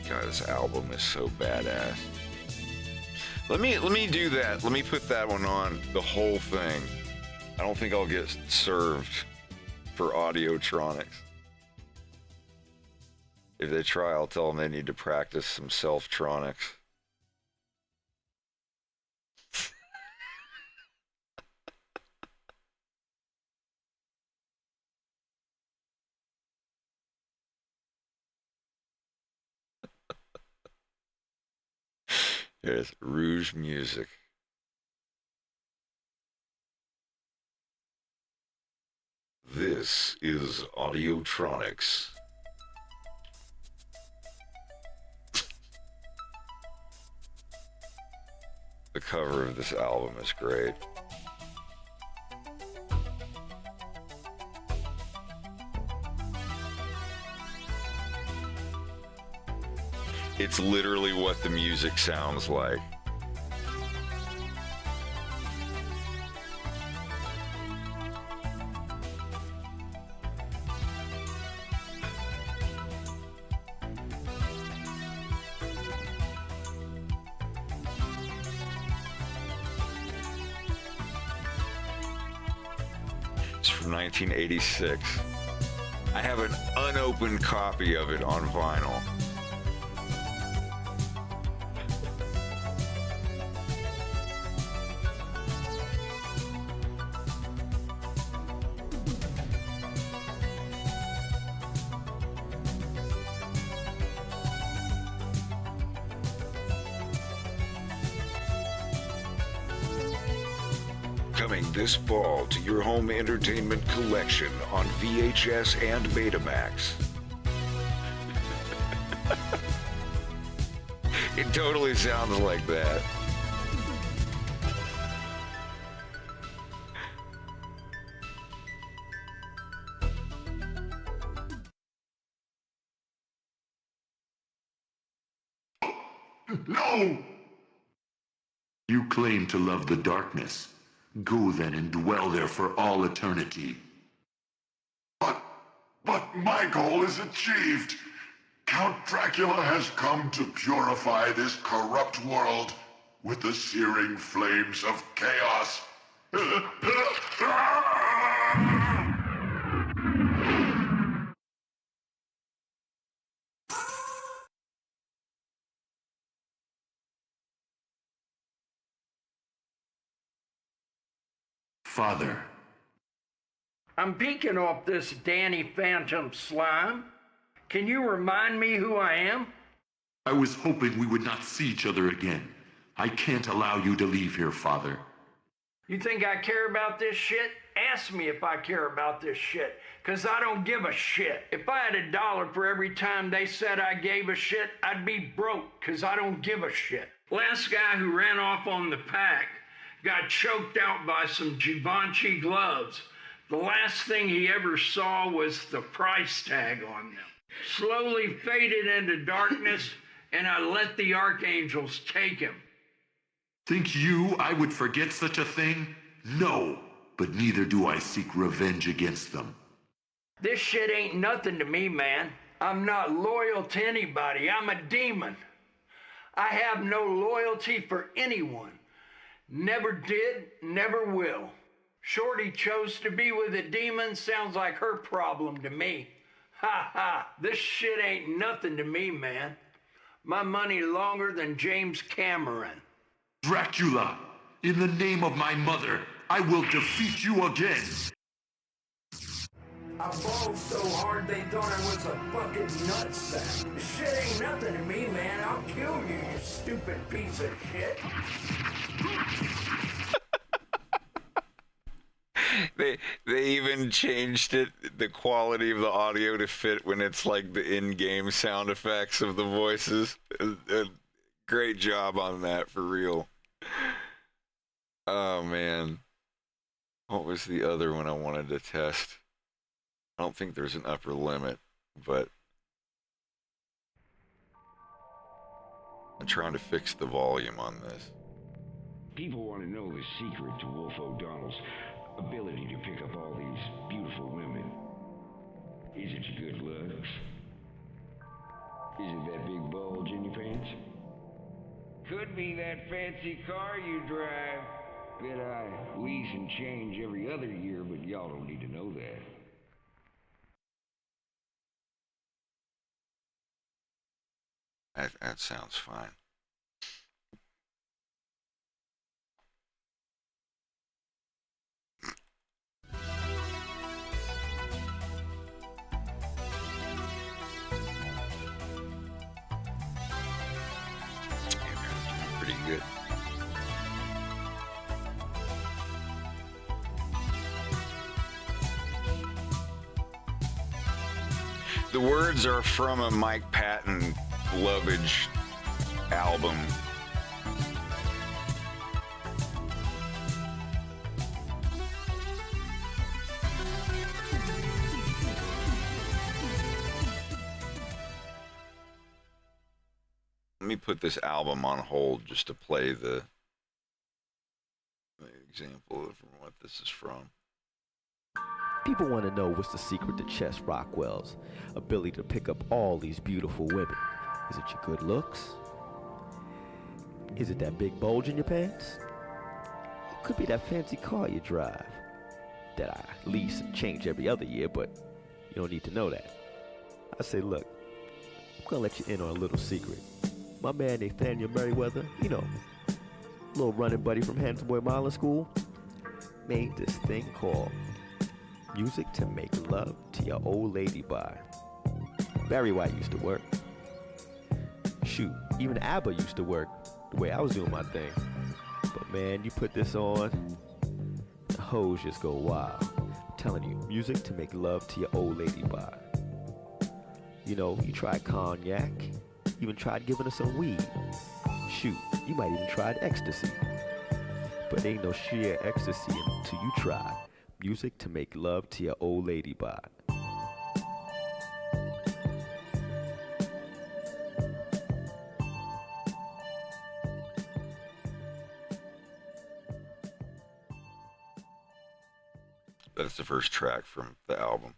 God, this album is so badass. Let me do that. Let me put that one on, the whole thing. I don't think I'll get served for Audiotronics. If they try, I'll tell them they need to practice some self-tronics. There's Rouge Music. This is Audiotronics. The cover of this album is great. It's literally what the music sounds like. It's from 1986. I have an unopened copy of it on vinyl. Coming this fall to your home entertainment collection on VHS and Betamax. It totally sounds like that. No! You claim to love the darkness. Go then and dwell there for all eternity. But my goal is achieved. Count Dracula has come to purify this corrupt world with the searing flames of chaos. Father. I'm peeking off this Danny Phantom slime. Can you remind me who I am? I was hoping we would not see each other again. I can't allow you to leave here, Father. You think I care about this shit? Ask me if I care about this shit, 'cause I don't give a shit. If I had $1 for every time they said I gave a shit, I'd be broke, 'cause I don't give a shit. Last guy who ran off on the pack got choked out by some Givenchy gloves. The last thing he ever saw was the price tag on them. Slowly faded into darkness, and I let the archangels take him. Think you I would forget such a thing? No, but neither do I seek revenge against them. This shit ain't nothing to me, man. I'm not loyal to anybody. I'm a demon. I have no loyalty for anyone. Never did, never will. Shorty chose to be with a demon, sounds like her problem to me. Ha ha, this shit ain't nothing to me, man. My money longer than James Cameron. Dracula, in the name of my mother, I will defeat you again. I balled so hard they thought I was a fucking nutsack. This shit ain't nothing to me, man. I'll kill you, you stupid piece of shit. They even changed it, the quality of the audio to fit when it's like the in-game sound effects of the voices. Great job on that, for real. Oh man, what was the other one I wanted to test? I don't think there's an upper limit, but I'm trying to fix the volume on this. People want to know the secret to Wolf O'Donnell's ability to pick up all these beautiful women. Is it your good looks? Is it that big bulge in your pants? Could be that fancy car you drive. Bet I lease and change every other year, but y'all don't need to know that. That sounds fine. Pretty good. The words are from a Mike Patton Lovage album. put this album on hold just to play the example of what this is from. People want to know what's the secret to Chess Rockwell's ability to pick up all these beautiful women. Is it your good looks? Is it that big bulge in your pants? It could be that fancy car you drive that I lease and change every other year, but you don't need to know that. I say, look, I'm gonna let you in on a little secret. My man Nathaniel Merriweather, you know, little running buddy from Handsome Boy Modeling School, made this thing called Music to Make Love to Your Old Lady by. Barry White used to work. Shoot, even ABBA used to work the way I was doing my thing. But man, you put this on, the hoes just go wild. I'm telling you, music to make love to your old lady by. You know, you tried cognac, even tried giving her some weed. Shoot, you might even tried ecstasy. But ain't no sheer ecstasy until you try music to make love to your old lady by. That's the first track from the album.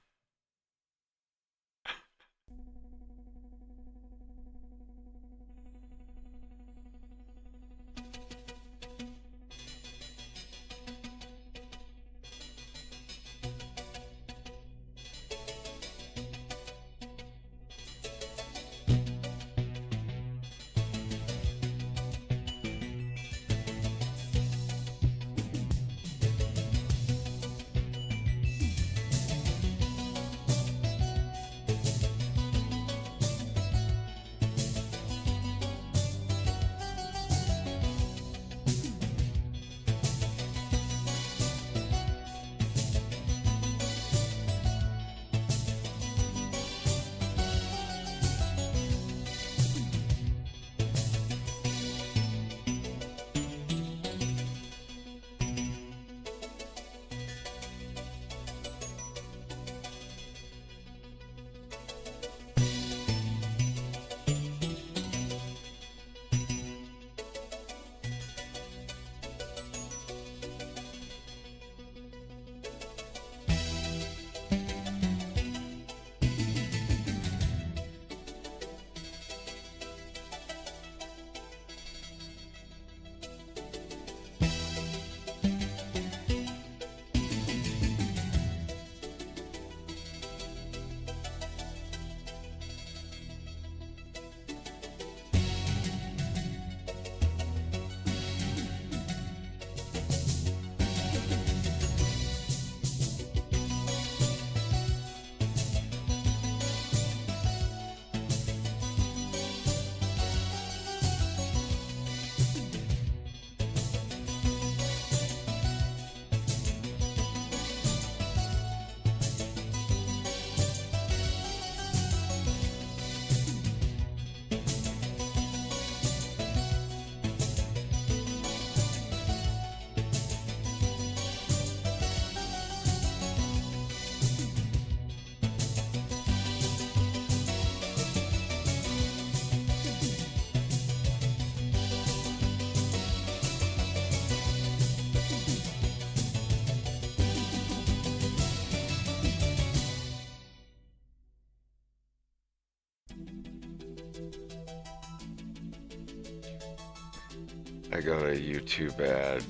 I got a YouTube ad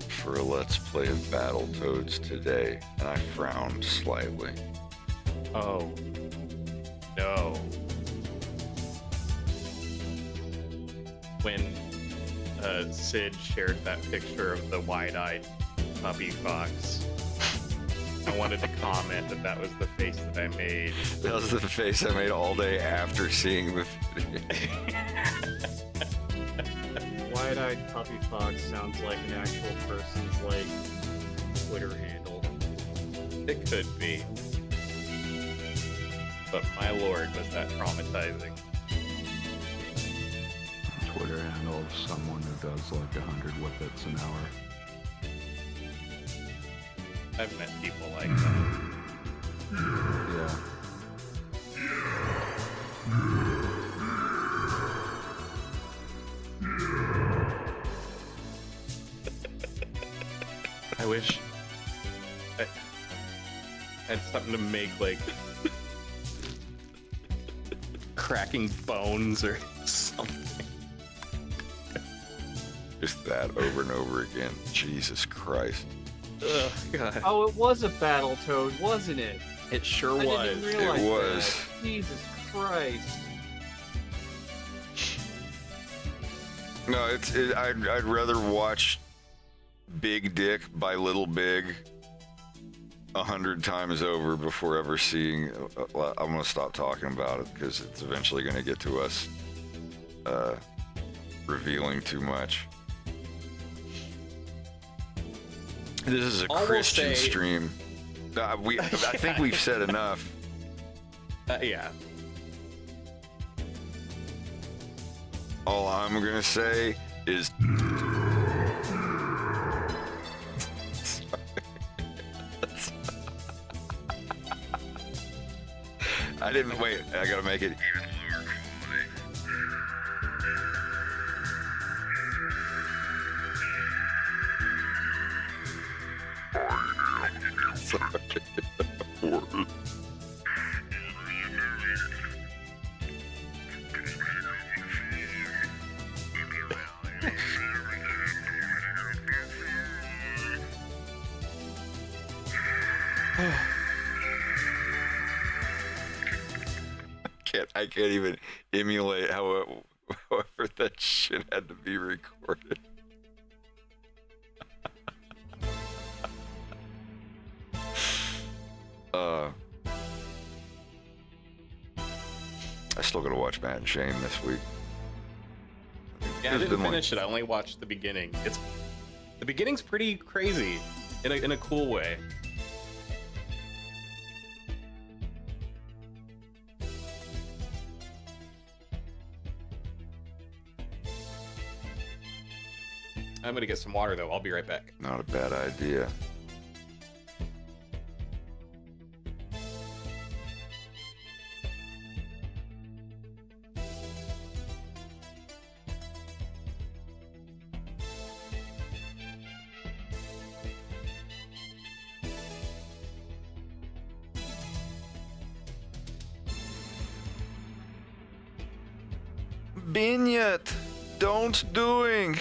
for a Let's Play of Battletoads today, and I frowned slightly. Oh. No. When Sid shared that picture of the wide-eyed puppy fox, I wanted to comment that that was the face that I made. That was the face I made all day after seeing the video. Wide-eyed puppy fox sounds like an actual person's, like, Twitter handle. It could be. But my lord, was that traumatizing. Twitter handle of someone who does like 100 whippets an hour. I've met people like that. Yeah. wish I had something to make, like, cracking bones or something. Just that over and over again. Jesus Christ. Oh, God. Oh, it was a Battletoad, wasn't it? It sure I was. didn't realize It was. that. Jesus Christ. No, I'd rather watch Big Dick by Little Big 100 times over before ever seeing. I'm gonna stop talking about it because it's eventually gonna get to us revealing too much. This is a Christian stream. I think we've said enough. Yeah. All I'm gonna say is. I didn't wait. I gotta make it even lower quality. I can't even emulate however that shit had to be recorded. I still gotta watch Matt and Shane this week. Yeah, I didn't finish it. I only watched the beginning. The beginning's pretty crazy in a cool way. I'm gonna get some water though. I'll be right back. Not a bad idea. Binyat, don't doing.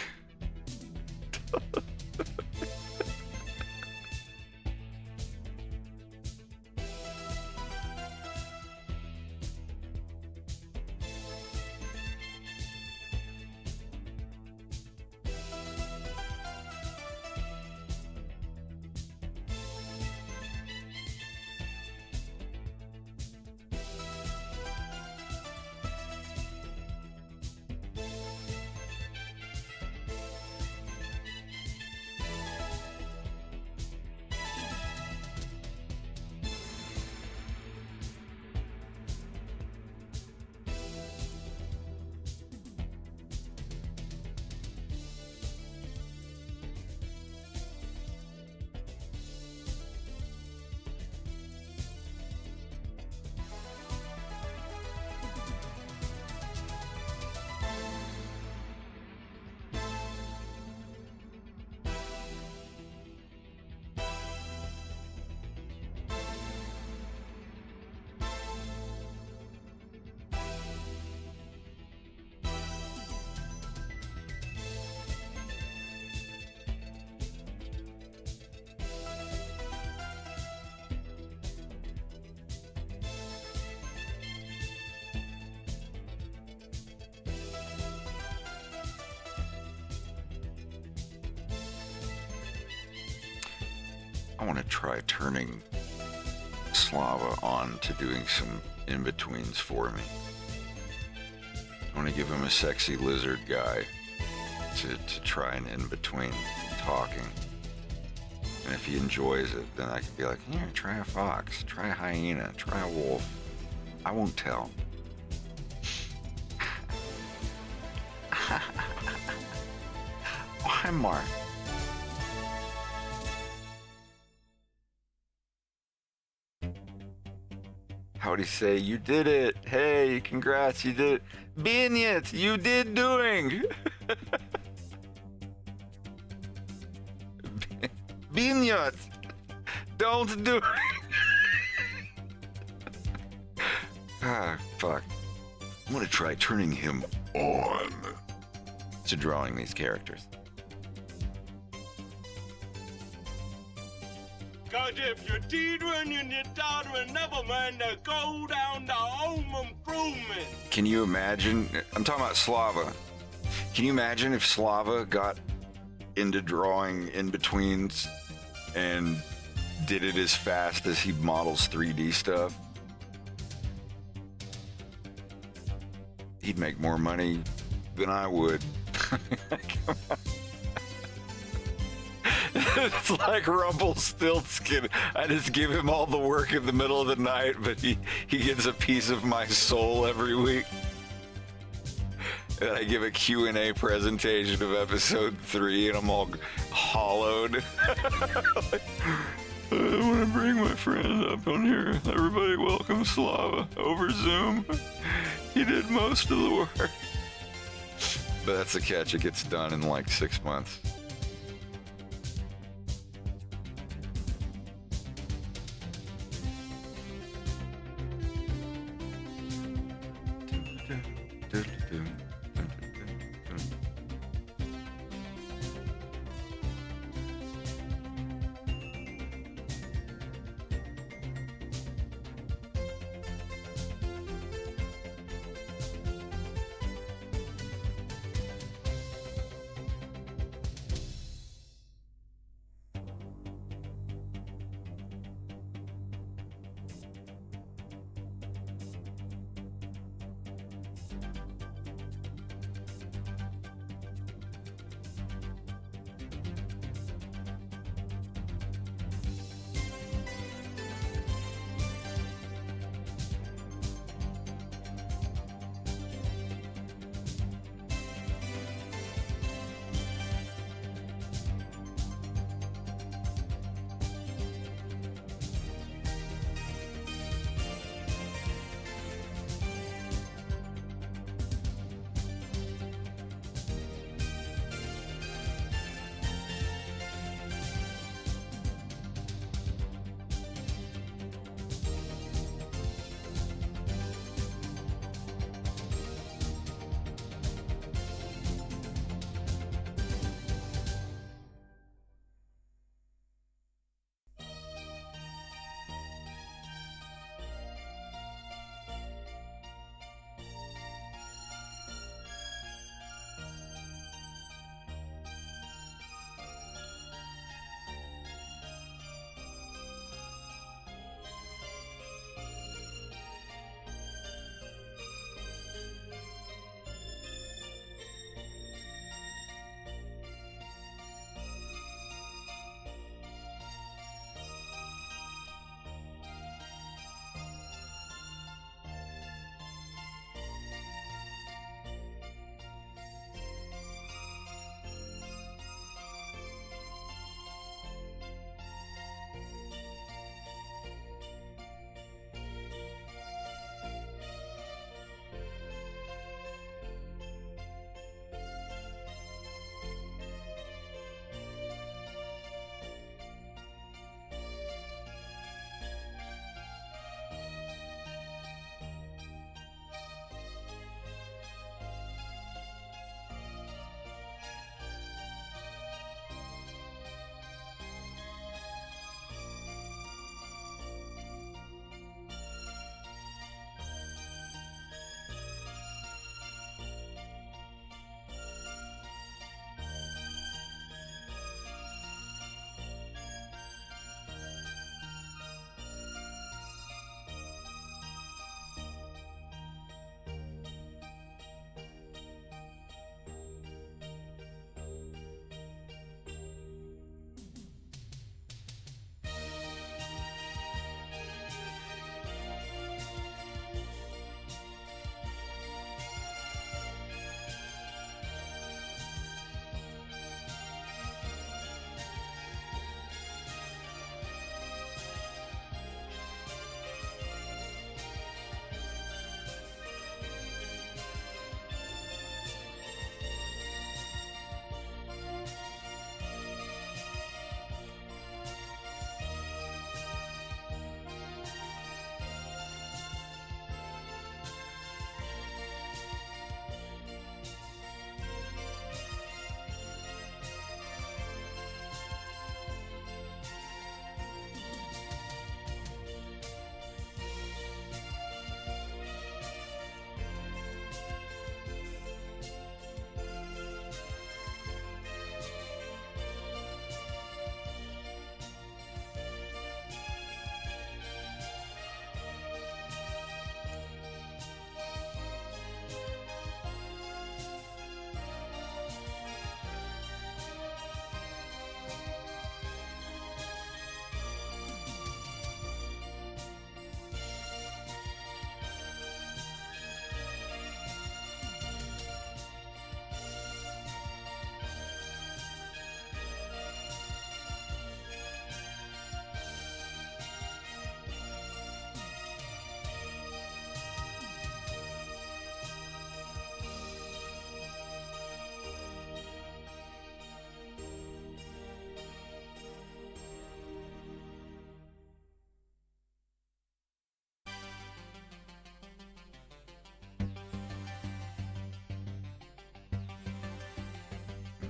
I want to try turning Slava on to doing some in-betweens for me. I want to give him a sexy lizard guy to try an in-between talking. And if he enjoys it, then I can be like, here, try a fox, try a hyena, try a wolf. I won't tell. Why, Mark? How'd he say? You did it. Hey, congrats, you did it. Binyat, you did doing. vineyard. Don't do it. Ah, fuck. I'm gonna try turning him on to drawing these characters. Cause if you did when you daughter and never mind to go down the home improvement. Can you imagine? I'm talking about Slava. Can you imagine if Slava got into drawing in-betweens and did it as fast as he models 3D stuff? He'd make more money than I would. It's like Rumpelstiltskin. I just give him all the work in the middle of the night, but he gets a piece of my soul every week. And I give a Q&A presentation of episode 3, and I'm all hollowed. I want to bring my friend up on here. Everybody welcome Slava over Zoom. He did most of the work. But that's the catch. It gets done in like 6 months.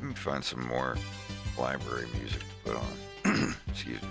Let me find some more library music to put on. Excuse me.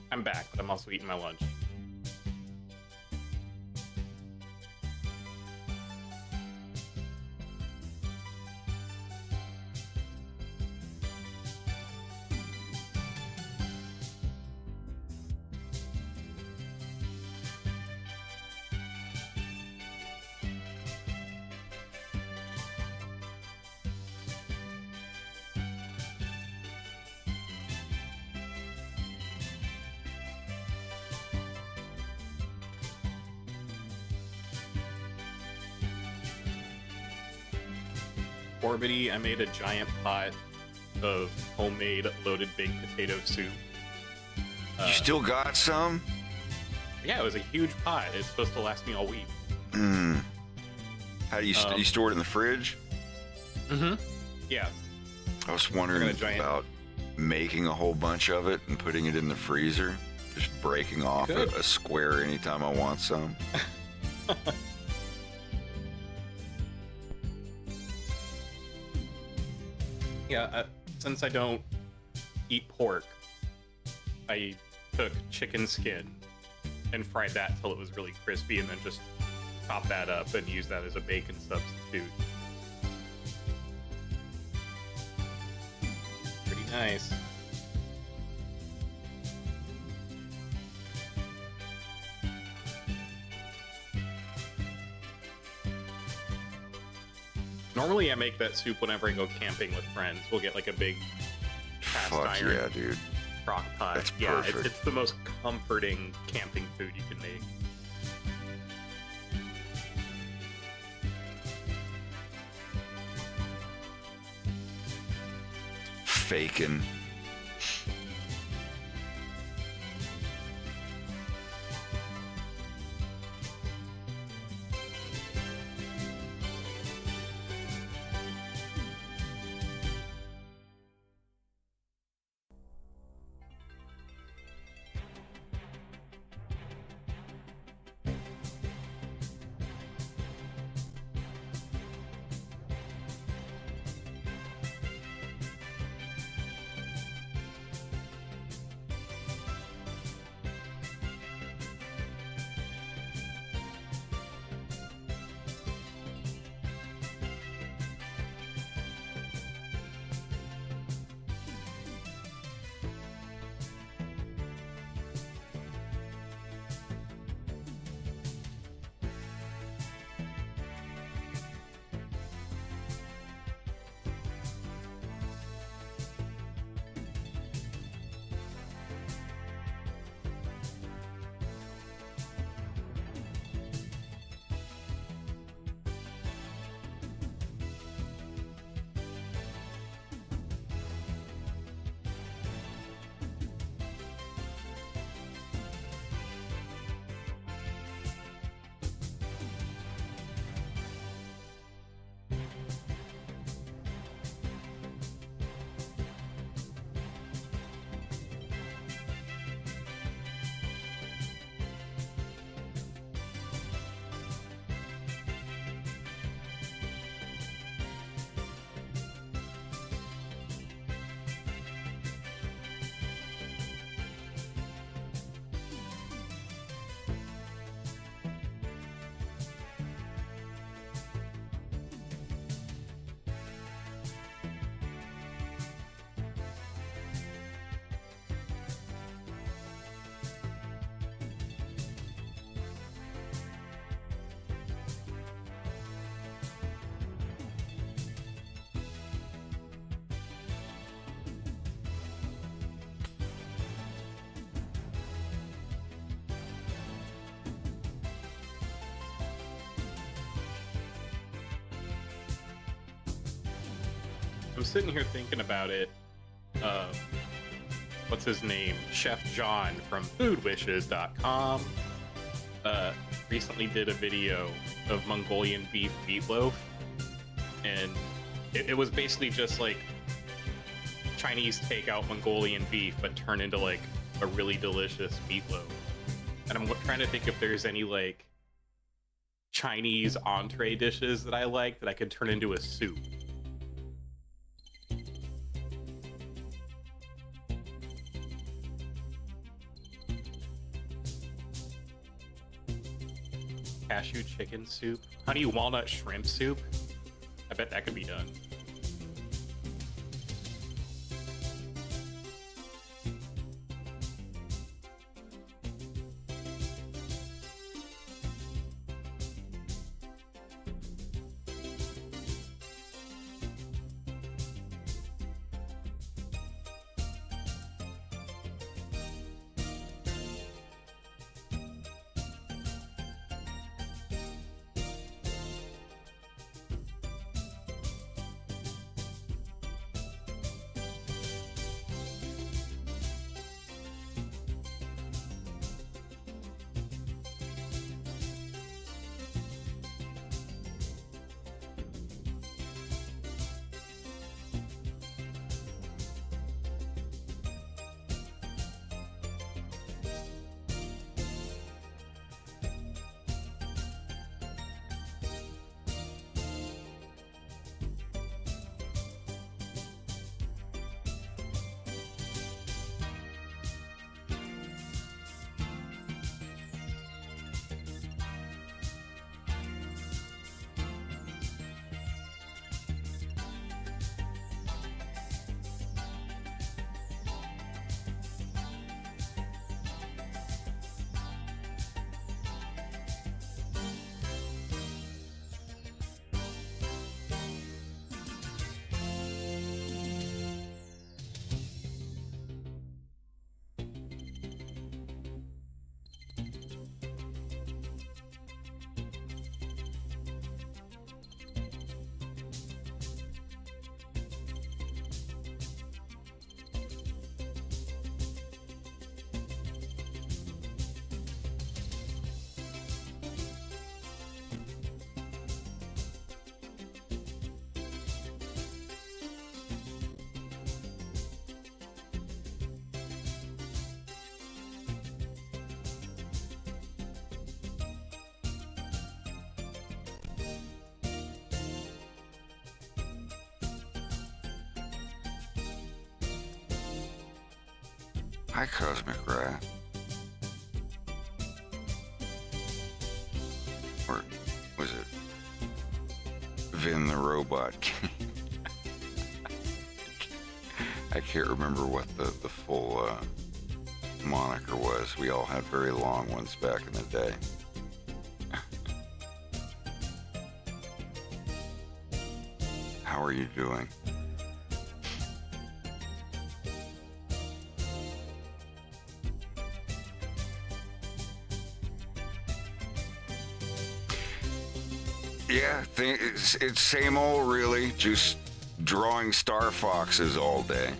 I'm back, but I'm also eating my lunch. Orbity, I made a giant pot of homemade loaded baked potato soup. You still got some? Yeah, it was a huge pot. It's supposed to last me all week. How do you you store it in the fridge? Mm-hmm. Yeah. I was wondering about making a whole bunch of it and putting it in the freezer, just breaking off a square anytime I want some. Yeah, since I don't eat pork, I took chicken skin and fried that till it was really crispy, and then just chop that up and use that as a bacon substitute. Pretty nice. Normally I make that soup whenever I go camping with friends. We'll get like a big cast iron yeah, dude. crock pot. That's yeah, perfect. it's the most comforting camping food you can make. Faking. I'm sitting here thinking about it. What's his name? Chef John from foodwishes.com recently did a video of Mongolian beef meatloaf, and it was basically just like Chinese takeout Mongolian beef but turned into like a really delicious meatloaf. And I'm trying to think if there's any like Chinese entree dishes that I like that I could turn into a soup. Cashew chicken soup, honey walnut shrimp soup. I bet that could be done. Hi, Cosmic Rat. Or was it Vin the Robot King? I can't remember what the full moniker was. We all had very long ones back in the day. How are you doing? Yeah, it's same old, really. Just drawing star foxes all day.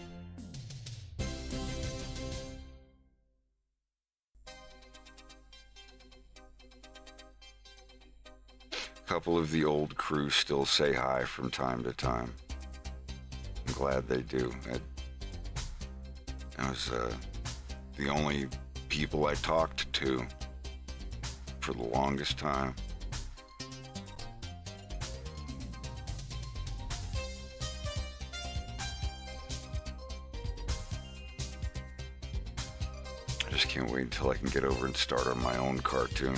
A couple of the old crew still say hi from time to time. I'm glad they do. That was the only people I talked to for the longest time. I just can't wait until I can get over and start on my own cartoon.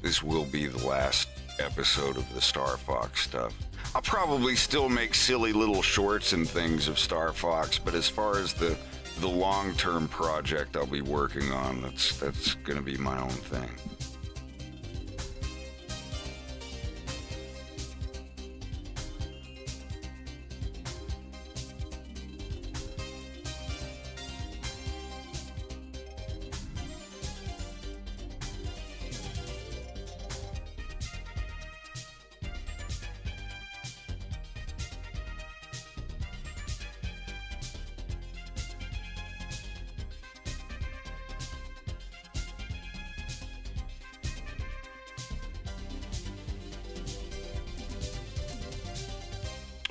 This will be the last episode of the Star Fox stuff. I'll probably still make silly little shorts and things of Star Fox, but as far as the long-term project I'll be working on, that's gonna be my own thing.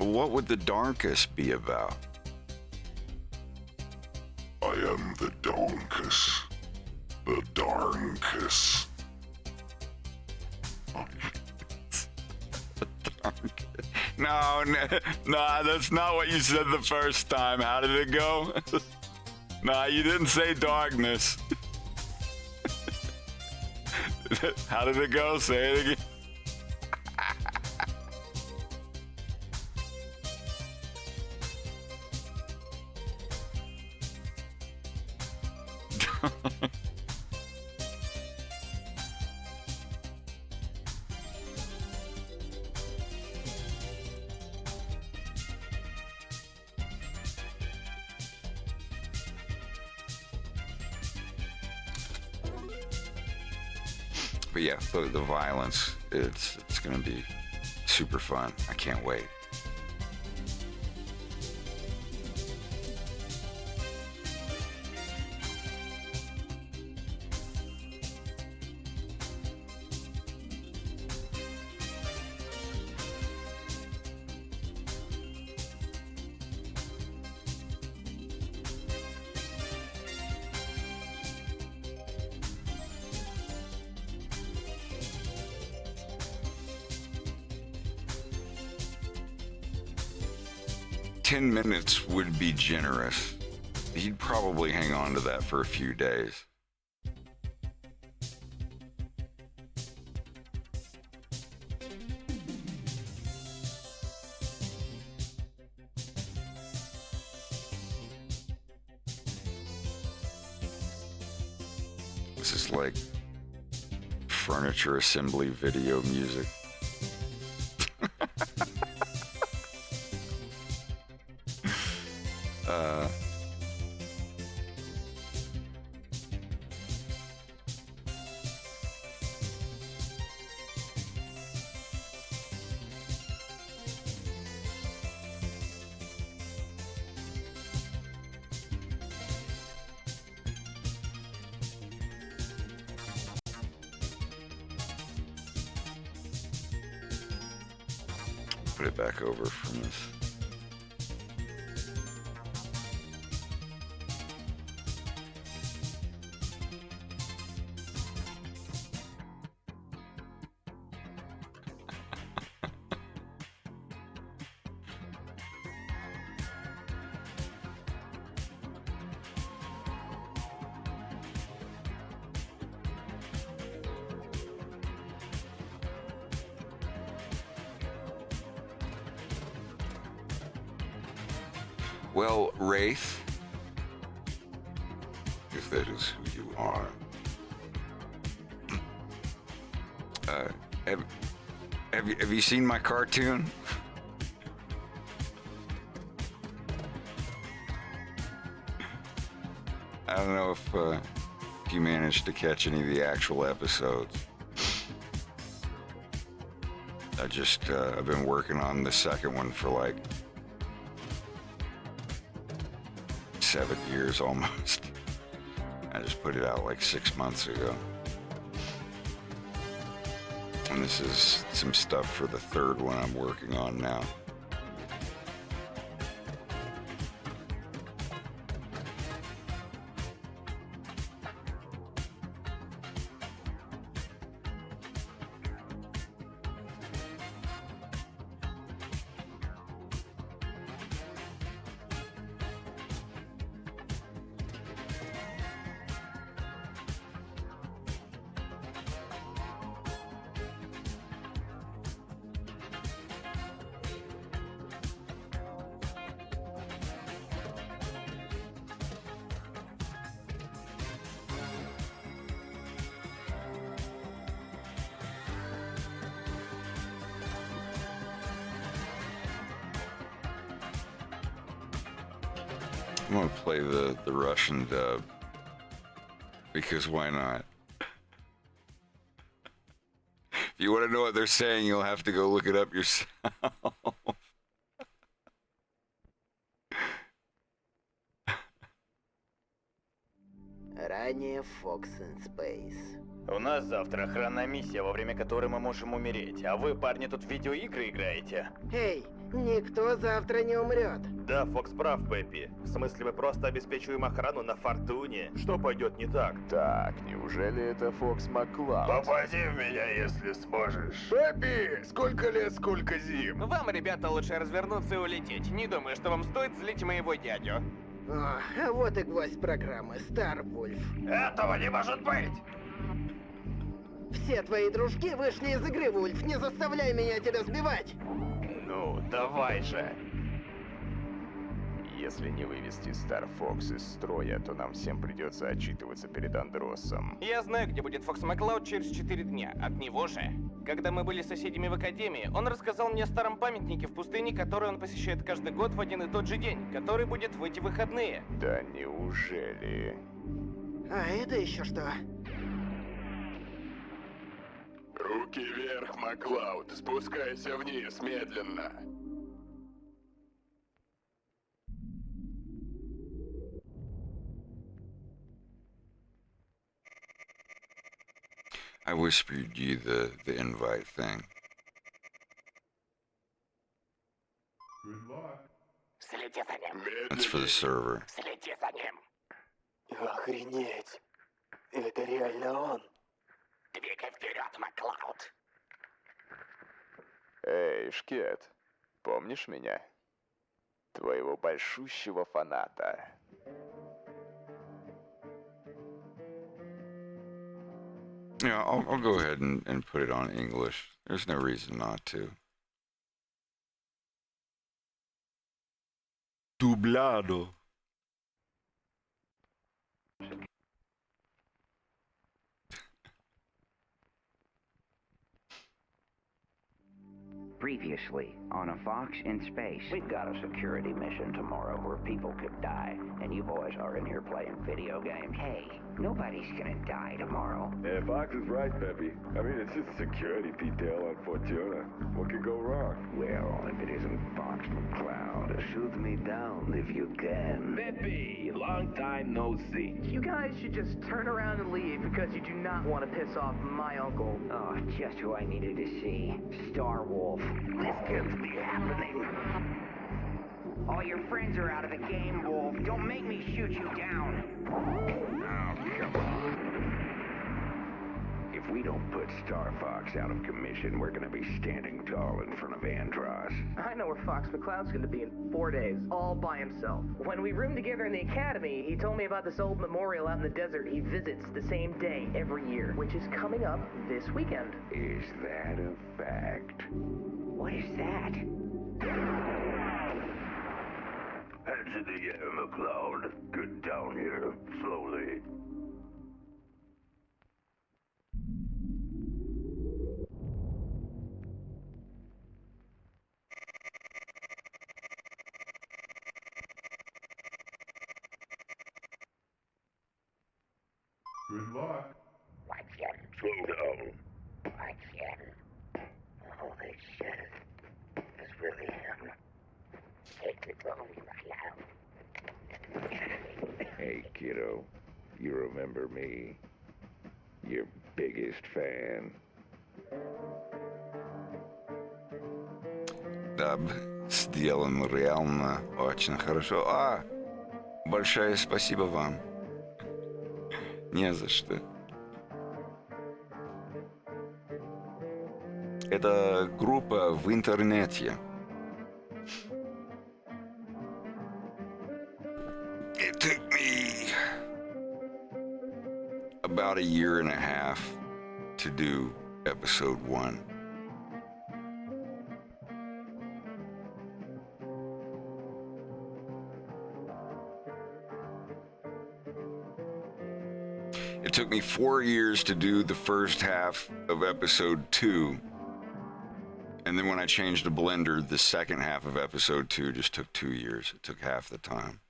What would the Darkus be about? I am the Donkus. The Darkus. No, that's not what you said the first time. How did it go? Nah, you didn't say darkness. How did it go? Say it again. But yeah, the violence, it's gonna be super fun. I can't wait. Minutes would be generous. He'd probably hang on to that for a few days. This is like furniture assembly video music. Put it back over from this. Well, Wraith, if that is who you are, have you seen my cartoon? I don't know if you managed to catch any of the actual episodes. I've been working on the second one for like 7 years almost. I just put it out like 6 months ago. And this is some stuff for the third one I'm working on now. I'm gonna play the Russian dub, because why not? If you want to know what they're saying, you'll have to go look it up yourself. Ранее Fox in Space. У нас завтра охранная миссия, во время которой мы можем умереть. А вы, парни, тут в видеоигры играете. Эй, Никто завтра не умрет. Да, Фокс прав, Пеппи. В смысле, мы просто обеспечиваем охрану на Фортуне. Что пойдет не так? Так, неужели это Фокс Маклауд? Попади в меня, если сможешь. Пеппи, сколько лет, сколько зим? Вам, ребята, лучше развернуться и улететь. Не думаю, что вам стоит злить моего дядю. О, а вот и гвоздь программы, Старвульф. Этого не может быть! Все твои дружки вышли из игры, Вульф. Не заставляй меня тебя сбивать. Ну, давай же. Если не вывести Стар Фокс из строя, то нам всем придется отчитываться перед Андросом. Я знаю, где будет Фокс Маклауд через 4 дня. От него же. Когда мы были соседями в академии, он рассказал мне о старом памятнике в пустыне, который он посещает каждый год в один и тот же день, который будет в эти выходные. Да неужели? А это еще что? Руки вверх, Маклауд. Спускайся вниз медленно. I whispered you the invite thing. Good luck. Следи за ним. That's for the server. Следи за ним. Охренеть. Это реально он. Двигай вперед, Маклауд. Эй, Шкет, помнишь меня? Твоего большущего фаната. Yeah, I'll go ahead and put it on English. There's no reason not to. Dublado. Previously on A Fox in Space. We've got a security mission tomorrow where people could die, and you boys are in here playing video games. Hey, nobody's gonna die tomorrow. Yeah, Fox is right, Peppy. I mean, it's just a security detail on Fortuna. What could go wrong? Well, if it isn't Fox McCloud, shoot me down if you can. Peppy, long time no see. You guys should just turn around and leave because you do not want to piss off my uncle. Oh, just who I needed to see. Star Wolf. This can't be happening. All your friends are out of the game, Wolf. Don't make me shoot you down. Oh, come on. If we don't put Star Fox out of commission, we're gonna be standing tall in front of Andros. I know where Fox McCloud's going to be in 4 days, all by himself. When we roomed together in the academy, he told me about this old memorial out in the desert he visits the same day every year, which is coming up this weekend. Is that a fact? What is that? Hands in the air, McCloud. Get down here, slowly. Good luck. Watch him. Slow down. Watch him. Holy shit. It's really him. Take the phone, McCloud. Hey, kiddo. You remember me? Your biggest fan. Даб сделан реально очень хорошо. Большое спасибо вам. Не за что. Это группа в интернете. It took me about a year and a half to do episode 1. It took me 4 years to do the first half of episode 2. And then when I changed to Blender, the second half of episode 2 just took 2 years. It took half the time.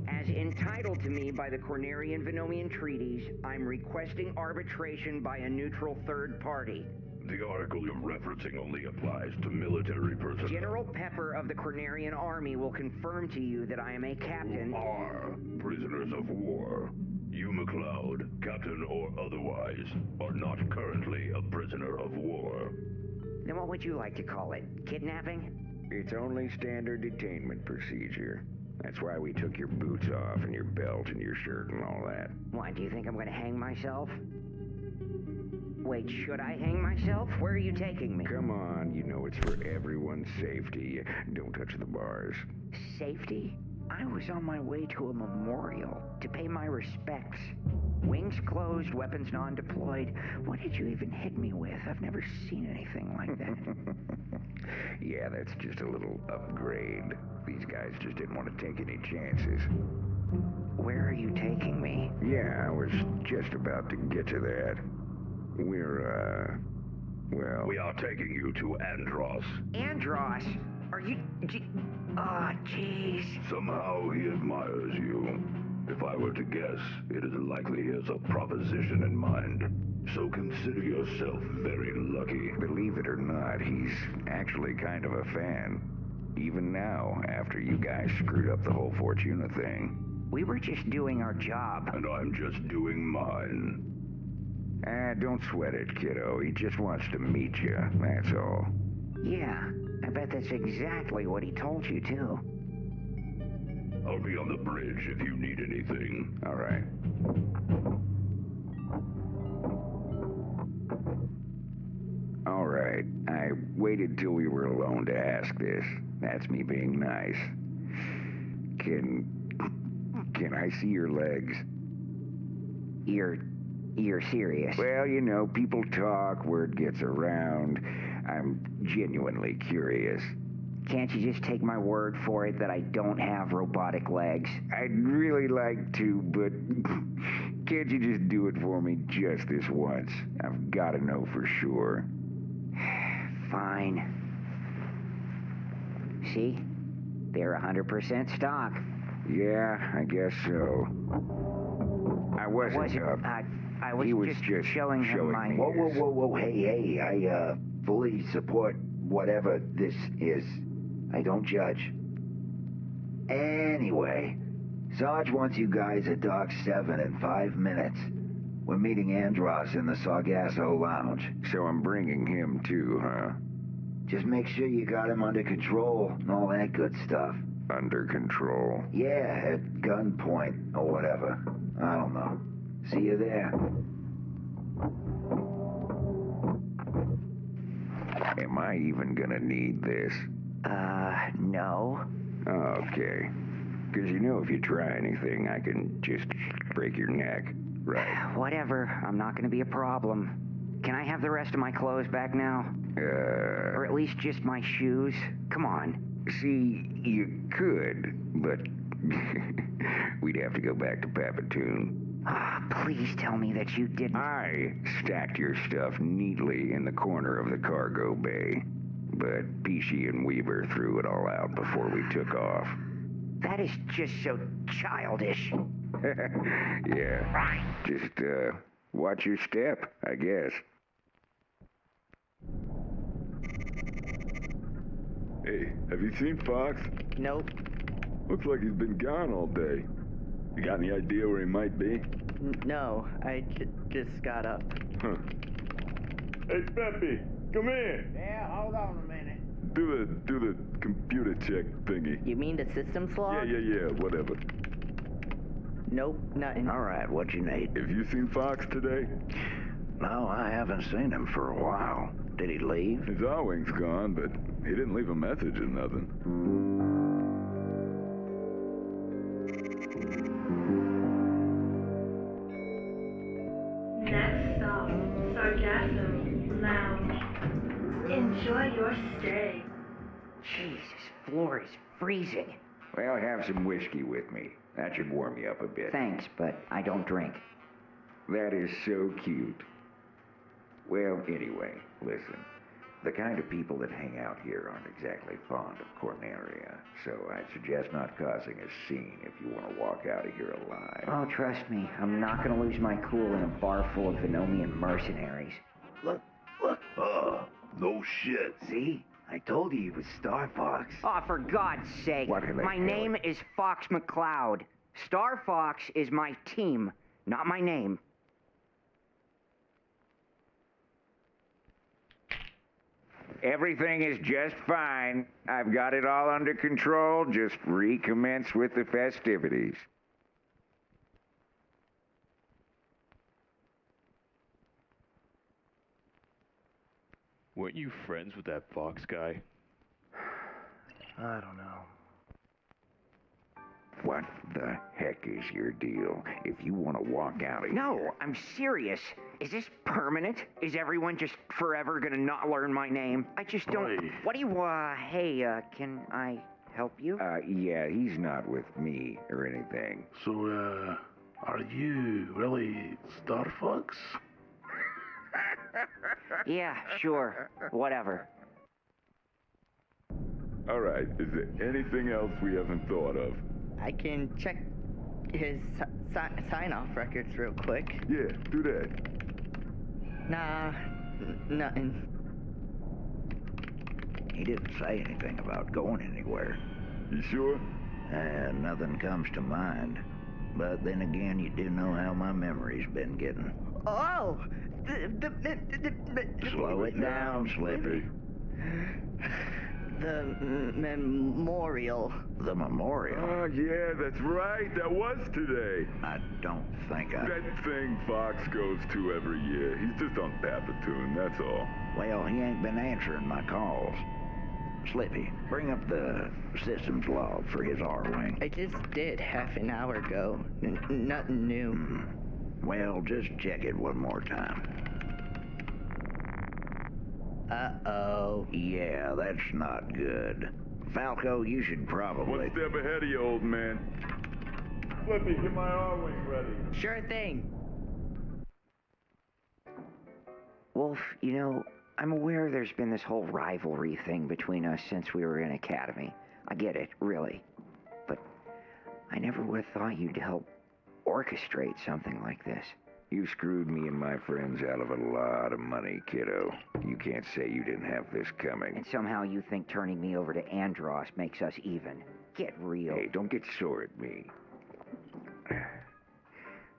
As entitled to me by the Cornerian-Venomian treaties, I'm requesting arbitration by a neutral third party. The article you're referencing only applies to military personnel. General Pepper of the Cornerian Army will confirm to you that I am a captain. Who are prisoners of war. You, McCloud, captain or otherwise, are not currently a prisoner of war. Then what would you like to call it? Kidnapping? It's only standard detainment procedure. That's why we took your boots off and your belt and your shirt and all that. Why, do you think I'm gonna hang myself? Wait, should I hang myself? Where are you taking me? Come on, you know it's for everyone's safety. Don't touch the bars. Safety? I was on my way to a memorial to pay my respects. Wings closed, weapons non-deployed. What did you even hit me with? I've never seen anything like that. Yeah, that's just a little upgrade. These guys just didn't want to take any chances. Where are you taking me? Yeah, I was just about to get to that. We're, well... We are taking you to Andros. Andros? Are you... Oh, jeez. Somehow he admires you. If I were to guess, it is likely he has a proposition in mind. So consider yourself very lucky. Believe it or not, he's actually kind of a fan. Even now, after you guys screwed up the whole Fortuna thing. We were just doing our job. And I'm just doing mine. Don't sweat it, kiddo. He just wants to meet you, that's all. Yeah, I bet that's exactly what he told you, too. I'll be on the bridge if you need anything. All right. All right. I waited till we were alone to ask this. That's me being nice. Can I see your legs? You're serious? Well, you know, people talk, word gets around. I'm genuinely curious. Can't you just take my word for it that I don't have robotic legs? I'd really like to, but can't you just do it for me just this once? I've got to know for sure. Fine. See? They're 100% stock. Yeah, I guess so. I wasn't I was just showing him my... Whoa, hey, I fully support whatever this is. I don't judge. Anyway, Sarge wants you guys at Dock 7 in 5 minutes. We're meeting Andros in the Sargasso Lounge. So I'm bringing him too, huh? Just make sure you got him under control and all that good stuff. Under control? Yeah, at gunpoint or whatever. I don't know. See you there. Am I even gonna need this? No. Okay. Because you know if you try anything, I can just break your neck, right? Whatever. I'm not gonna be a problem. Can I have the rest of my clothes back now? Or at least just my shoes? Come on. See, you could, but we'd have to go back to Papatoon. Please tell me that you didn't... I stacked your stuff neatly in the corner of the cargo bay, but Peachy and Weaver threw it all out before we took off. That is just so childish. Yeah, just, watch your step, I guess. Hey, have you seen Fox? Nope. Looks like he's been gone all day. You got any idea where he might be? No, I just got up. Huh. Hey, Peppy, come here. Yeah, hold on a minute. Do the computer check thingy. You mean the systems log? Yeah, whatever. Nope, nothing. All right, what you need? Have you seen Fox today? No, I haven't seen him for a while. Did he leave? His R-Wing's gone, but he didn't leave a message or nothing. Next stop, Sargasso Lounge. Enjoy your stay. Jesus, floor is freezing. Well, have some whiskey with me. That should warm you up a bit. Thanks, but I don't drink. That is so cute. Well, anyway, listen. The kind of people that hang out here aren't exactly fond of Corneria, so I'd suggest not causing a scene if you want to walk out of here alive. Oh, trust me, I'm not gonna lose my cool in a bar full of Venomian mercenaries. Look. Oh, no shit. See? I told you he was Star Fox. Oh, for God's sake. My name is Fox McCloud. Star Fox is my team, not my name. Everything is just fine. I've got it all under control. Just recommence with the festivities. Weren't you friends with that Fox guy? I don't know. What the heck is your deal? If you want to walk out of No, I'm serious. Is this permanent? Is everyone just forever gonna not learn my name? I just don't. Hey. What do you, hey, can I help you? Yeah, he's not with me or anything. So, are you really Star Fox? Yeah, sure. Whatever. All right, is there anything else we haven't thought of? I can check his sign-off records real quick. Yeah, do that. Nah, nothing. He didn't say anything about going anywhere. You sure? Nothing comes to mind. But then again, you do know how my memory's been getting. Oh! Slow it down, Slippy. The memorial. The memorial? Oh, yeah, that's right. That was today. I don't think That thing Fox goes to every year. He's just on Papatoon, that's all. Well, he ain't been answering my calls. Slippy, bring up the systems log for his R-Wing. I just did half an hour ago. Nothing new. Well, just check it one more time. Uh-oh. Yeah, that's not good. Falco, you should probably... One step ahead of you, old man. Flippy, get my R-Wing ready. Sure thing. Wolf, you know, I'm aware there's been this whole rivalry thing between us since we were in Academy. I get it, really. But I never would have thought you'd help orchestrate something like this. You screwed me and my friends out of a lot of money, kiddo. You can't say you didn't have this coming. And somehow you think turning me over to Andros makes us even. Get real. Hey, don't get sore at me.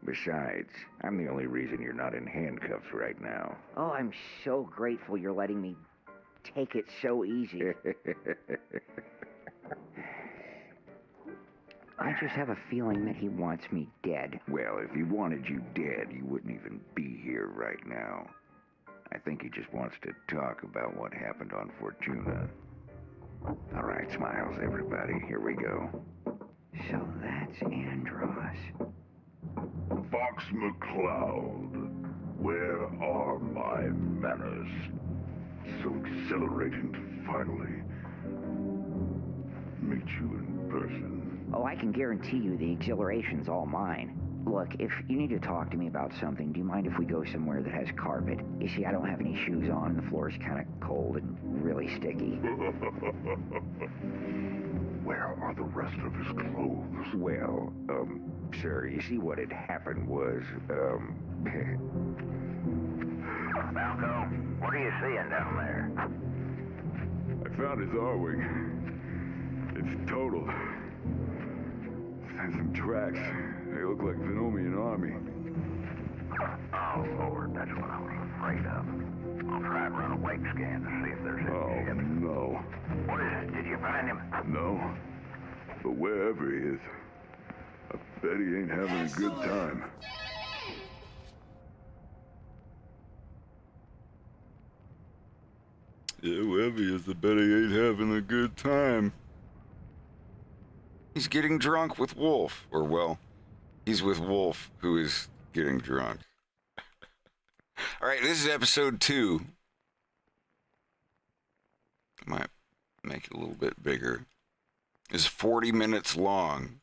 Besides, I'm the only reason you're not in handcuffs right now. Oh, I'm so grateful you're letting me take it so easy. I just have a feeling that he wants me dead. Well, if he wanted you dead, you wouldn't even be here right now. I think he just wants to talk about what happened on Fortuna. All right, smiles, everybody. Here we go. So that's Andros. Fox McCloud, where are my manners? So exhilarating to finally meet you in person. Oh, I can guarantee you the exhilaration's all mine. Look, if you need to talk to me about something, do you mind if we go somewhere that has carpet? You see, I don't have any shoes on, and the floor's kind of cold and really sticky. Where are the rest of his clothes? Well, sir, you see what had happened was, Falco, what are you seeing down there? I found his R-Wing. It's totaled. And some tracks. They look like Venomian army. Oh, Lord, that's what I was afraid of. I'll try and run a wake scan to see if there's any ship. No. What is it? Did you find him? No. But wherever he is, I bet he ain't having a good time. Yeah, wherever he is, I bet he ain't having a good time. He's getting drunk with Wolf. Or, well, he's with Wolf, who is getting drunk. All right, this is episode 2. Might make it a little bit bigger. It's 40 minutes long.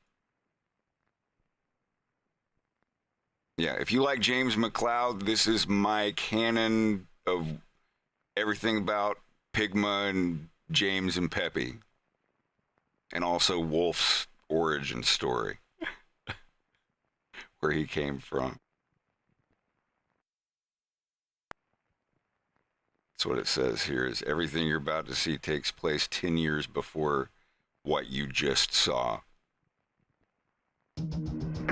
Yeah, if you like James McCloud, this is my canon of everything about Pigma and James and Peppy. And also Wolf's origin story. Where he came from. That's what it says here, is everything you're about to see takes place 10 years before what you just saw.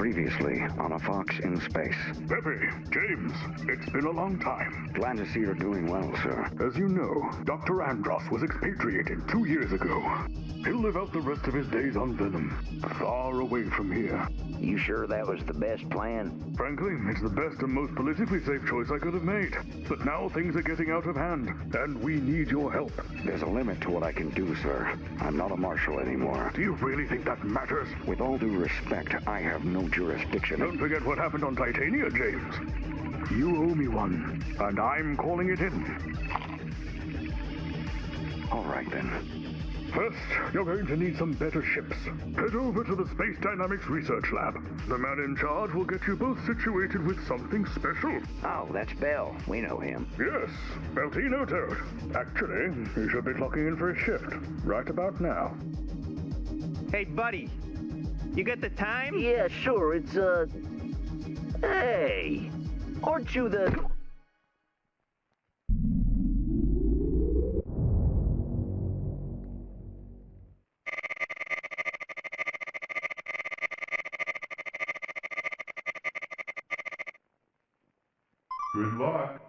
Previously on A Fox in Space. Pepe, James, it's been a long time. Glad to see you're doing well, sir. As you know, Dr. Andros was expatriated 2 years ago. He'll live out the rest of his days on Venom, far away from here. You sure that was the best plan? Frankly, it's the best and most politically safe choice I could have made. But now things are getting out of hand, and we need your help. There's a limit to what I can do, sir. I'm not a marshal anymore. Do you really think that matters? With all due respect, I have no jurisdiction. Don't forget what happened on Titania, James. You owe me one, and I'm calling it in. All right, then. First, you're going to need some better ships. Head over to the Space Dynamics Research Lab. The man in charge will get you both situated with something special. Oh, that's Bell. We know him. Yes, Beltino Toad. Actually, he should be clocking in for a shift right about now. Hey, buddy. You got the time? Yeah, sure. It's, Hey! Aren't you the... Good luck.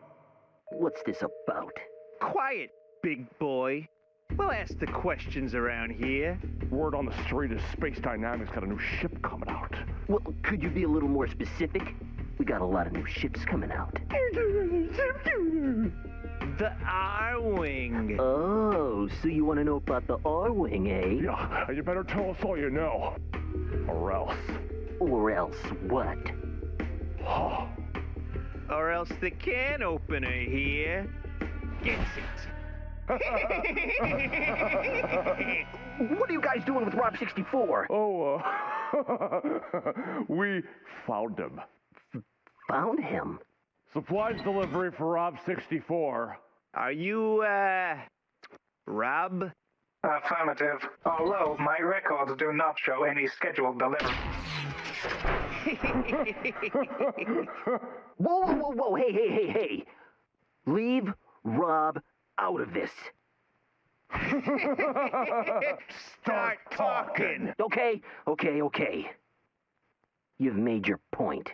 What's this about? Quiet, big boy. We'll ask the questions around here. Word on the street is Space Dynamics got a new ship coming out. Well, could you be a little more specific? We got a lot of new ships coming out. The R-Wing. Oh, so you want to know about the R-Wing, eh? Yeah, you better tell us all you know. Or else. Or else what? Or else the can opener here gets it. What are you guys doing with Rob 64? Oh, we found him. Found him? Supplies delivery for Rob 64. Are you, Rob? Affirmative. Although my records do not show any scheduled delivery. Whoa, hey. Leave Rob out of this. Start talking. Okay. You've made your point.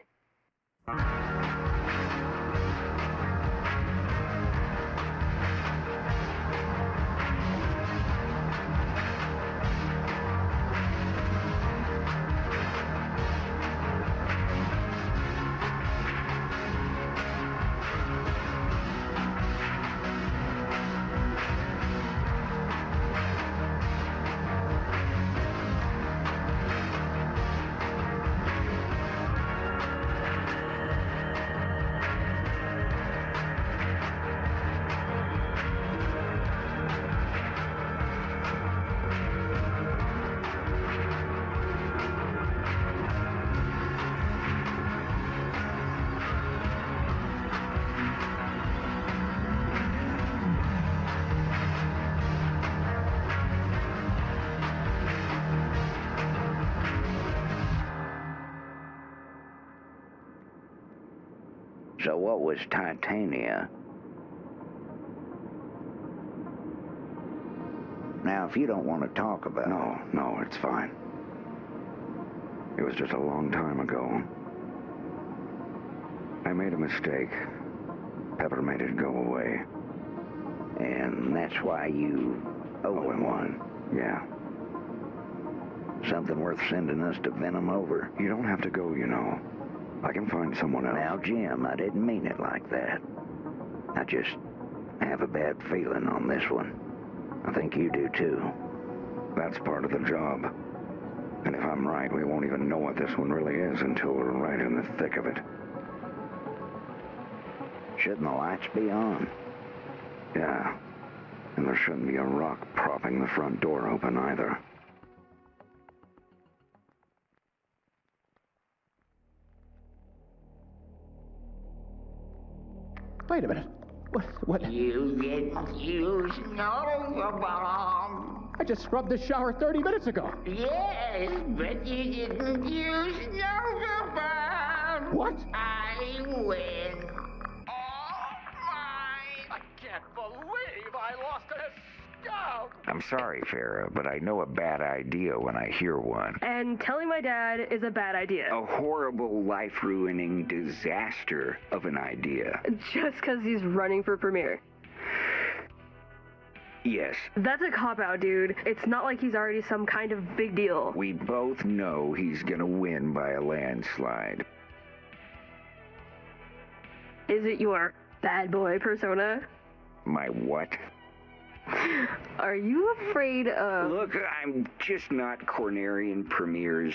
So what was Titania? Now, if you don't want to talk about it... No, it's fine. It was just a long time ago. I made a mistake. Pepper made it go away. And that's why you owe him one. Yeah. Something worth sending us to Venom over. You don't have to go, you know. I can find someone else. Now, Jim, I didn't mean it like that. I just have a bad feeling on this one. I think you do, too. That's part of the job. And if I'm right, we won't even know what this one really is until we're right in the thick of it. Shouldn't the lights be on? Yeah. And there shouldn't be a rock propping the front door open either. Wait a minute. What? You didn't use no bomb. I just scrubbed the shower 30 minutes ago. Yes, but you didn't use no bomb. What? I win. I can't believe I lost an I'm sorry, Farah, but I know a bad idea when I hear one. And telling my dad is a bad idea. A horrible, life-ruining disaster of an idea. Just because he's running for premier. Yes. That's a cop-out, dude. It's not like he's already some kind of big deal. We both know he's gonna win by a landslide. Is it your bad boy persona? My what? Are you afraid of... Look, I'm just not Cornerian Premier's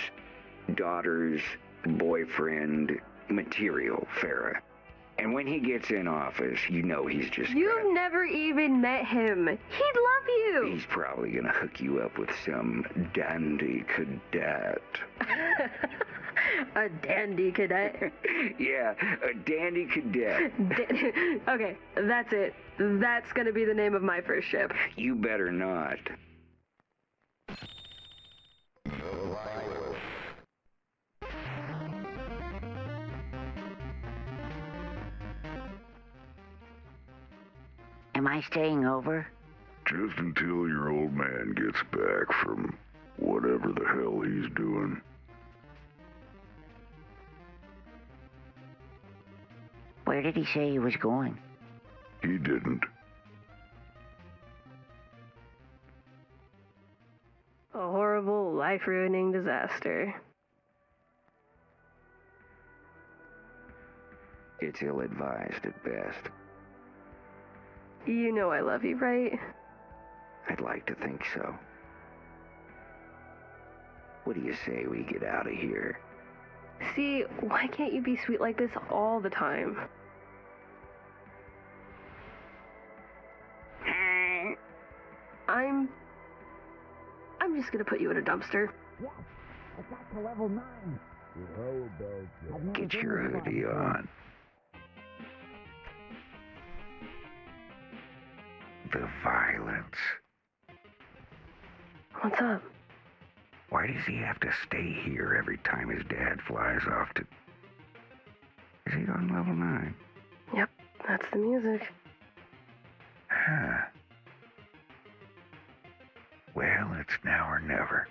daughter's boyfriend material, Farah. And when he gets in office, you know he's just You've never even met him. He'd love you. He's probably gonna hook you up with some dandy cadet. A dandy cadet? Yeah, a dandy cadet. Okay, that's it. That's gonna be the name of my first ship. You better not. Am I staying over? Just until your old man gets back from whatever the hell he's doing. Where did he say he was going? He didn't. A horrible, life-ruining disaster. It's ill-advised at best. You know I love you, right? I'd like to think so. What do you say we get out of here? See, why can't you be sweet like this all the time? I'm just gonna put you in a dumpster. Yes, I got to level 9. Get your hoodie on. The violence. What's up? Why does he have to stay here every time his dad flies off to... Is he on level 9? Yep, that's the music. Huh. Well, it's now or never.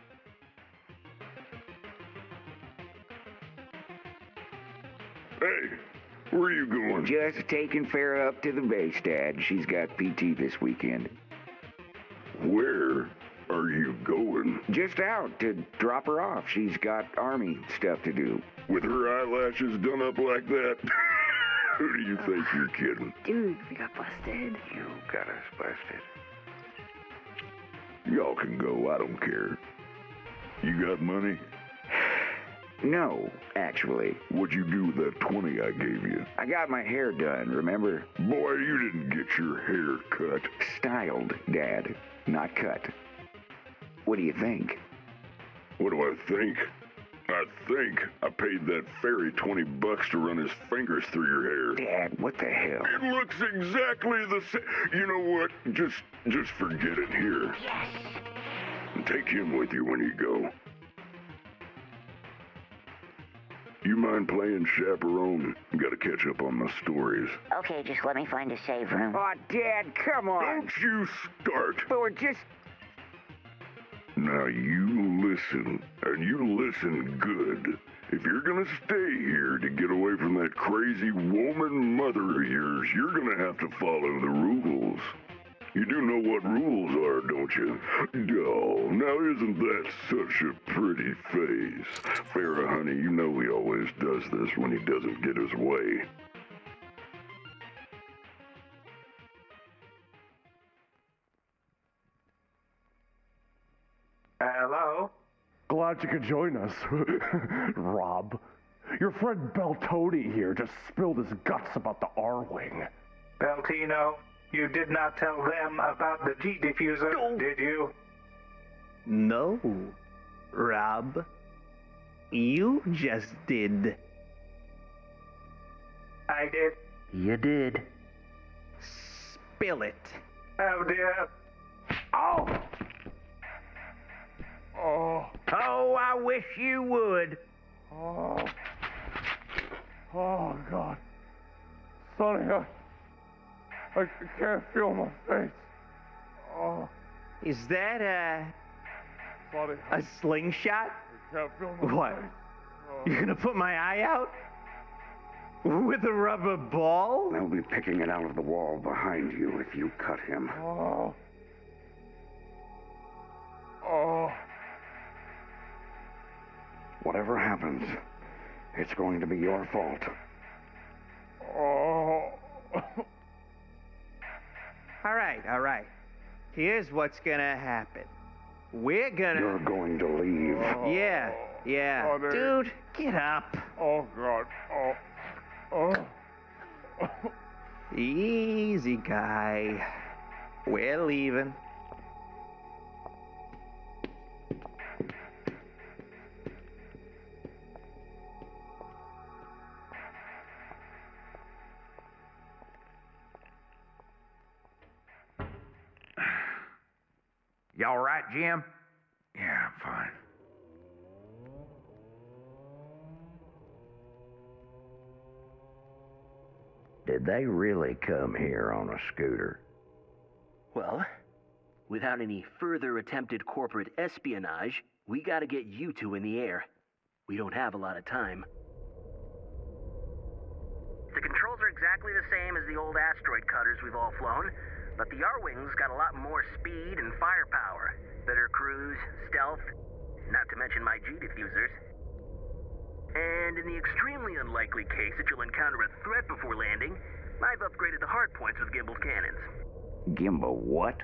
Hey, where are you going? Just taking Farah up to the base, Dad. She's got PT this weekend. Where are you going? Just out to drop her off. She's got army stuff to do. With her eyelashes done up like that? Who do you think you're kidding? Dude, we got busted. You got us busted. Y'all can go, I don't care. You got money? No, actually. What'd you do with that 20 I gave you? I got my hair done, remember? Boy, you didn't get your hair cut. Styled, Dad, not cut. What do you think? What do I think? I think I paid that fairy $20 to run his fingers through your hair. Dad, what the hell? It looks exactly the same. You know what? Just forget it here. Yes. And take him with you when you go. You mind playing chaperone? Gotta catch up on my stories. Okay, just let me find a save room. Oh, Dad, come on. Don't you start. But we're just... Now you listen, and you listen good. If you're gonna stay here to get away from that crazy woman mother of yours, you're gonna have to follow the rules. You do know what rules are, don't you? Oh, now isn't that such a pretty face? Farah, honey, you know he always does this when he doesn't get his way. Hello? Glad you could join us, Rob. Your friend Beltoni here just spilled his guts about the R-Wing. Beltino, you did not tell them about the G diffuser, did you? No, Rob. You just did. I did. You did. Spill it. Oh dear. Oh! Oh. Oh, I wish you would. Oh. Oh, God. Sonny, I can't feel my face. Oh. Is that a slingshot? What? You're gonna put my eye out? With a rubber ball? They'll be picking it out of the wall behind you if you cut him. Oh. Whatever happens, it's going to be your fault. All right. Here's what's gonna happen. You're going to leave. Yeah. Honey. Dude, get up. Oh, God. Easy, guy. We're leaving. You all right, Jim? Yeah, I'm fine. Did they really come here on a scooter? Well, without any further attempted corporate espionage, we gotta get you two in the air. We don't have a lot of time. The controls are exactly the same as the old asteroid cutters we've all flown, but the R-Wings got a lot more speed and firepower. Better cruise, stealth, not to mention my G-diffusers. And in the extremely unlikely case that you'll encounter a threat before landing, I've upgraded the hard points with gimbal cannons. Gimbal what?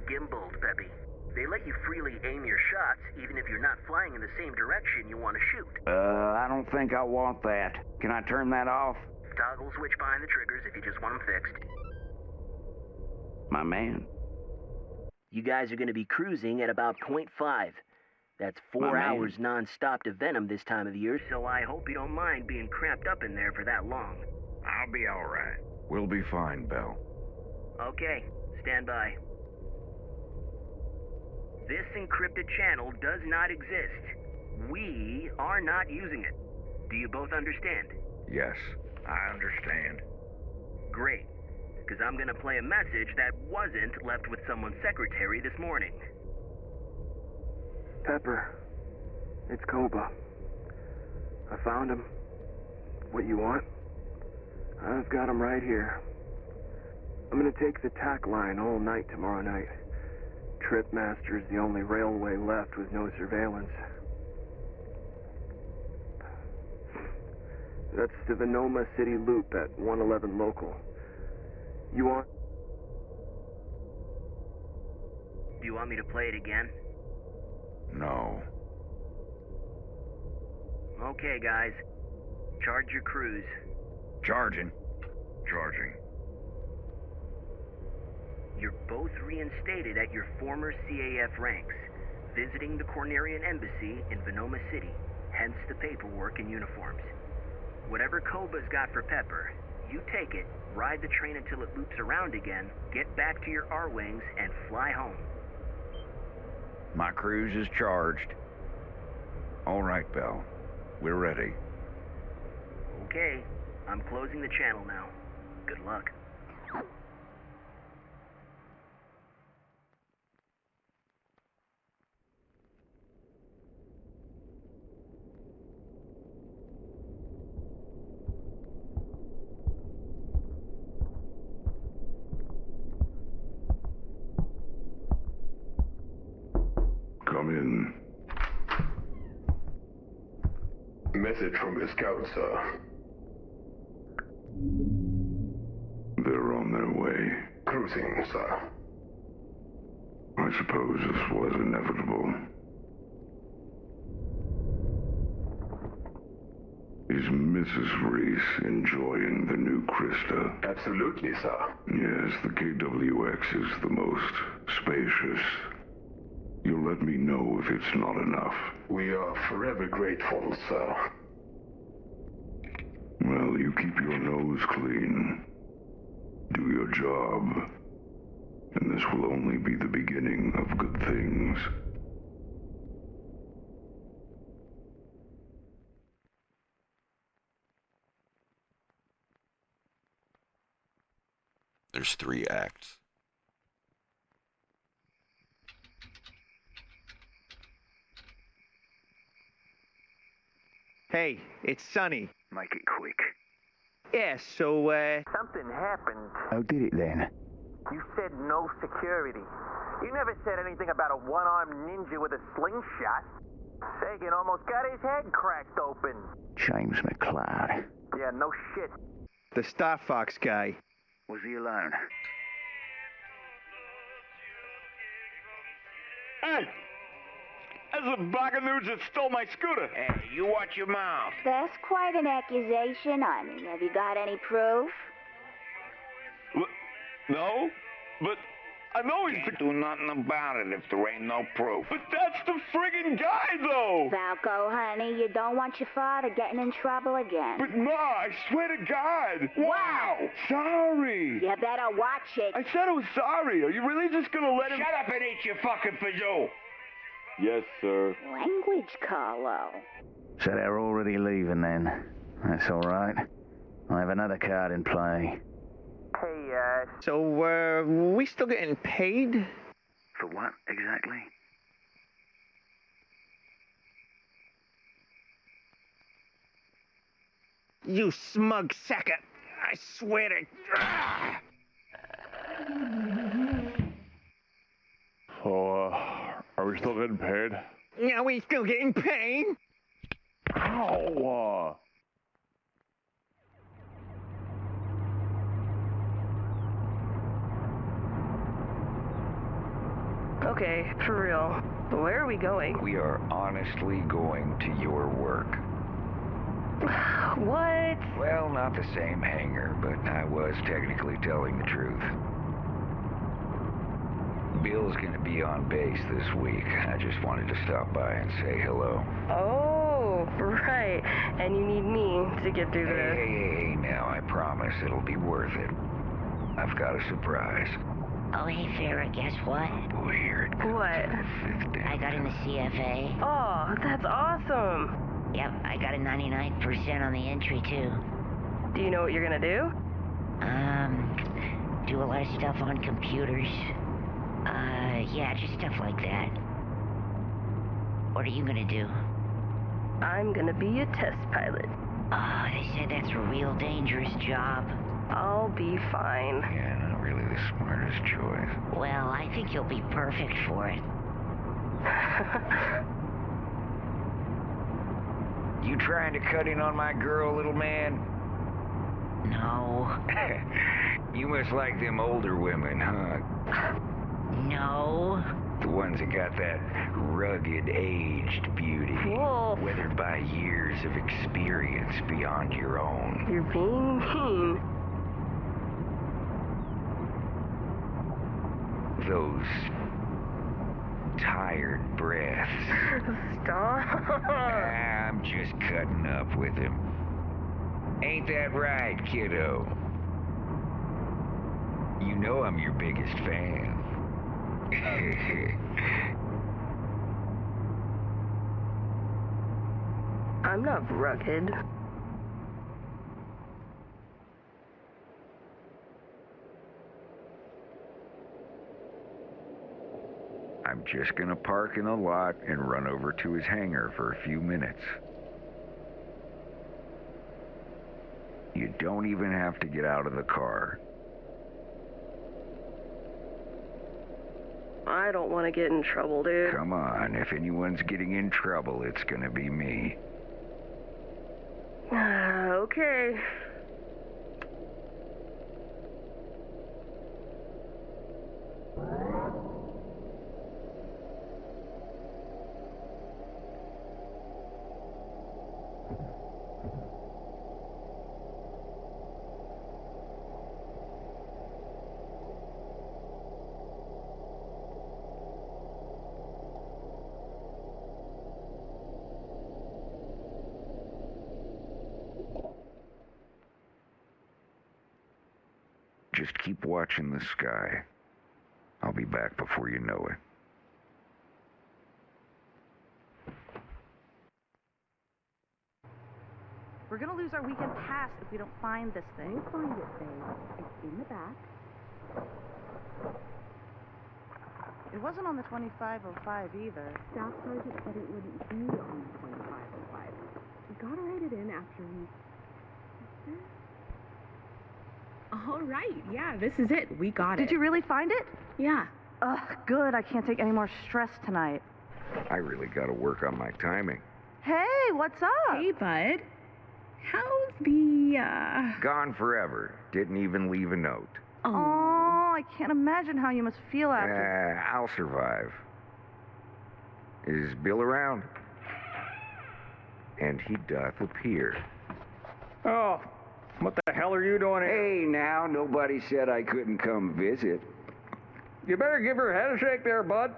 Gimbaled, Peppy. They let you freely aim your shots, even if you're not flying in the same direction you want to shoot. I don't think I want that. Can I turn that off? Toggle switch behind the triggers if you just want them fixed. My man. You guys are gonna be cruising at about 0.5. That's 4 hours non-stop to Venom this time of the year, so I hope you don't mind being cramped up in there for that long. I'll be all right. We'll be fine, Bell. Okay, stand by. This encrypted channel does not exist. We are not using it. Do you both understand? Yes, I understand. Great, because I'm gonna play a message that wasn't left with someone's secretary this morning. Pepper, it's Koba. I found him. What you want? I've got him right here. I'm gonna take the tack line all night tomorrow night. Tripmaster's the only railway left with no surveillance. That's the Venoma City Loop at 111 local. You want? Do you want me to play it again? No. Okay, guys. Charge your crews. Charging. You're both reinstated at your former CAF ranks, visiting the Cornerian Embassy in Venoma City, hence the paperwork and uniforms. Whatever Koba's got for Pepper, you take it, ride the train until it loops around again, get back to your R-Wings, and fly home. My cruise is charged. All right, Bell. We're ready. Okay, I'm closing the channel now. Good luck. Come in. Message from the scout, sir. They're on their way. Cruising, sir. I suppose this was inevitable. Is Mrs. Reese enjoying the new Krista? Absolutely, sir. Yes, the KWX is the most spacious. You'll let me know if it's not enough. We are forever grateful, sir. Well, you keep your nose clean. Do your job. And this will only be the beginning of good things. There's 3 acts. Hey, it's Sonny. Make it quick. Yeah, so, Something happened. How did it then? You said no security. You never said anything about a one-armed ninja with a slingshot. Sagan almost got his head cracked open. James McCloud. Yeah, no shit. the Star Fox guy. Was he alone? Hey! That's the Buckaroos that stole my scooter. Hey, you watch your mouth. That's quite an accusation. I mean, have you got any proof? No, but I know he's Can't do nothing about it if there ain't no proof. But that's the friggin' guy, though! Falco, honey, you don't want your father getting in trouble again. But Ma, I swear to God! Wow! Sorry! You better watch it. I said I was sorry. Are you really just gonna let him... Shut up and eat your fucking fazoo! Yes, sir. Language, Carlo. So they're already leaving then. That's all right. I have another card in play. Hey, So, we still getting paid? For what, exactly? You smug sacker. I swear to... So, are we still getting paid? Yeah, we still getting paid? Ow! Okay, for real. Where are we going? We are honestly going to your work. What? Well, not the same hangar, but I was technically telling the truth. Bill's gonna be on base this week. I just wanted to stop by and say hello. Oh, right. And you need me to get through this. Hey, now, I promise it'll be worth it. I've got a surprise. Oh, hey, Farrah, guess what? Oh, boy, here it comes. What? I got in the CFA. Oh, that's awesome. Yep, I got a 99% on the entry, too. Do you know what you're gonna do? Do a lot of stuff on computers. Yeah, just stuff like that. What are you gonna do? I'm gonna be a test pilot. Oh, they said that's a real dangerous job. I'll be fine. Yeah, not really the smartest choice. Well, I think you'll be perfect for it. You trying to cut in on my girl, little man? No. You must like them older women, huh? No. The ones that got that rugged, aged beauty. Whoa. Weathered by years of experience beyond your own. You're being mean. Those tired breaths. Stop. I'm just cutting up with him. Ain't that right, kiddo? You know I'm your biggest fan. I'm not rugged. I'm just gonna park in the lot and run over to his hangar for a few minutes. You don't even have to get out of the car. I don't want to get in trouble, dude. Come on, if anyone's getting in trouble, it's gonna be me. Okay. Just keep watching the sky. I'll be back before you know it. We're gonna lose our weekend pass if we don't find this thing. We'll find it, babe. It's in the back. It wasn't on the 2505 either. Staff Sergeant said it wouldn't be on the 2505. We got our run after me. All right, yeah, this is it. We got it. Did you really find it? Yeah. Ugh, good. I can't take any more stress tonight. I really gotta work on my timing. Hey, what's up? Hey, bud. How's the, Gone forever. Didn't even leave a note. Oh, I can't imagine how you must feel after. I'll survive. Is Bill around? And he doth appear. Oh, what the hell are you doing here? Hey, now, nobody said I couldn't come visit. You better give her a head shake there, bud.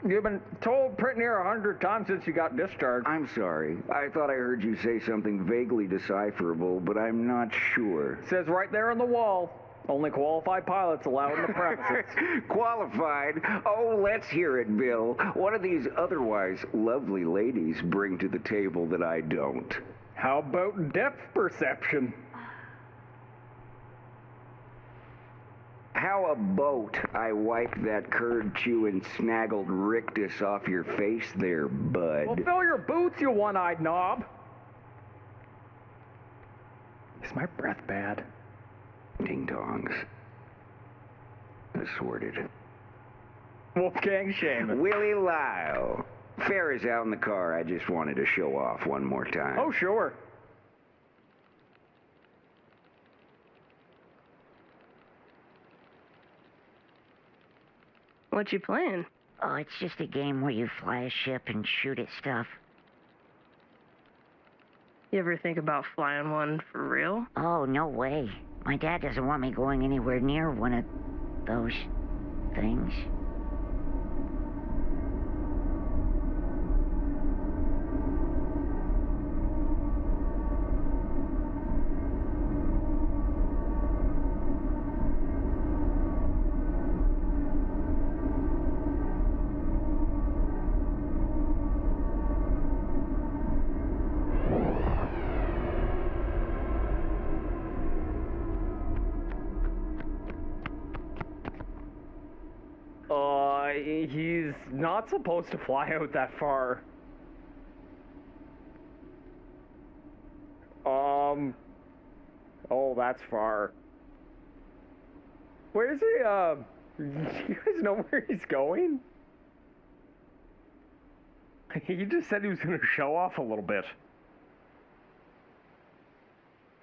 You've been told pretty near 100 times since you got discharged. I'm sorry. I thought I heard you say something vaguely decipherable, but I'm not sure. It says right there on the wall, only qualified pilots allowed in the premises. Qualified? Oh, let's hear it, Bill. What do these otherwise lovely ladies bring to the table that I don't? How about depth perception? How about I wipe that curd-chewing, snaggled rictus off your face there, bud? Well, fill your boots, you one-eyed knob. Is my breath bad? Ding-dongs. Assorted. Wolfgang Shaman. Willie Lyle. Fare is out in the car. I just wanted to show off one more time. Oh, sure. What you playing? Oh, it's just a game where you fly a ship and shoot at stuff. You ever think about flying one for real? Oh, no way. My dad doesn't want me going anywhere near one of those things. He's not supposed to fly out that far. Oh, that's far. Where's he, do you guys know where he's going? He just said he was gonna show off a little bit.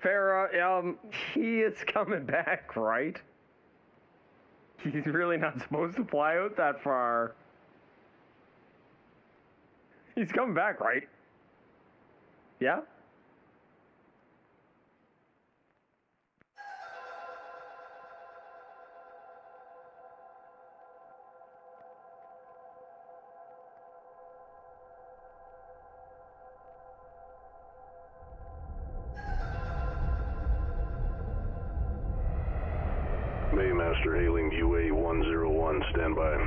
Farrah, he is coming back, right? He's really not supposed to fly out that far. He's coming back, right? Yeah? Maymaster hailing UA-101, stand by.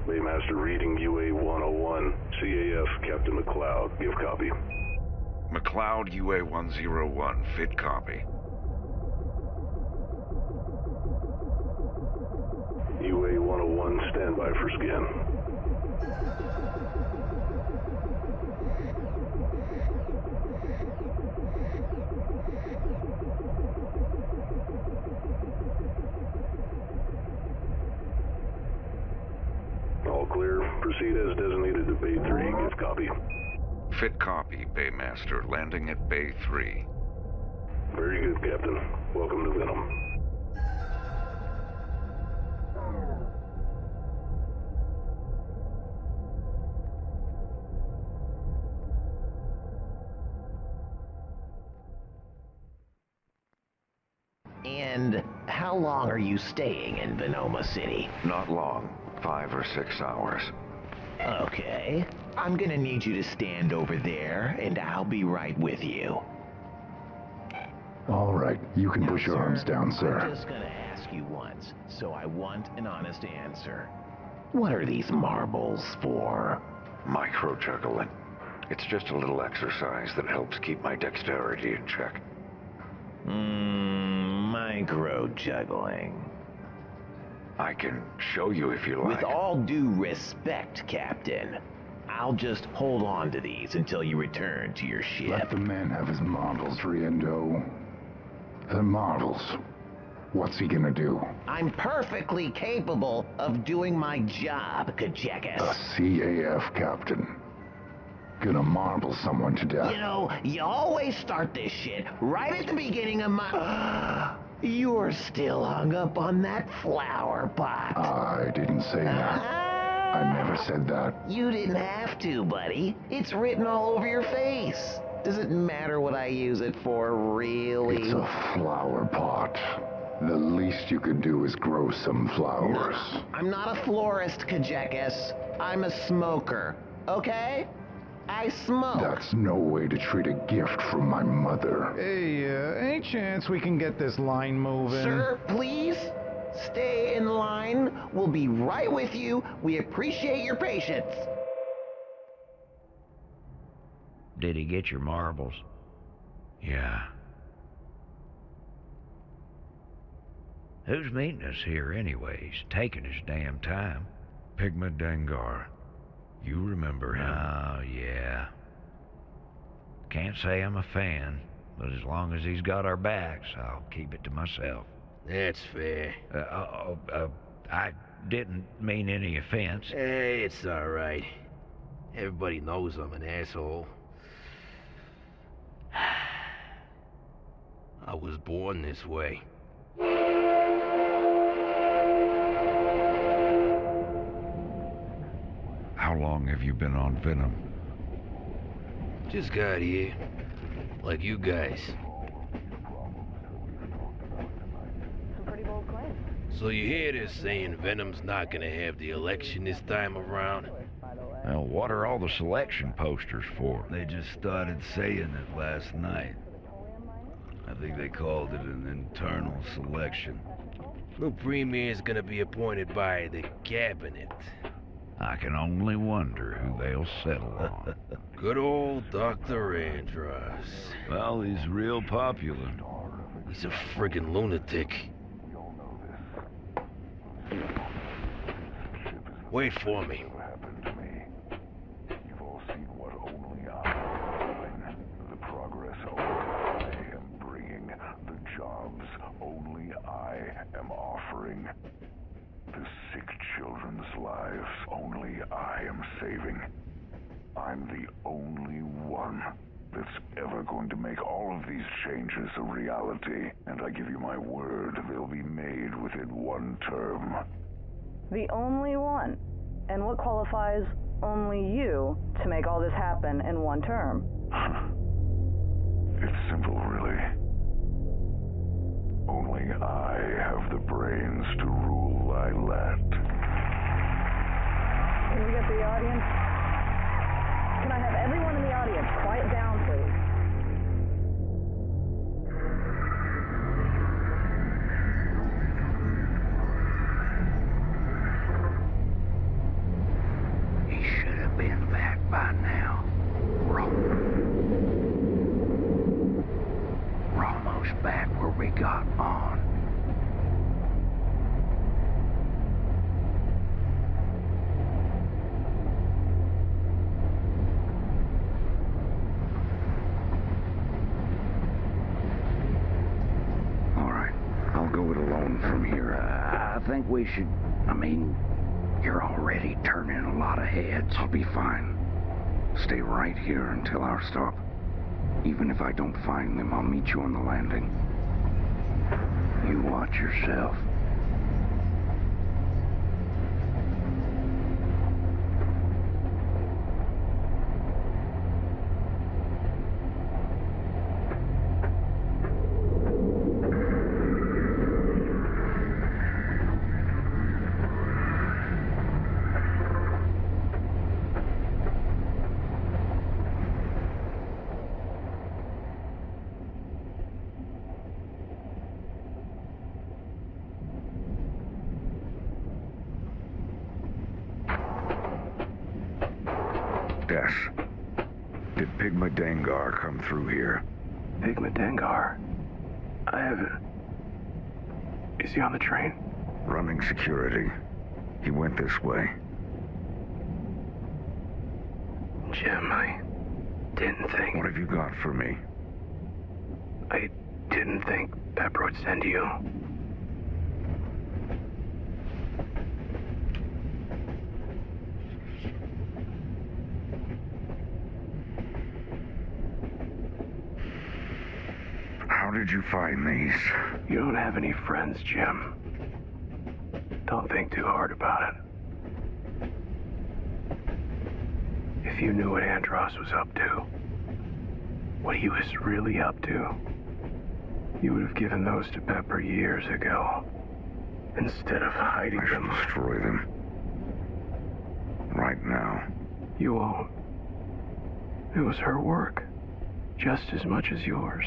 Maymaster reading UA-101, CAF, Captain McLeod, give copy. McLeod UA-101, fit copy. UA-101, stand by for scan. All clear. Proceed as designated to Bay 3. Give copy. Fit copy, Baymaster. Landing at Bay 3. Very good, Captain. Welcome to Venom. And how long are you staying in Venoma City? Not long. 5 or 6 hours. Okay. I'm gonna need you to stand over there, and I'll be right with you. All right, you can push your arms down, sir. I'm just gonna ask you once, so I want an honest answer. What are these marbles for? Micro-juggling. It's just a little exercise that helps keep my dexterity in check. Micro-juggling. I can show you if you like. With all due respect, Captain, I'll just hold on to these until you return to your ship. Let the man have his marbles, Riendo. The marbles. What's he gonna do? I'm perfectly capable of doing my job, Kajekas. A CAF captain. Gonna marble someone to death. You know, you always start this shit right at the beginning of my... You're still hung up on that flower pot. I didn't say that. I never said that. You didn't have to, buddy. It's written all over your face. Does it matter what I use it for, really? It's a flower pot. The least you could do is grow some flowers. I'm not a florist, Kajekas. I'm a smoker, okay? I smoke. That's no way to treat a gift from my mother. Hey, any chance we can get this line moving? Sir, please, stay in line. We'll be right with you. We appreciate your patience. Did he get your marbles? Yeah. Who's meeting us here anyways? Taking his damn time. Pigma Dengar. You remember him? Oh, yeah. Can't say I'm a fan, but as long as he's got our backs, I'll keep it to myself. That's fair. I didn't mean any offense. Hey, it's alright. Everybody knows I'm an asshole. I was born this way. How long have you been on Venom? Just got here. Like you guys. Pretty bold claim. So you hear this saying Venom's not gonna have the election this time around? Well, what are all the selection posters for? They just started saying it last night. I think they called it an internal selection. New premier's gonna be appointed by the cabinet. I can only wonder who they'll settle on. Good old Dr. Andros. Well, he's real popular. He's a friggin' lunatic. Wait for me. You've all seen what only I am doing. The progress only I am bringing. The jobs only I am offering. The sick children's lives only I am saving. I'm the only one that's ever going to make all of these changes a reality. And I give you my word, they'll be made within one term. The only one? And what qualifies only you to make all this happen in one term? It's simple, really. Only I have the brains to rule Lilat. Can we get the audience? Can I have everyone in the audience quiet down, please? He should have been back by now. We're almost back where we got on. All right, I'll go it alone from here. I think we should... you're already turning a lot of heads. I'll be fine. Stay right here until our stop. Even if I don't find them, I'll meet you on the landing. You watch yourself. Des, did Pigma Dengar come through here? Pigma Dengar? I haven't... Is he on the train? Running security. He went this way. Jim, I didn't think... What have you got for me? I didn't think Pepper would send you. How did you find these? You don't have any friends, Jim. Don't think too hard about it. If you knew what Andros was up to, what he was really up to, you would have given those to Pepper years ago, instead of hiding them. I should destroy them. Right now. You won't. It was her work, just as much as yours.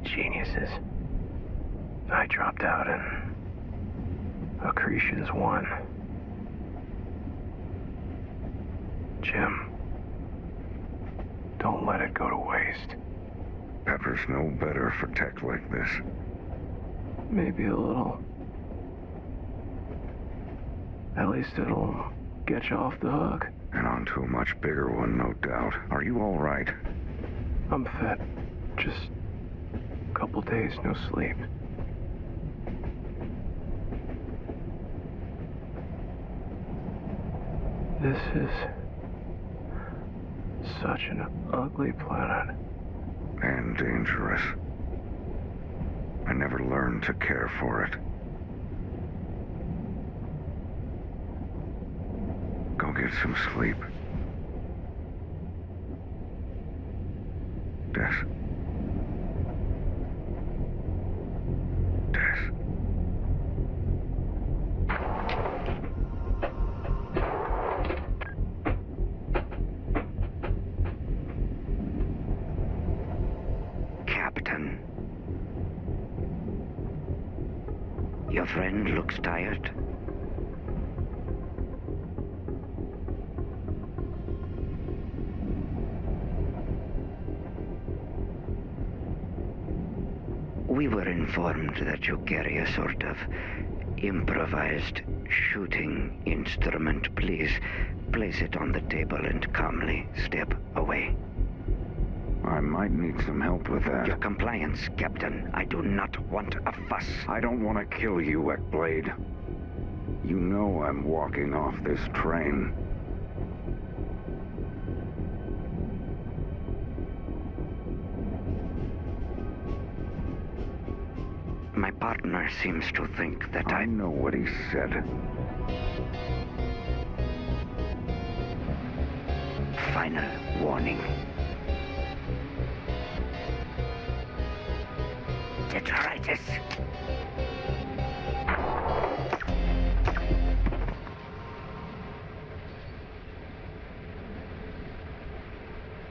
Geniuses. I dropped out and Accretions won. Jim, don't let it go to waste. Pepper's no better for tech like this. Maybe a little. At least it'll get you off the hook. And onto a much bigger one, no doubt. Are you all right? I'm fit. Just a couple days, no sleep. This is such an ugly planet. And dangerous. I never learned to care for it. Go get some sleep. Des. Des. Captain. Your friend looks tired. We were informed that you carry a sort of improvised shooting instrument. Please place it on the table and calmly step away. I might need some help with that. Your compliance, Captain. I do not want a fuss. I don't want to kill you, Wetblade. You know I'm walking off this train. My partner seems to think that I know what he said. Final warning. Detritus.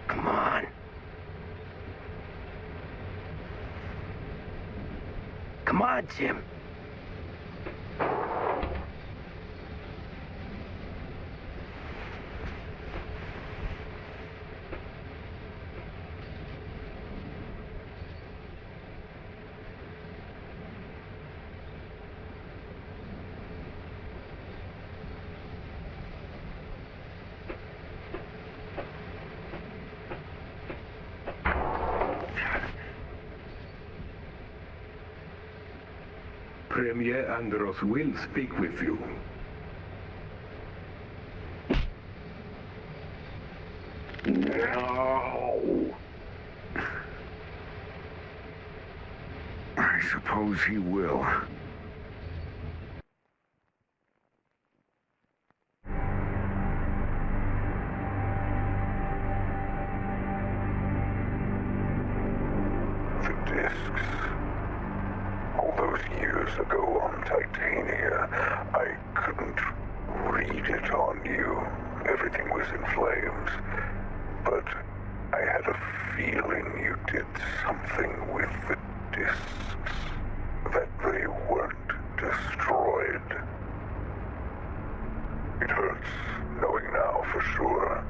Come on. Come on, Jim. Premier Andros will speak with you. No. I suppose he will. The discs. All those years ago on Titania, I couldn't read it on you. Everything was in flames. But I had a feeling you did something with the discs. That they weren't destroyed. It hurts knowing now for sure.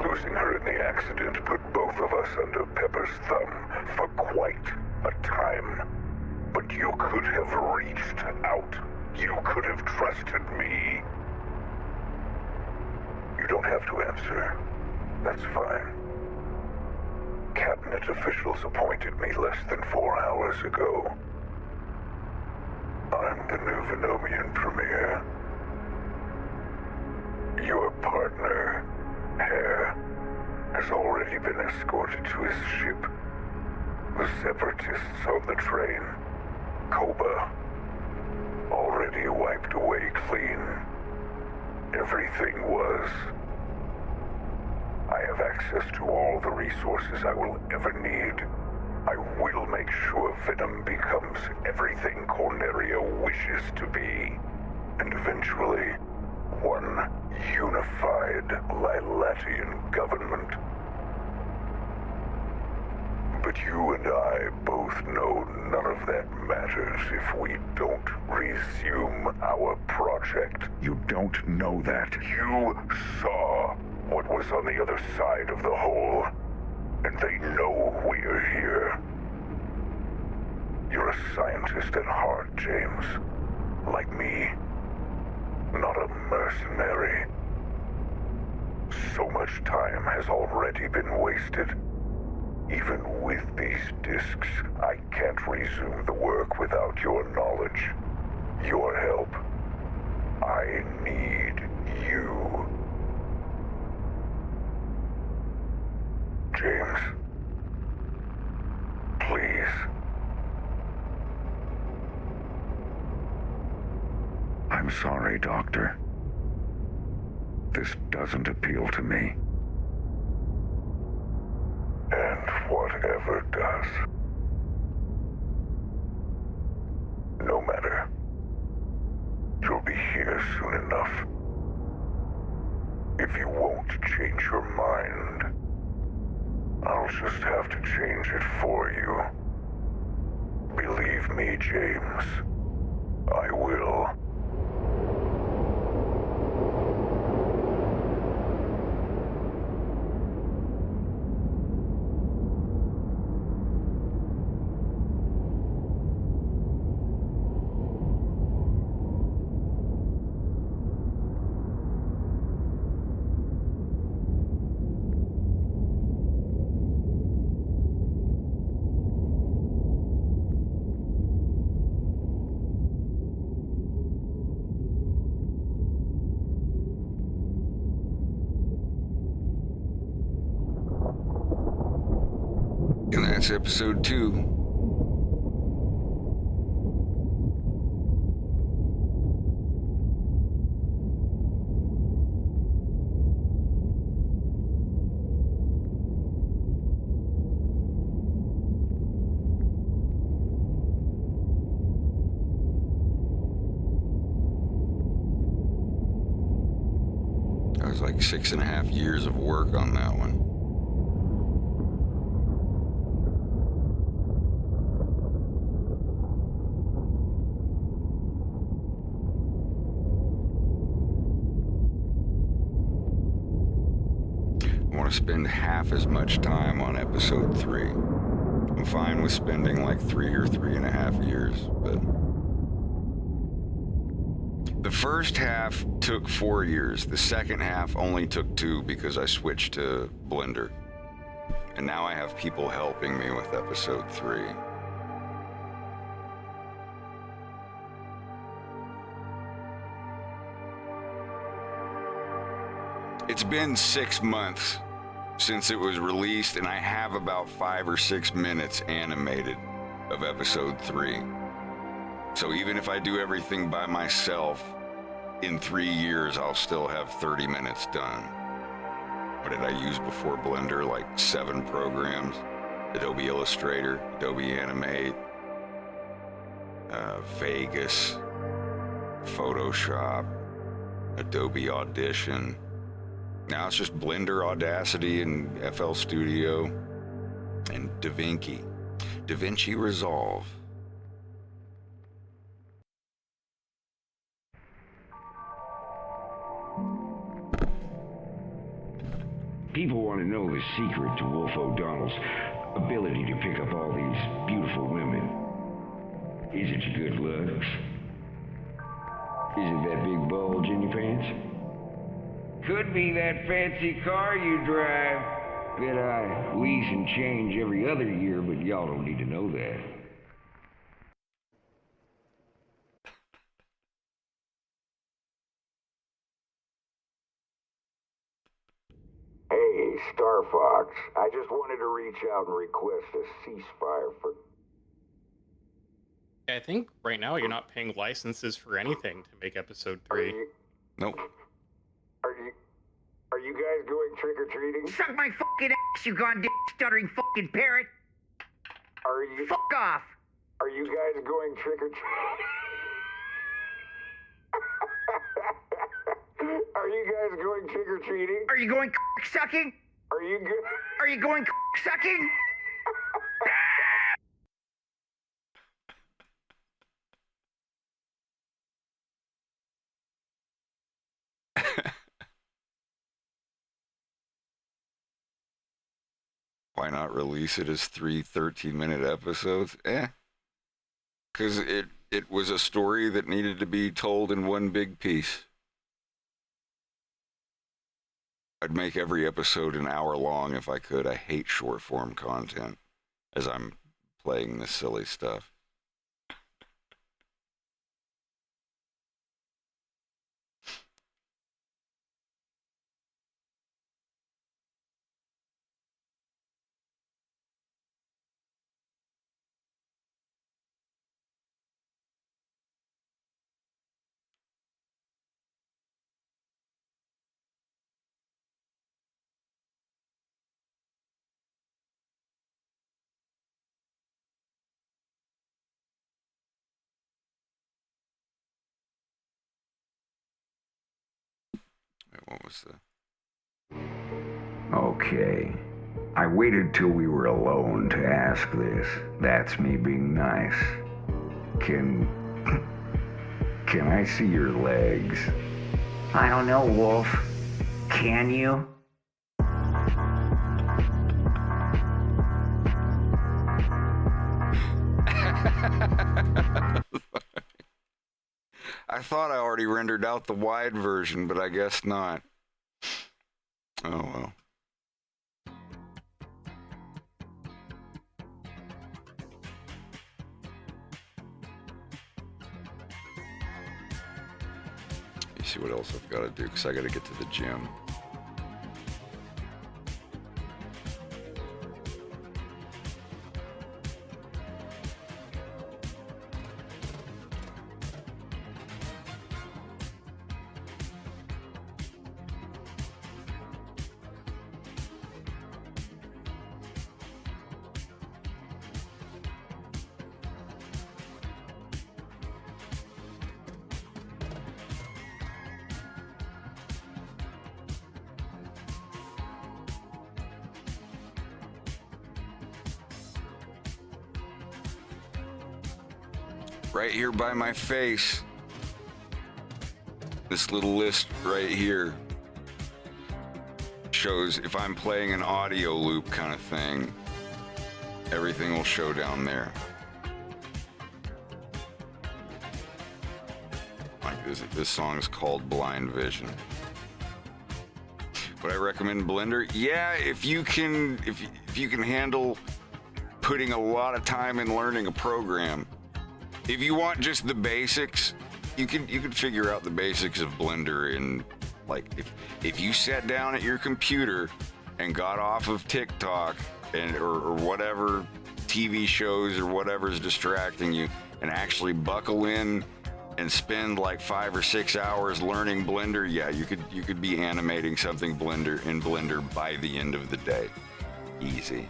Losing her in the accident put both of us under Pepper's thumb for quite a time. But you could have reached out. You could have trusted me. You don't have to answer. That's fine. Cabinet officials appointed me less than 4 hours ago. I'm the new Venomian Premier. Your partner, Hare, has already been escorted to his ship. The Separatists on the train, Koba, already wiped away clean. Everything was. I have access to all the resources I will ever need. I will make sure Venom becomes everything Corneria wishes to be. And eventually, one unified Lilatian government. But you and I both know none of that matters if we don't resume our project. You don't know that. You saw what was on the other side of the hole, and they know we're here. You're a scientist at heart, James. Like me. Not a mercenary. So much time has already been wasted. Even with these discs, I can't resume the work without your knowledge, your help. I need you. James, please. I'm sorry, Doctor. This doesn't appeal to me. And whatever does. No matter. You'll be here soon enough. If you won't change your mind, I'll just have to change it for you. Believe me, James. I will. And that's episode 2. That was like 6.5 years of work on that one. Spend half as much time on episode 3. I'm fine with spending like 3 or 3.5 years, but the first half took 4 years. The second half only took 2 because I switched to Blender. And now I have people helping me with episode 3. It's been 6 months since it was released, and I have about 5 or 6 minutes animated of episode 3. So even if I do everything by myself, in 3 years I'll still have 30 minutes done. What did I use before Blender? Like 7 programs. Adobe Illustrator, Adobe Animate, Vegas, Photoshop, Adobe Audition. Now it's just Blender, Audacity, and FL Studio, and DaVinci Resolve. People want to know the secret to Wolf O'Donnell's ability to pick up all these beautiful women? Is it your good looks? Is it that big bulge in your pants? Could be that fancy car you drive that I lease and change every other year, but y'all don't need to know that. Hey, Star Fox, I just wanted to reach out and request a ceasefire for... I think right now you're not paying licenses for anything to make episode 3. Nope. Are you guys going trick-or-treating? Suck my fucking ass, you goddamn stuttering fucking parrot! Are you... Fuck off! Are you guys going trick-or-treating? Are you guys going trick-or-treating? Are you going sucking? Are you good? Are you going sucking? Why not release it as 3 13-minute episodes? Because it was a story that needed to be told in one big piece. I'd make every episode an hour long if I could. I hate short-form content as I'm playing this silly stuff. What was the... Okay. I waited till we were alone to ask this. That's me being nice. Can I see your legs? I don't know, Wolf. Can you? I thought I already rendered out the wide version, but I guess not. Oh well. You see what else I've got to do, because I got to get to the gym. Right here by my face. This little list right here shows if I'm playing an audio loop kind of thing, everything will show down there. Like this song is called Blind Vision. Would I recommend Blender? Yeah, if you can handle putting a lot of time in learning a program. If you want just the basics, you can figure out the basics of Blender in, like, if you sat down at your computer and got off of TikTok or whatever TV shows or whatever's distracting you and actually buckle in and spend like 5 or 6 hours learning Blender, yeah, you could be animating something in Blender by the end of the day. Easy.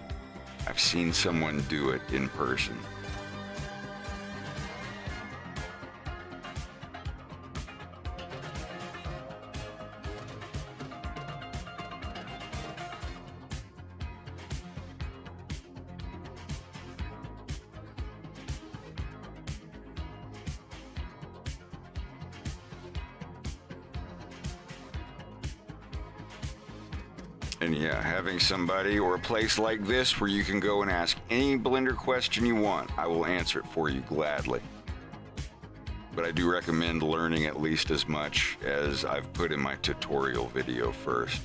I've seen someone do it in person. And yeah, having somebody or a place like this where you can go and ask any Blender question you want, I will answer it for you gladly. But I do recommend learning at least as much as I've put in my tutorial video first.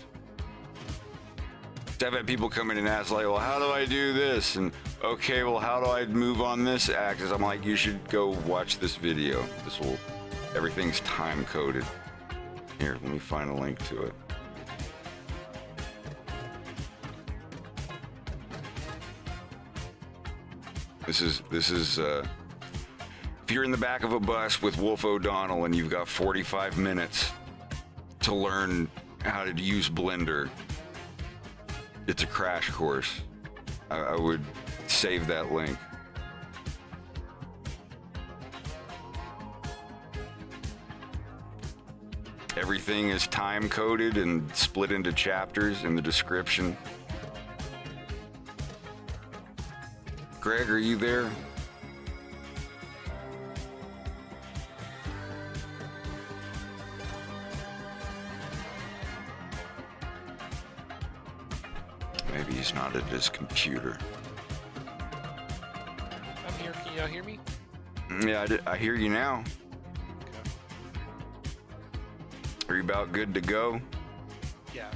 I've had people come in and ask, like, well, how do I do this? And okay, well, how do I move on this axis? I'm like, you should go watch this video. Everything's time coded. Here, let me find a link to it. This is if you're in the back of a bus with Wolf O'Donnell and you've got 45 minutes to learn how to use Blender, it's a crash course. I would save that link. Everything is time coded and split into chapters in the description. Greg, are you there? Maybe he's not at his computer. I'm here. Can y'all hear me? Yeah, I hear you now. Are you about good to go? Yeah.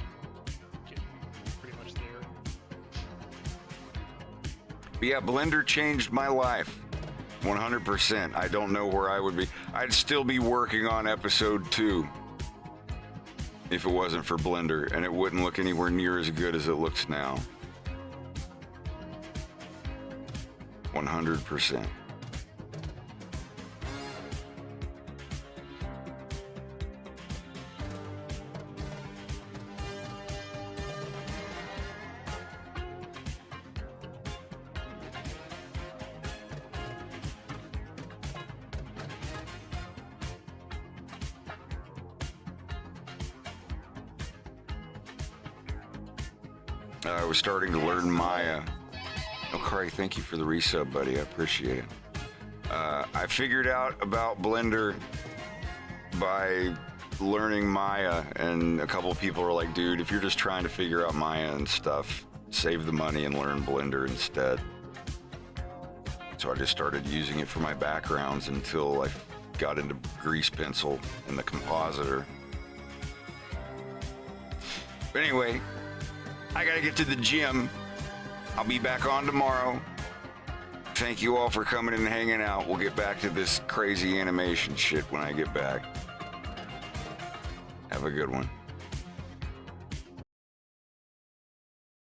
Pretty much there. But yeah, Blender changed my life. 100%. I don't know where I would be. I'd still be working on episode 2 if it wasn't for Blender, and it wouldn't look anywhere near as good as it looks now. 100%. I was starting to learn Maya. Oh, Corey, thank you for the resub, buddy. I appreciate it. I figured out about Blender by learning Maya, and a couple of people were like, dude, if you're just trying to figure out Maya and stuff, save the money and learn Blender instead. So I just started using it for my backgrounds until I got into grease pencil and the compositor. But anyway, I gotta get to the gym. I'll be back on tomorrow. Thank you all for coming and hanging out. We'll get back to this crazy animation shit when I get back. Have a good one.